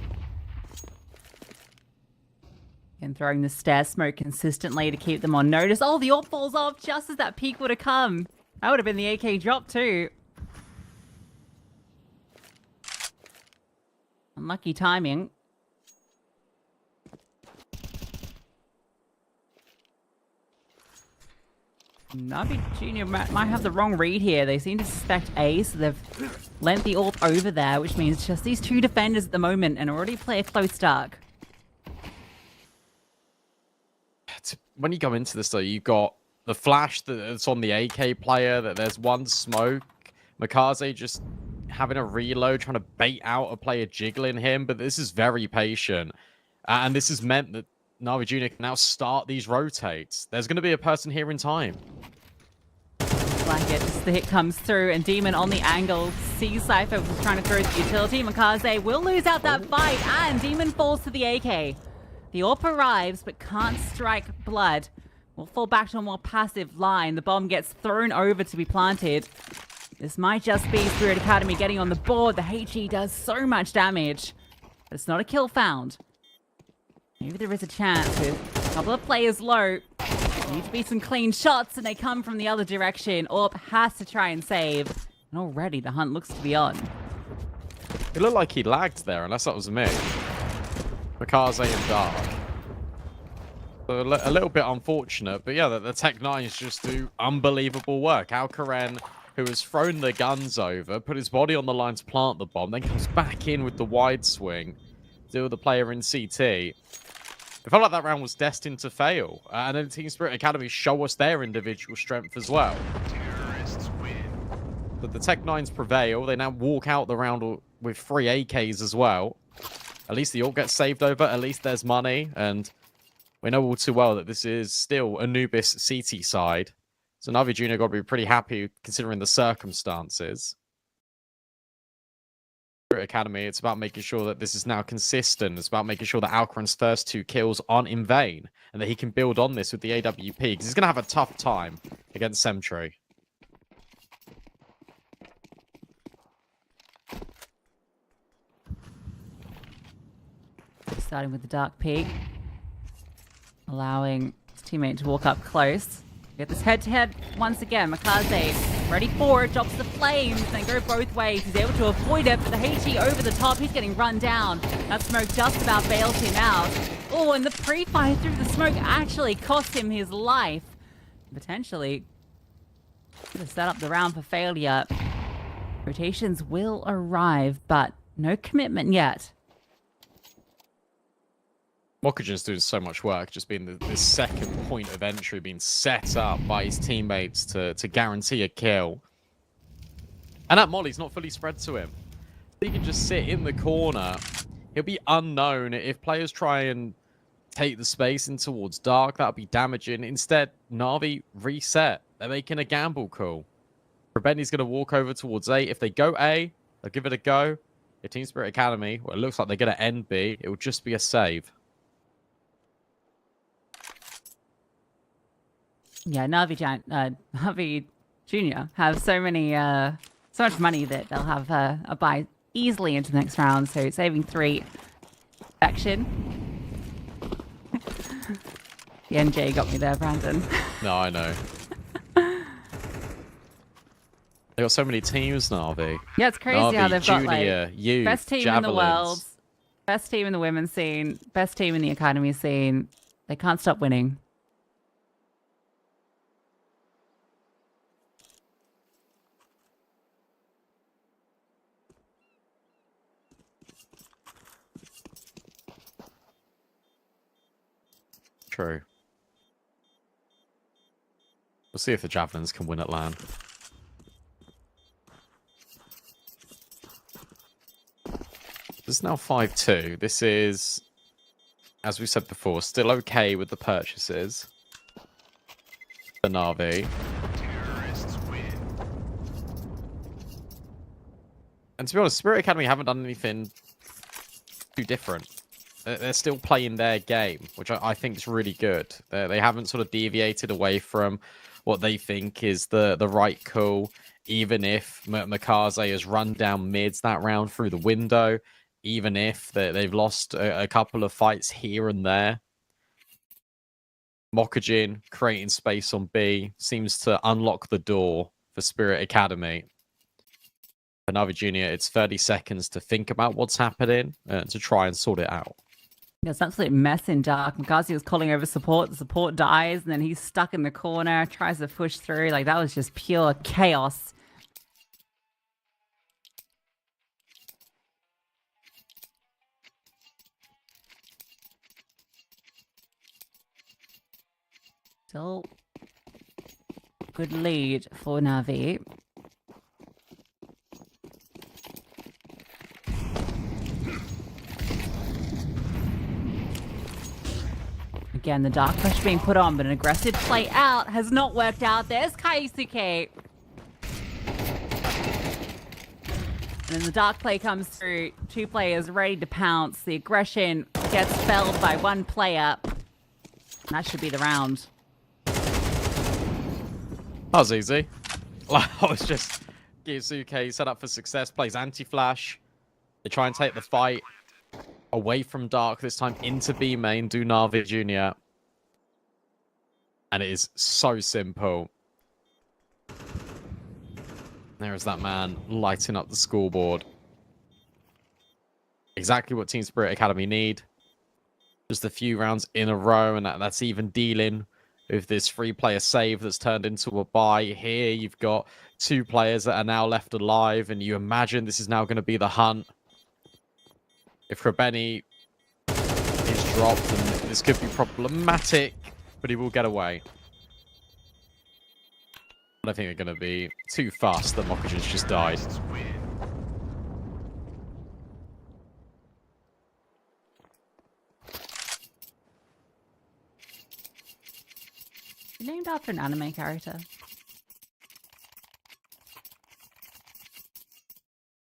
And throwing the stairs smoke consistently to keep them on notice. Oh, the AWP falls off just as that peak would have come. That would have been the AK drop too. Unlucky timing. Na'Vi Jr. might have the wrong read here. They seem to suspect A, so they've lent the AWP over there, which means it's just these two defenders at the moment and already play a close dark. When you go into this, though, you've got the flash that's on the AK player, that there's one smoke. Makaze just having a reload, trying to bait out a player jiggling him, but this is very patient. And this has meant that Na'Vi Jr. can now start these rotates. There's going to be a person here in time. Like it, the hit comes through, and Demon on the angle sees Sypho was trying to throw the utility. Makaze will lose out that fight, and Demon falls to the AK. The AWP arrives, but can't strike blood. We'll fall back to a more passive line. The bomb gets thrown over to be planted. This might just be Spirit Academy getting on the board. The HE does so much damage, but it's not a kill found. Maybe there is a chance with a couple of players low. Need to be some clean shots, and they come from the other direction. AWP has to try and save. And already the hunt looks to be on. It looked like he lagged there, unless that was me. Makaze and Dark. So a little bit unfortunate, but yeah, the Tech-9s just do unbelievable work. Alcaren, who has thrown the guns over, put his body on the line to plant the bomb, then comes back in with the wide swing, deal with the player in CT. It felt like that round was destined to fail. And then Team Spirit Academy show us their individual strength as well. But the Tech-9s prevail. They now walk out the round with 3 AKs as well. At least the AWP gets saved over. At least there's money. And we know all too well that this is still Anubis CT side. So Na'Vi Jr. got to be pretty happy considering the circumstances. Academy, it's about making sure that this is now consistent. It's about making sure that Alcaran's first 2 kills aren't in vain and that he can build on this with the AWP because he's going to have a tough time against Sentry. Starting with the dark peak, allowing his teammate to walk up close. Get this head-to-head once again. Makaze ready for it, drops the flames, they go both ways. He's able to avoid it, but the HE over the top, he's getting run down. That smoke just about bails him out. Oh, and the pre-fire through the smoke actually cost him his life. Potentially could have set up the round for failure. Rotations will arrive, but no commitment yet. Mokajin's doing so much work, just being the second point of entry, being set up by his teammates to guarantee a kill. And that molly's not fully spread to him. He can just sit in the corner. He'll be unknown. If players try and take the space in towards dark, that'll be damaging. Instead, Na'Vi reset. They're making a gamble call. Benny's going to walk over towards A. If they go A, they'll give it a go. If Team Spirit Academy, well, it looks like they're going to end B. It will just be a save. Yeah, Navi Junior have so much money that they'll have a buy easily into the next round. So saving 3 action. The NJ got me there, Brandon. No, I know. They got so many teams, Navi. Yeah, it's crazy Navi, how they've got Junior, like youth, best team javelins. in the world, best team in the women's scene, best team in the academy scene. They can't stop winning. True. We'll see if the javelins can win at LAN. This is now 5-2. This is, as we said before, still okay with the purchases. The Na'Vi. And to be honest, Spirit Academy haven't done anything too different. They're still playing their game, which I think is really good. They haven't sort of deviated away from what they think is the right call, even if Makaze has run down mids that round through the window, even if they've lost a couple of fights here and there. Mokajin creating space on B seems to unlock the door for Spirit Academy. For Navi Junior, it's 30 seconds to think about what's happening and to try and sort it out. It's an absolute mess in Dark. Makazi was calling over support. The support dies, and then he's stuck in the corner, tries to push through. Like, that was just pure chaos. Still good lead for Navi. Again, the dark pressure being put on, but an aggressive play out has not worked out. There's Kaisuke. And then the dark play comes through. 2 players ready to pounce. The aggression gets felled by 1 player. That should be the round. That was easy. I was just Kiyusuke set up for success, plays anti-flash. They try and take the fight away from Dark, this time into B main, do Navi Junior. And it is so simple. There is that man lighting up the scoreboard. Exactly what Team Spirit Academy need. Just a few rounds in a row, and that's even dealing with this 3-player save that's turned into a bye. Here you've got 2 players that are now left alive, and you imagine this is now going to be the hunt. If Rabeni is dropped, then this could be problematic, but he will get away. I don't think they're going to be too fast that Mokajin's just died. Named after an anime character.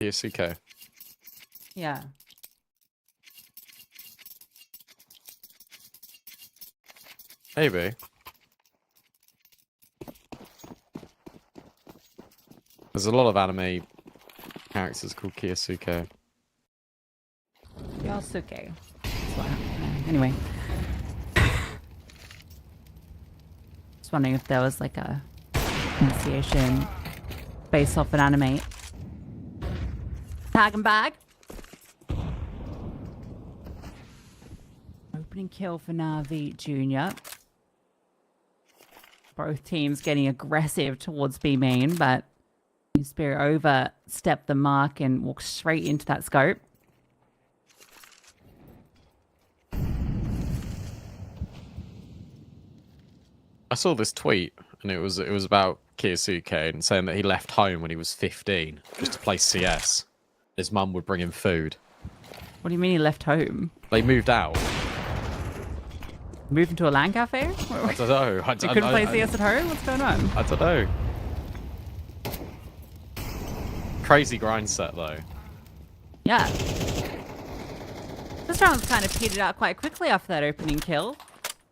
Kiyusuke. Yeah. Maybe. There's a lot of anime characters called Kiyusuke. Yosuke. Anyway. Just wondering if there was like a pronunciation based off an anime. Tag and bag. Opening kill for Navi Junior. Both teams getting aggressive towards B main, but Spirit overstepped the mark and walked straight into that scope. I saw this tweet, and it was about Kiyusuke and saying that he left home when he was 15 just to play CS. His mum would bring him food. What do you mean he left home? They moved out. Moved into a LAN cafe? I don't know. You couldn't play CS at home? What's going on? I don't know. Crazy grind set, though. Yeah. This round's kind of petered out quite quickly after that opening kill.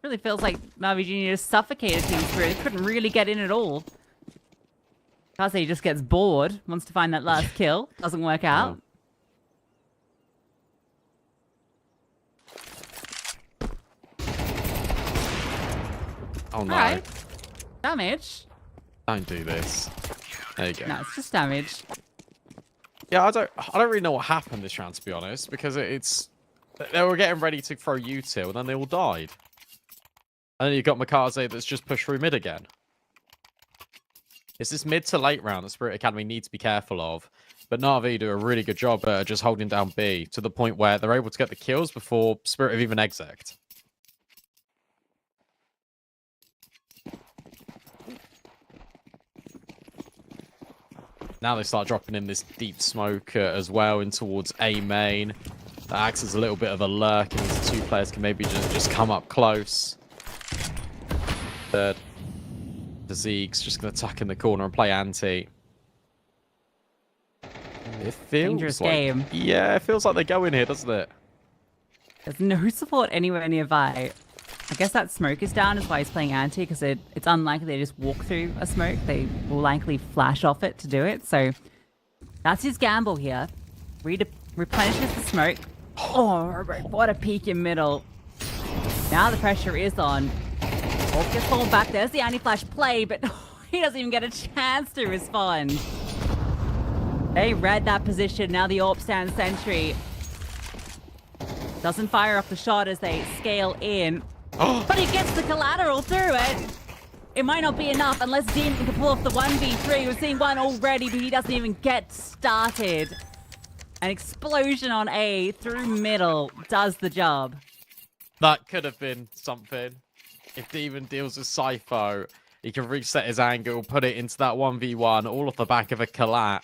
Really feels like Navi Jr. just suffocated Team Spirit. They couldn't really get in at all. Kaze just gets bored, wants to find that last kill. Doesn't work out. Oh no. Alright. Damage. Don't do this. There you go. No, it's just damage. Yeah, I don't really know what happened this round, to be honest, because they were getting ready to throw util, and then they all died. And then you've got Makaze that's just pushed through mid again. It's this mid to late round that Spirit Academy need to be careful of. But Na'Vi do a really good job at just holding down B to the point where they're able to get the kills before Spirit have even exec'd. Now they start dropping in this deep smoke as well in towards A main. That acts as a little bit of a lurk, and these two players can maybe just come up close. The Zeke's just going to tuck in the corner and play anti. It feels Dangerous like, game. Yeah, it feels like they go in here, doesn't it? There's no support anywhere nearby. I guess that smoke is down is why he's playing anti, because it's unlikely they just walk through a smoke. They will likely flash off it to do it. So that's his gamble here. Replenishes the smoke. Oh, what a peek in middle. Now the pressure is on. Wolf gets fallen back. There's the anti-flash play, but he doesn't even get a chance to respond. They read that position. Now the AWP stands sentry. Doesn't fire off the shot as they scale in. But he gets the collateral through it. It might not be enough unless Demon can pull off the 1v3. We're seeing one already, but he doesn't even get started. An explosion on A through middle does the job. That could have been something. If Demon deals with Cypho, he can reset his angle, put it into that 1v1, all off the back of a collat.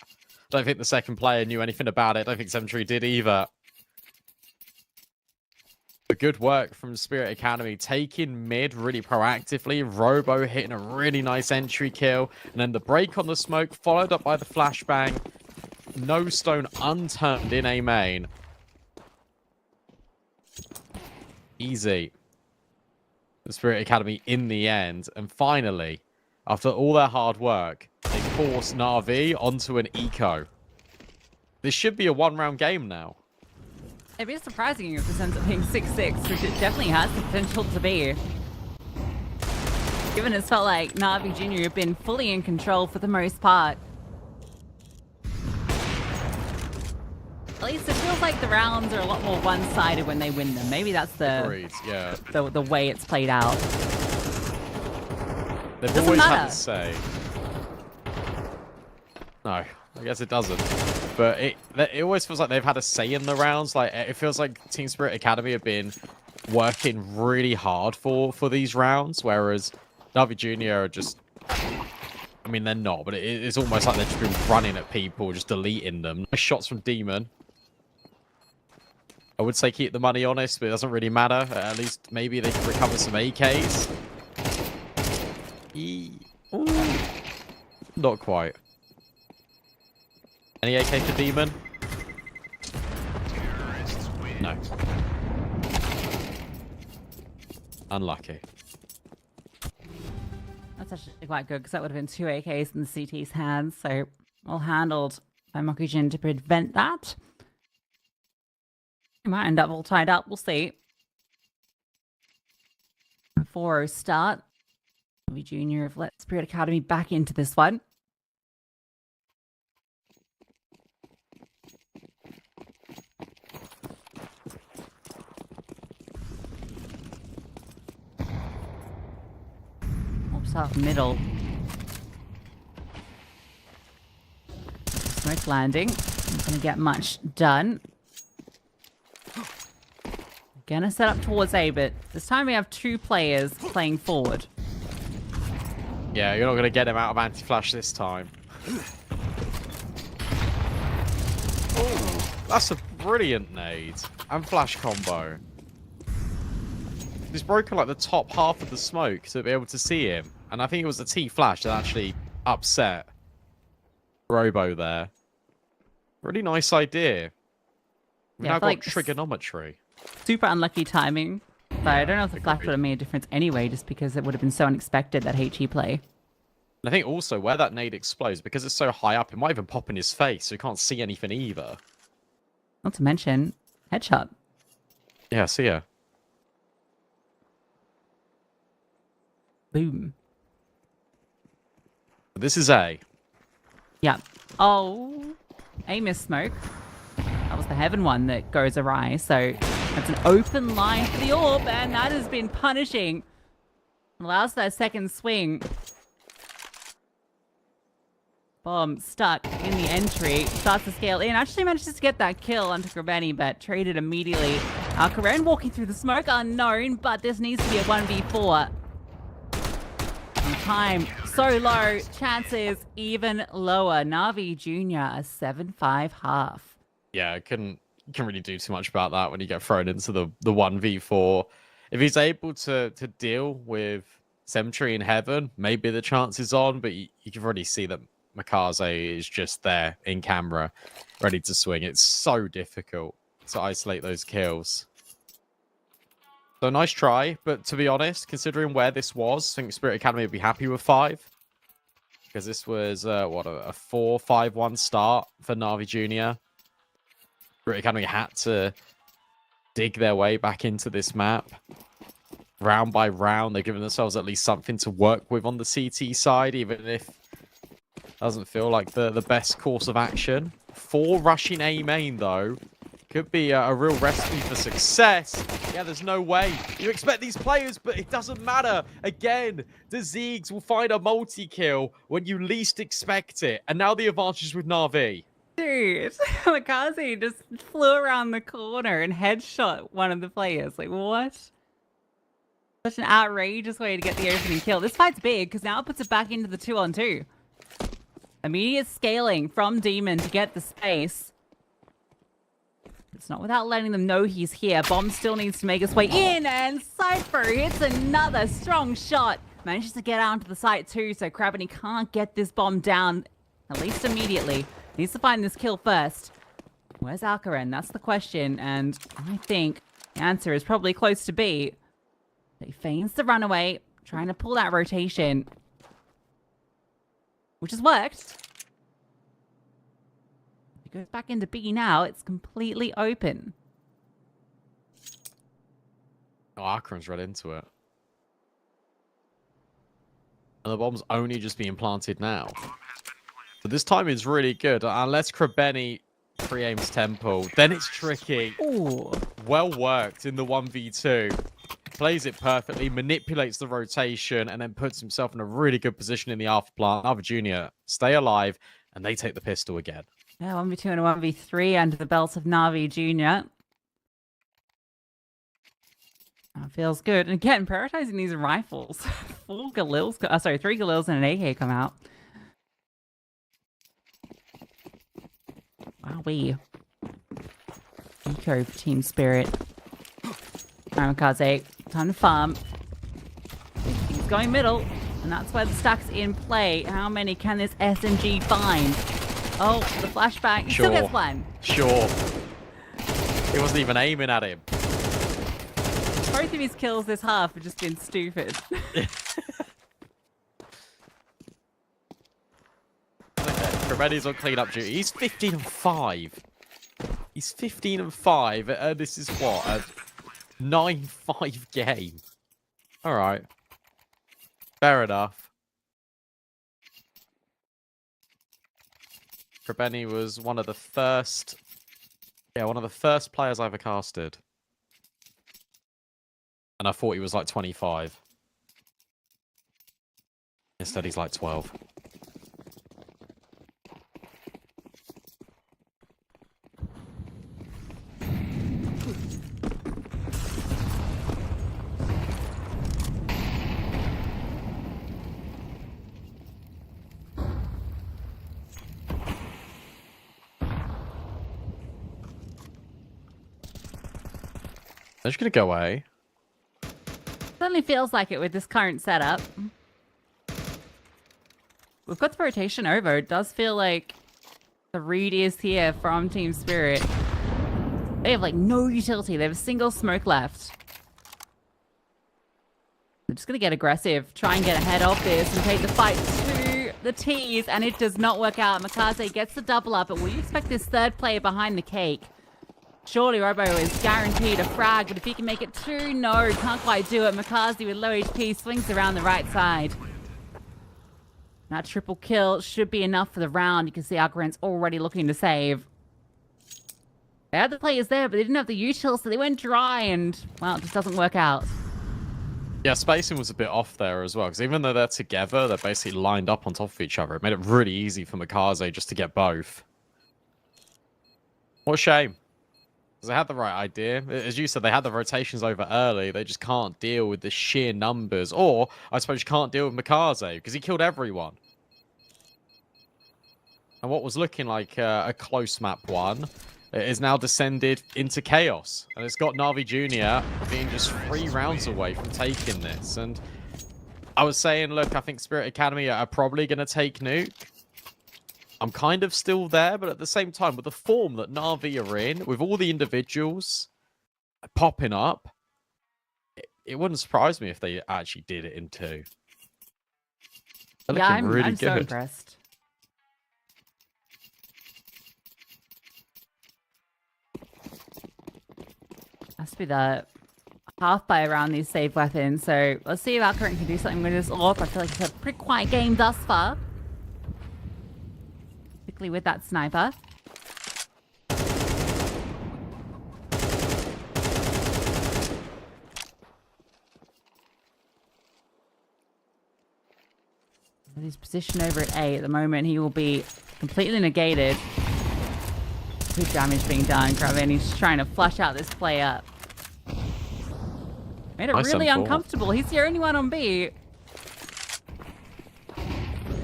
Don't think the second player knew anything about it. Don't think Sentry did either. But good work from Spirit Academy, taking mid really proactively. Robo hitting a really nice entry kill. And then the break on the smoke, followed up by the flashbang. No stone unturned in A main. Easy. The Spirit Academy in the end. And finally, after all their hard work, they force Na'Vi onto an eco. This should be a one-round game now. It'd be surprising if this ends up being 6-6, which it definitely has the potential to be. Given it's felt like Na'Vi Jr. have been fully in control for the most part. At least it feels like the rounds are a lot more one-sided when they win them. Maybe that's Agreed, yeah. the way it's played out. They've Doesn't always had matter. to say. No, I guess it doesn't. But it always feels like they've had a say in the rounds. Like, it feels like Team Spirit Academy have been working really hard for these rounds, whereas Na'Vi Jr. are just... I mean, they're not, but it's almost like they've just been running at people, just deleting them. Nice shots from Demon. I would say keep the money honest, but it doesn't really matter. At least maybe they can recover some AKs. Ooh. Not quite. Any AK for Demon? No. Unlucky. That's actually quite good, because that would have been 2 AKs in the CT's hands, so well handled by Mokujin to prevent that. He might end up all tied up, we'll see. 4-0 start. Na'Vi Jr. have let Spirit Academy back into this one. Up middle. Smoke landing. Not going to get much done. Gonna set up towards A, but this time we have 2 players playing forward. Yeah, you're not going to get him out of anti-flash this time. Oh, that's a brilliant nade. And flash combo. He's broken like the top half of the smoke to be able to see him. And I think it was the T-flash that actually upset Robo there. Really nice idea. We've Yeah, now got like trigonometry. Super unlucky timing But I don't know if the flash would have made a difference anyway, just because it would have been so unexpected, that HE play. And I think also where that nade explodes, because it's so high up, it might even pop in his face, so he can't see anything either. Not to mention, headshot. Yeah, see ya. Boom. This is A. Yeah. Oh, A missed smoke. That was the heaven one that goes awry, so that's an open line for the orb, and that has been punishing. Allows that second swing. Bomb stuck in the entry. Starts to scale in. Actually manages to get that kill onto Krebeni, but traded immediately. Karen walking through the smoke, unknown, but this needs to be a 1v4. And time so low, chances even lower. Na'Vi Jr. a 7-5 half. Yeah, I couldn't really do too much about that when you get thrown into the 1v4. If he's able to deal with Symmetry in Heaven, maybe the chance is on, but you can already see that Makaze is just there in camera, ready to swing. It's so difficult to isolate those kills. So nice try, but to be honest, considering where this was, I think Spirit Academy would be happy with 5. Because this was, what, a 4-5-1 start for Na'Vi Jr. Spirit Academy had to dig their way back into this map. Round by round, they've given themselves at least something to work with on the CT side, even if doesn't feel like the best course of action. 4 rushing A main, though. Could be a real recipe for success. Yeah, there's no way. You expect these players, but it doesn't matter. Again, the Zeegs will find a multi-kill when you least expect it. And now the advantage is with Na'Vi. Dude, Makaze just flew around the corner and headshot one of the players. Like, what? Such an outrageous way to get the opening kill. This fight's big, because now it puts it back into the 2-on-2. Immediate scaling from Demon to get the space. It's not without letting them know he's here. Bomb still needs to make its way in, and Cypher hits another strong shot. Manages to get out onto the site too, so Krebeni can't get this bomb down, at least immediately. Needs to find this kill first. Where's Alcaran? That's the question, and I think the answer is probably close to B. He feigns the runaway, trying to pull that rotation, which has worked. If he goes back into B now, it's completely open. Oh, Akron's right into it. And the bomb's only just being planted now. But this time is really good. Unless Krebeni pre-aims Temple, then it's tricky. Ooh. Well worked in the 1v2. Plays it perfectly, manipulates the rotation, and then puts himself in a really good position in the after plant. Na'Vi Jr. stay alive, and they take the pistol again. Yeah, 1v2 and a 1v3 under the belt of Na'Vi Jr. That feels good. And again, prioritizing these rifles. 3 Galils and an AK come out. Wowee. Eco for Team Spirit. Kamikaze, time to farm. He's going middle, and that's where the stack's in play. How many can this SMG find? Oh, the flashback. He still gets one. Sure. He wasn't even aiming at him. Both of his kills this half have just been stupid. Krebeni's on clean-up duty. He's 15-5. He's 15-5. This is what? A 9-5 game. All right. Fair enough. Krebeni was one of the first players I ever casted. And I thought he was like 25. Instead, he's like 12. They're just gonna go away. Certainly feels like it with this current setup. We've got the rotation over. It does feel like the read is here from Team Spirit. They have like no utility. They have a single smoke left. They're just going to get aggressive, try and get ahead of this and take the fight to the tees, and it does not work out. Mikaze gets the double up, but will you expect this third player behind the cake? Surely Robo is guaranteed a frag, but if he can make it 2, no, can't quite do it. Mikaze with low HP swings around the right side. That triple kill should be enough for the round. You can see Alcaran's already looking to save. They had the players there, but they didn't have the util, so they went dry, and, well, it just doesn't work out. Yeah, spacing was a bit off there as well, because even though they're together, they're basically lined up on top of each other. It made it really easy for Mikaze just to get both. What a shame. Because they had the right idea. As you said, they had the rotations over early. They just can't deal with the sheer numbers. Or, I suppose you can't deal with Mikaze, because he killed everyone. And what was looking like a close map 1 is now descended into chaos. And it's got Na'Vi Jr. being just 3 rounds away from taking this. And I was saying, look, I think Spirit Academy are probably going to take Nuke. I'm kind of still there, but at the same time, with the form that Na'Vi are in, with all the individuals popping up, it wouldn't surprise me if they actually did it in 2. They're looking really I'm good. so impressed. Has to be the half buy around these save weapons, so let's see if Alcaran can do something with this AWP. I feel like it's a pretty quiet game thus far. Particularly with that sniper. With his position over at A at the moment, he will be completely negated. Good damage being done. He's trying to flush out this player. Made it really uncomfortable. He's the only one on B.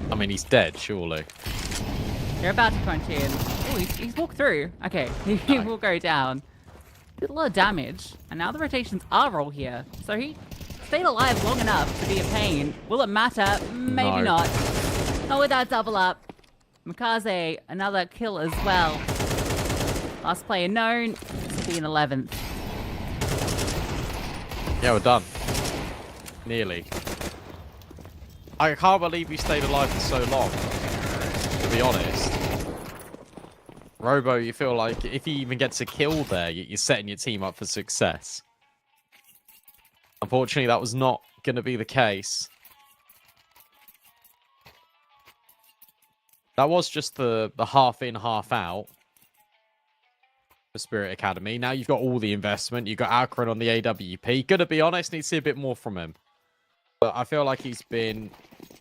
I mean, he's dead, surely. They're about to crunch in. Oh, he's walked through. Okay, he will go down. Did a lot of damage. And now the rotations are all here. So he stayed alive long enough to be a pain. Will it matter? Maybe not. Not with that double up. Mikaze, another kill as well. Last player known to be in 11th. Yeah, we're done. Nearly. I can't believe he stayed alive for so long, to be honest. Robo, you feel like if he even gets a kill there, you're setting your team up for success. Unfortunately, that was not going to be the case. That was just the half in, half out for Spirit Academy. Now you've got all the investment. You've got Alcaran on the AWP. Gonna be honest, need to see a bit more from him. But I feel like he's been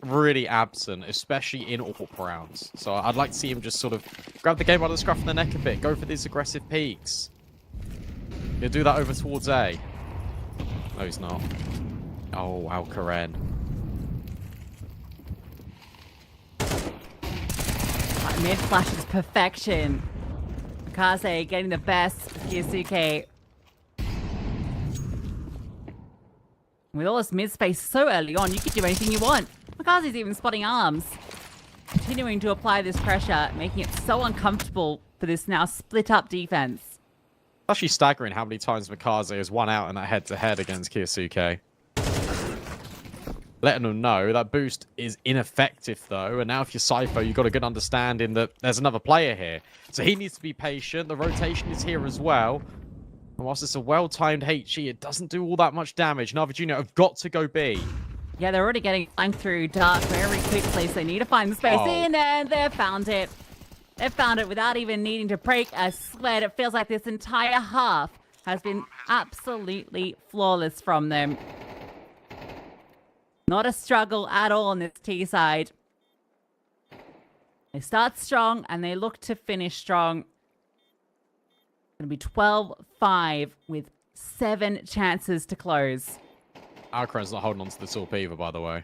really absent, especially in AWP rounds. So I'd like to see him just sort of grab the game by the scruff of the neck a bit, go for these aggressive peaks. He'll do that over towards A. No, he's not. Oh, wow, Karen. Mid flash is perfection. Mikaze getting the best of Kyosuke. With all this mid space so early on, you can do anything you want. Mikaze's even spotting arms. Continuing to apply this pressure, making it so uncomfortable for this now split up defense. It's actually staggering how many times Mikaze has won out in that head-to-head against Kyosuke. Letting them know that boost is ineffective, though. And now if you're Cypher, you've got a good understanding that there's another player here. So he needs to be patient. The rotation is here as well. And whilst it's a well-timed HE, it doesn't do all that much damage. Na'Vi Jr. have got to go B. Yeah, they're already getting flanked through dark very quickly, so they need to find the space in, and they've found it. They've found it without even needing to break a sweat. It feels like this entire half has been absolutely flawless from them. Not a struggle at all on this T side. They start strong and they look to finish strong. It's going to be 12-5 with 7 chances to close. Alcaran's not holding on to the Torp either, by the way.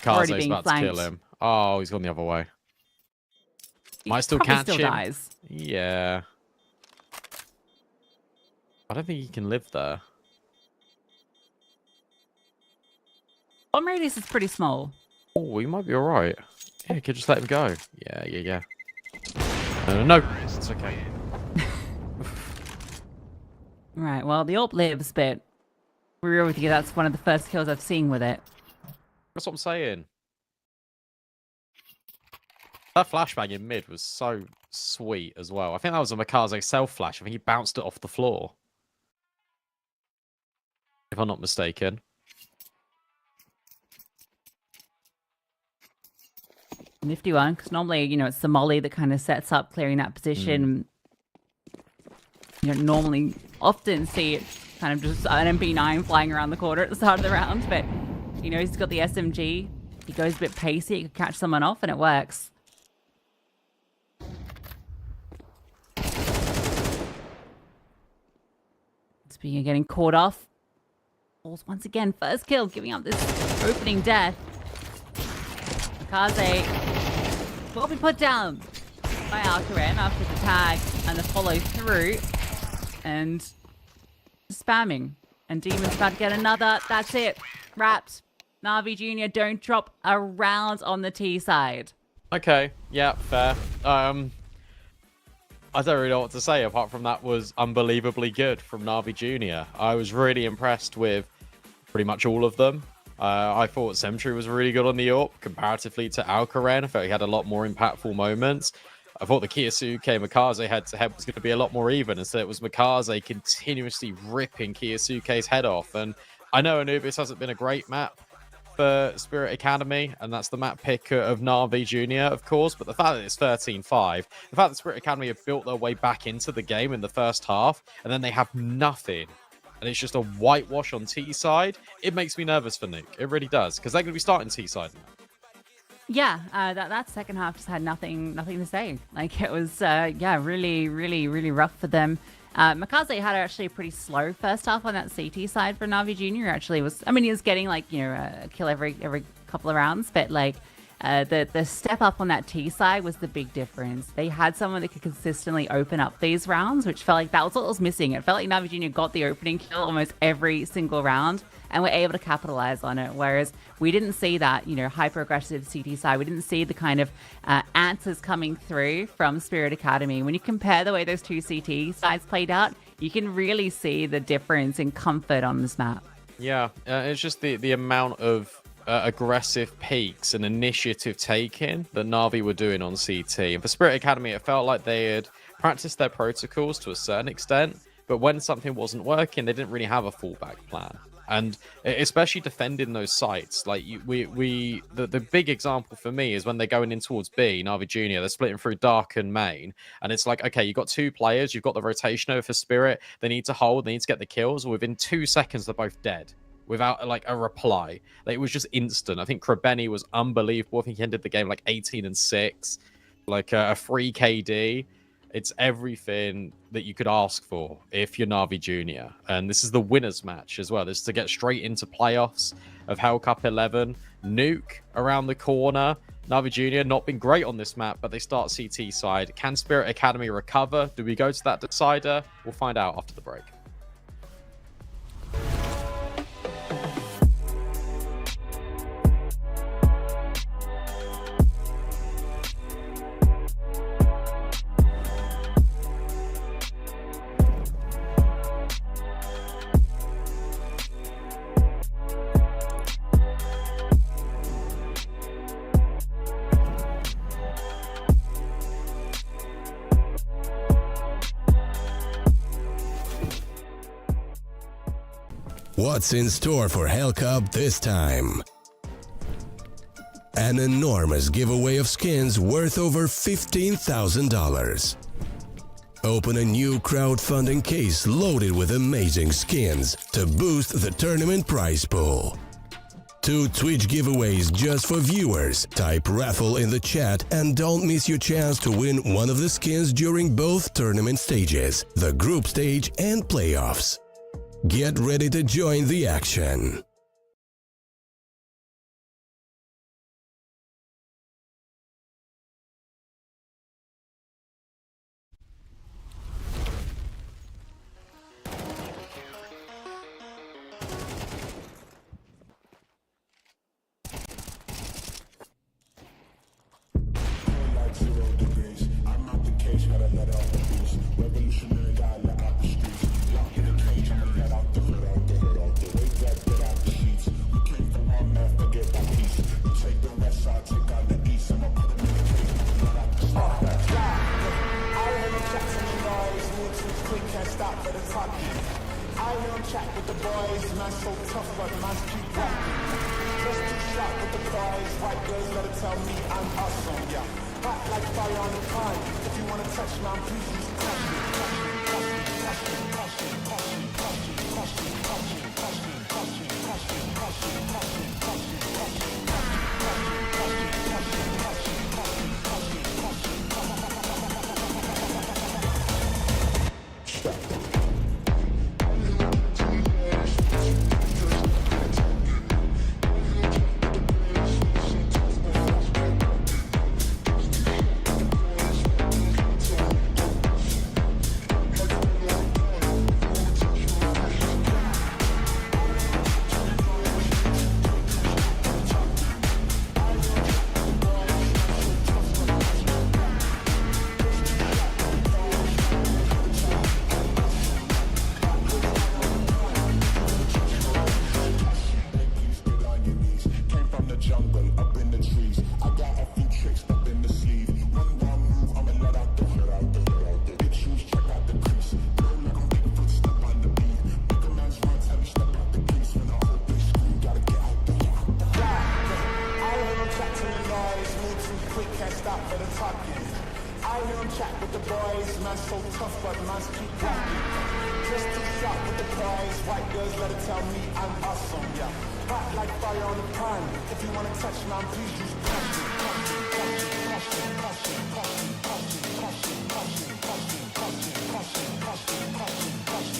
Already Kaze's being about flanked. to kill him. Oh, he's gone the other way. Might still Probably catch still him. dies. Yeah. I don't think he can live there. Bomb radius is pretty small. Oh, he might be alright. Yeah, you could just let him go. Yeah. No, it's okay. Right, well, the AWP lives, but be real with you, that's one of the first kills I've seen with it. That's what I'm saying. That flashbang in mid was so sweet as well. I think that was a Mikaze self-flash. I think he bounced it off the floor. If I'm not mistaken. Nifty one, because normally, you know, it's the molly that kind of sets up clearing that position. You don't normally often see it kind of just an MP9 flying around the corner at the start of the round, but, you know, he's got the SMG. He goes a bit pacey, he can catch someone off, and it works. Speaking of getting caught off, Balls once again, first kill, giving up this opening death. Mikaze will be put down by Alcaran after the tag and the follow through. And spamming. And Demon's about to get another. That's it. Wrapped. Na'Vi Jr. don't drop a round on the T side. Okay, yeah, fair. I don't really know what to say apart from that was unbelievably good from Na'Vi Jr. I was really impressed with pretty much all of them. I thought Sentry was really good on the AWP comparatively to Alcaran. I felt he had a lot more impactful moments. I thought the Kiyosuke Mikaze head-to-head was going to be a lot more even. Instead, it was Mikaze continuously ripping Kiyosuke's head off. And I know Anubis hasn't been a great map for Spirit Academy, and that's the map pick of Na'Vi Jr., of course, but the fact that it's 13-5, the fact that Spirit Academy have built their way back into the game in the first half, and then they have nothing, and it's just a whitewash on T side, it makes me nervous for Nuke. It really does, because they're going to be starting T side now. Yeah, that second half just had nothing to say. Like, it was, yeah, really, really, really rough for them. Mikaze had actually a pretty slow first half on that CT side for Na'Vi Jr. Actually was, I mean, he was getting like, you know, a kill every couple of rounds, but like the step up on that T side was the big difference. They had someone that could consistently open up these rounds, which felt like that was what was missing. It felt like Na'Vi Jr. got the opening kill almost every single round and were able to capitalize on it, whereas we didn't see that, you know, hyper-aggressive CT side. We didn't see the kind of answers coming through from Spirit Academy. When you compare the way those two CT sides played out, you can really see the difference in comfort on this map. Yeah, it's just the amount of aggressive peaks and initiative taking that Na'Vi were doing on CT. And for Spirit Academy, it felt like they had practiced their protocols to a certain extent, but when something wasn't working, they didn't really have a fallback plan. And especially defending those sites, like the big example for me is when they're going in towards B, Na'Vi Jr., they're splitting through Dark and Main, and it's like, okay, you've got two players, you've got the rotation over for Spirit, they need to hold, they need to get the kills, within 2 seconds they're both dead without like a reply. Like, it was just instant. I think Krebeni was unbelievable. I think he ended the game like 18-6, like a free KD. It's everything that you could ask for if you're Na'Vi Jr. And this is the winner's match as well. This is to get straight into playoffs of Hellcup 11. Nuke around the corner. Na'Vi Jr. not been great on this map, but they start CT side. Can Spirit Academy recover? Do we go to that decider? We'll find out after the break. What's in store for Hellcup this time? An enormous giveaway of skins worth over $15,000. Open a new crowdfunding case loaded with amazing skins to boost the tournament prize pool. 2 Twitch giveaways just for viewers. Type raffle in the chat and don't miss your chance to win one of the skins during both tournament stages, the group stage and playoffs. Get ready to join the action. Like 0 degrees. I'm not the cage, gotta let out the beast. Revolutionary, gotta let out the streets. Locked in a cage, I'ma let out the hood, out the hood, out the wake talking. I hear him chat with the boys, man so tough, but man keep walking. Just too sharp with the boys, white girls gotta tell me I'm awesome, yeah. Hot like fire on the pine. If you wanna touch man, please use caution, caution, caution, caution, caution, caution, caution, caution, caution, caution, caution, caution, caution, caution, caution, caution.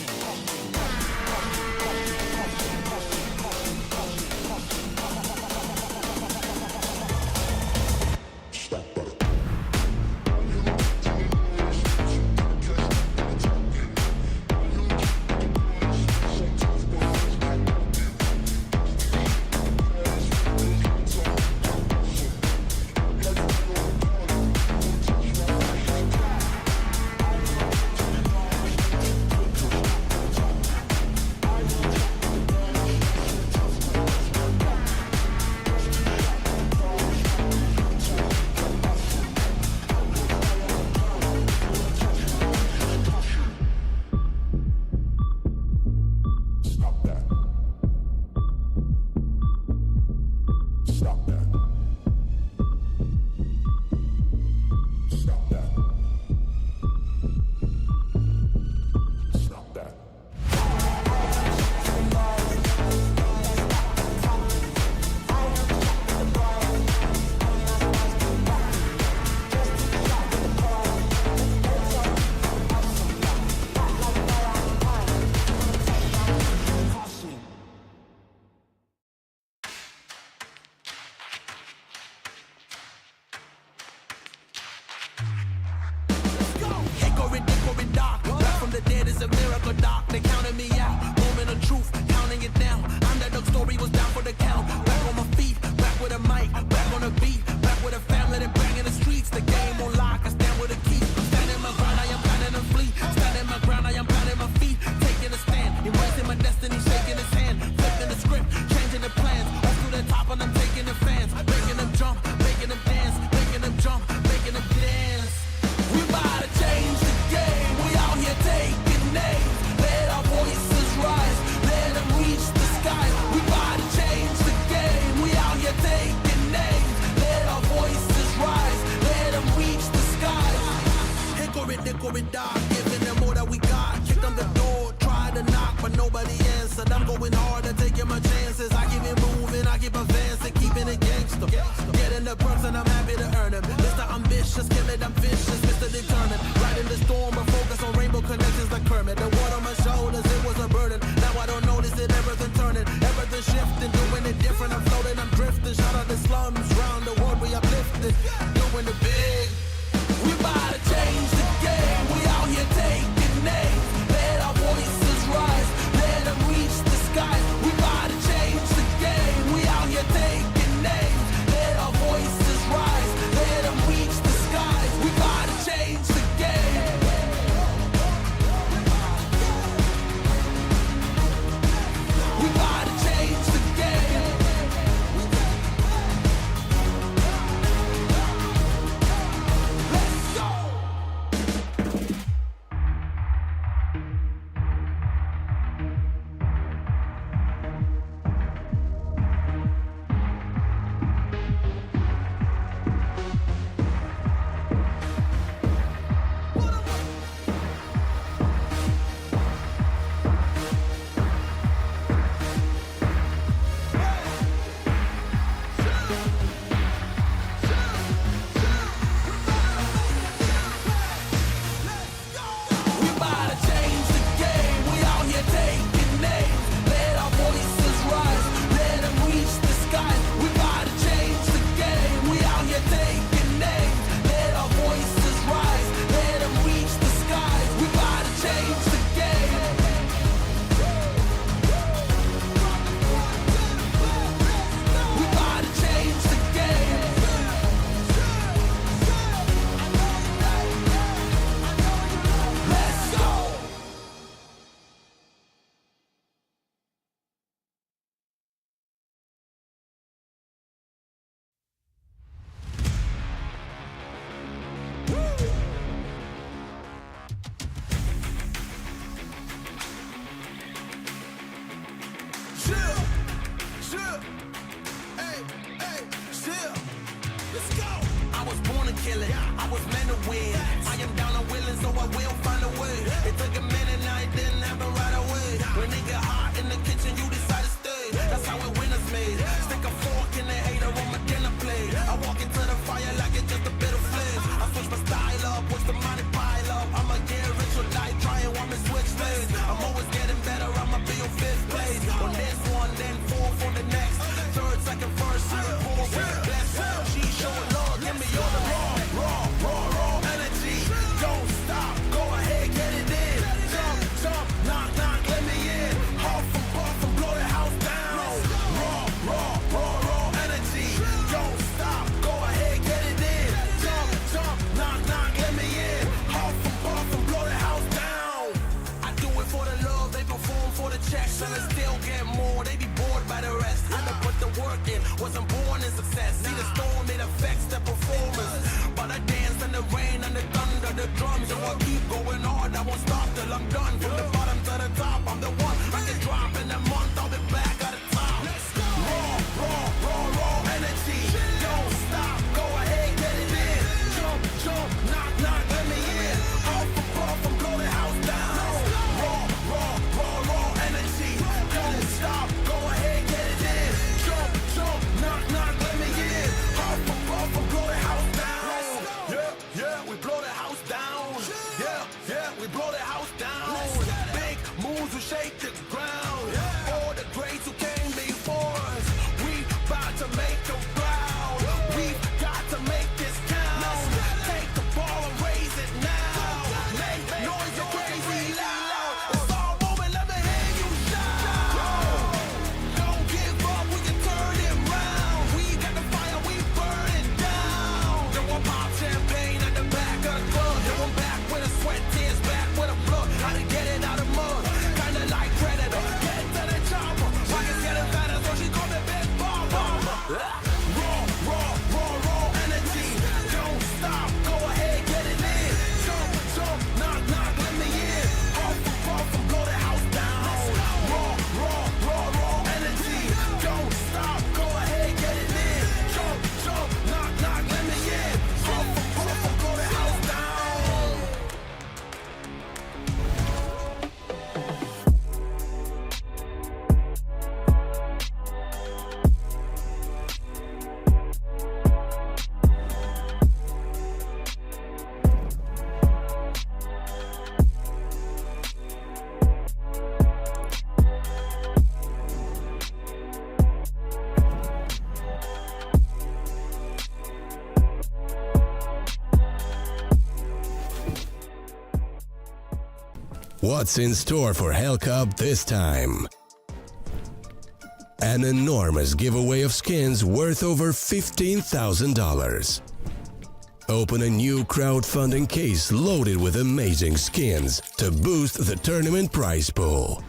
kill it. I was meant to win. I am down and willing, so I will find a way. It took a minute, now it didn't happen right away. When it get hot in the kitchen, you decide to stay. That's how it winners made. Stick a fork in the hater on my dinner plate. I walk into the fire like it's just a bit of flames. I switch my style up, watch the money pile up. I'ma get rich or die trying, want me switch lanes. I'm always getting better, I'ma be on fifth place. On this one, then fourth on the next. Third, second, first, third, fourth, with the best. She showing love, give me all the raw energy. Don't stop, go ahead, get it in. Jump, jump, knock, knock, let me in. Huff and puff and blow the house down. Raw energy. Don't stop, go ahead, get it in. Jump, jump, knock, knock, let me in. Huff and puff and blow the house down. I do it for the love, they perform for the checks, and I still get more. They be bored by the rest. Had to put the work in, wasn't born in success. See the storm, it affects the performance. But I dance in the rain and the thunder, the drums. So I keep going hard, I won't stop till I'm done. From the bottom to the top, I'm the one. I can drop in a month, I'll be back at the top. Raw energy. Don't stop, go ahead, get it in. Jump, jump, knock, knock, let me in. Off and puff and blow the house down. Raw energy. Don't stop, go ahead, get it in. Jump, jump, knock, knock, let me in. Off and puff and blow the house down. Yeah, we blow the house down. Yeah, we blow the house down. Big moves will shake the ground. All the greats who came before us, we about to make them proud. We've got to make this count. Take the ball and raise it now. Make noise and crazy loud. It's all moment, let me hear you shout. Don't give up, we can turn it round. We got the fire, we burn it down. Then we'll pop champagne at the back of the club. Then we're back with a sweat, tears back with a blood. How to get it out of mud, kinda like Predator. Get to the chopper, pockets getting fatter, so she called me Big Mama. Raw energy. Don't stop, go ahead, get it in. Jump, jump, knock, knock, let me in. Off and puff and blow the house down. Raw energy. Don't stop, go ahead, get it in. Jump, jump, knock, knock, let me in. Off and puff and blow the house down. What's in store for Hellcup this time? An enormous giveaway of skins worth over $15,000. Open a new crowdfunding case loaded with amazing skins to boost the tournament prize pool.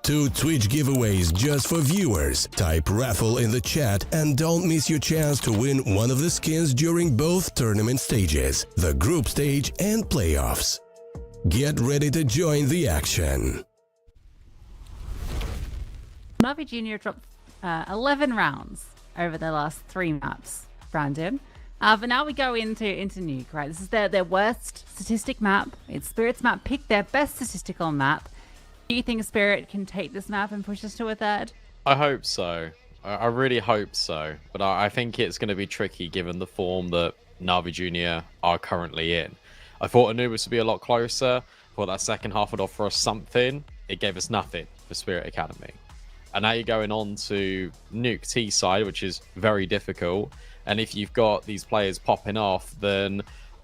2 Twitch giveaways just for viewers. Type raffle in the chat and don't miss your chance to win one of the skins during both tournament stages, the group stage and playoffs. Get ready to join the action. Navi Jr. dropped 11 rounds over the last 3 maps, Brandon. But now we go into Nuke, right? This is their worst statistic map. It's Spirit's map. Pick their best statistical map. Do you think Spirit can take this map and push us to a third? I hope so. I really hope so. But I think it's going to be tricky given the form that Navi Jr. are currently in. I thought Anubis would be a lot closer. I thought that second half would offer us something. It gave us nothing for Spirit Academy. And now you're going on to Nuke T side, which is very difficult. And if you've got these players popping off, then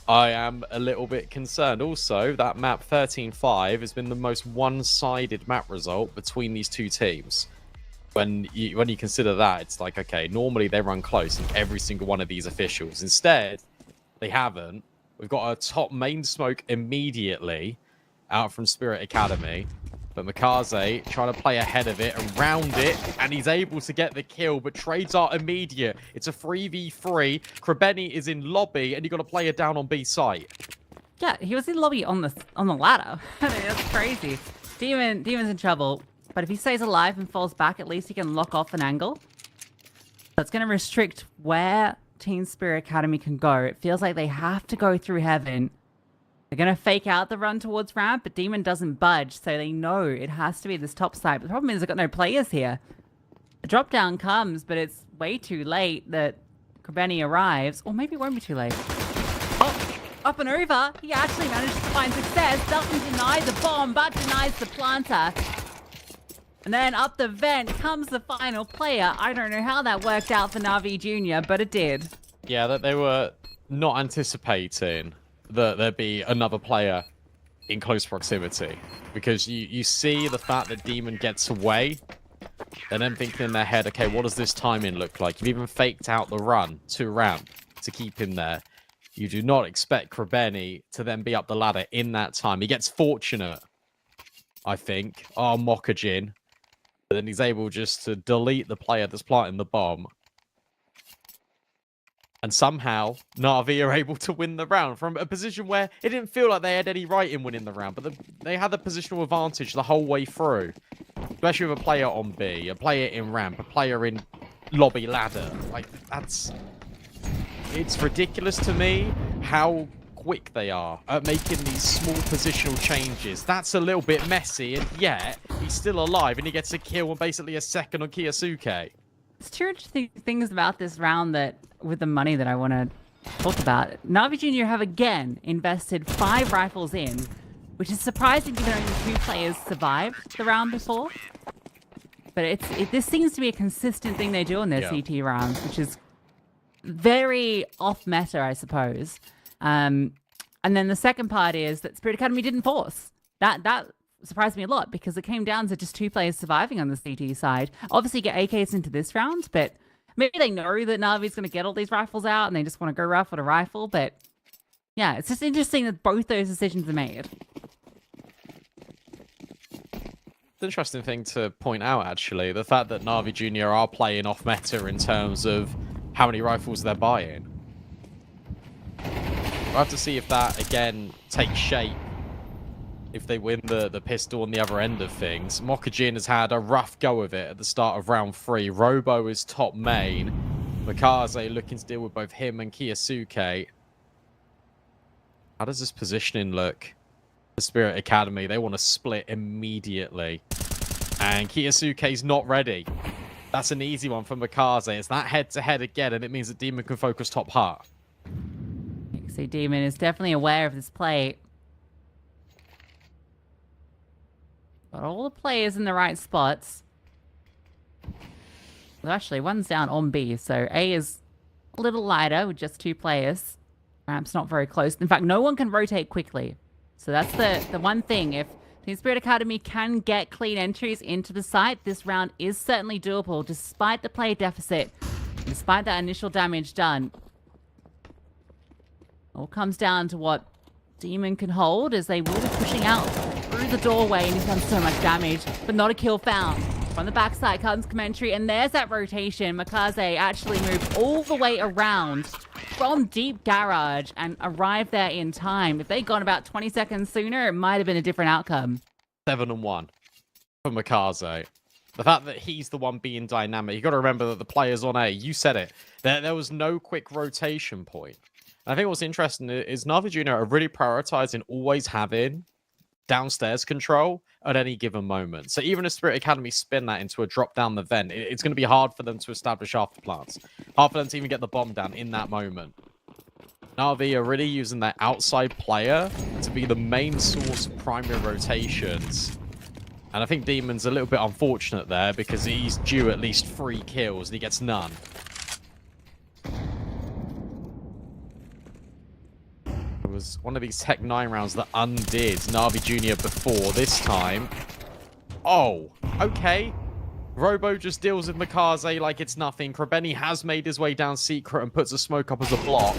I am a little bit concerned. Also, that map 13-5 has been the most one-sided map result between these two teams. When you consider that, it's like, okay, normally they run close in every single one of these officials. Instead, they haven't. We've got a top main smoke immediately out from Spirit Academy. But Makaze trying to play ahead of it, around it, and he's able to get the kill, but trades are immediate. It's a 3v3. Krebeni is in lobby, and you've got to play it down on B site. Yeah, he was in lobby on the ladder. I mean, that's crazy. Demon's in trouble, but if he stays alive and falls back, at least he can lock off an angle. That's going to restrict where Team Spirit Academy can go. It feels like they have to go through Heaven. They're going to fake out the run towards ramp, but Demon doesn't budge, so they know it has to be this top side. But the problem is they've got no players here. The drop down comes, but it's way too late that Krebeni arrives. Or maybe it won't be too late. Oh, up and over. He actually manages to find success. Doesn't deny the bomb, but denies the planter. And then up the vent comes the final player. I don't know how that worked out for Na'Vi Jr., but it did. Yeah, that they were not anticipating that there'd be another player in close proximity. Because you see the fact that Demon gets away, and then thinking in their head, okay, what does this timing look like? You've even faked out the run to ramp to keep him there. You do not expect Krebeni to then be up the ladder in that time. He gets fortunate, I think. Oh, Mokajin. But then he's able just to delete the player that's planting the bomb. And somehow, Na'Vi are able to win the round from a position where it didn't feel like they had any right in winning the round, but they had the positional advantage the whole way through. Especially with a player on B, a player in ramp, a player in lobby ladder. Like, it's ridiculous to me how quick they are at making these small positional changes. That's a little bit messy, and yet he's still alive, and he gets a kill and basically a second on Kiyosuke. There's two interesting things about this round that, with the money that I want to talk about. Na'Vi Jr. have again invested 5 rifles in, which is surprising given only 2 players survived the round before. But this seems to be a consistent thing they do on their CT rounds, which is very off meta, I suppose. And then the second part is that Spirit Academy didn't force. That surprised me a lot because it came down to just 2 players surviving on the CT side. Obviously get AKs into this round, but maybe they know that Na'Vi's going to get all these rifles out and they just want to go rifle to rifle. But yeah, it's just interesting that both those decisions are made. It's an interesting thing to point out, actually. The fact that Na'Vi Jr. are playing off meta in terms of how many rifles they're buying. We'll have to see if that, again, takes shape. If they win the pistol on the other end of things. Mokajin has had a rough go of it at the start of round 3. Robo is top main. Mikaze looking to deal with both him and Kiyosuke. How does this positioning look? The Spirit Academy, they want to split immediately. And Kiyosuke's not ready. That's an easy one for Mikaze. It's that head-to-head again, and it means that Demon can focus top heart. So Demon is definitely aware of this play. Got all the players in the right spots. Well, actually, one's down on B, so A is a little lighter with just 2 players. Ramp's not very close. In fact, no one can rotate quickly. So that's the one thing. If Team Spirit Academy can get clean entries into the site, this round is certainly doable, despite the play deficit, despite that initial damage done. All comes down to what Demon can hold, as they will be pushing out through the doorway, and he's done so much damage, but not a kill found. From the backside comes commentary, and there's that rotation. Mikaze actually moved all the way around from deep garage and arrived there in time. If they'd gone about 20 seconds sooner, it might have been a different outcome. 7-1 for Mikaze. The fact that he's the one being dynamic. You got to remember that the players on A, you said it, there was no quick rotation point. And I think what's interesting is Na'Vi Jr. are really prioritizing always having downstairs control at any given moment. So even if Spirit Academy spin that into a drop down the vent, it's going to be hard for them to establish afterplants. Hard for them to even get the bomb down in that moment. Na'Vi are really using their outside player to be the main source of primary rotations. And I think Demon's a little bit unfortunate there because he's due at least 3 kills and he gets none. It was one of these Tech 9 rounds that undid Na'Vi Jr. before. This time... Oh, okay. Robo just deals with Mikaze like it's nothing. Krebeni has made his way down secret and puts a smoke up as a block.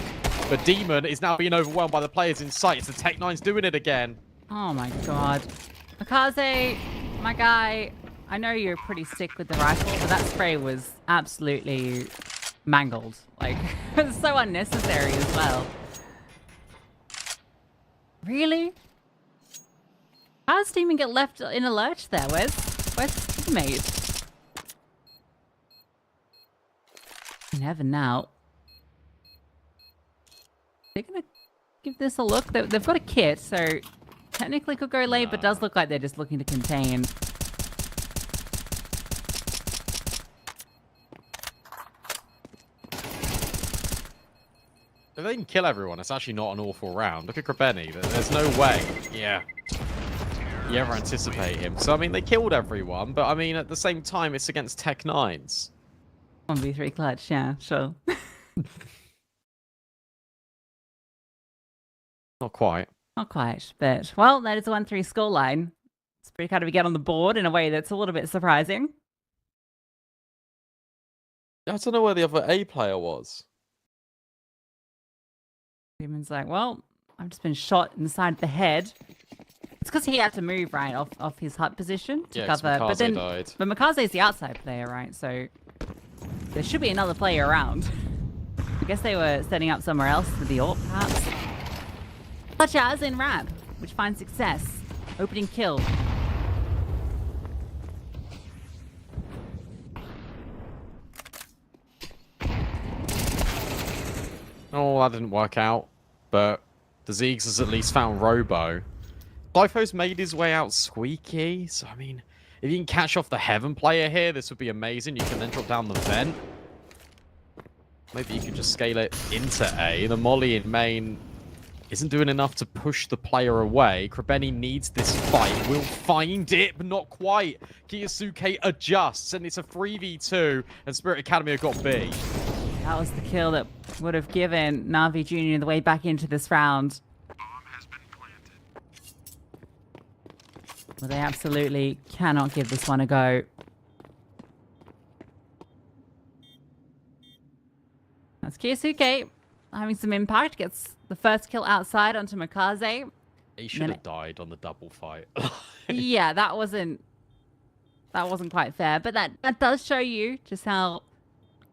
But Demon is now being overwhelmed by the players in sight. It's the Tech 9's doing it again. Oh my god. Mikaze, my guy, I know you're pretty sick with the rifle, but that spray was absolutely mangled. Like, it's so unnecessary as well. Really? How does Demon get left in a lurch there? Where's his teammate? Never now. They're gonna give this a look. They've got a kit, so technically could go late, but does look like they're just looking to contain. If they can kill everyone, it's actually not an awful round. Look at Krebeni. There's no way. Yeah. You ever anticipate him. So, I mean, they killed everyone, but, I mean, at the same time, it's against Tech 9s. 1v3 clutch, yeah, sure. Not quite. Not quite, but, well, that is a 1-3 scoreline. It's pretty kind of get on the board in a way that's a little bit surprising. I don't know where the other A player was. Human's like, well, I've just been shot in the side of the head. It's because he had to move, right, off his hut position to cover. But then, died. But Mikaze's the outside player, right? So there should be another player around. I guess they were setting up somewhere else with the AWP, perhaps. Such as in Rab, which finds success. Opening kill. Oh, that didn't work out. But the Zeegs has at least found Robo. Glypho's made his way out squeaky. So, I mean, if you can catch off the Heaven player here, this would be amazing. You can then drop down the vent. Maybe you could just scale it into A. The Molly in main isn't doing enough to push the player away. Krebeni needs this fight. Will find it, but not quite. Kiyosuke adjusts, and it's a 3v2, and Spirit Academy have got B. That was the kill that would have given Na'Vi Jr. the way back into this round. Well, they absolutely cannot give this one a go. That's Kiyosuke having some impact. Gets the first kill outside onto Mikaze. He should have died on the double fight. Yeah, that wasn't quite fair. But that does show you just how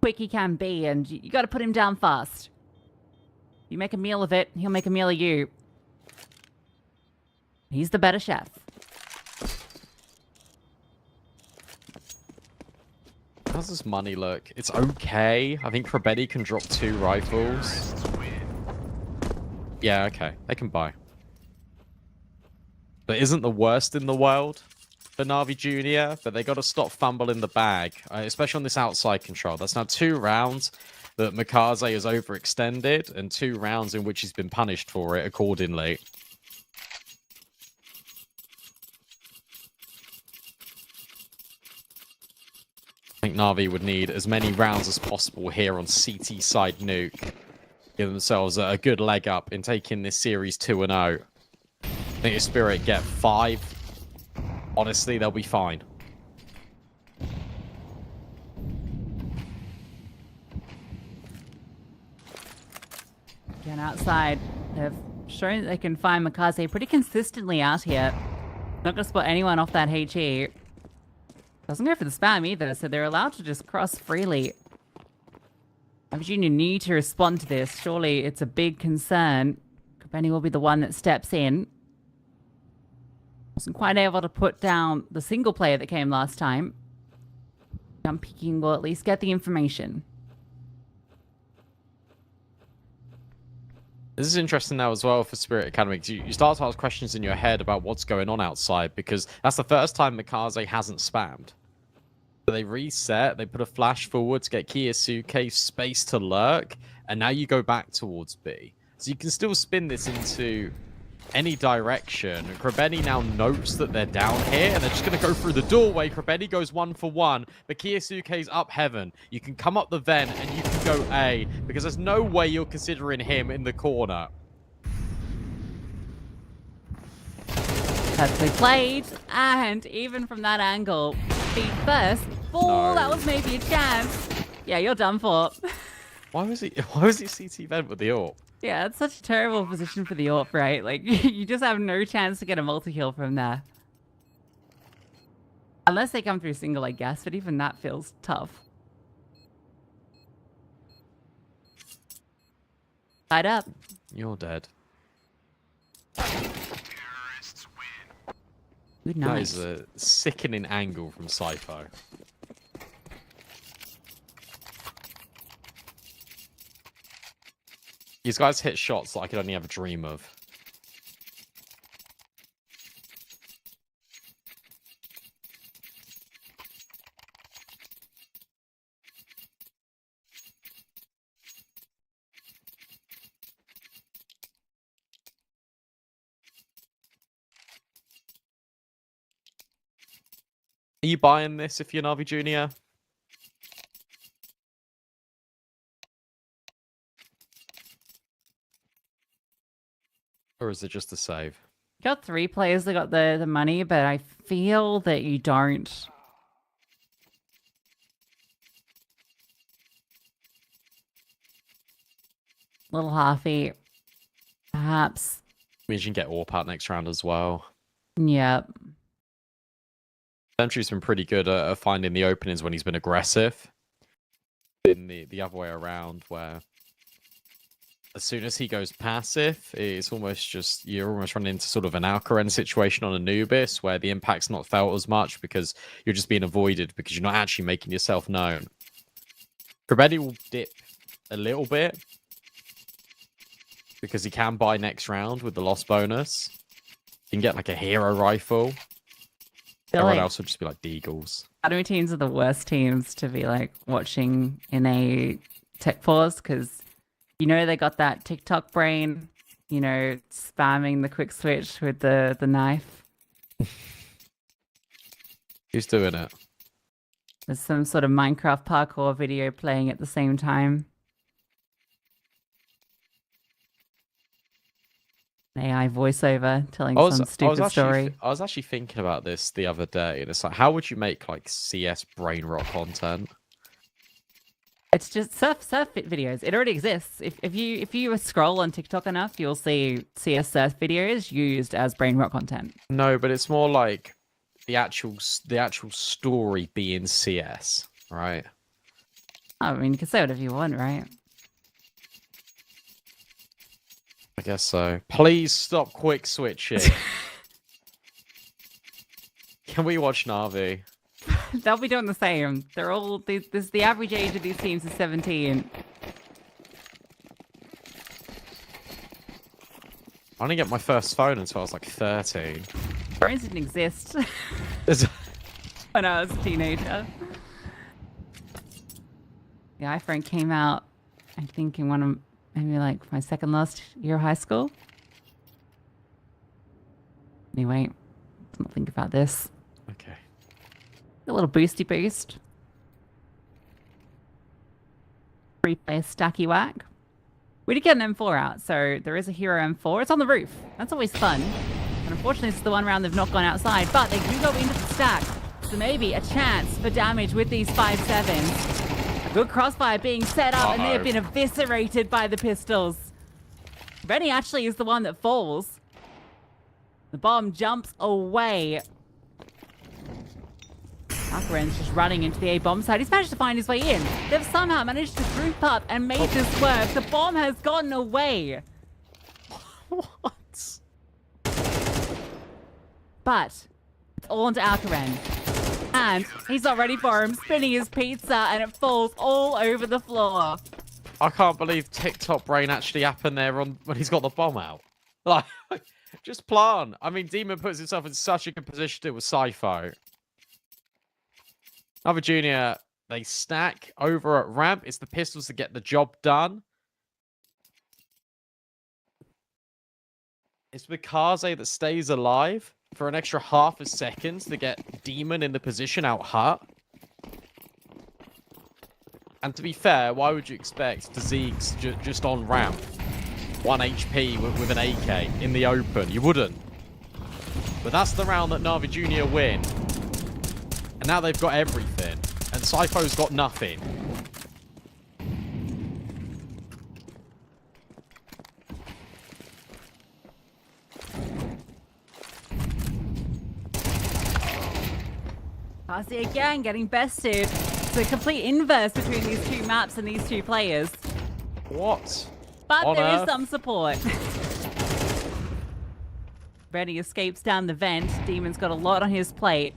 quick he can be, and you got to put him down fast. You make a meal of it, he'll make a meal of you. He's the better chef. How's this money look? It's okay. I think Krebeni can drop 2 rifles. Yeah, okay. They can buy. But isn't the worst in the world for Na'Vi Jr., but they got to stop fumbling the bag, especially on this outside control. That's now 2 rounds that Mikaze has overextended, and 2 rounds in which he's been punished for it accordingly. I think Na'Vi would need as many rounds as possible here on CT side nuke. Give themselves a good leg up in taking this series 2-0. I think if Spirit get 5, honestly, they'll be fine. Again, outside, they've shown that they can find Mikaze pretty consistently out here. Not going to spot anyone off that HE. Doesn't go for the spam either, so they're allowed to just cross freely. Junior need to respond to this. Surely it's a big concern. Krebeni will be the one that steps in. Wasn't quite able to put down the single player that came last time. Jump peeking will at least get the information. This is interesting now as well for Spirit Academy. You start to ask questions in your head about what's going on outside, because that's the first time Mikaze hasn't spammed. So they reset, they put a flash forward to get Kiyosuke space to lurk, and now you go back towards B. So you can still spin this into any direction. Krebeni now notes that they're down here, and they're just going to go through the doorway. Krebeni goes 1 for 1, but Kiyosuke's up heaven. You can come up the vent, and you can go A, because there's no way you're considering him in the corner. Perfectly played, and even from that angle, the first ball, that was maybe a chance. Yeah, you're done for. Why was he CT vent with the AWP? Yeah, it's such a terrible position for the AWP, right? Like, you just have no chance to get a multi-kill from there. Unless they come through single, I guess, but even that feels tough. Tied up. You're dead. Good night. That is a sickening angle from Cypho. These guys hit shots that I could only ever dream of. Are you buying this if you're Navi Junior? Or is it just a save? Got 3 players that got the money, but I feel that you don't. Little halfy, perhaps. Means you can get AWP out next round as well. Yep. Sentry's been pretty good at finding the openings when he's been aggressive. In the other way around, where as soon as he goes passive, it's almost just you're almost running into sort of an Alcaraz situation on Anubis, where the impact's not felt as much because you're just being avoided because you're not actually making yourself known. Krabedi will dip a little bit because he can buy next round with the loss bonus. You can get like a hero rifle. Everyone else would just be like Deagles. Academy teams are the worst teams to be like watching in a tech pause because you know they got that TikTok brain, you know, spamming the quick switch with the knife. Who's doing it? There's some sort of Minecraft parkour video playing at the same time. AI voiceover telling some stupid story. I was actually thinking about this the other day, and it's like, how would you make like CS brain rot content? It's just surf videos. It already exists. If you scroll on TikTok enough, you'll see CS surf videos used as brain rot content. No, but it's more like the actual story being CS, right? I mean, you can say whatever you want, right? I guess so. Please stop quick switching. Can we watch Navi? They'll be doing the same. They're all the average age of these teams is 17. I didn't get my first phone until I was like 13. Phones didn't exist when I was a teenager. The iPhone came out, I think, in one of maybe like my second last year of high school. Anyway, let's not think about this. Okay. A little boosty boost. Free play stacky whack. We did get an M4 out, so there is a hero M4. It's on the roof. That's always fun. And unfortunately, this is the one round they've not gone outside, but they do go into the stack. So maybe a chance for damage with these 5.7s. A good crossfire being set up, and they have been eviscerated by the pistols. Rennie actually is the one that falls. The bomb jumps away. Alcaraz just running into the A bomb side. He's managed to find his way in. They've somehow managed to group up and make this work. The bomb has gotten away. What? But it's all onto Alcaraz. And he's not ready for him, spinning his pizza, and it falls all over the floor. I can't believe TikTok brain actually happened there when he's got the bomb out. Like, just plan. I mean, Demon puts himself in such a good position to do with Sci-Fi. Navi Junior, they stack over at ramp. It's the pistols to get the job done. It's Mikaze that stays alive for an extra half a second to get Demon in the position out hut. And to be fair, why would you expect Zeke's just on ramp? 1 HP with an AK in the open. You wouldn't. But that's the round that Navi Junior win. And now they've got everything. And Sypho's got nothing. Parsi again getting bested. It's a complete inverse between these two maps and these two players. What? But there is some support. Reddy escapes down the vent. Demon's got a lot on his plate.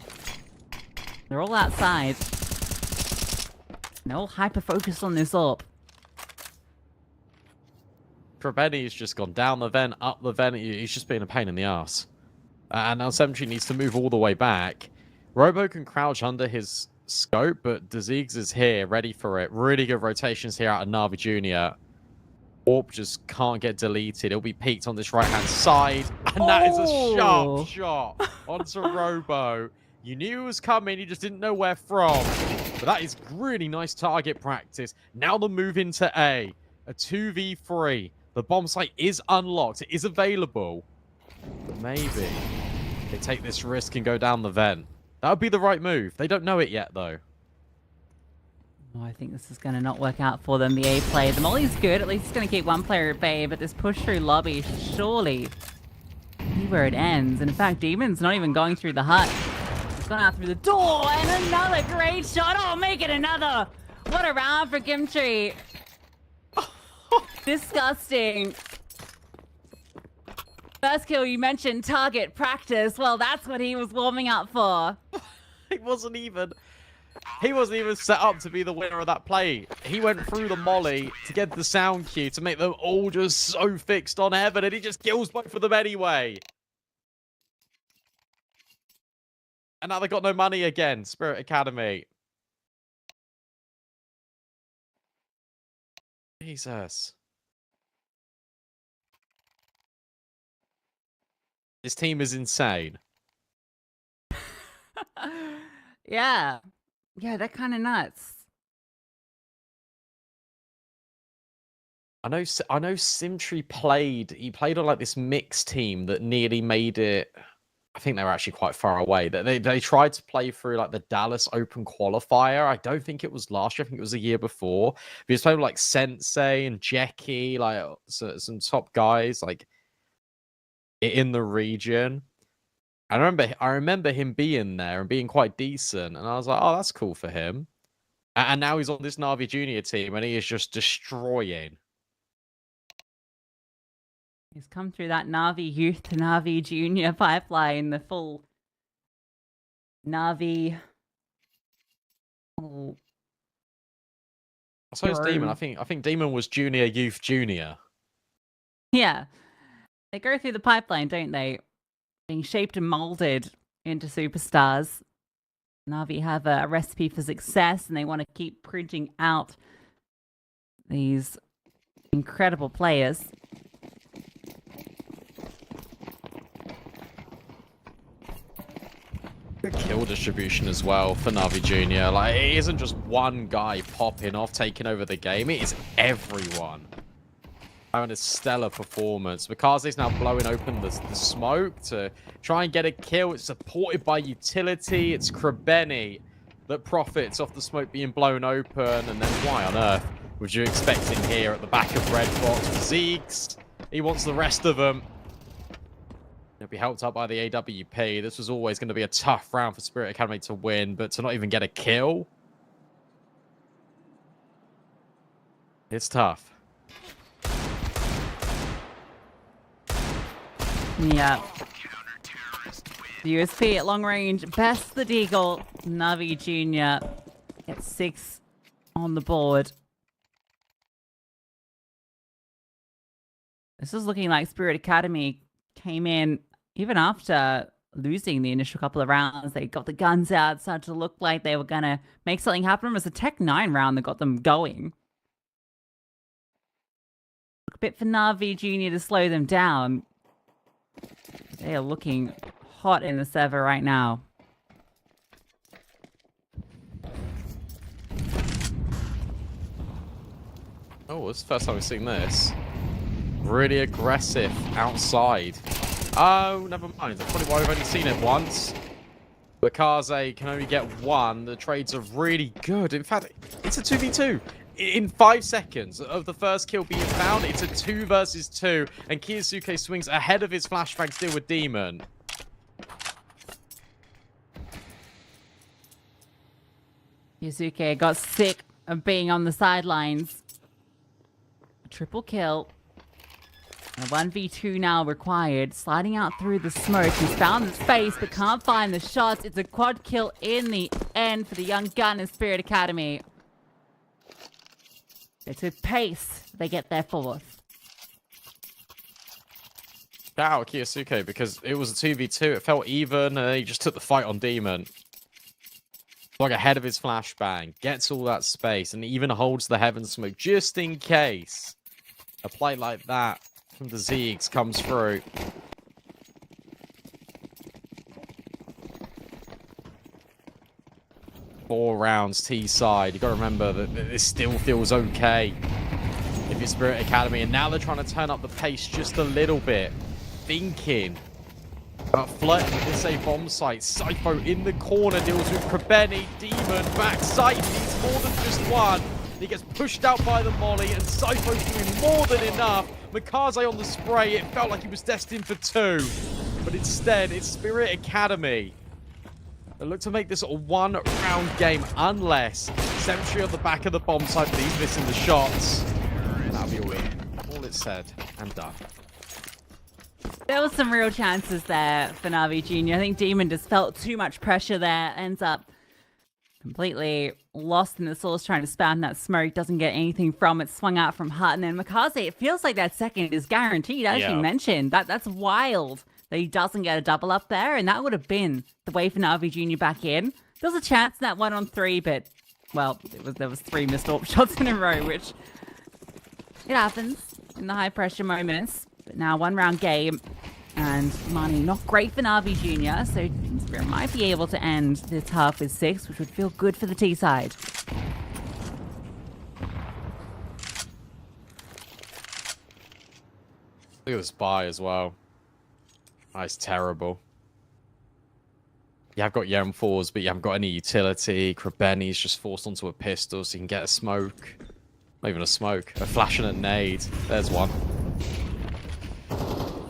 They're all outside. They're all hyper-focused on this AWP. Krabeni's just gone down the vent, up the vent. He's just being a pain in the ass. And now Sentry needs to move all the way back. Robo can crouch under his scope, but Dziegs is here, ready for it. Really good rotations here out of Na'Vi Jr. Orb just can't get deleted. It'll be peaked on this right-hand side. And that is a sharp shot onto Robo. You knew it was coming, you just didn't know where from. But that is really nice target practice. Now the move into A. A 2v3. The bomb site is unlocked. It is available. But maybe they take this risk and go down the vent. That would be the right move. They don't know it yet, though. Oh, I think this is going to not work out for them. The A play. The molly's good. At least it's going to keep one player at bay. But this push through lobby surely be where it ends. And in fact, Demon's not even going through the hut. He's gone out through the door. And another great shot. Oh, make it another. What a round for Kimchi. Disgusting. First kill, you mentioned target practice. Well, that's what he was warming up for. He wasn't even set up to be the winner of that play. He went through the molly to get the sound cue to make them all just so fixed on Heaven, and he just kills both of them anyway. And now they got no money again, Spirit Academy. Jesus. This team is insane. Yeah. Yeah, they're kind of nuts. I know Simtree played. He played on like this mixed team that nearly made it. I think they were actually quite far away. They tried to play through like the Dallas Open qualifier. I don't think it was last year. I think it was the year before. But he was playing with like Sensei and Jackie, like some top guys like in the region. I remember him being there and being quite decent, and I was like, oh, that's cool for him. And now he's on this Na'Vi Junior team, and he is just destroying. He's come through that Na'Vi Youth to Na'Vi Junior pipeline, the full Na'Vi. Oh. I suppose Demon. I think Demon was Junior Youth Junior. Yeah, they go through the pipeline, don't they? Being shaped and molded into superstars. Na'Vi have a recipe for success, and they want to keep printing out these incredible players. Good kill distribution as well for Na'Vi Junior. Like, it isn't just one guy popping off, taking over the game. It is everyone having a stellar performance. Mikaze's now blowing open the smoke to try and get a kill. It's supported by utility. It's Krabeni that profits off the smoke being blown open. And then why on earth would you expect him here at the back of Red Box? Zeeks, he wants the rest of them. He'll be helped up by the AWP. This was always going to be a tough round for Spirit Academy to win, but to not even get a kill, it's tough. Yeah. The USP at long range, best the Deagle. Na'Vi Junior gets 6 on the board. This is looking like Spirit Academy came in, even after losing the initial couple of rounds, they got the guns out, started to look like they were going to make something happen. It was a Tech 9 round that got them going. A bit for Na'Vi Junior to slow them down. They are looking hot in the server right now. Oh, it's the first time we've seen this. Really aggressive outside. Oh, never mind. That's probably why we've only seen it once. Mikaze can only get one. The trades are really good. In fact, it's a 2v2. In 5 seconds of the first kill being found, it's a 2 versus 2. And Kiyosuke swings ahead of his flashbang still with Demon. Kiyosuke got sick of being on the sidelines. A triple kill. A 1v2 now required. Sliding out through the smoke. He's found the space but can't find the shots. It's a quad kill in the end for the young gun in Spirit Academy. It's with pace they get their 4th. Shout out Kiyosuke because it was a 2v2. It felt even, and he just took the fight on Demon. Like ahead of his flashbang, gets all that space, and even holds the Heaven Smoke just in case a play like that from the Ziegs comes through. Four rounds T-side. You got to remember that this still feels okay if you're Spirit Academy, and now they're trying to turn up the pace just a little bit. Thinking about flirting with this A bomb site. Sypho in the corner deals with Krebeni. Demon backside needs more than just one. He gets pushed out by the molly, and Sypho's doing more than enough. Mikaze on the spray. It felt like he was destined for two, but instead it's Spirit Academy. They look to make this a one-round game, unless Sentry on the back of the bomb site, but he's missing the shots. That'll be a win. All it's said and done. There were some real chances there for Na'Vi Jr. I think Demon just felt too much pressure there. Ends up completely lost in the source trying to spam that smoke. Doesn't get anything from it. Swung out from Hut. And then Mikaze, it feels like that second is guaranteed, as you mentioned. That's wild that he doesn't get a double up there. And that would have been the way for Na'Vi Jr. back in. There was a chance in that 1-on-3, but, well, there was 3 missed AWP shots in a row, which it happens in the high-pressure moments. But now 1-round game, and money not great for Na'Vi Jr., so Spirit might be able to end this half with 6, which would feel good for the T side. Look at this buy as well. That's terrible. You have got Yem 4s, but you haven't got any utility. Krebeni's just forced onto a pistol so you can get a smoke. Not even a smoke. A flash and a nade. There's one.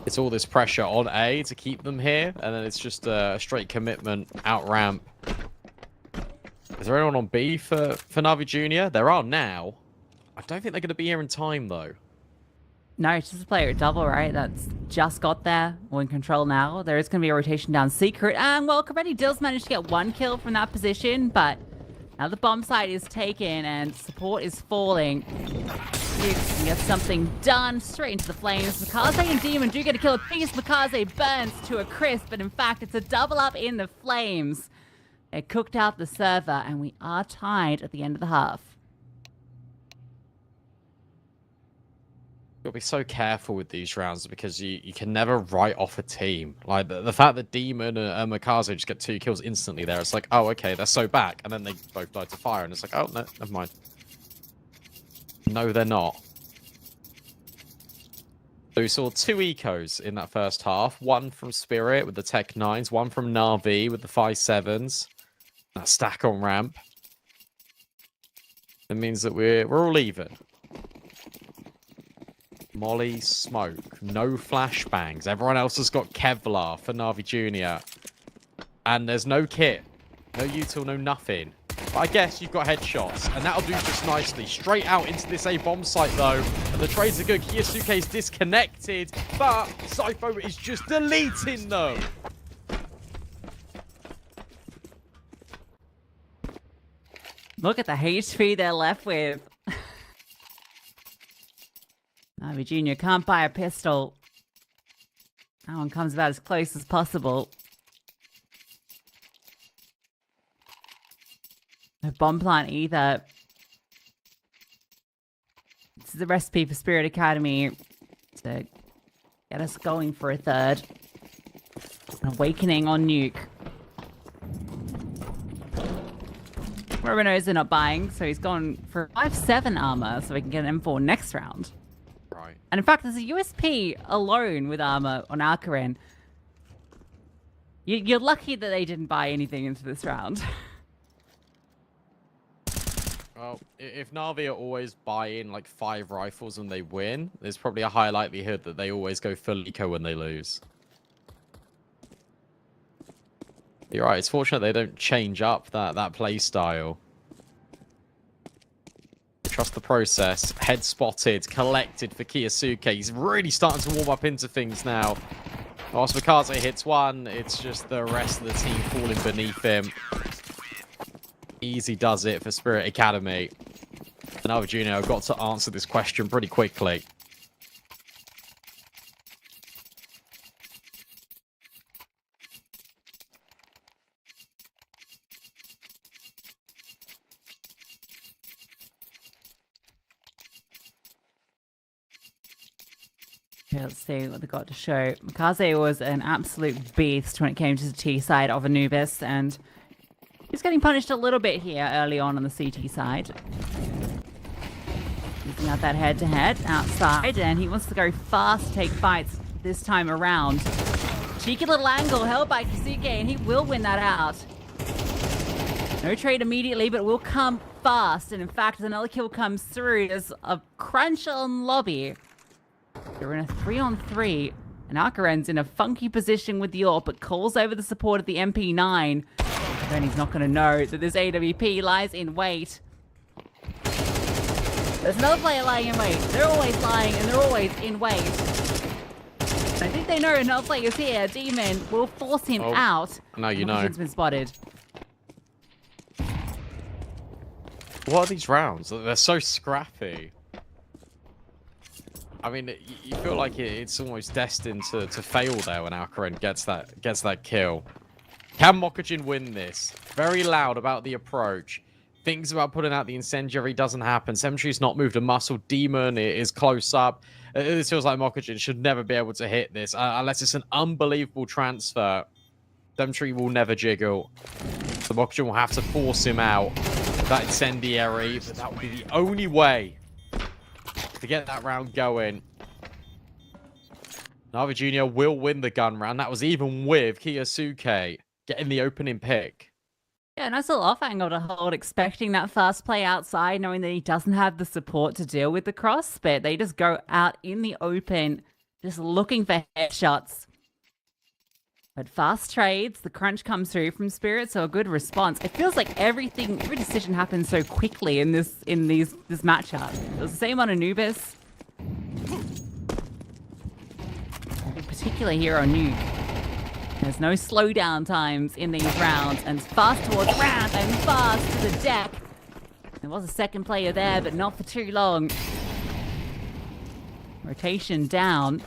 It's all this pressure on A to keep them here, and then it's just a straight commitment out ramp. Is there anyone on B for Na'Vi Jr.? There are now. I don't think they're going to be here in time, though. No, it's just a player at double, right? That's just got there. We're in control now. There is going to be a rotation down secret. And, well, Krebeni does manage to get 1 kill from that position, but now the bomb site is taken and support is falling. You can get something done straight into the flames. Mikaze and Demon do get a kill apiece. Mikaze burns to a crisp, but in fact, it's a double up in the flames. It cooked out the server, and we are tied at the end of the half. You'll be so careful with these rounds because you can never write off a team. Like, the fact that Demon and Mikaze just get 2 kills instantly there, it's like, oh, okay, they're so back. And then they both died to fire, and it's like, oh, no, never mind. No, they're not. So we saw 2 ecos in that first half. 1 from Spirit with the Tech 9s, 1 from Na'Vi with the 5.7s. That stack on ramp. It means that we're all even. Molly, smoke, no flashbangs. Everyone else has got Kevlar for Na'Vi Jr. And there's no kit. No util, no nothing. But I guess you've got headshots, and that'll do just nicely. Straight out into this A bomb site, though. And the trades are good. Kiyosuke is disconnected, but Sypho is just deleting them. Look at the HP they're left with. Na'Vi Jr. can't buy a pistol. That one comes about as close as possible. No bomb plant either. This is a recipe for Spirit Academy to get us going for a third. An awakening on nuke. Robino's are not buying, so he's gone for 5-7 armor so we can get an M4 next round. Right. And in fact, there's a USP alone with armor on Alcarin. You're lucky that they didn't buy anything into this round. Well, if Na'Vi are always buying like 5 rifles and they win, there's probably a high likelihood that they always go full eco when they lose. You're right, it's fortunate they don't change up that play style. Trust the process. Head spotted, collected for Kiyosuke. He's really starting to warm up into things now. Whilst Mikaze hits one, it's just the rest of the team falling beneath him. Easy does it for Spirit Academy. Na'Vi Jr. have got to answer this question pretty quickly. Okay, let's see what they got to show. Mikaze was an absolute beast when it came to the T side of Anubis, and he's getting punished a little bit here early on the CT side. Using out that head-to-head outside, and he wants to go fast, take fights this time around. Cheeky little angle held by Kisuke, and he will win that out. No trade immediately, but will come fast. And in fact, as another kill comes through, there's a crunch on lobby. They're in a 3-on-3, and Akaren's in a funky position with the AWP, but calls over the support of the MP9. Then he's not going to know that this AWP lies in wait. There's another player lying in wait. They're always lying, and they're always in wait. I think they know another player's here. Demon will force him out. Now you know. He's been spotted. What are these rounds? They're so scrappy. I mean, you feel like it's almost destined to fail there when Alcaraz gets that kill. Can Mokujin win this? Very loud about the approach. Thinks about putting out the incendiary, doesn't happen. Sentry's not moved a muscle. Demon is close up. This feels like Mokujin should never be able to hit this unless it's an unbelievable transfer. Sentry will never jiggle. The Mokujin will have to force him out. That incendiary, but that would be the only way to get that round going. Navi Jr. will win the gun round. That was even with Kiyosuke getting the opening pick. Yeah, nice little off angle to hold, expecting that fast play outside, knowing that he doesn't have the support to deal with the cross, but they just go out in the open, just looking for headshots. But fast trades, the crunch comes through from Spirit, so a good response. It feels like every decision happens so quickly in this matchup. It was the same on Anubis. In particular here on Nuke. There's no slowdown times in these rounds, and fast towards ramp and fast to the deck. There was a second player there, but not for too long. Rotation down.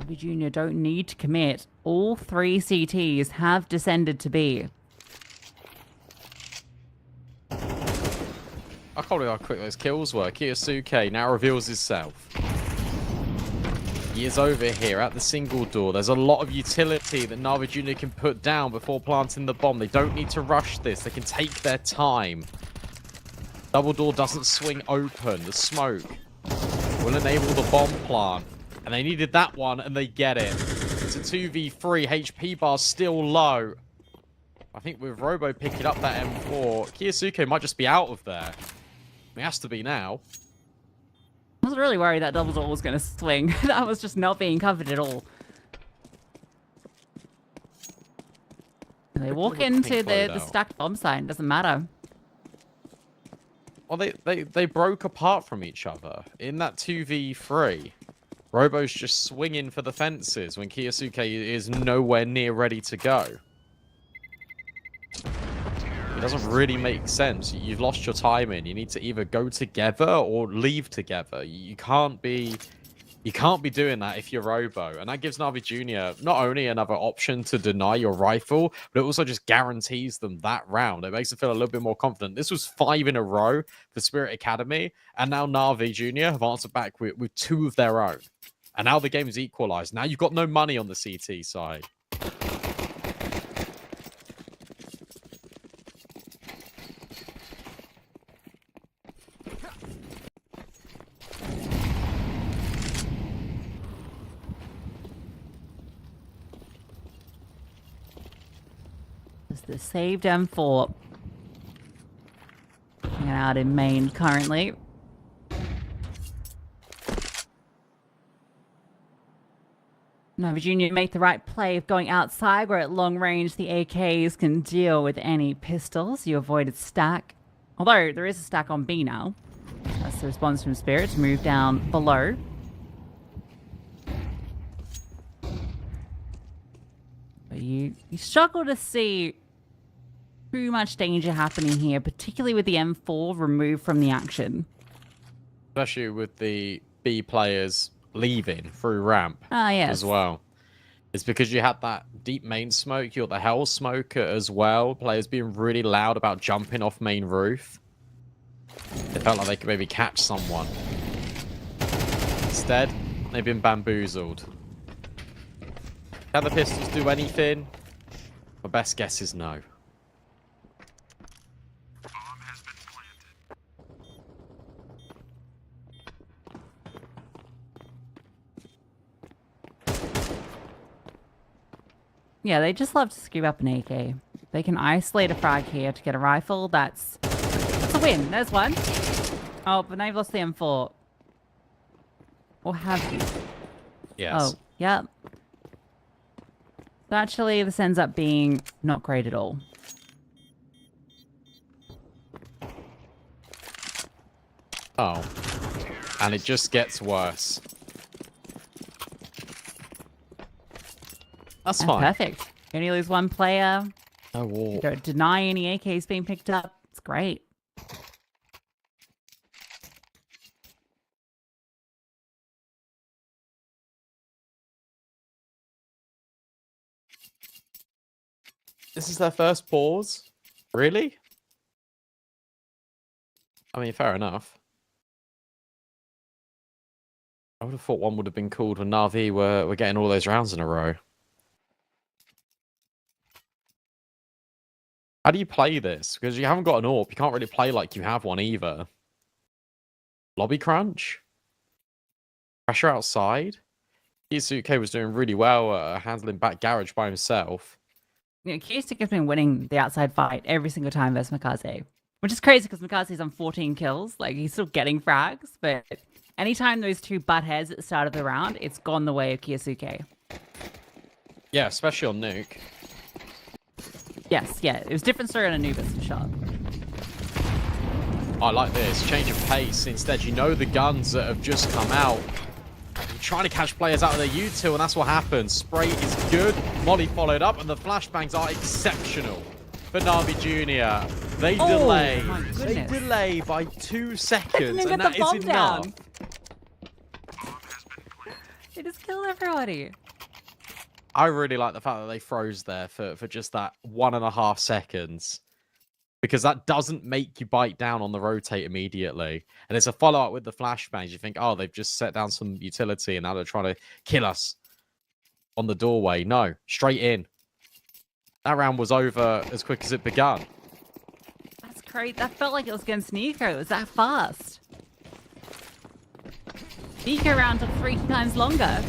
Jr. don't need to commit. All 3 CTs have descended to B. I can't believe how quick those kills were. Kiyosuke now reveals himself. He is over here at the single door. There's a lot of utility that Navi Jr. can put down before planting the bomb. They don't need to rush this. They can take their time. Double door doesn't swing open. The smoke will enable the bomb plant. And they needed that one, and they get it. It's a 2v3. HP bar's still low. I think with Robo picking up that M4, Kiyosuke might just be out of there. He has to be now. I was really worried that double door was going to swing. That was just not being covered at all. And they walk into the stacked bomb site. It doesn't matter. Well, they broke apart from each other in that 2v3. Robo's just swinging for the fences when Kiyosuke is nowhere near ready to go. It doesn't really make sense. You've lost your timing. You need to either go together or leave together. You can't be doing that if you're Robo. And that gives Navi Jr. not only another option to deny your rifle, but it also just guarantees them that round. It makes them feel a little bit more confident. This was 5 in a row for Spirit Academy, and now Navi Jr. have answered back with 2 of their own. And now the game is equalized. Now you've got no money on the CT side. It's the saved M4. Hanging out in main currently. Navi Jr. make the right play of going outside, where at long range the AKs can deal with any pistols. You avoided stack. Although there is a stack on B now. That's the response from Spirit to move down below. But you struggle to see too much danger happening here, particularly with the M4 removed from the action. Especially with the B players leaving through ramp yes. as well. It's because you had that deep main smoke, you got the hell smoke as well. Players being really loud about jumping off main roof. It felt like they could maybe catch someone. Instead, they've been bamboozled. Can the Pistols do anything? My best guess is no. Yeah, they just love to scoop up an AK. They can isolate a frag here to get a rifle. That's a win. There's one. Oh, but now you've lost the M4. Or have you? Yes. Oh, yeah. So actually, this ends up being not great at all. Oh. And it just gets worse. That's fine. Perfect. You only lose one player. No war. You don't deny any AKs being picked up. It's great. This is their first pause? Really? I mean, fair enough. I would have thought one would have been called when Na'Vi were getting all those rounds in a row. How do you play this? Because you haven't got an AWP. You can't really play like you have one either. Lobby crunch? Pressure outside? Isuke was doing really well handling back garage by himself. You know, Kiyosaki has been winning the outside fight every single time versus Mikaze. Which is crazy because Mikaze's on 14 kills. Like, he's still getting frags, but anytime those two butt heads at the start of the round, it's gone the way of Kiyosaki. Yeah, especially on Nuke. Yes, yeah. It was a different story on Anubis for sure. I like this. Change of pace. Instead, you know the guns that have just come out. You're trying to catch players out of their U2, and that's what happens. Spray is good. Molly followed up, and the flashbangs are exceptional for Na'Vi Jr. They delay. They delay by 2 seconds, and that is enough. Down. They just killed everybody. I really like the fact that they froze there for just that 1.5 seconds. Because that doesn't make you bite down on the rotate immediately. And it's a follow-up with the flashbangs. You think, oh, they've just set down some utility and now they're trying to kill us on the doorway. No, straight in. That round was over as quick as it begun. That's great. That felt like it was against Nico. It was that fast. Nico round took 3 times longer.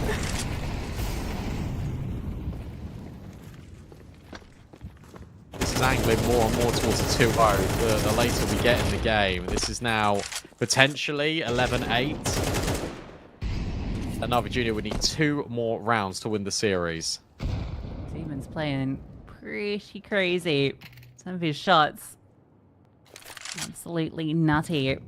This is angling more and more towards a 2-0 the later we get in the game. This is now potentially 11-8. And Na'Vi Jr. would need 2 more rounds to win the series. Demon's playing pretty crazy. Some of his shots, absolutely nutty.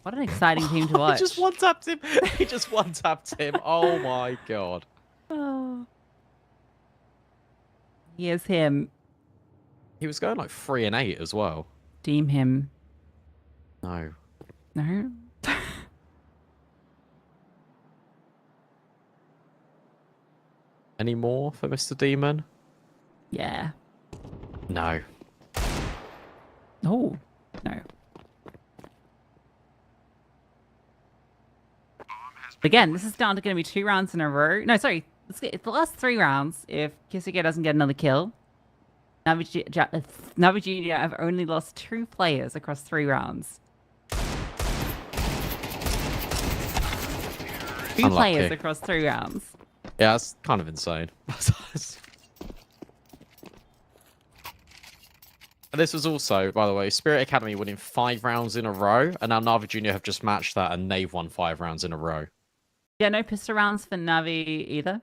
What an exciting team to watch. He just one-tapped him. He just one-tapped him. Oh my god. Oh. Here's him. He was going like 3 and 8 as well. Deem him. No. No. Any more for Mr. Demon? Yeah. No. Oh. No. Again, this is down to going to be 2 rounds in a row. No, sorry. It's the last 3 rounds if Kisuke doesn't get another kill. Na'Vi Junior have only lost 2 players across 3 rounds. 2 Unlucky. players across 3 rounds. Yeah, that's kind of insane. And this was also, by the way, Spirit Academy winning 5 rounds in a row, and now Na'Vi Junior have just matched that, and they've won 5 rounds in a row. Yeah, no pistol rounds for Na'Vi either.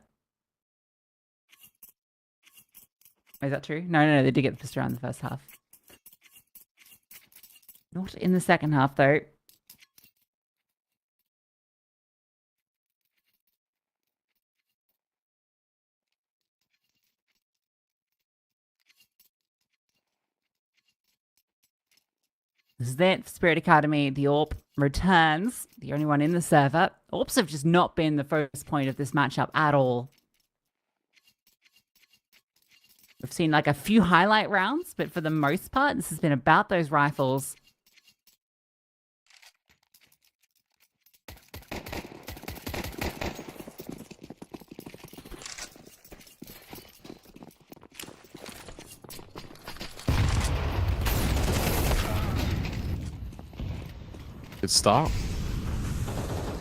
Is that true? No, they did get the pistol round in the first half. Not in the second half, though. This is it. Spirit Academy, the AWP returns. The only one in the server. AWPs have just not been the focus point of this matchup at all. We've seen like a few highlight rounds, but for the most part, this has been about those rifles. Good start.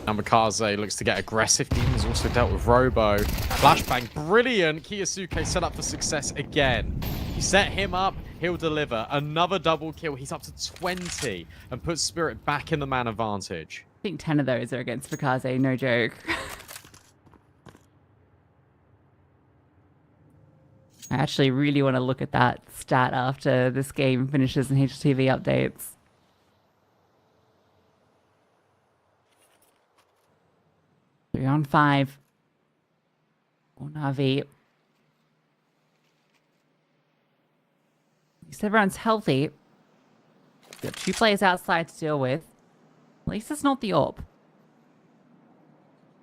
Namikaze looks to get aggressive. Demon's also dealt with Robo. Flashbang, brilliant. Kiyosuke set up for success again. You set him up, he'll deliver. Another double kill. He's up to 20 and puts Spirit back in the man advantage. I think 10 of those are against Fukaze, no joke. I actually really want to look at that stat after this game finishes in HTV updates. Three on 5. Oh, Navi. At least everyone's healthy. Got 2 players outside to deal with. At least it's not the AWP.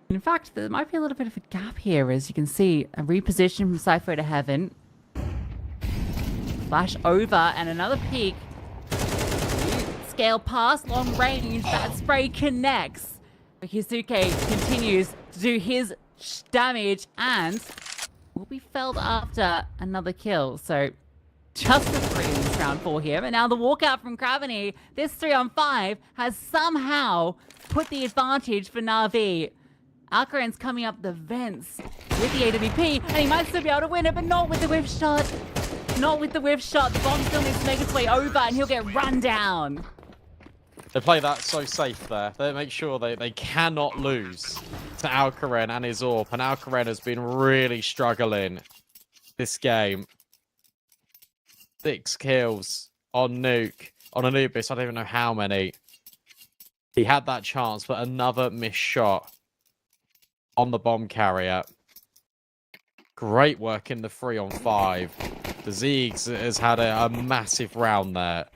In fact, there might be a little bit of a gap here, as you can see. A reposition from Cypher to Heaven. Flash over, and another peek. Scale past, long range. That spray connects. Hisuke continues to do his damage and will be felled after another kill. So just a 3 in this round for him. And now the walkout from Gravity. This 3 on 5 has somehow put the advantage for Na'Vi. Alcaran's coming up the vents with the AWP, and he might still be able to win it, but not with the whiff shot. Not with the whiff shot. The bomb still needs to make its way over, and he'll get run down. They play that so safe there. They make sure they cannot lose to Alcaran and his AWP. And Alcaran has been really struggling this game. 6 kills on Nuke. On Anubis, I don't even know how many. He had that chance, but another missed shot on the bomb carrier. Great work in the 3 on 5. The Zeegs has had a massive round there.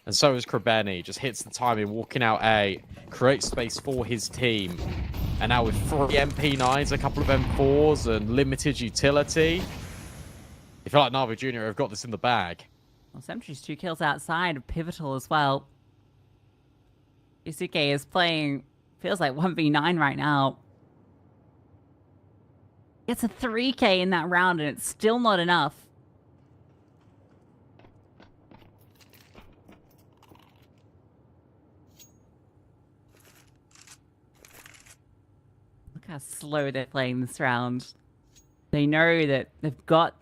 And so is Krabeni. Just hits the timing, walking out A. Creates space for his team. And now with 3 MP9s, a couple of M4s, and limited utility. I feel like Na'Vi Jr. have got this in the bag. Well, Sentry's 2 kills outside, pivotal as well. Isuke is playing, feels like 1v9 right now. Gets a 3k in that round, and it's still not enough. Look how slow they're playing this round. They know that they've got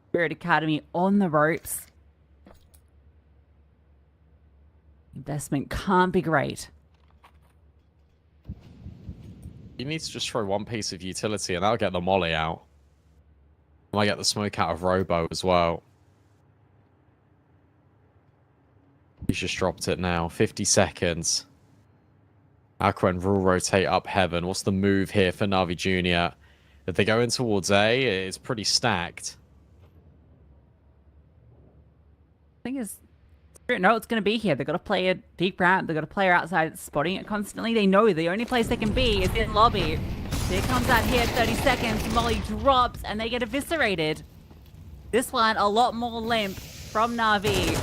Spirit Academy on the ropes. Investment can't be great. You need to just throw one piece of utility and that'll get the molly out. Might get the smoke out of Robo as well. He's just dropped it now. 50 seconds. Aquan will rotate up Heaven. What's the move here for Na'Vi Jr.? If they go in towards A, it's pretty stacked. Thing is, Spirit know it's going to be here. They've got to play a deep round. They've got a player outside spotting it constantly. They know the only place they can be is in lobby. Here comes out here, 30 seconds. Molly drops and they get eviscerated. This one, a lot more limp from Na'Vi.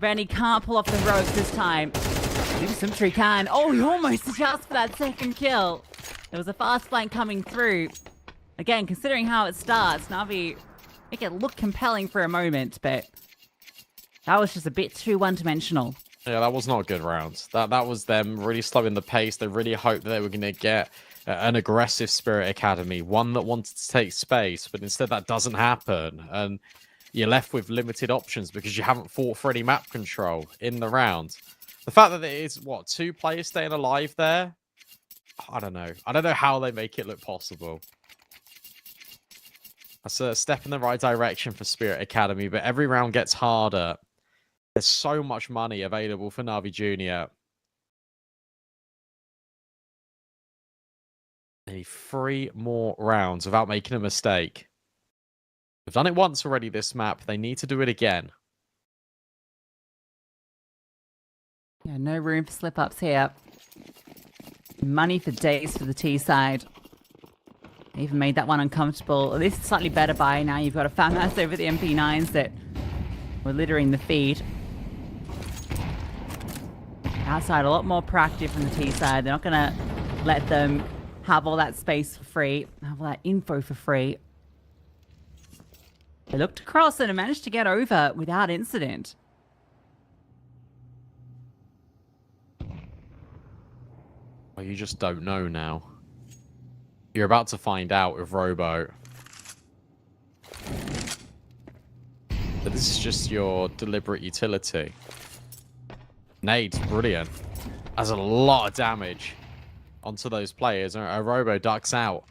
Benny can't pull off the ropes this time. Maybe Symmetry can. Oh, he almost adjusts for that second kill. There was a fast flank coming through. Again, considering how it starts, Na'Vi make it look compelling for a moment, but that was just a bit too one-dimensional. Yeah, that was not a good round. That was them really slowing the pace. They really hoped that they were going to get an aggressive Spirit Academy, one that wanted to take space, but instead that doesn't happen. And you're left with limited options because you haven't fought for any map control in the round. The fact that it is, what, 2 players staying alive there? I don't know. I don't know how they make it look possible. That's a step in the right direction for Spirit Academy, but every round gets harder. There's so much money available for Na'Vi Jr. They need 3 more rounds without making a mistake. They've done it once already this map. They need to do it again. Yeah, no room for slip-ups here. Money for days for the T side. Even made that one uncomfortable. At least slightly better by now. You've got a FAMAS over the MP9s that were littering the feed. Outside, a lot more proactive from the T side. They're not going to let them have all that space for free, have all that info for free. They looked across and managed to get over without incident. Well, you just don't know now. You're about to find out with Robo. But this is just your deliberate utility. Nade's brilliant. Has a lot of damage onto those players. A Robo ducks out.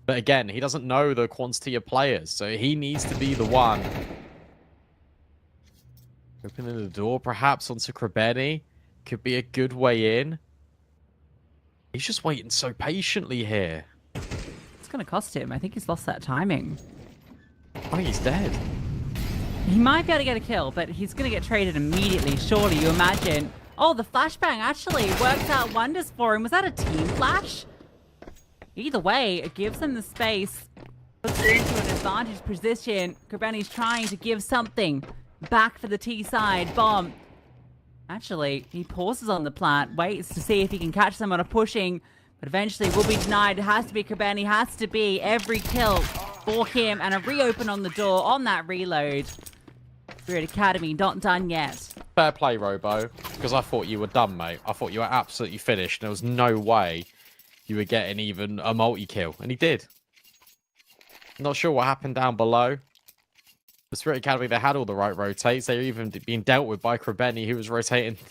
But again, he doesn't know the quantity of players, so he needs to be the one. Opening the door, perhaps, onto Krebeni. Could be a good way in. He's just waiting so patiently here. It's going to cost him. I think he's lost that timing. I think he's dead. He might be able to get a kill, but he's going to get traded immediately, surely, you imagine. Oh, the flashbang actually worked out wonders for him. Was that a team flash? Either way, it gives him the space. Puts him into an advantage position. Krebeni's trying to give something back for the T side. Bomb. Actually, he pauses on the plant, waits to see if he can catch someone pushing, but eventually will be denied. It has to be Krebeni, has to be every kill for him, and a reopen on the door on that reload. Spirit Academy not done yet. Fair play, Robo, because I thought you were done, mate. I thought you were absolutely finished. There was no way you were getting even a multi-kill, and he did. Not sure what happened down below. The Spirit Academy, they had all the right rotates. They were even being dealt with by Krebeni, who was rotating, who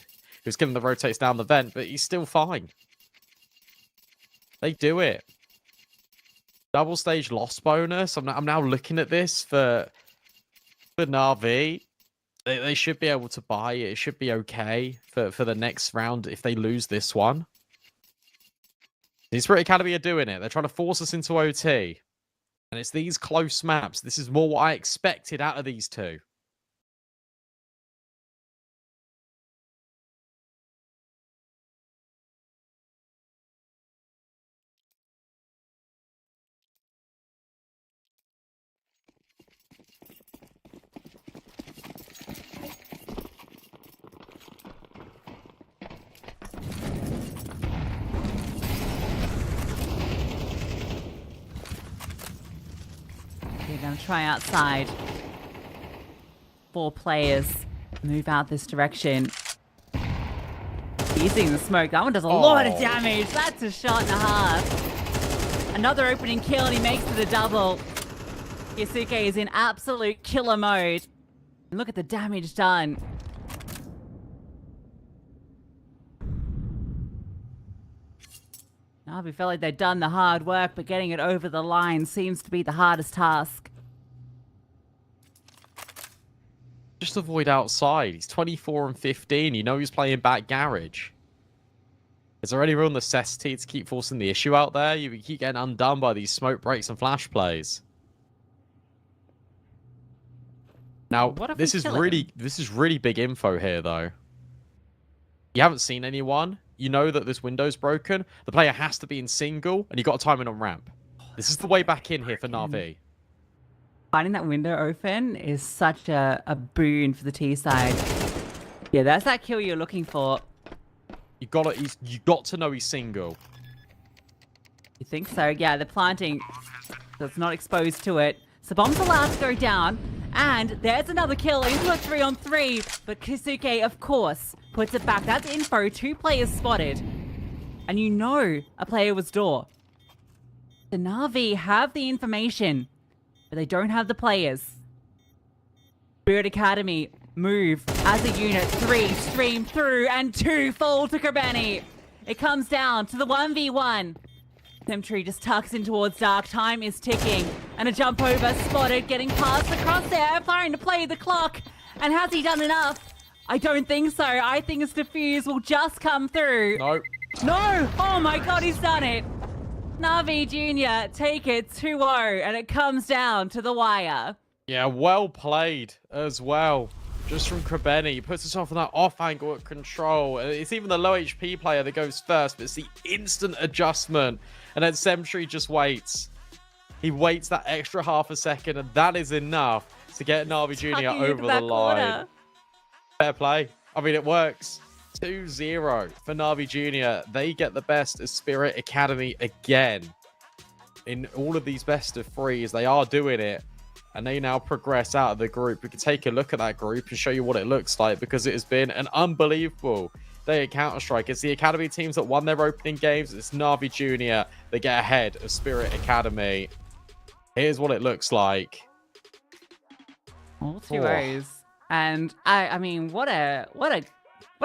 was giving the rotates down the vent, but he's still fine. They do it. Double stage loss bonus. I'm now looking at this for Na'Vi. They should be able to buy it. It should be okay for the next round if they lose this one. The Spirit Academy are doing it. They're trying to force us into OT. And it's these close maps. This is more what I expected out of these two. We're going to try outside. 4 players move out this direction. Using the smoke. That one does a lot of damage. That's a shot and a half. Another opening kill, and he makes it a double. Yusuke is in absolute killer mode. And look at the damage done. We felt like they'd done the hard work, but getting it over the line seems to be the hardest task. Just avoid outside. He's 24 and 15. You know he's playing back garage. Is there any real necessity to keep forcing the issue out there? You keep getting undone by these smoke breaks and flash plays. Now, this is really big info here, though. You haven't seen anyone. You know that this window's broken. The player has to be in single, and you got to time it on ramp. This is the way back in here for Na'Vi. Finding that window open is such a boon for the T side. Yeah, that's that kill you're looking for. You got to know he's single. You think so? Yeah, they're planting, so it's not exposed to it. So bomb's allowed to go down, and there's another kill into a 3-on-3. But Kisuke, of course, puts it back. That's info. 2 players spotted, and you know a player was door. The Na'Vi have the information, but they don't have the players. Spirit Academy move as a unit. 3 stream through, and 2 fall to Krebeni. It comes down to the 1v1. Symmetry just tucks in towards dark. Time is ticking, and a jump over spotted, getting past the crosshair, trying to play the clock. And has he done enough? I don't think so. I think his defuse will just come through. No. No! Oh my god, he's done it! Na'Vi Jr. take it 2-0, and it comes down to the wire. Yeah, well played as well. Just from Krebeni. He puts himself on that off angle at control. It's even the low HP player that goes first, but it's the instant adjustment. And then Sentry just waits. He waits that extra half a second, and that is enough to get Na'Vi Jr. over the line. Fair play. I mean, it works. 2-0 for Na'Vi Jr. They get the best of Spirit Academy again. In all of these best of threes, they are doing it. And they now progress out of the group. We can take a look at that group and show you what it looks like, because it has been an unbelievable day at Counter-Strike. It's the Academy teams that won their opening games. It's Na'Vi Jr. They get ahead of Spirit Academy. Here's what it looks like. All 2-0s. And I mean, what a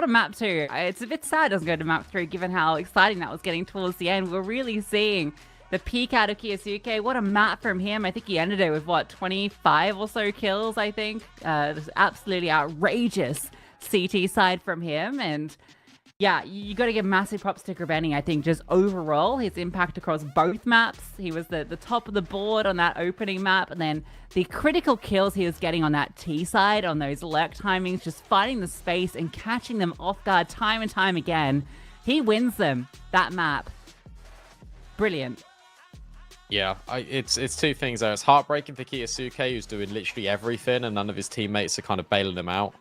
map 2. It's a bit sad it doesn't go to map 3, given how exciting that was getting towards the end. We're really seeing the peak out of Kiyosuke. What a map from him. I think he ended it with, what, 25 or so kills, I think. Absolutely outrageous CT side from him. And yeah, you got to give massive props to Grabeni. I think just overall, his impact across both maps. He was the top of the board on that opening map. And then the critical kills he was getting on that T side, on those lurk timings, just finding the space and catching them off guard time and time again. He wins them, that map. Brilliant. Yeah, it's two things there. It's heartbreaking for Kiyosuke, who's doing literally everything, and none of his teammates are kind of bailing him out.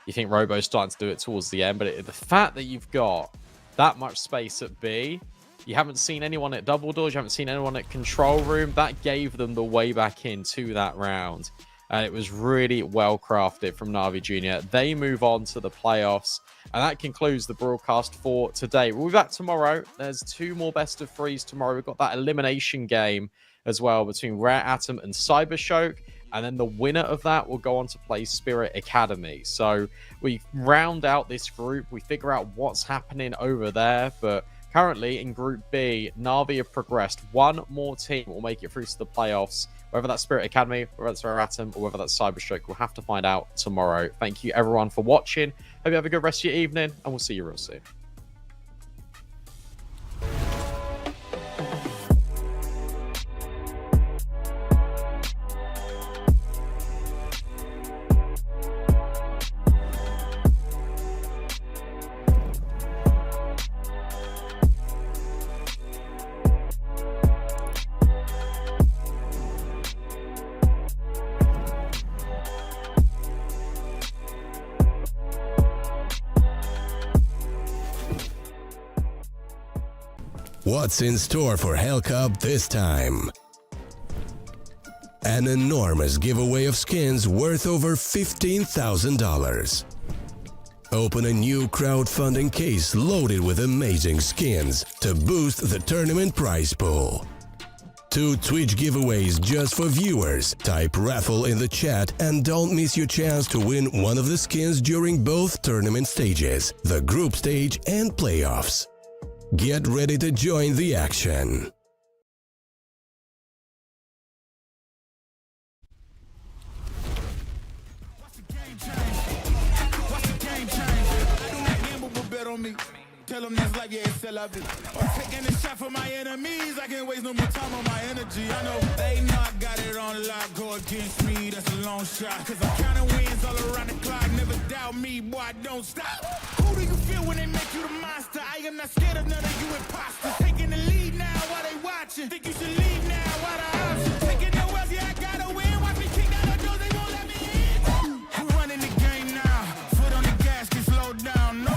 You think Robo's starting to do it towards the end, but the fact that you've got that much space at B, you haven't seen anyone at double doors, you haven't seen anyone at control room, that gave them the way back into that round. And it was really well crafted from Na'Vi Jr. They move on to the playoffs, and that concludes the broadcast for today. We'll be back tomorrow. There's 2 more best of 3s tomorrow. We've got that elimination game as well between Rare Atom and Cybershock, and then the winner of that will go on to play Spirit Academy. So we round out this group, we figure out what's happening over there, but currently in Group B, Na'Vi have progressed. 1 more team will make it through to the playoffs. Whether that's Spirit Academy, whether that's Rare Atom, or whether that's Cyberstroke, we'll have to find out tomorrow. Thank you, everyone, for watching. Hope you have a good rest of your evening, and we'll see you real soon. What's in store for Hellcup this time? An enormous giveaway of skins worth over $15,000. Open a new crowdfunding case loaded with amazing skins to boost the tournament prize pool. 2 Twitch giveaways just for viewers. Type raffle in the chat and don't miss your chance to win one of the skins during both tournament stages, the group stage and playoffs. Get ready to join the action. Tell them that's life, yeah, it's still up. Taking a shot for my enemies, I can't waste no more time on my energy. I know they know I got it on lock, go against me, that's a long shot. Cause I'm counting wins all around the clock, never doubt me, boy, I don't stop. Who do you feel when they make you the monster? I am not scared of none of you imposters. Taking the lead now while they watching. Think you should leave now while the options. Taking no else, yeah, I gotta win. Watch me kick down the doors, they won't let me in. We're running the game now, foot on the gas, can slow down, no.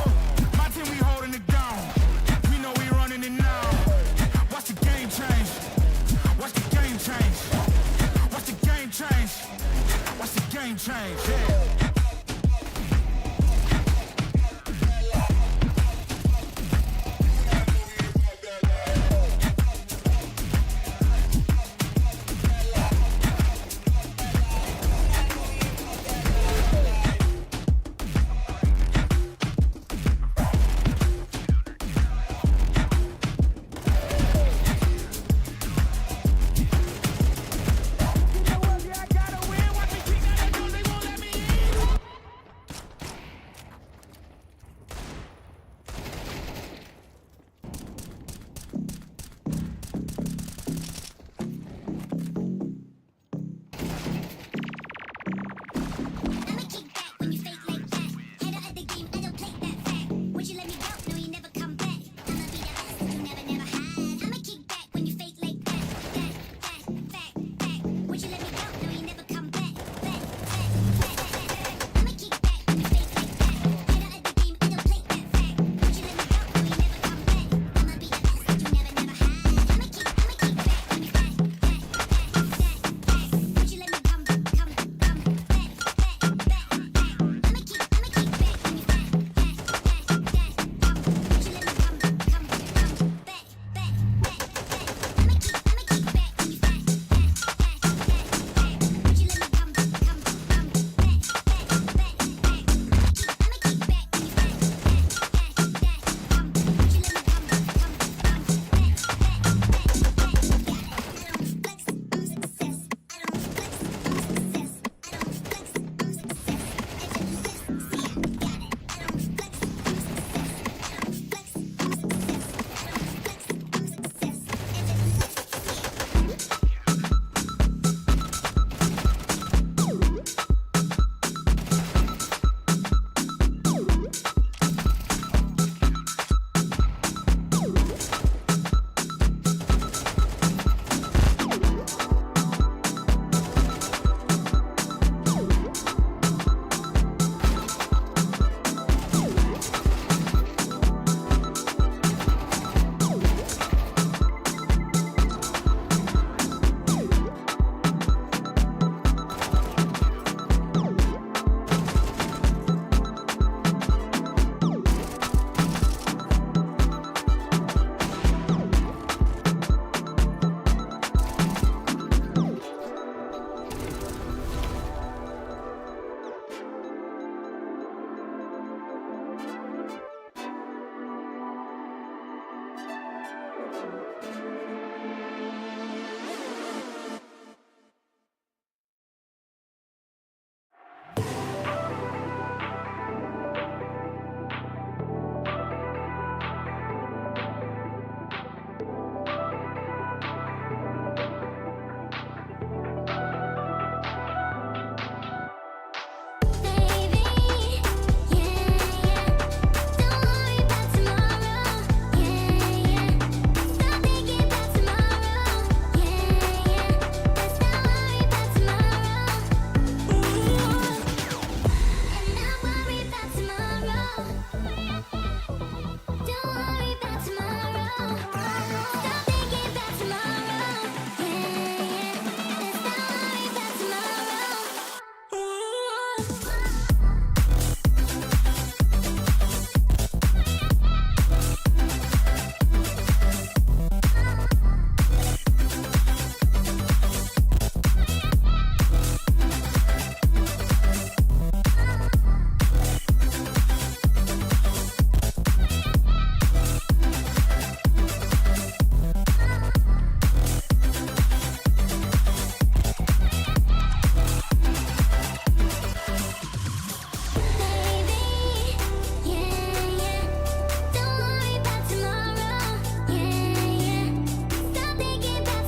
We holding it down. We know we running it now. Watch the game change. Watch the game change. Watch the game change. Watch the game change. Yeah.